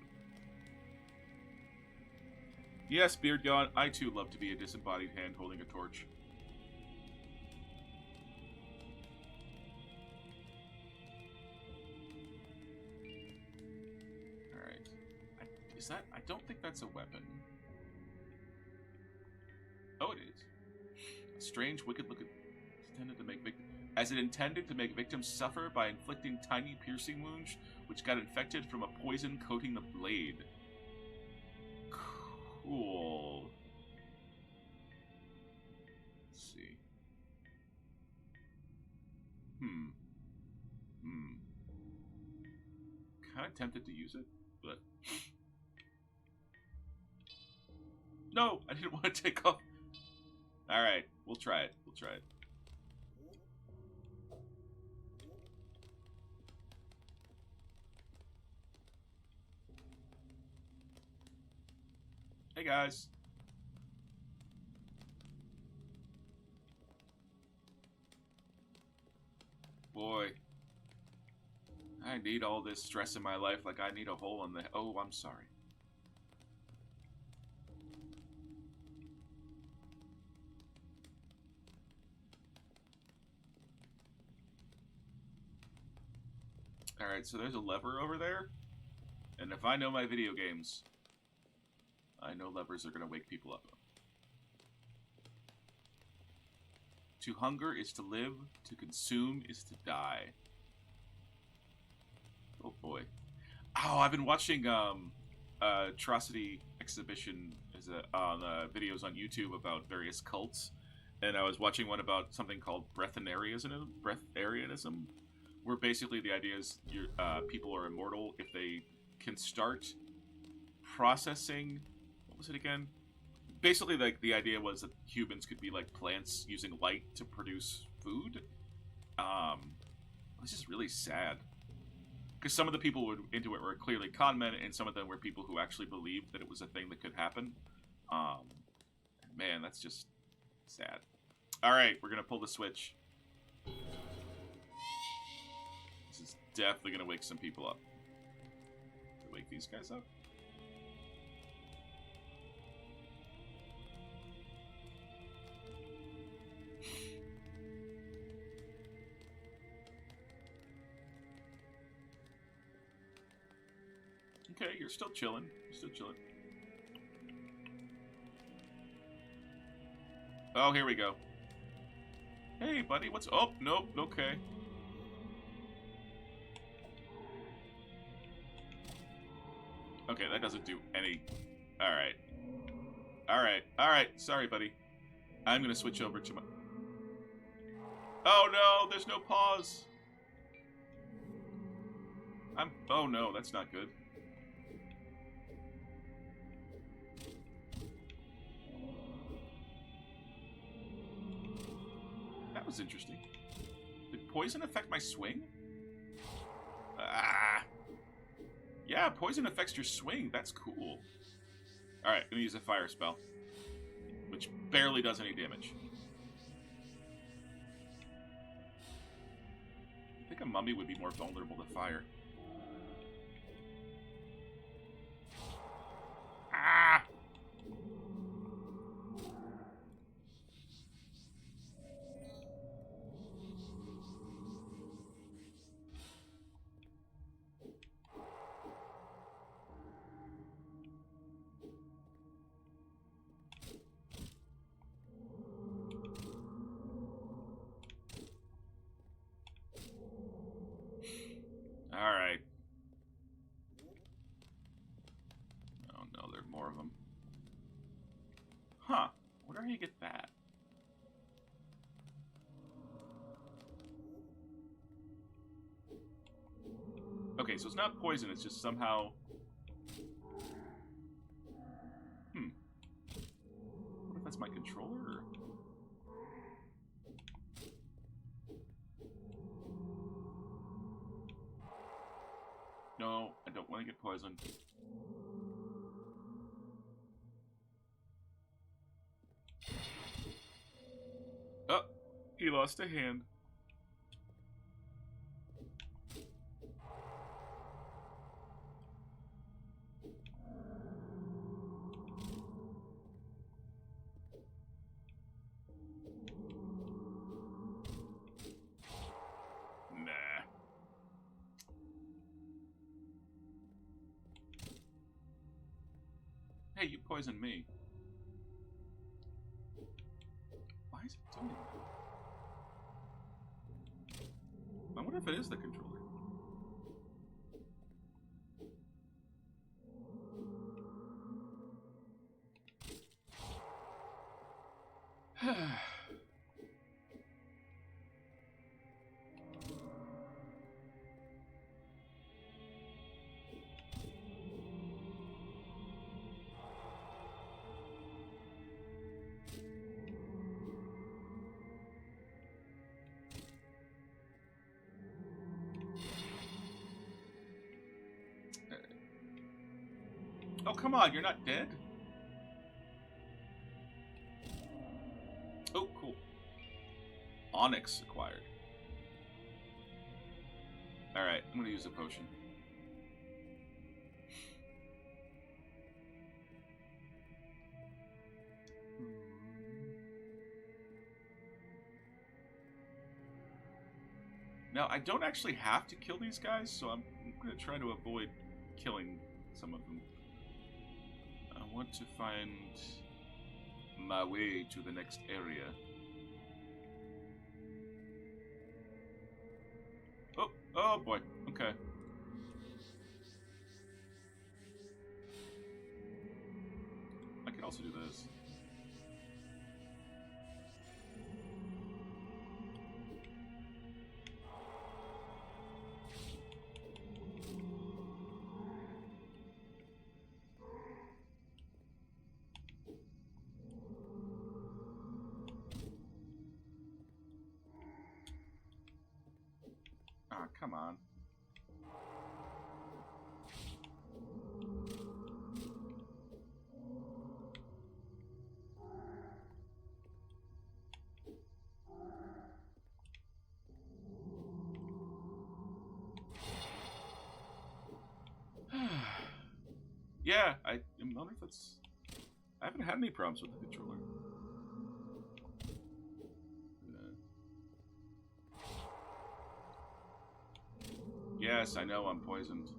Yes, Beard God, I too love to be a disembodied hand holding a torch. Is that? I don't think that's a weapon. Oh, it is. A strange, wicked look intended to make as it intended to make victims suffer by inflicting tiny piercing wounds, which got infected from a poison coating the blade. Cool. Let's see. Kind of tempted to use it, but. No, I didn't want to take off. Alright, we'll try it. We'll try it. Hey, guys. Boy. I need all this stress in my life like I need a hole in the... Oh, I'm sorry. Alright, so there's a lever over there. And if I know my video games, I know levers are going to wake people up. To hunger is to live, to consume is to die. Oh boy. Oh, I've been watching Atrocity Exhibition videos on YouTube about various cults. And I was watching one about something called breatharianism, where basically the idea is people are immortal if they can start processing. What was it again? Basically, like the idea was that humans could be like plants using light to produce food. It's just really sad. because some of the people into it were clearly con men, and some of them were people who actually believed that it was a thing that could happen. Man, that's just sad. All right, we're gonna pull the switch. This is definitely gonna wake some people up. Wake these guys up. Okay, you're still chilling. You're still chilling. Oh, here we go. Hey, buddy, what's... Oh, nope, okay. Okay, that doesn't do any... Alright. Alright, alright. Sorry, buddy. I'm gonna switch over to my... Oh, no, there's no pause. Oh, no, that's not good. That was interesting. Did poison affect my swing? Ah. Yeah, poison affects your swing. That's cool. Alright, I'm gonna use a fire spell. Which barely does any damage. I think a mummy would be more vulnerable to fire. Ah! Alright. Oh no, there are more of them. Huh. Where do you get that? Okay, so it's not poison, it's just somehow... What if that's my controller? Or... No, I don't want to get poisoned. Oh, he lost a hand. Nah. Hey, you poisoned me. Why is it doing that? I wonder if it is the controller. Oh, come on, you're not dead? Oh, cool. Onyx acquired. Alright, I'm gonna use a potion. Now, I don't actually have to kill these guys, so I'm gonna try to avoid killing some of them. I want to find my way to the next area. Oh boy, okay. I could also do this. Ah, come on. Yeah, I wonder if that's... I haven't had any problems with the controller. Yes, I know I'm poisoned.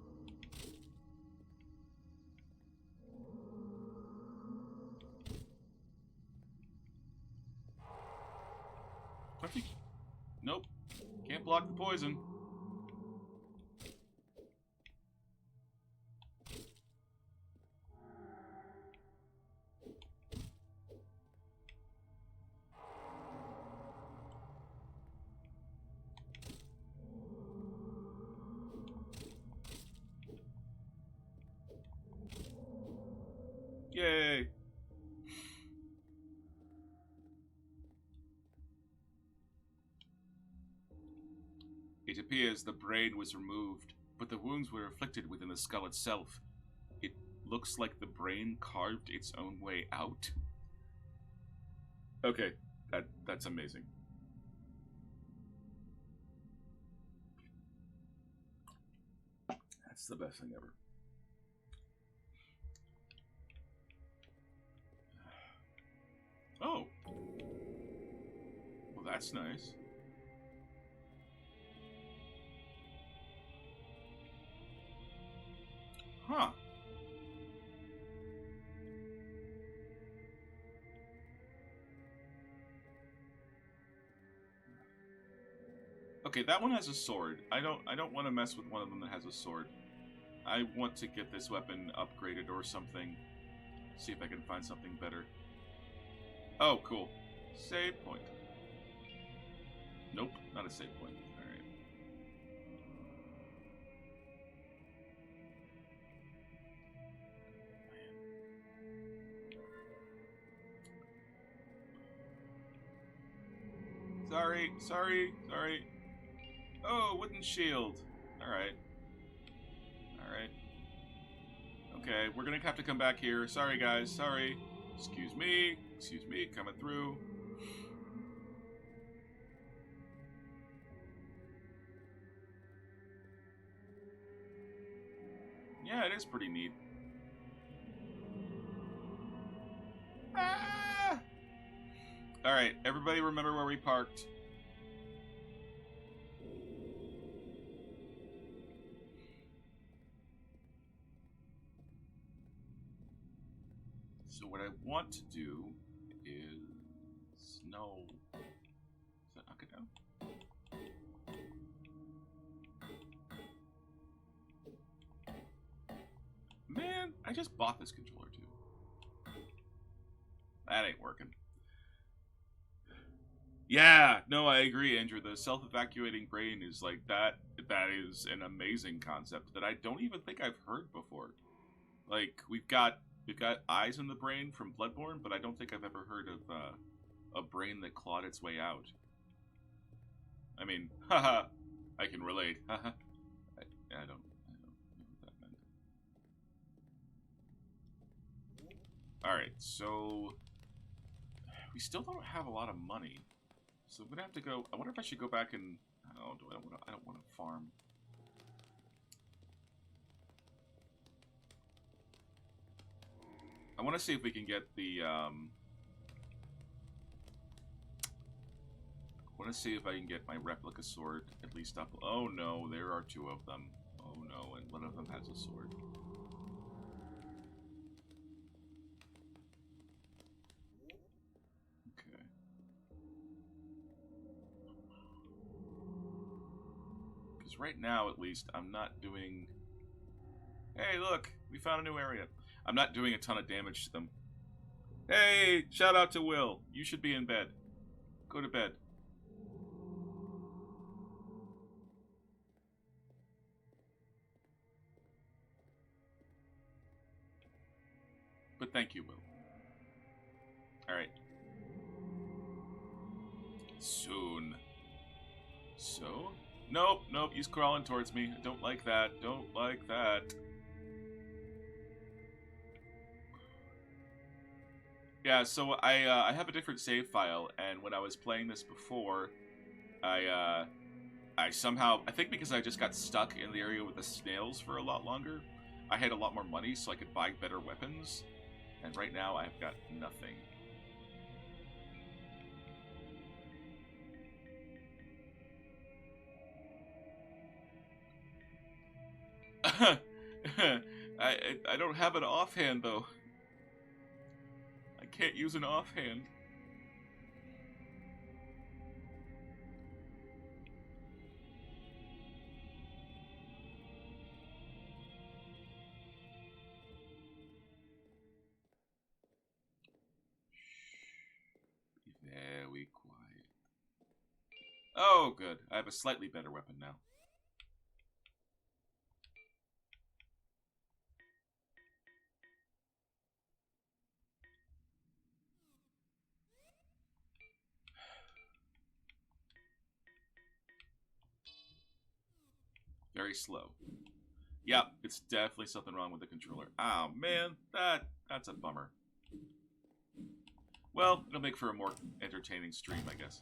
Nope. Can't block the poison. Yay! It appears the brain was removed, but the wounds were inflicted within the skull itself. It looks like the brain carved its own way out. Okay, that's amazing. That's the best thing ever. Oh. Well, that's nice. Huh. Okay, that one has a sword. I don't want to mess with one of them that has a sword. I want to get this weapon upgraded or something. See if I can find something better. Oh, cool. Save point. Nope, not a save point. Alright. Sorry. Oh, wooden shield. Alright. Okay, we're gonna have to come back here. Sorry, guys. Sorry. Excuse me, coming through. Yeah, it is pretty neat. Ah! Alright, everybody remember where we parked. So what I want to do is... No. Is that knock it down? Man, I just bought this controller too. That ain't working. Yeah, no, I agree, Andrew. The self-evacuating brain is like that. That is an amazing concept that I don't even think I've heard before. Like, we've got eyes in the brain from Bloodborne, but I don't think I've ever heard of a brain that clawed its way out. I mean, haha, I can relate. Haha. I don't know what that meant. Alright, so we still don't have a lot of money. So I'm gonna have to go. I wonder if I should go back and I don't want to farm. I want to see if we can get the I want to see if I can get my replica sword at least up. Oh no, there are two of them. Oh no, and one of them has a sword. Okay. Because right now, at least, I'm not doing... Hey, look! We found a new area. I'm not doing a ton of damage to them. Hey! Shout out to Will. You should be in bed. Go to bed. But thank you, Will. Alright. Soon. So? Nope, he's crawling towards me. I don't like that. Don't like that. Yeah, so I have a different save file, and when I was playing this before, I somehow, I think because I just got stuck in the area with the snails for a lot longer, I had a lot more money so I could buy better weapons, and right now I've got nothing. I don't have an offhand though. I can't use an offhand. Be very quiet. Oh, good. I have a slightly better weapon now. Very slow. Yep, it's definitely something wrong with the controller. Oh man, that's a bummer. Well, it'll make for a more entertaining stream, I guess.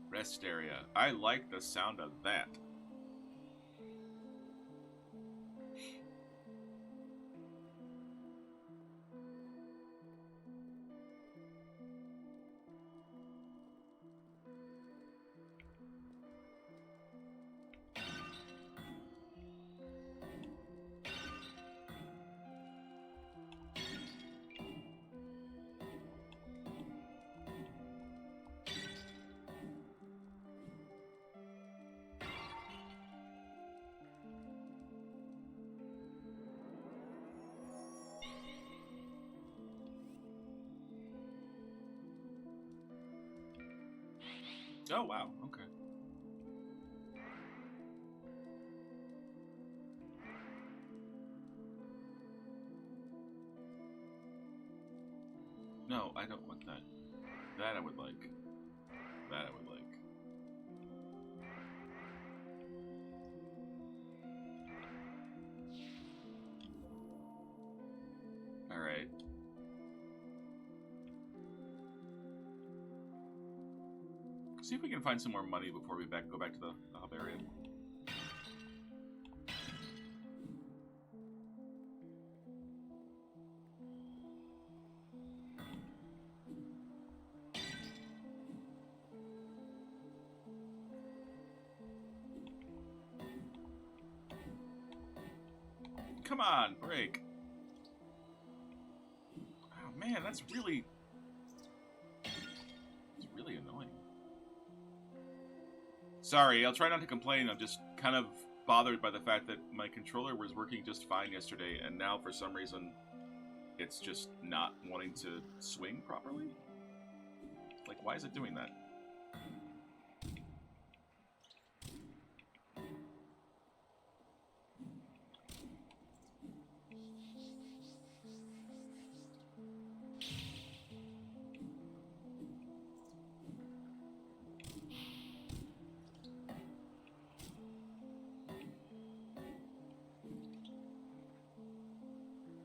Rest area. I like the sound of that. Oh, wow. Okay. No, I don't want that. That I would like. That I would like. Alright. See if we can find some more money before we go back to the hub area. Come on, break. Oh man, that's really... It's really annoying. Sorry, I'll try not to complain. I'm just kind of bothered by the fact that my controller was working just fine yesterday, and now for some reason it's just not wanting to swing properly. Like, why is it doing that?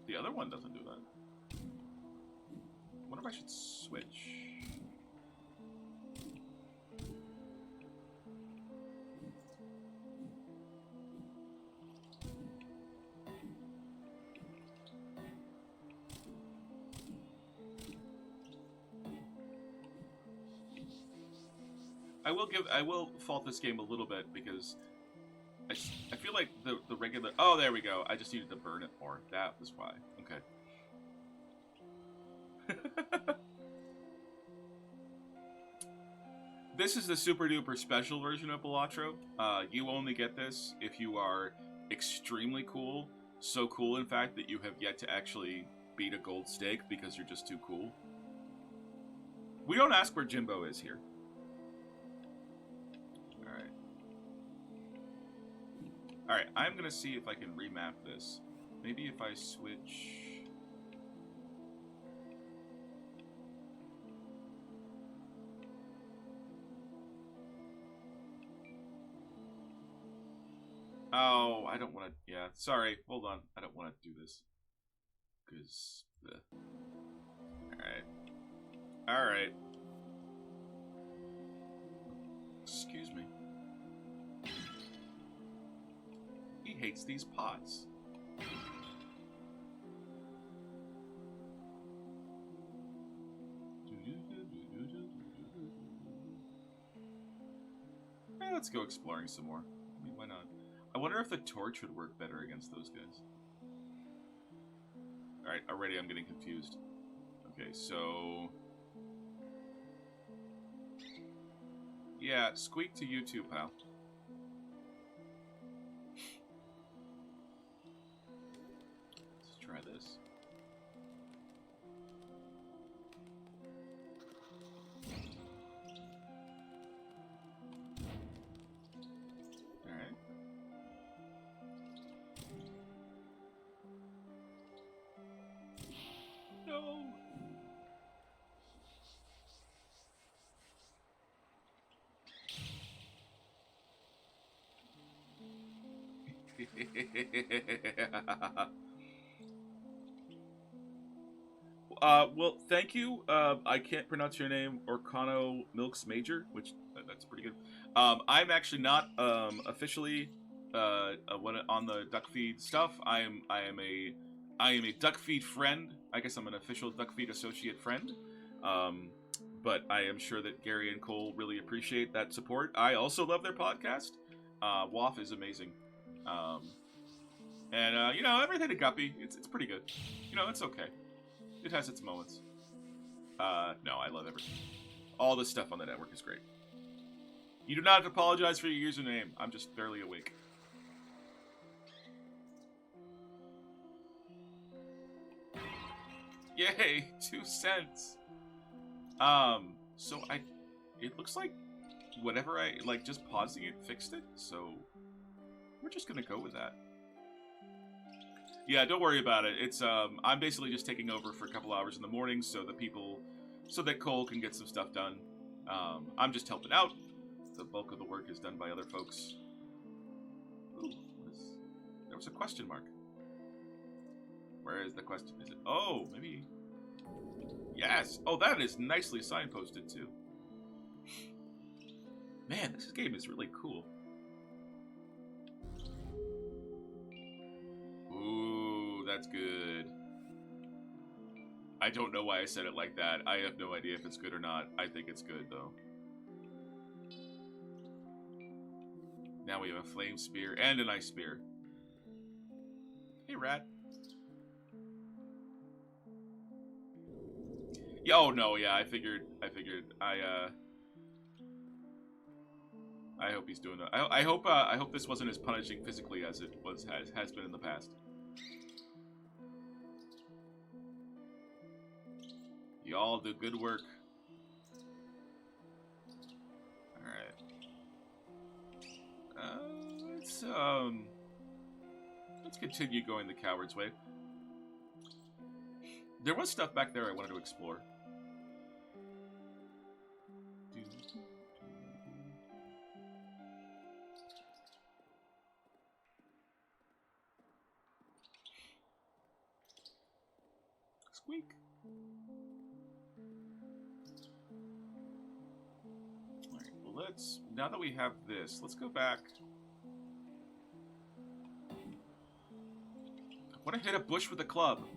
The other one doesn't do that. I wonder if I should switch. I will fault this game a little bit because I feel like the regular... Oh, there we go. I just needed to burn it more. That was why. Okay. This is the super duper special version of Balatro. You only get this if you are extremely cool. So cool, in fact, that you have yet to actually beat a gold stake because you're just too cool. We don't ask where Jimbo is here. Alright. Alright, I'm gonna see if I can remap this. Maybe if I switch... Oh, I don't want to... Yeah, sorry. Hold on. I don't want to do this. Because... Alright. Alright. Excuse me. He hates these pots. Let's go exploring some more. I mean, why not? I wonder if the torch would work better against those guys. Alright, already I'm getting confused. Okay, so... Yeah, squeak to you too, pal. Let's try this. Alright. No! Well, thank you. I can't pronounce your name, Orkano Milks Major, which that's pretty good. I'm actually not officially on the Duckfeed stuff. I am a Duckfeed friend. I guess I'm an official Duckfeed associate friend. But I am sure that Gary and Cole really appreciate that support. I also love their podcast. WAF is amazing. And you know, everything to Guppy, it's pretty good. You know, it's okay. It has its moments. No, I love everything. All the stuff on the network is great. You do not have to apologize for your username. I'm just barely awake. Yay, 2 cents. So it looks like whatever just pausing it fixed it, so we're just gonna go with that. Yeah, don't worry about it. It's I'm basically just taking over for a couple hours in the morning so that Cole can get some stuff done. I'm just helping out. The bulk of the work is done by other folks. Ooh, there was a question mark. Where is the question? Is it? Oh, maybe. Yes. Oh, that is nicely signposted too. Man, this game is really cool. Ooh, that's good. I don't know why I said it like that. I have no idea if it's good or not. I think it's good, though. Now we have a flame spear and an ice spear. Hey, rat. Yeah, oh, no, yeah, I figured. I hope he's doing it. I hope this wasn't as punishing physically as it has been in the past. Y'all do good work. Alright. Let's continue going the coward's way. There was stuff back there I wanted to explore. Squeak. Alright, well now that we have this, let's go back. I want to hit a bush with a club.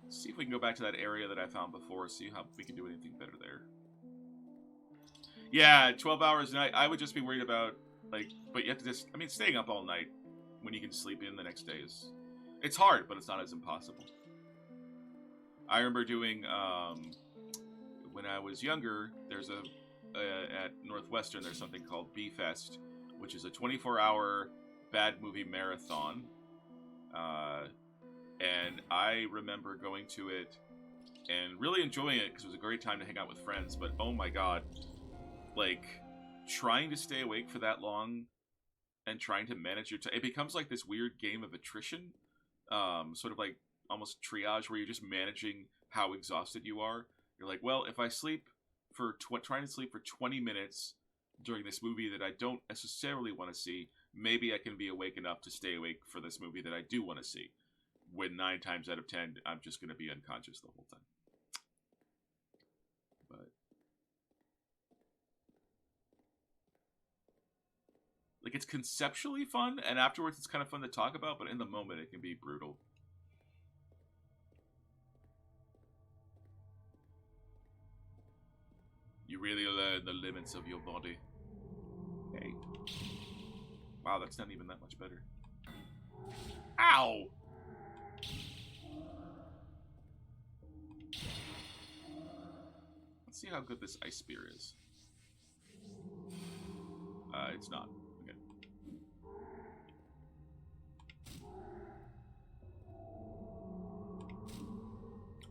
See if we can go back to that area that I found before, see how we can do anything better there. Yeah, 12 hours a night. I would just be worried about, but you have to just, staying up all night when you can sleep in the next day is... It's hard, but it's not as impossible. I remember doing when I was younger. There's at Northwestern. There's something called B-Fest, which is a 24-hour bad movie marathon. And I remember going to it and really enjoying it because it was a great time to hang out with friends. But oh my god, like trying to stay awake for that long and trying to manage your time, it becomes like this weird game of attrition, sort of like almost triage where you're just managing how exhausted you are. You're like, well, if I sleep for trying to sleep for 20 minutes during this movie that I don't necessarily want to see, maybe I can be awake enough to stay awake for this movie that I do want to see. When 9 times out of 10, I'm just going to be unconscious the whole time. But like, it's conceptually fun, and afterwards it's kind of fun to talk about, but in the moment it can be brutal. You really learn the limits of your body. Hey. Wow, that's not even that much better. Ow! Let's see how good this ice spear is. It's not. Okay.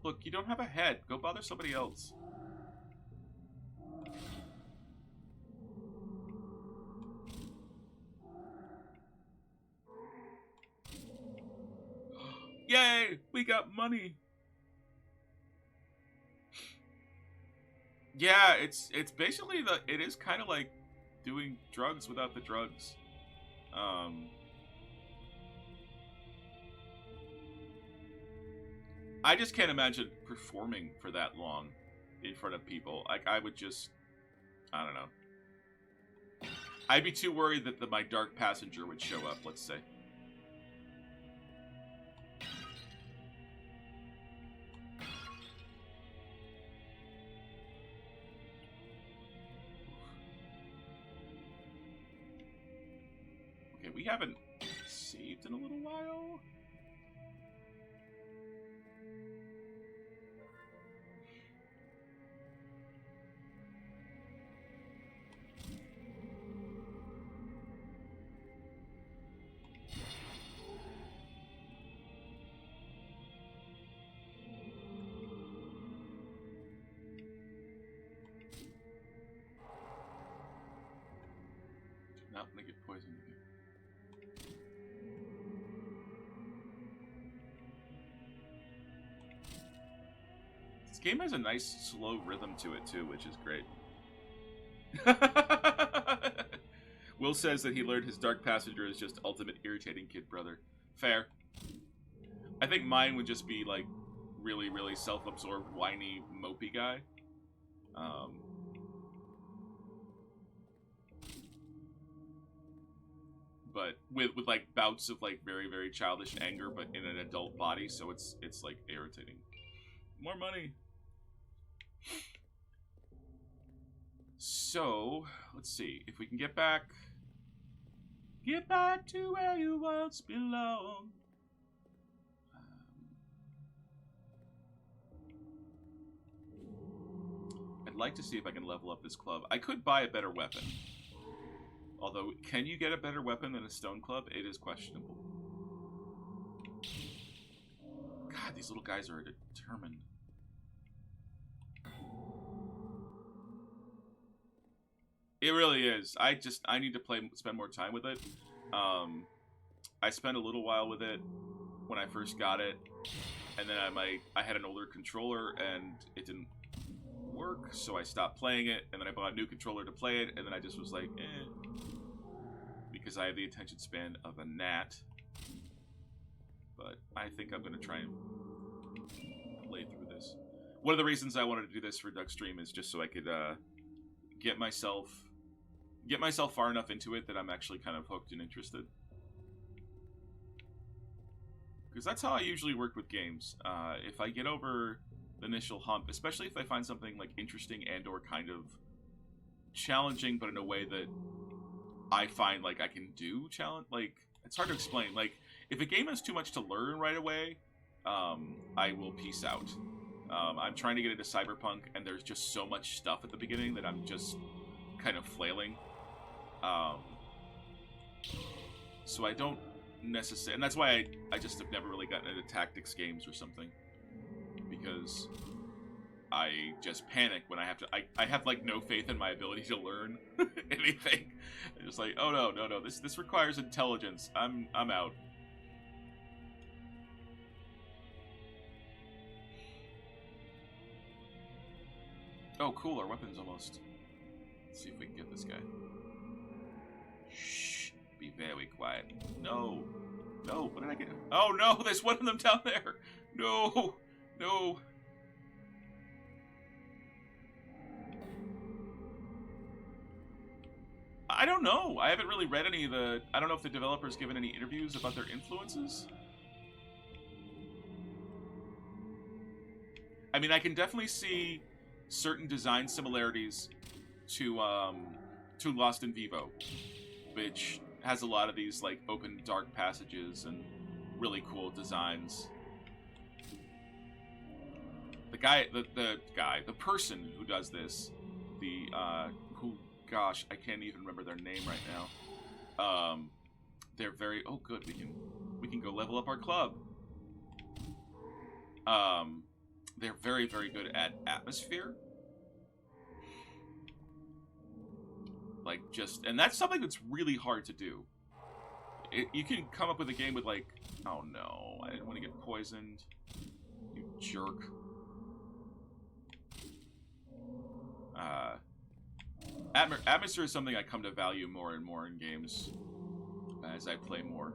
Look, you don't have a head. Go bother somebody else. Yay! We got money! Yeah, it's basically it is kind of like doing drugs without the drugs. I just can't imagine performing for that long in front of people. Like, I would just, I don't know. I'd be too worried that my dark passenger would show up, let's say. Okay, we haven't saved in a little while. Not gonna get poisoned again. This game has a nice slow rhythm to it too, which is great. Will says that he learned his dark passenger is just ultimate irritating kid brother. Fair. I think mine would just be like really, really self-absorbed, whiny, mopey guy. But with like bouts of like very, very childish anger, but in an adult body, so it's like irritating. More money. So let's see if we can get back to where you once belong. I'd like to see if I can level up this club. I could buy a better weapon. Although, can you get a better weapon than a stone club? It is questionable. God, these little guys are determined. It really is. I need to spend more time with it. I spent a little while with it when I first got it, and then I had an older controller and it didn't work, so I stopped playing it, and then I bought a new controller to play it, and then I just was like, eh. Because I have the attention span of a gnat. But I think I'm going to try and play through this. One of the reasons I wanted to do this for Duckstream is just so I could get myself far enough into it that I'm actually kind of hooked and interested. Because that's how I usually work with games. If I get over the initial hump, especially if I find something like interesting and or kind of challenging, but in a way that I find like I can do challenge, like it's hard to explain. Like if a game has too much to learn right away, I will peace out. I'm trying to get into Cyberpunk, and there's just so much stuff at the beginning that I'm just kind of flailing. So I don't necessarily... And that's why I just have never really gotten into tactics games or something. Because I just panic when I have to... I have, like, no faith in my ability to learn anything. I'm just like, oh, no. This requires intelligence. I'm out. Oh, cool. Our weapon's almost... Let's see if we can get this guy. Shh. Be very quiet. No. No. What did I get? Oh, no. There's one of them down there. No. No. I don't know. I haven't really read any of the... I don't know if the developer's given any interviews about their influences. I mean, I can definitely see certain design similarities to Lost in Vivo, which has a lot of these like open dark passages and really cool designs. The person who does this, gosh, I can't even remember their name right now. They're very... Oh, good. We can go level up our club. They're very, very good at atmosphere. Like, and that's something that's really hard to do. You can come up with a game with, like... Oh, no. I didn't want to get poisoned. You jerk. Atmosphere is something I come to value more and more in games as I play more.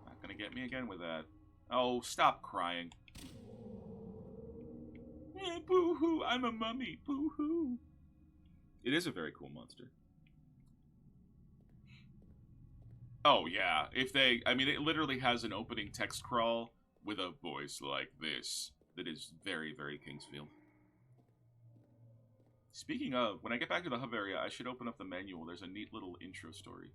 Not gonna get me again with that. Oh, stop crying. Boo-hoo, I'm a mummy. Boo-hoo. It is a very cool monster. Oh, yeah. I mean, it literally has an opening text crawl with a voice like this that is very, very Kingsfield. Speaking of, when I get back to the hub area, I should open up the manual. There's a neat little intro story.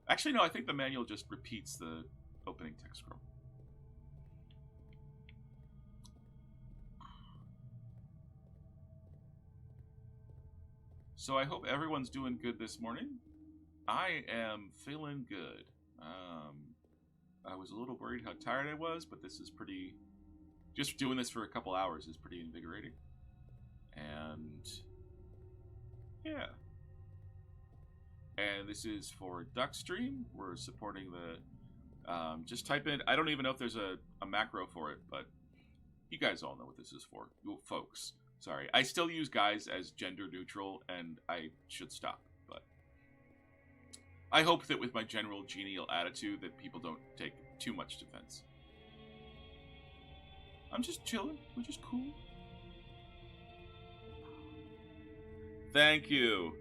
Actually, no, I think the manual just repeats the opening text scroll. So I hope everyone's doing good this morning. I am feeling good. I was a little worried how tired I was, but this is pretty... Just doing this for a couple hours is pretty invigorating. And... yeah. And this is for Duckstream. We're supporting the... just type in... I don't even know if there's a macro for it, but you guys all know what this is for. You folks. Sorry. I still use guys as gender neutral, and I should stop, but... I hope that with my general genial attitude that people don't take too much offense. I'm just chilling. We're just cool. Thank you.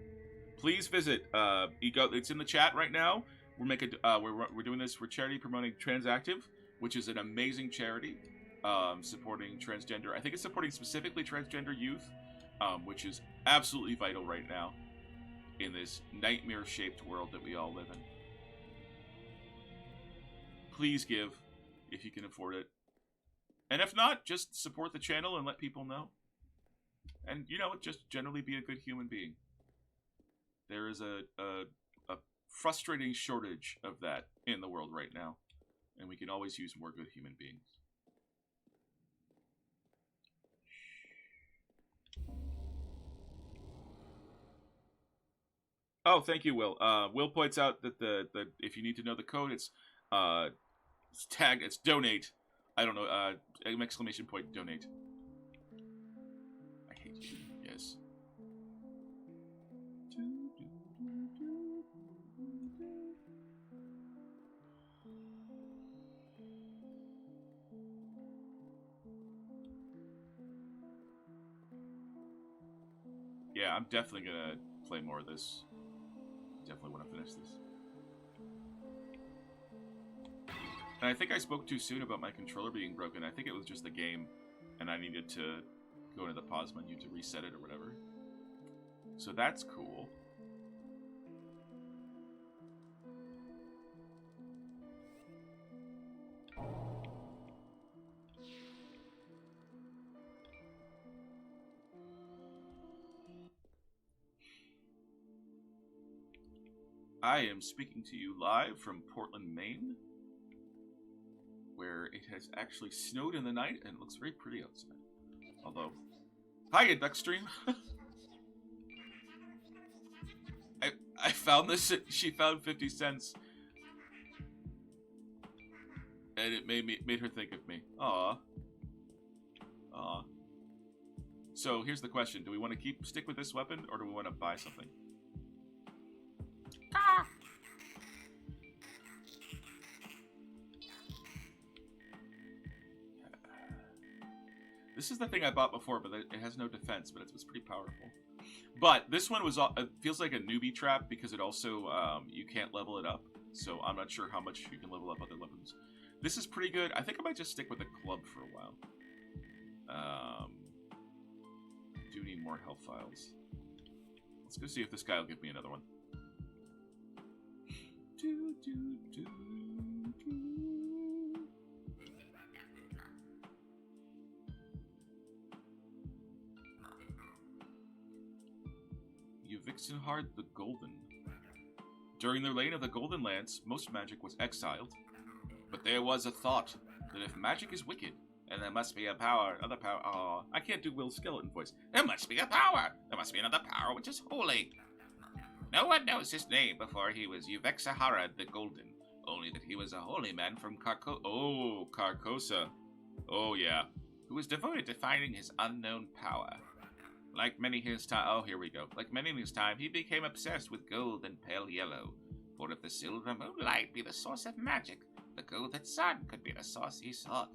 Please visit. It's in the chat right now. We're doing this for charity promoting TransActive, which is an amazing charity supporting transgender. I think it's supporting specifically transgender youth, which is absolutely vital right now in this nightmare-shaped world that we all live in. Please give if you can afford it. And if not, just support the channel and let people know. And, you know, just generally be a good human being. There is a frustrating shortage of that in the world right now. And we can always use more good human beings. Oh, thank you, Will. Will points out that the if you need to know the code, it's donate. I don't know, exclamation point donate. I hate you. Yes. Yeah, I'm definitely gonna play more of this. Definitely want to finish this. And I think I spoke too soon about my controller being broken. I think it was just the game, and I needed to go into the pause menu to reset it or whatever. So that's cool. I am speaking to you live from Portland, Maine, where it has actually snowed in the night and it looks very pretty outside. Although, hiya, Duckstream. I found this. She found 50 cents, and it made her think of me. Aw. So here's the question: do we want to stick with this weapon, or do we want to buy something? Ah! This is the thing I bought before, but it has no defense, but it was pretty powerful. But this one was it feels like a newbie trap because it also you can't level it up, so I'm not sure how much you can level up other weapons. This is pretty good. I think I might just stick with the club for a while. Do need more health files. Let's go see if this guy will give me another one. Vixenhard the Golden. During the reign of the Golden Lance, most magic was exiled. But there was a thought that if magic is wicked, and there must be a power, other power. Oh, I can't do Will's skeleton voice. There must be a power. There must be another power which is holy. No one knows his name before he was Vixenhard the Golden. Only that he was a holy man from Carcosa. Oh yeah, who was devoted to finding his unknown power. Like many in his time, oh, here we go. Like many in his time, he became obsessed with gold and pale yellow. For if the silver moonlight be the source of magic, the golden sun could be the source he sought.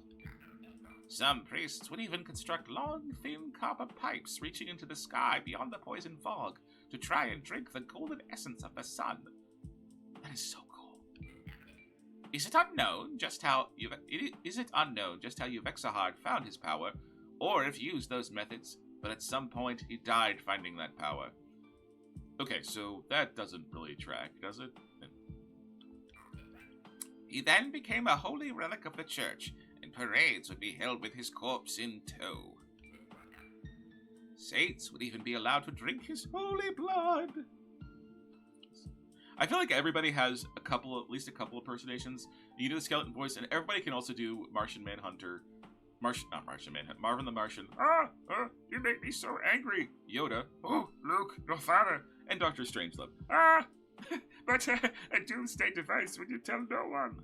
Some priests would even construct long, thin copper pipes reaching into the sky beyond the poison fog to try and drink the golden essence of the sun. That is so cool. Is it unknown just how Vixenhard found his power, or if he used those methods? But at some point, he died finding that power. Okay, so that doesn't really track, does it? He then became a holy relic of the church, and parades would be held with his corpse in tow. Saints would even be allowed to drink his holy blood. I feel like everybody has at least a couple of impersonations. You do the skeleton voice, and everybody can also do Martian Manhunter. Marvin the Martian. You make me so angry. Yoda. Oh, Luke, your father. And Dr. Strangelove. But a doomsday device when you tell no one.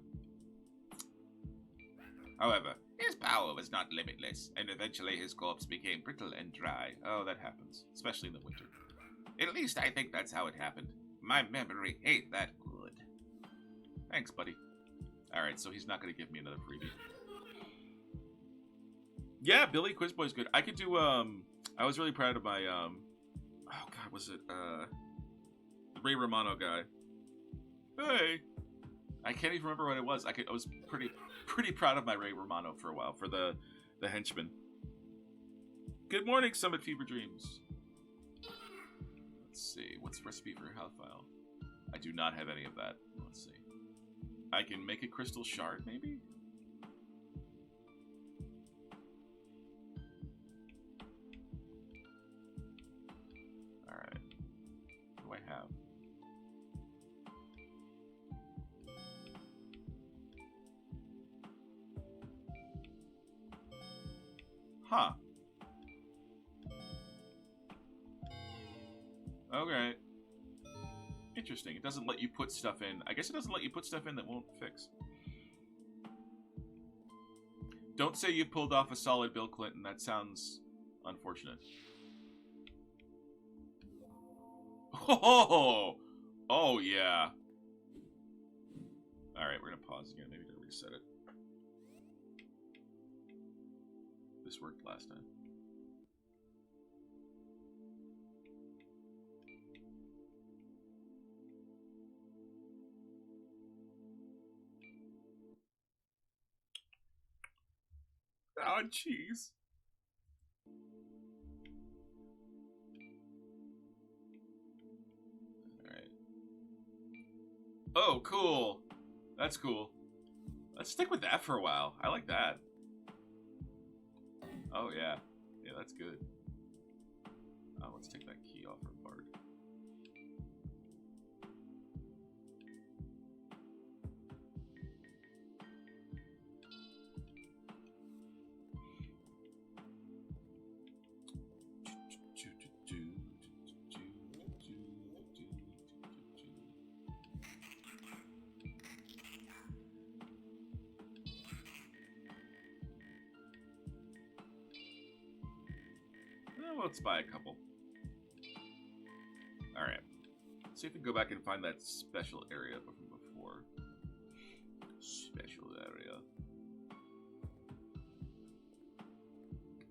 However, his power was not limitless, and eventually his corpse became brittle and dry. Oh, that happens, especially in the winter. At least I think that's how it happened. My memory ain't that good. Thanks, buddy. Alright, so he's not going to give me another freebie. Yeah, Billy Quizboy's good. I could do, I was really proud of my, oh god, was it, the Ray Romano guy. Hey! I can't even remember what it was. I was pretty proud of my Ray Romano for a while, for the henchman. Good morning, Summit Fever Dreams. Let's see, what's the recipe for a health file? I do not have any of that. Let's see. I can make a crystal shard, maybe? Have. Huh. Okay. Interesting. It doesn't let you put stuff in. I guess it doesn't let you put stuff in that won't fix. Don't say you pulled off a solid Bill Clinton. That sounds unfortunate. Oh yeah. Alright, we're gonna pause again, maybe to reset it. This worked last time. Oh, jeez. Oh, cool. That's cool. Let's stick with that for a while. I like that. Oh, yeah. Yeah, that's good. Let's take that key off her part. well, let's buy a couple. Alright. See if we can go back and find that special area from before. Special area.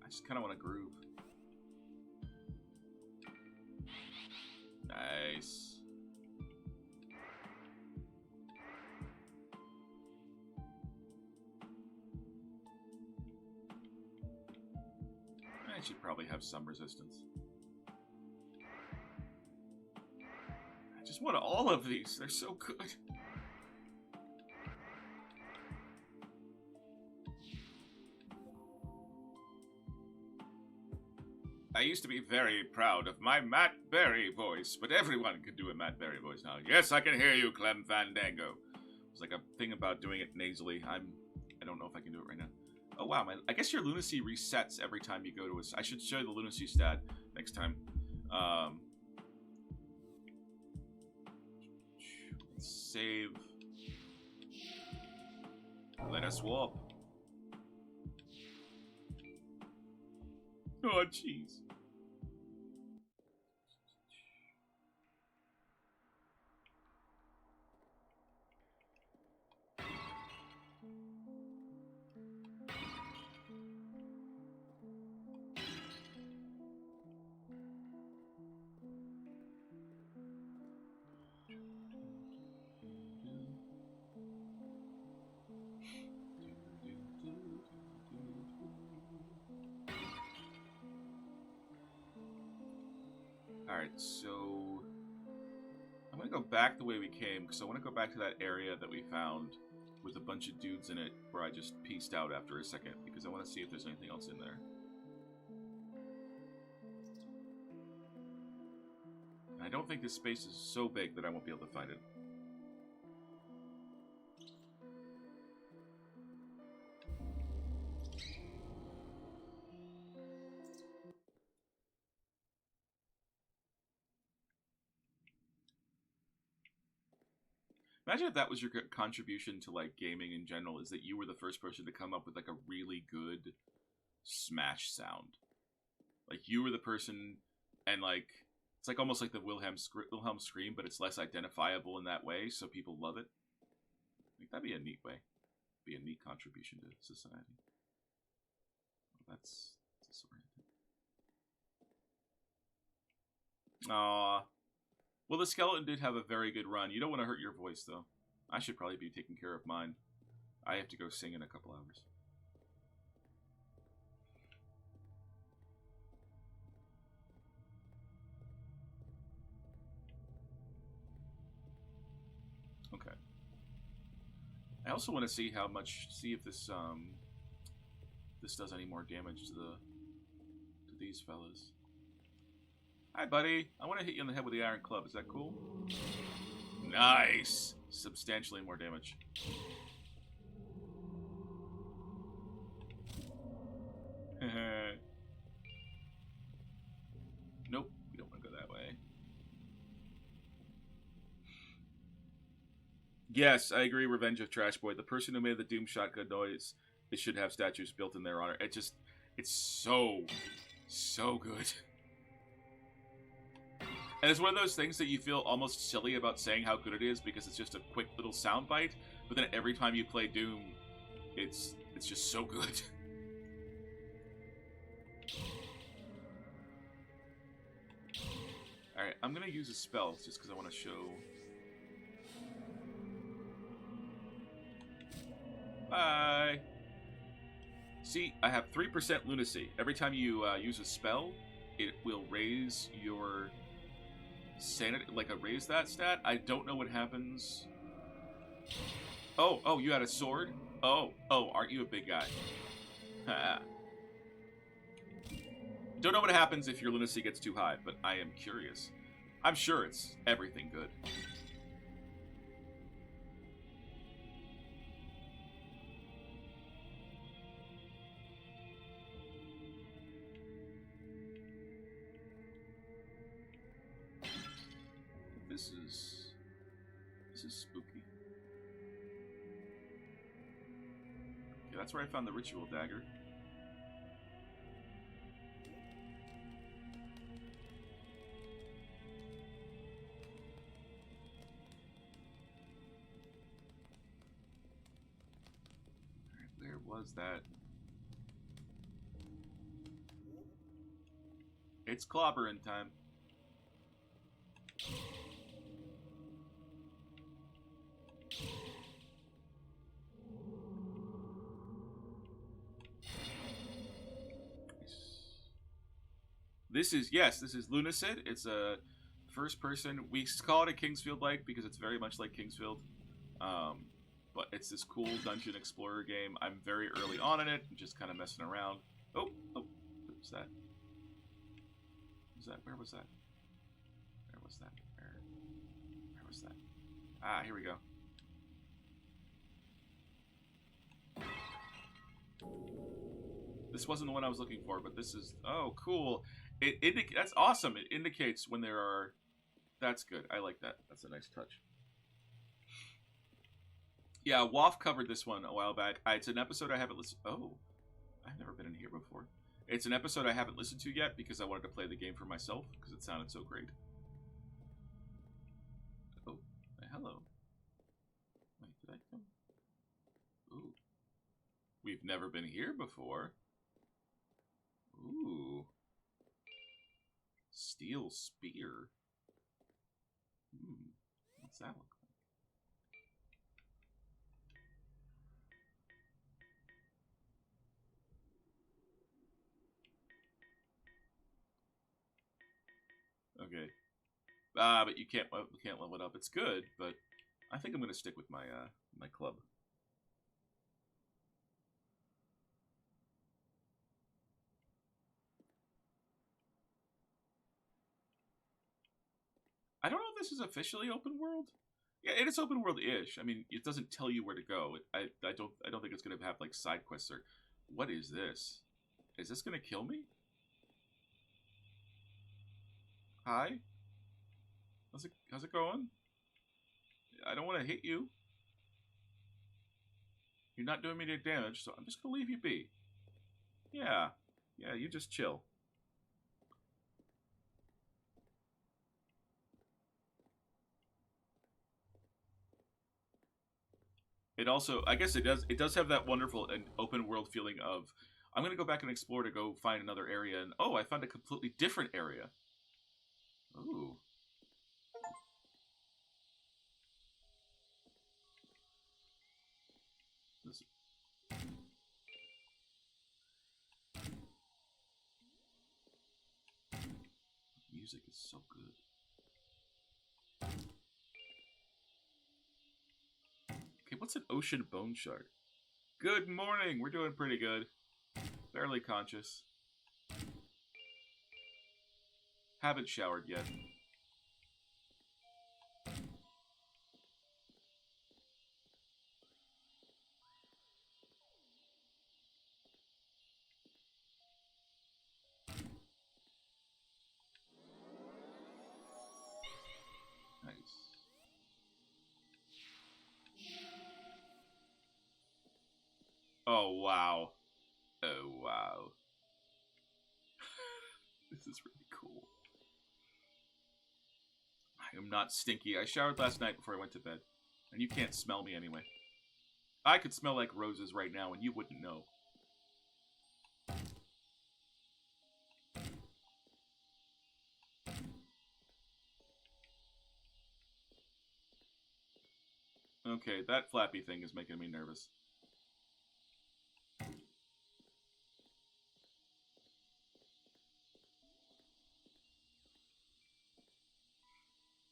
I just kind of want to groove. Nice. I should probably have some resistance. I just want all of these. They're so good. I used to be very proud of my Matt Berry voice, but everyone can do a Matt Berry voice now. Yes, I can hear you, Clem Fandango. It's like a thing about doing it nasally. I don't know if I can do it right now. Oh wow, I guess your lunacy resets every time you go to I should show you the lunacy stat next time. Let's save. Let us warp. Oh jeez. Alright, so I'm gonna go back the way we came, because I want to go back to that area that we found with a bunch of dudes in it, where I just pieced out after a second, because I want to see if there's anything else in there. And I don't think this space is so big that I won't be able to find it. Imagine if that was your contribution to, like, gaming in general, is that you were the first person to come up with, like, a really good Smash sound. Like, you were the person, and, like, it's like almost like the Wilhelm scream, but it's less identifiable in that way, so people love it. Like, that'd be a neat way. Be a neat contribution to society. Well, that's disorienting. Aww. Well, the skeleton did have a very good run. You don't want to hurt your voice, though. I should probably be taking care of mine. I have to go sing in a couple hours. Okay. I also want to see how much... See if this, this does any more damage to these fellas. Hi, buddy. I want to hit you in the head with the iron club. Is that cool? Nice! Substantially more damage. Nope. We don't want to go that way. Yes, I agree. Revenge of Trash Boy. The person who made the Doom shotgun noise, it should have statues built in their honor. It's so good. And it's one of those things that you feel almost silly about saying how good it is because it's just a quick little soundbite, but then every time you play Doom, it's just so good. Alright, I'm gonna use a spell just because I want to show... Bye! See, I have 3% lunacy. Every time you use a spell, it will raise your... sanity, like a raise that stat. I don't know what happens. Oh, you had a sword? Oh, aren't you a big guy? Don't know what happens if your lunacy gets too high, but I am curious. I'm sure it's everything good. This is spooky. Okay, that's where I found the ritual dagger. was that? It's clobbering time. This is Lunacid. It's a first person. We call it a Kingsfield-like because it's very much like Kingsfield. But it's this cool dungeon explorer game. I'm very early on in it. I'm just kind of messing around. Oh, what was that? Where was that? Where was that? Where was that? Ah, here we go. This wasn't the one I was looking for, but this is... Oh, cool. That's awesome. It indicates when there are... That's good. I like that. That's a nice touch. Yeah, WAF covered this one a while back. It's an episode I haven't listened... Oh, I've never been in here before. It's an episode I haven't listened to yet because I wanted to play the game for myself because it sounded so great. Oh, hello. Wait, did I come? Ooh. We've never been here before. Ooh. Steel spear. What's that look like? Okay. But you can't level it up. It's good, but I think I'm gonna stick with my my club. I don't know if this is officially open world. Yeah, it is open world-ish. I mean, it doesn't tell you where to go. I don't think it's gonna have like side quests or. What is this? Is this gonna kill me? Hi. How's it going? I don't want to hit you. You're not doing me any damage, so I'm just gonna leave you be. Yeah, you just chill. It also, I guess it does have that wonderful and open world feeling of, I'm gonna go back and explore to go find another area, and oh, I found a completely different area. Ooh. This... Music is so good. Okay, what's an ocean bone shard? Good morning! We're doing pretty good. Barely conscious. Haven't showered yet. Nice. Oh, wow. Oh, wow. This is really cool. I am not stinky. I showered last night before I went to bed. And you can't smell me anyway. I could smell like roses right now and you wouldn't know. Okay, that flappy thing is making me nervous.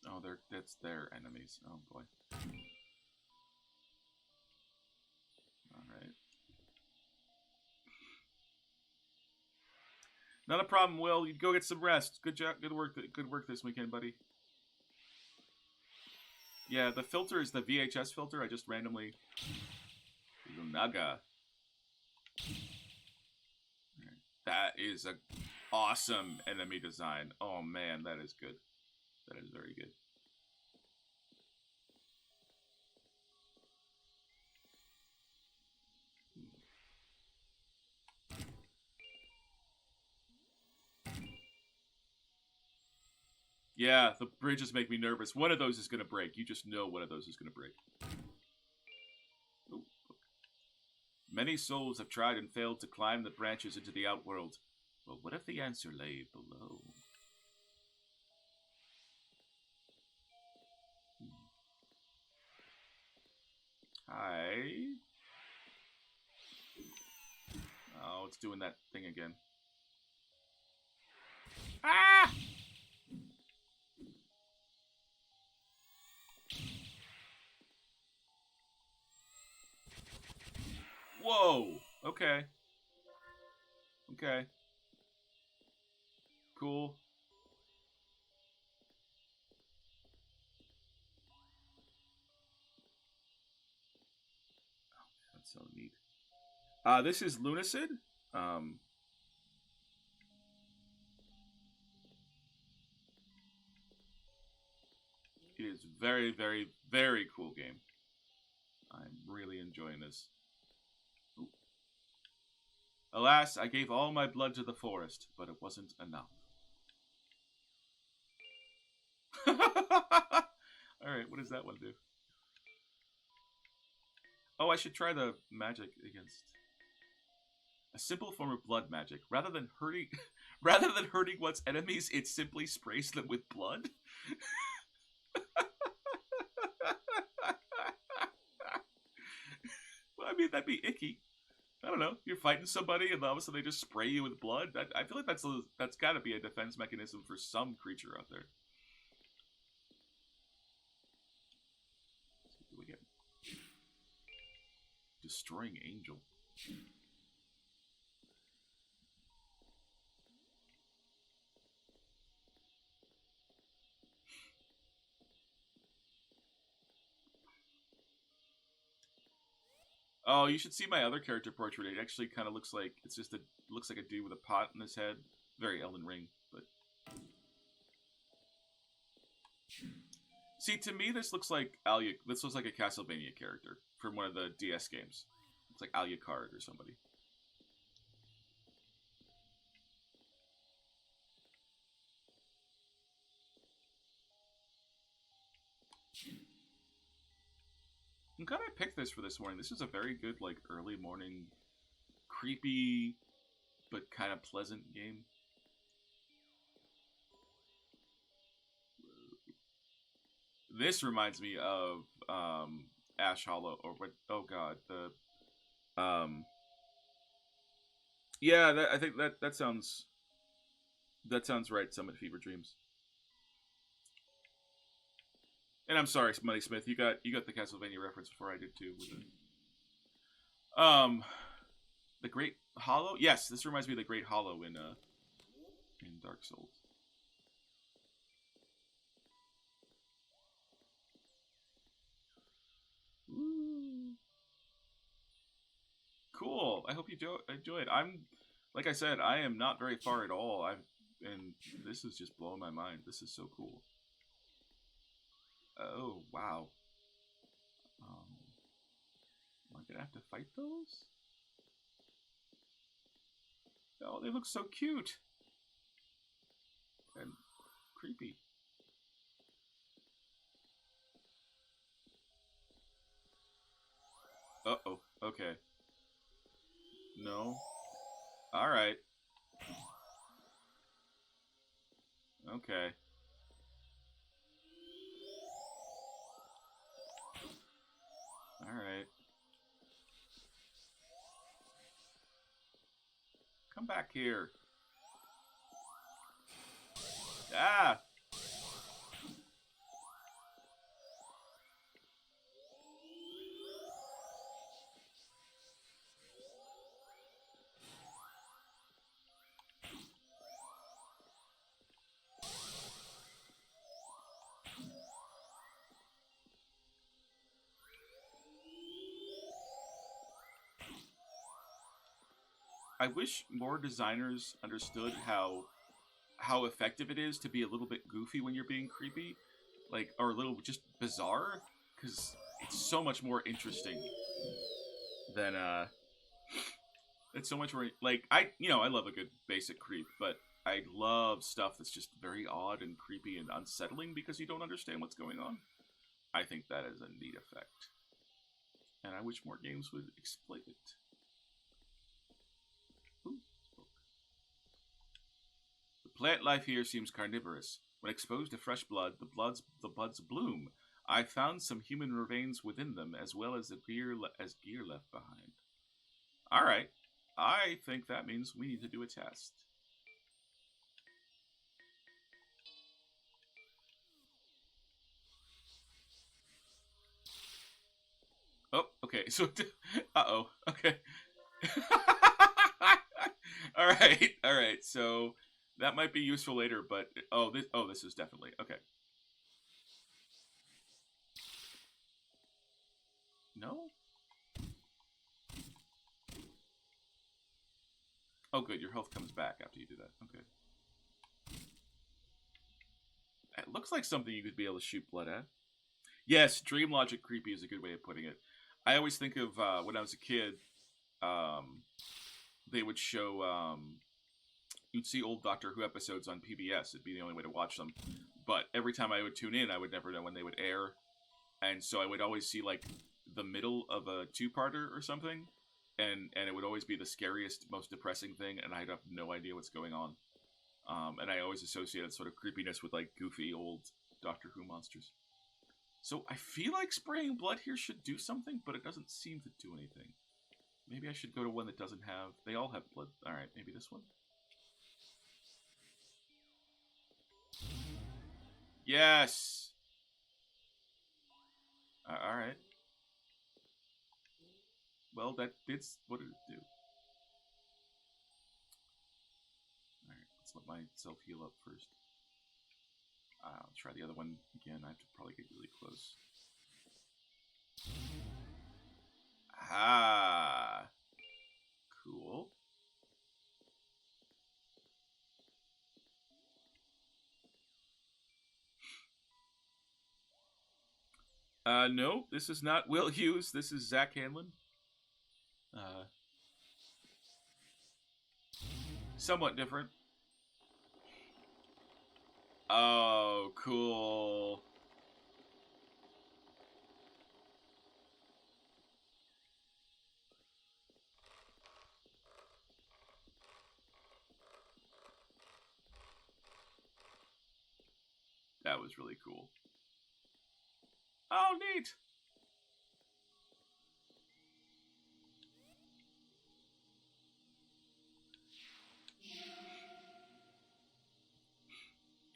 Oh, that's their enemies. Oh boy. Alright. Not a problem, Will. You go get some rest. Good job. Good work this weekend, buddy. Yeah, the filter is the VHS filter. I just randomly... Naga. That is a awesome enemy design. Oh man, that is good. That is very good. Yeah, the bridges make me nervous. One of those is going to break. You just know one of those is going to break. Ooh. Many souls have tried and failed to climb the branches into the outworld. Well, what if the answer lay below? Hi. Oh, it's doing that thing again. Ah! Whoa. Okay. Okay. Cool. That's so neat. This is Lunacid. It is very, very, very cool game. I'm really enjoying this. Ooh. Alas, I gave all my blood to the forest, but it wasn't enough. Alright, what does that one do? Oh, I should try the magic against... A simple form of blood magic. Rather than hurting one's enemies, it simply sprays them with blood. Well, I mean, that'd be icky. I don't know. You're fighting somebody, and all of a sudden they just spray you with blood. I feel like that's got to be a defense mechanism for some creature out there. What do we get? Destroying Angel. Oh, you should see my other character portrait. It actually kind of looks like looks like a dude with a pot in his head. Very Elden Ring, but see, to me this looks like This looks like a Castlevania character from one of the DS games. It's like Alucard or somebody. I'm glad I picked this for this morning. This is a very good, like, early morning, creepy, but kind of pleasant game. This reminds me of Ash Hollow, or what? Oh God, yeah, I think that sounds right. Summit Fever Dreams. And I'm sorry, Money Smith, you got the Castlevania reference before I did too. With it. The Great Hollow. Yes, this reminds me of the Great Hollow in Dark Souls. Ooh. Cool. I hope you enjoy it. Like I said, I am not very far at all. And this is just blowing my mind. This is so cool. Oh, wow. Am I gonna have to fight those? Oh, they look so cute. And creepy. Uh-oh. Okay. No. Alright. Okay. Alright. Come back here. Ah! I wish more designers understood how effective it is to be a little bit goofy when you're being creepy, like, or a little just bizarre, because it's so much more interesting than it's so much more like I love a good basic creep, but I love stuff that's just very odd and creepy and unsettling because you don't understand what's going on. I think that is a neat effect, and I wish more games would exploit it. Plant life here seems carnivorous. When exposed to fresh blood, the buds bloom. I found some human remains within them, as well as gear left behind. All right, I think that means we need to do a test. Oh, okay. So, uh-oh. Okay. All right. So that might be useful later, but this is definitely okay. No. Oh, good. Your health comes back after you do that. Okay. It looks like something you could be able to shoot blood at. Yes, dream logic creepy is a good way of putting it. I always think of when I was a kid. They would show. You'd see old Doctor Who episodes on PBS. It'd be the only way to watch them. But every time I would tune in, I would never know when they would air, and so I would always see like the middle of a two-parter or something, and it would always be the scariest, most depressing thing, and I'd have no idea what's going on. And I always associated sort of creepiness with like goofy old Doctor Who monsters. So I feel like spraying blood here should do something, but it doesn't seem to do anything. Maybe I should go to one that doesn't have... They all have blood. Alright, maybe this one? Yes! Alright. Well, that did... What did it do? Alright, let's let myself heal up first. I'll try the other one again. I have to probably get really close. Ah, cool. No, this is not Will Hughes. This is Zach Hanlon. Somewhat different. Oh, cool. That was really cool. Oh, neat.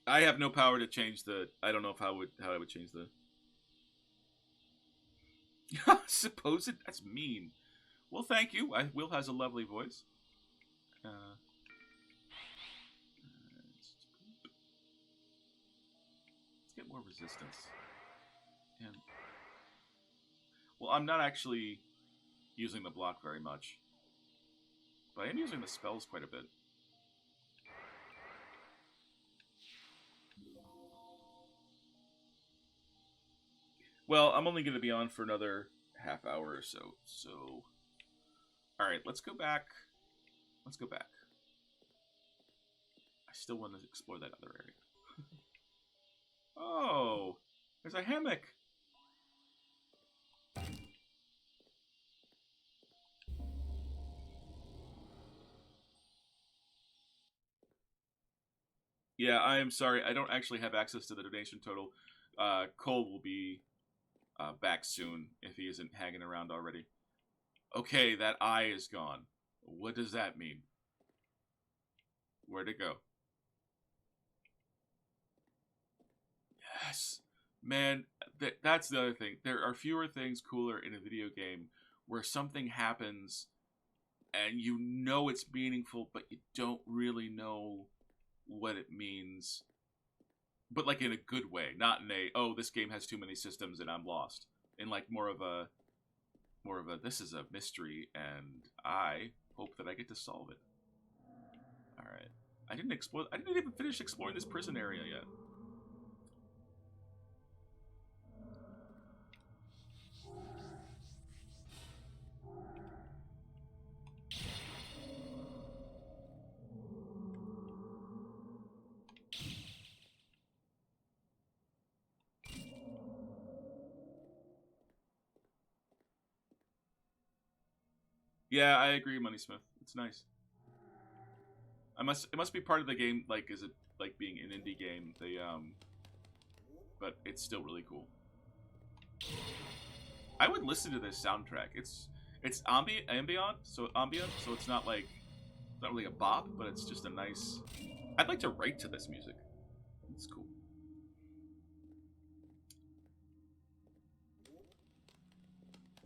I have no power to change the... I don't know how I would change the... Suppose it... That's mean. Well, thank you. Will has a lovely voice. Let's get more resistance. And... Well, I'm not actually using the block very much. But I am using the spells quite a bit. Well, I'm only going to be on for another half hour or so. So, all right, let's go back. Let's go back. I still want to explore that other area. Oh, there's a hammock. Yeah, I am sorry. I don't actually have access to the donation total. Cole will be back soon if he isn't hanging around already. Okay, that eye is gone. What does that mean? Where'd it go? Yes. Man, that's the other thing. There are fewer things cooler in a video game where something happens and you know it's meaningful, but you don't really know what it means. But like in a good way, not in a, oh, this game has too many systems and I'm lost. In like more of a this is a mystery and I hope that I get to solve it. All right. I didn't even finish exploring this prison area yet. Yeah, I agree, Moneysmith. It's nice. It must be part of the game. Like, is it like being an indie game? But it's still really cool. I would listen to this soundtrack. It's ambient, so it's not like not really a bop, but it's just a nice. I'd like to write to this music. It's cool.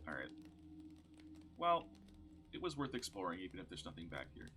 All right. Well, it was worth exploring, even if there's nothing back here.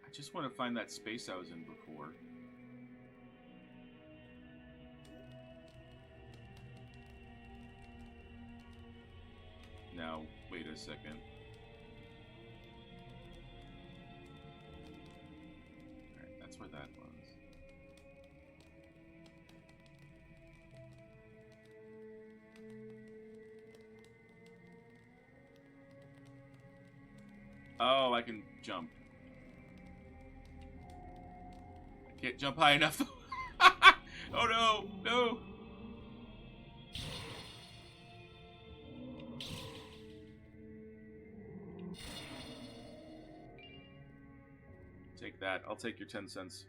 I just want to find that space I was in before. Now, wait a second. Alright, that's where that was. Oh, I can jump. Can't jump high enough. Oh no, no. Take that. I'll take your 10 cents.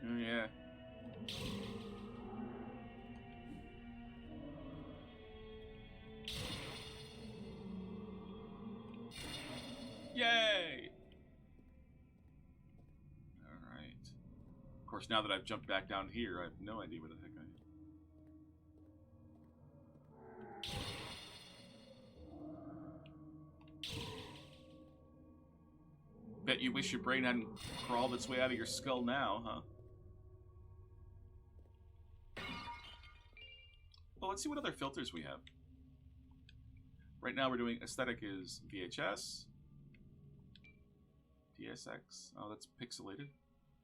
Oh yeah. Yay! Alright. Of course, now that I've jumped back down here, I have no idea where the heck I am. Bet you wish your brain hadn't crawled its way out of your skull now, huh? Well, let's see what other filters we have. Right now we're doing aesthetic is VHS. DSX. Oh, that's pixelated.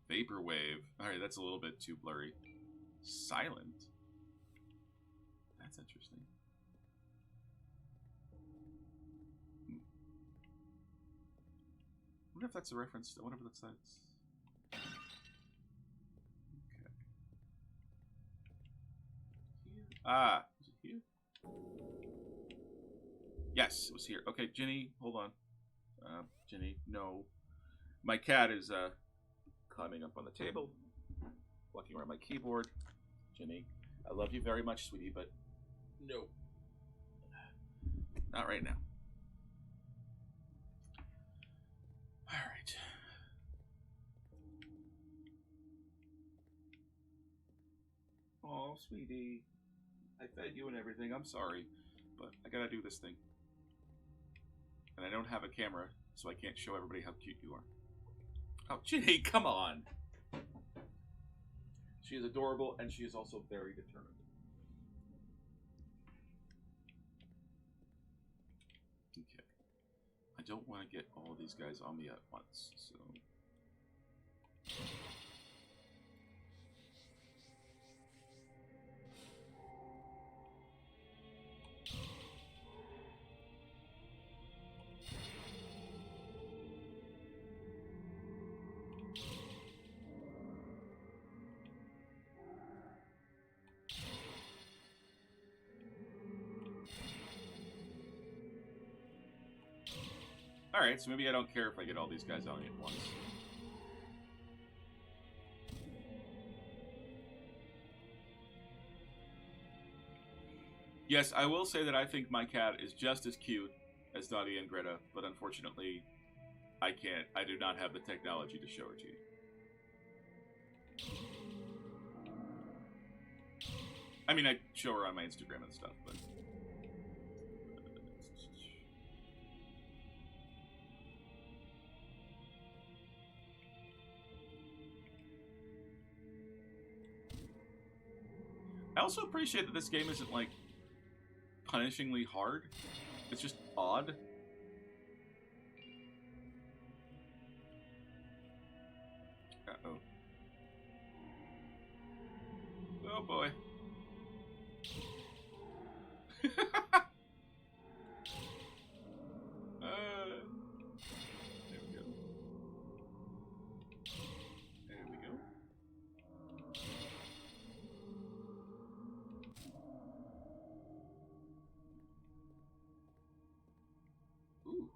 Vaporwave. Alright, that's a little bit too blurry. Silent. That's interesting. I wonder if that's a reference to whatever that's. Okay. Here. Ah, is it here? Yes, it was here. Okay, Ginny, hold on. Ginny, no. My cat is climbing up on the table, walking around my keyboard. Ginny, I love you very much, sweetie, but no. Not right now. Alright. Oh, sweetie. I fed you and everything. I'm sorry, but I gotta do this thing. And I don't have a camera, so I can't show everybody how cute you are. Oh, Ginny, come on! She is adorable, and she is also very determined. Okay. I don't want to get all of these guys on me at once, so... Alright, so maybe I don't care if I get all these guys on me at once. Yes, I will say that I think my cat is just as cute as Dottie and Greta, but unfortunately, I can't. I do not have the technology to show her to you. I mean, I show her on my Instagram and stuff, but... I also appreciate that this game isn't, like, punishingly hard. It's just odd. Uh-oh. Oh, boy. There we go. There we go. Ooh.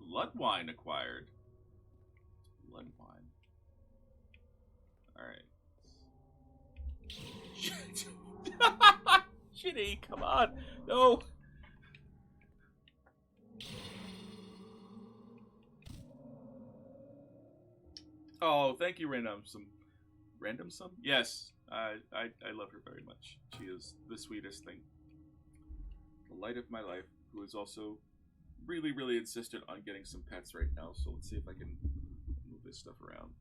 Blood wine acquired. Blood wine. Alright. Shitty, come on. No. Oh, thank you, Randomsome. Randomsome? Yes. I love her very much. She is the sweetest thing. The light of my life, who is also really, really insistent on getting some pets right now, so let's see if I can move this stuff around.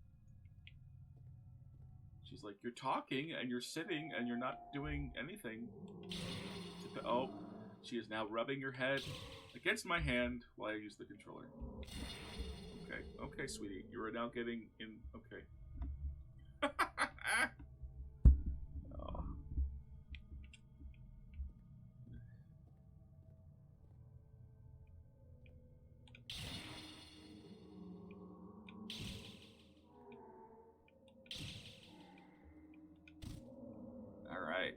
She's like, you're talking, and you're sitting, and you're not doing anything. Oh, she is now rubbing your head against my hand while I use the controller. Okay, okay, sweetie. You are now getting in... Okay. Oh. Alright.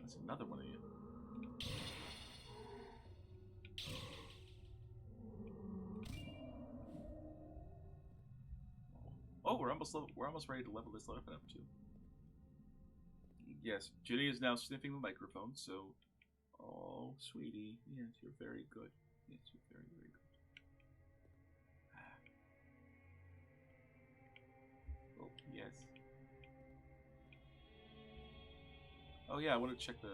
That's another one of you. Oh, we're almost ready to level this weapon up too. Yes, Ginny is now sniffing the microphone, so oh, sweetie. Yes, you're very good. Yes, you're very, very good. Oh, yes. Oh yeah, I want to check the...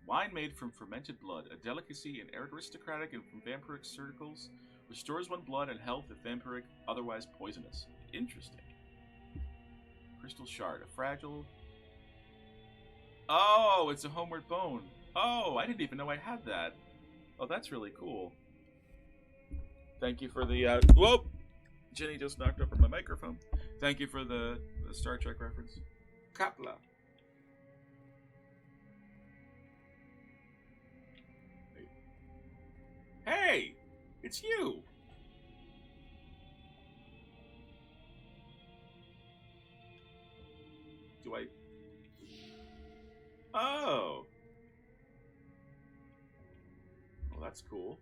Wine made from fermented blood, a delicacy in aristocratic and from vampiric circles, restores one blood and health if vampiric, otherwise poisonous. Interesting. Crystal shard, a fragile... Oh, it's a homeward bone. Oh, I didn't even know I had that. Oh, that's really cool. Thank you for the, whoa! Jenny just knocked over my microphone. Thank you for the Star Trek reference. Kapla. Hey! It's you! Do I... Oh! Well, that's cool.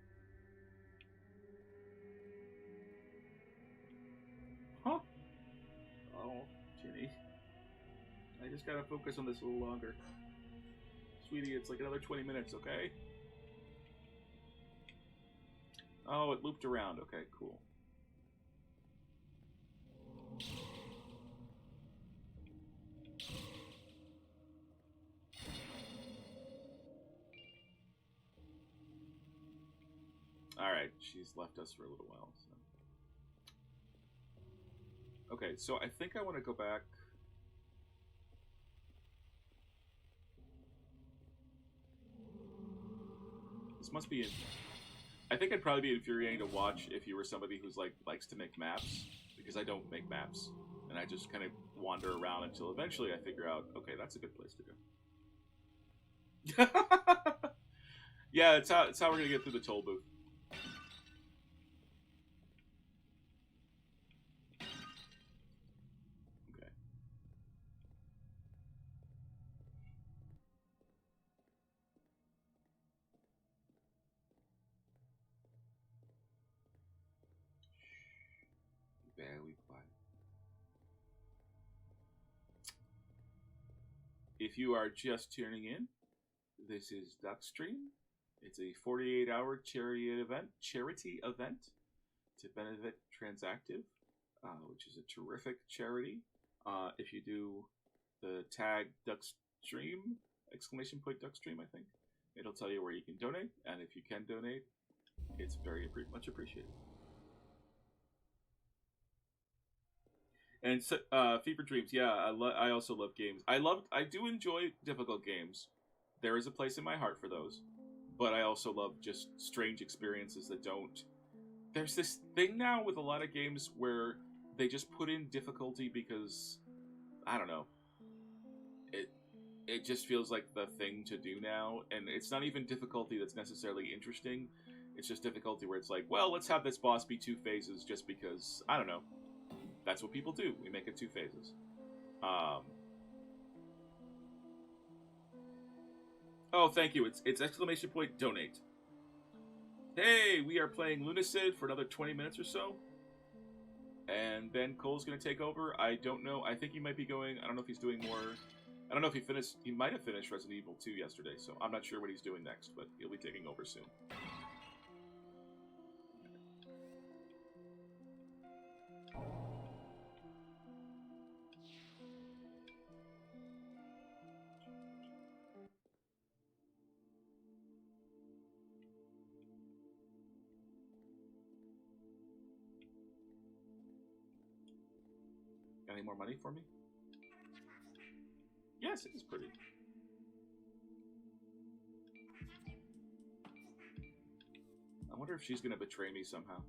Huh? Oh, Ginny. I just gotta focus on this a little longer. Sweetie, it's like another 20 minutes, okay? Oh, it looped around. Okay, cool. Alright, she's left us for a little while, so... Okay, so I think I want to go back... This must be... I think it'd probably be infuriating to watch if you were somebody who's like likes to make maps, because I don't make maps, and I just kind of wander around until eventually I figure out, okay, that's a good place to go. Yeah, it's how we're gonna get through the toll booth. Okay. Very quiet. If you are just tuning in, this is Duckstream. It's a 48-hour charity event to benefit TransActive, which is a terrific charity. If you do the tag Duckstream, ! Duckstream, I think, it'll tell you where you can donate. And if you can donate, It's very much appreciated. And so, Fever Dreams, yeah, I also love games. I do enjoy difficult games. There is a place in my heart for those. But I also love just strange experiences that don't. There's this thing now with a lot of games where they just put in difficulty because, I don't know, it just feels like the thing to do now, and it's not even difficulty that's necessarily interesting. It's just difficulty where it's like, well, let's have this boss be 2 phases just because, I don't know. That's what people do. We make it 2 phases. Oh, thank you. It's exclamation point donate. Hey, we are playing Lunacid for another 20 minutes or so. And then Cole's going to take over. I don't know. I think he might be going... I don't know if he's doing more... I don't know if he finished... He might have finished Resident Evil 2 yesterday, so I'm not sure what he's doing next, but he'll be taking over soon. Got any more money for me? Yes, it is pretty. I wonder if she's gonna betray me somehow.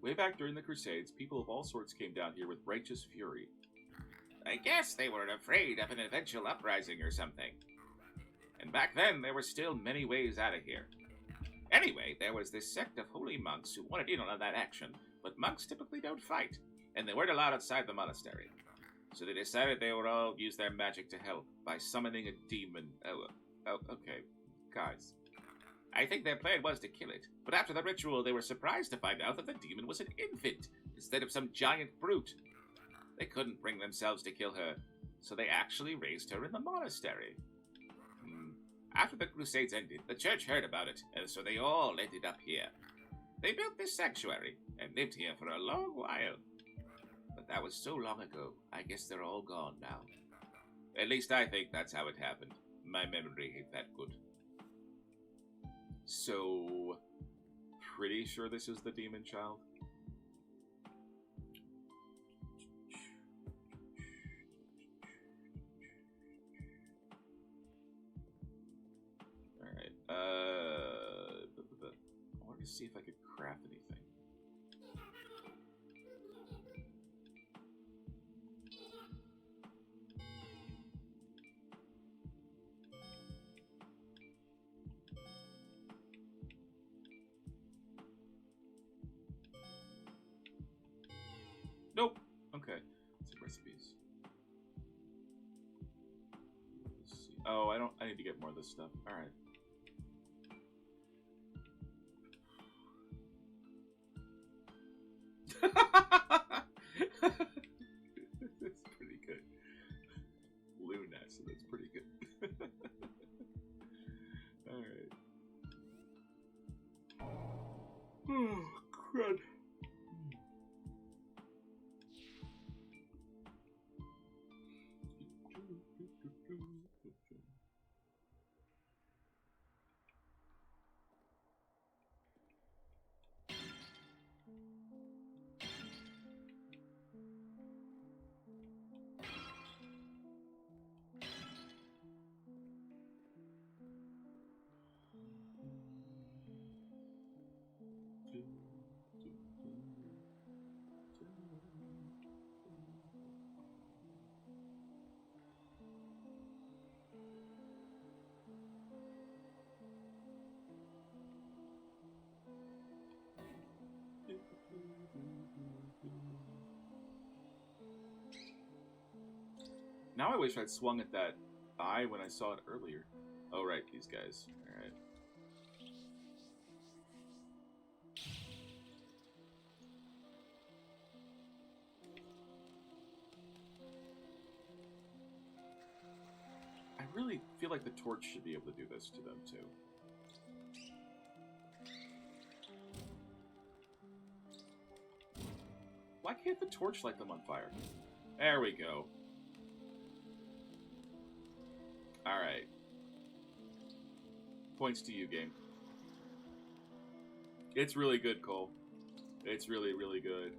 Way back during the Crusades, people of all sorts came down here with righteous fury. I guess they were afraid of an eventual uprising or something. And back then, there were still many ways out of here. Anyway, there was this sect of holy monks who wanted in on that action, but monks typically don't fight, and they weren't allowed outside the monastery. So they decided they would all use their magic to help by summoning a demon. Oh, okay. Guys. I think their plan was to kill it, but after the ritual, they were surprised to find out that the demon was an infant, instead of some giant brute. They couldn't bring themselves to kill her, so they actually raised her in the monastery. After the Crusades ended, the church heard about it, and so they all ended up here. They built this sanctuary, and lived here for a long while. But that was so long ago, I guess they're all gone now. At least I think that's how it happened. My memory ain't that good. So, pretty sure this is the demon child? Alright, I want to see if I could craft anything. Nope. Okay. Let's see recipes. Let's see. Oh, I need to get more of this stuff. Alright. That's pretty good. Luna, so that's pretty good. Alright. Oh, crud. Now I wish I'd swung at that eye when I saw it earlier. Oh, right, these guys. Alright. I really feel like the torch should be able to do this to them, too. Why can't the torch light them on fire? There we go. Alright. Points to you, game. It's really good, Cole. It's really, really good.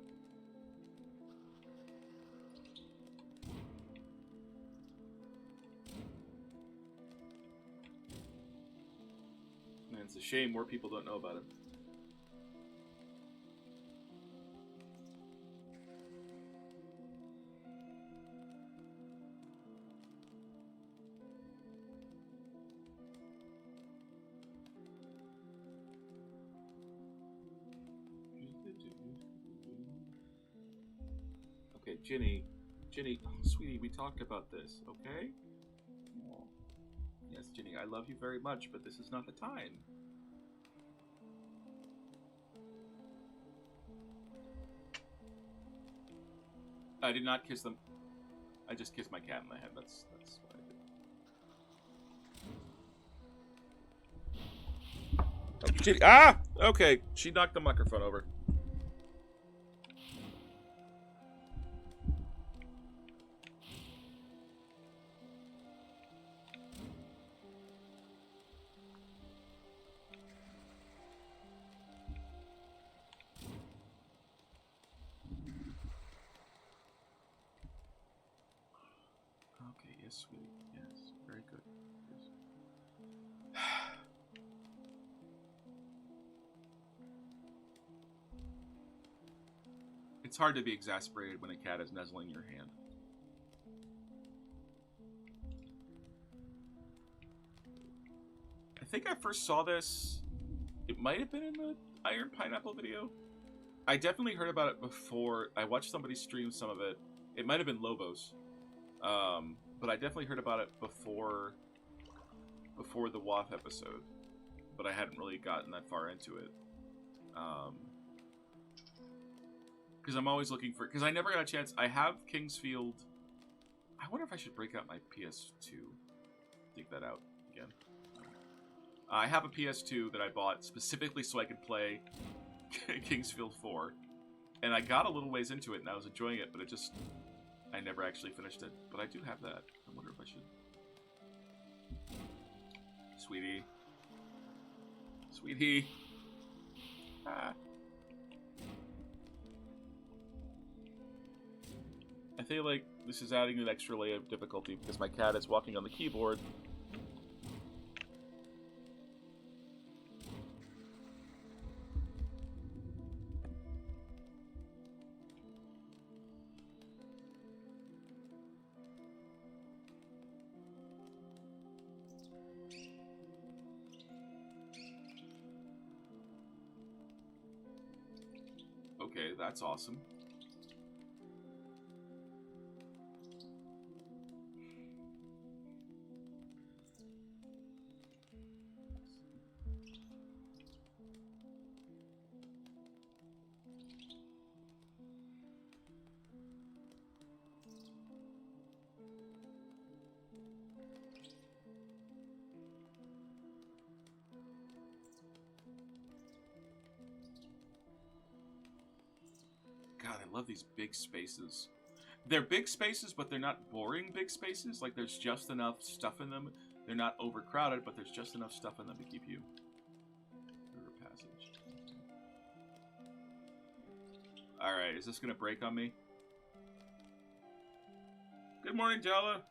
Man, it's a shame more people don't know about it. Okay, Ginny, oh, sweetie, we talked about this, okay? Oh. Yes, Ginny, I love you very much, but this is not the time. I did not kiss them. I just kissed my cat in the head. That's what I did. Oh, Ginny, ah! Okay, she knocked the microphone over. Okay, yes, sweetie. Yes, very good. Yes. It's hard to be exasperated when a cat is nuzzling your hand. I think I first saw this, it might have been in the Iron Pineapple video. I definitely heard about it before. I watched somebody stream some of it. It might have been Lobos. But I definitely heard about it before the WAF episode. But I hadn't really gotten that far into it. Because I'm always looking for... Because I never got a chance... I have Kingsfield... I wonder if I should break out my PS2. Dig that out again. I have a PS2 that I bought specifically so I could play Kingsfield 4. And I got a little ways into it and I was enjoying it, but it just... I never actually finished it. But I do have that. I wonder if I should... Sweetie. Sweetie. Ah. I feel like this is adding an extra layer of difficulty because my cat is walking on the keyboard. Okay, that's awesome. God, I love these big spaces. They're big spaces, but they're not boring big spaces. Like, there's just enough stuff in them. They're not overcrowded, but there's just enough stuff in them to keep you. River passage. Alright, is this gonna break on me? Good morning, Jella.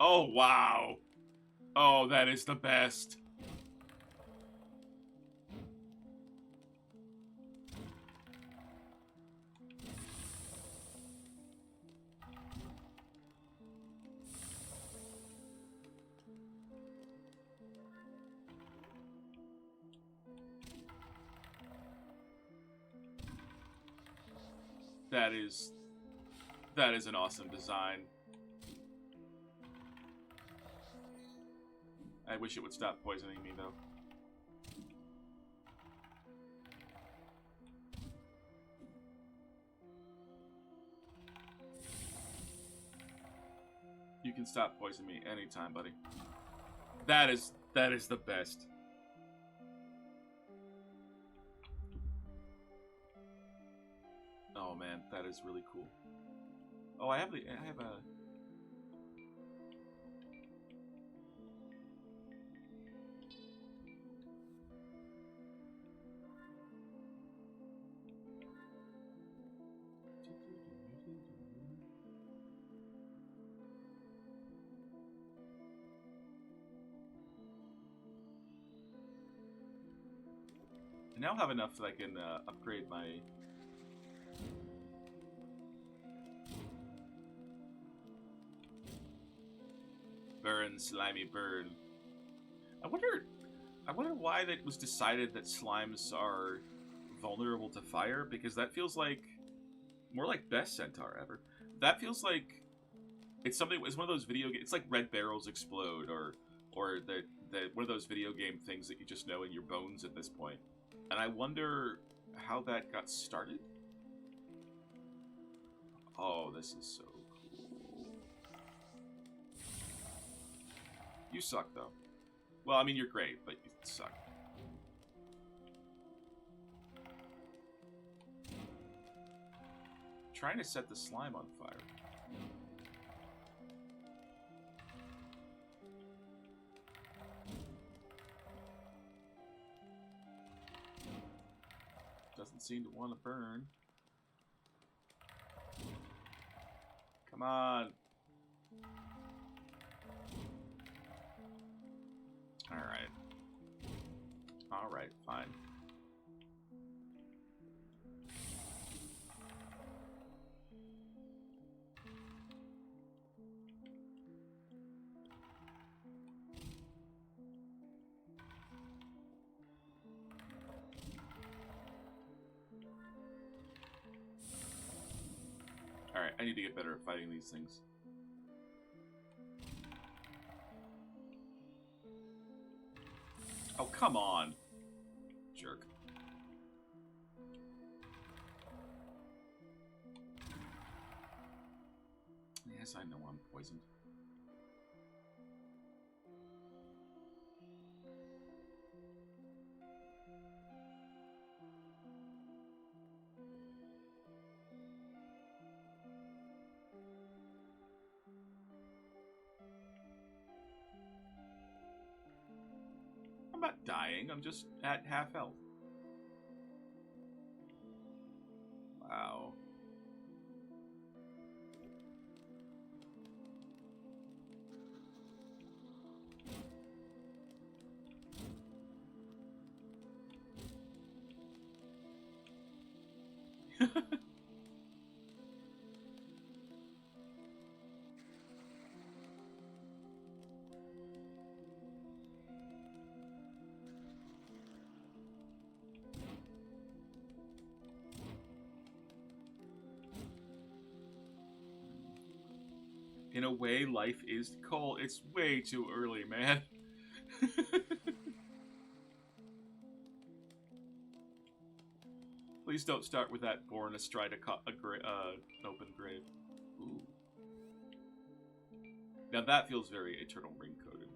Oh, wow. Oh, that is the best. That is an awesome design. I wish it would stop poisoning me, though. can stop poisoning me anytime, buddy. That is the best. Oh man, that is really cool. Oh, I have a. I now have enough that I can upgrade my. Burn, slimy burn. I wonder why that was decided that slimes are vulnerable to fire, because that feels like more like best centaur ever. That feels like it's something. It's one of those video games. It's like red barrels explode, or the one of those video game things that you just know in your bones at this point. And I wonder how that got started. Oh, this is so cool. You suck, though. Well, I mean, you're great, but you suck. Trying to set the slime on fire. Doesn't seem to want to burn. Come on. Alright. Alright, fine. Alright, I need to get better at fighting these things. Oh, come on. Jerk. Yes, I know I'm poisoned. I'm not dying, I'm just at half health. Wow. In a way, life is Cole. It's way too early, man. Please don't start with that born astride an open grave. Ooh. Now that feels very Eternal Ring coded.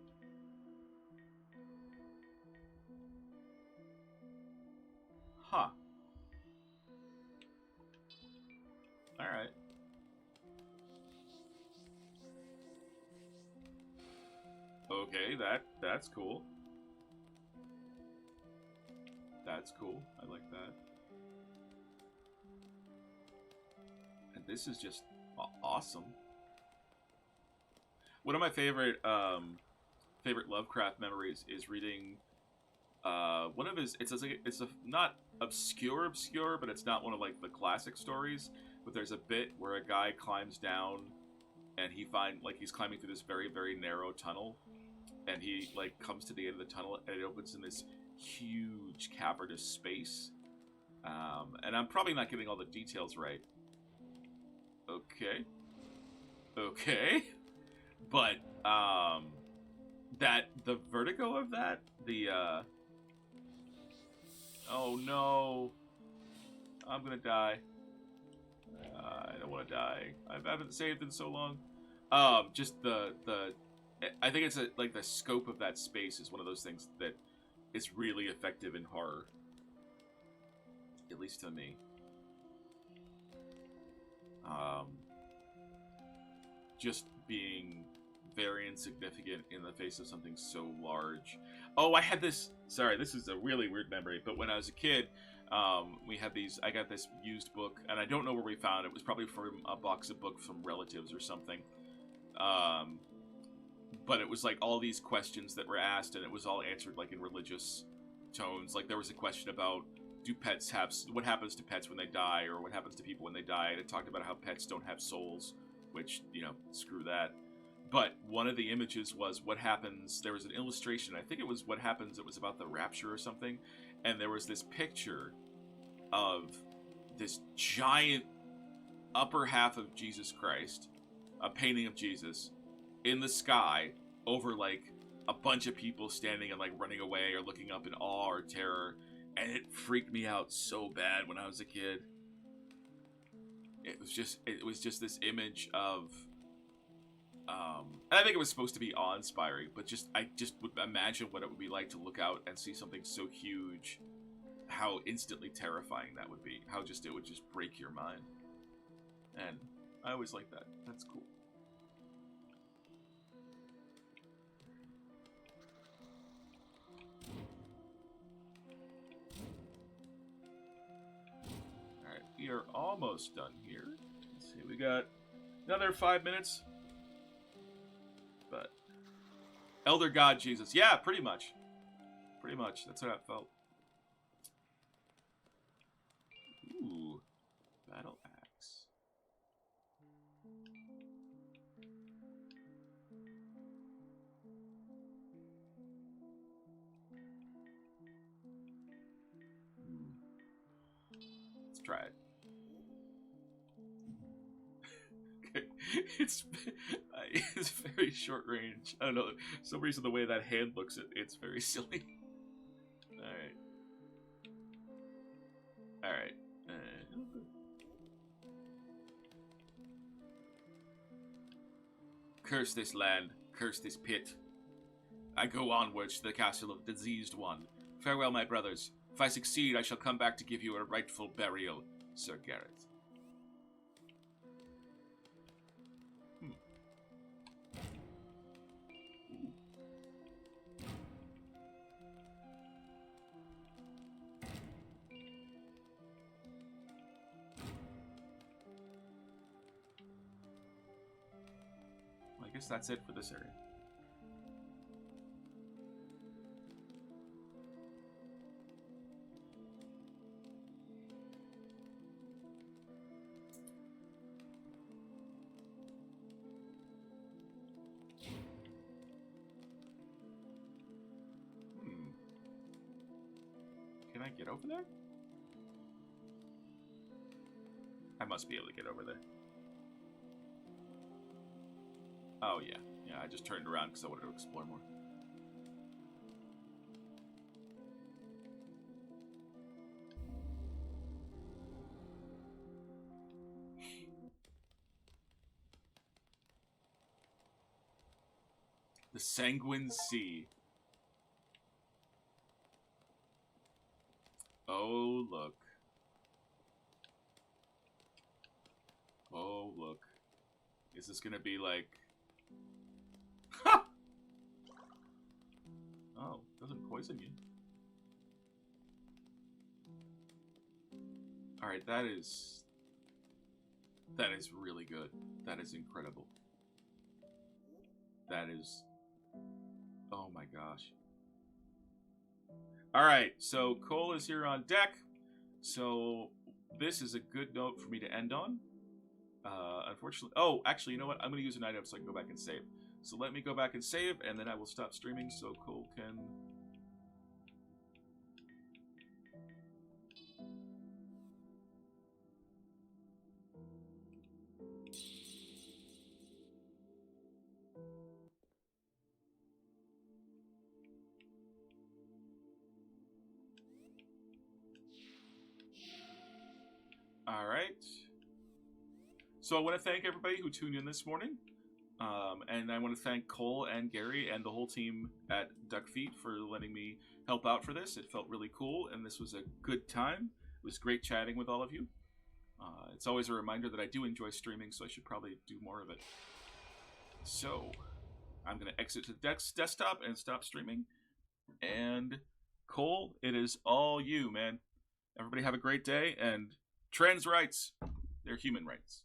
Huh. Alright. Okay, that's cool. That's cool. I like that. And this is just awesome. One of my favorite Lovecraft memories is reading one of his. It's a not obscure, but it's not one of like the classic stories. But there's a bit where a guy climbs down, and he's climbing through this very, very narrow tunnel. And he like comes to the end of the tunnel, and it opens in this huge cavernous space. And I'm probably not getting all the details right. Okay, but that the vertigo of that, oh no, I'm gonna die. I don't want to die. I haven't saved in so long. Just the I think it's like the scope of that space is one of those things that is really effective in horror. At least to me. Just being very insignificant in the face of something so large. Oh, I had this. Sorry, this is a really weird memory. But when I was a kid, we had these. I got this used book, and I don't know where we found it. It was probably from a box of books from relatives or something. But it was like all these questions that were asked, and it was all answered like in religious tones. Like there was a question about, do pets have, what happens to pets when they die, or what happens to people when they die, and it talked about how pets don't have souls, which, you know, screw that. But one of the images was what happens, there was an illustration, I think it was what happens, it was about the rapture or something, and there was this picture of this giant upper half of Jesus Christ, a painting of Jesus, in the sky, over like a bunch of people standing and like running away or looking up in awe or terror, and it freaked me out so bad when I was a kid. It was just this image of, and I think it was supposed to be awe-inspiring, but I just would imagine what it would be like to look out and see something so huge, how instantly terrifying that would be, how it would just break your mind. And I always like that. That's cool. Alright, we are almost done here. Let's see, we got another 5 minutes. But Elder God Jesus. Yeah, pretty much. Pretty much. That's how it felt. Ooh. Battle axe. Let's try it. Okay. It's very short range. I don't know. For some reason, the way that hand looks, it's very silly. Alright. Alright. Curse this land. Curse this pit. I go onwards to the castle of the diseased one. Farewell, my brothers. If I succeed, I shall come back to give you a rightful burial, Sir Garrett. I guess that's it for this area. Can I get over there? I must be able to get over there. Oh, yeah. Yeah, I just turned around because I wanted to explore more. The Sanguine Sea. Oh, look. Oh, look. Is this gonna be like... Ha! Oh, doesn't poison you. Alright, that is really good. That is incredible. That is... Oh my gosh. Alright, so Cole is here on deck. So this is a good note for me to end on. Unfortunately... Oh, actually, you know what? I'm going to use an item so I can go back and save. So let me go back and save, and then I will stop streaming so Cole can... Alright. So I want to thank everybody who tuned in this morning. And I want to thank Cole and Gary and the whole team at Duckfeet for letting me help out for this. It felt really cool, and this was a good time. It was great chatting with all of you. It's always a reminder that I do enjoy streaming, so I should probably do more of it. So, I'm going to exit to desktop and stop streaming. And Cole, it is all you, man. Everybody have a great day, and trans rights, they're human rights.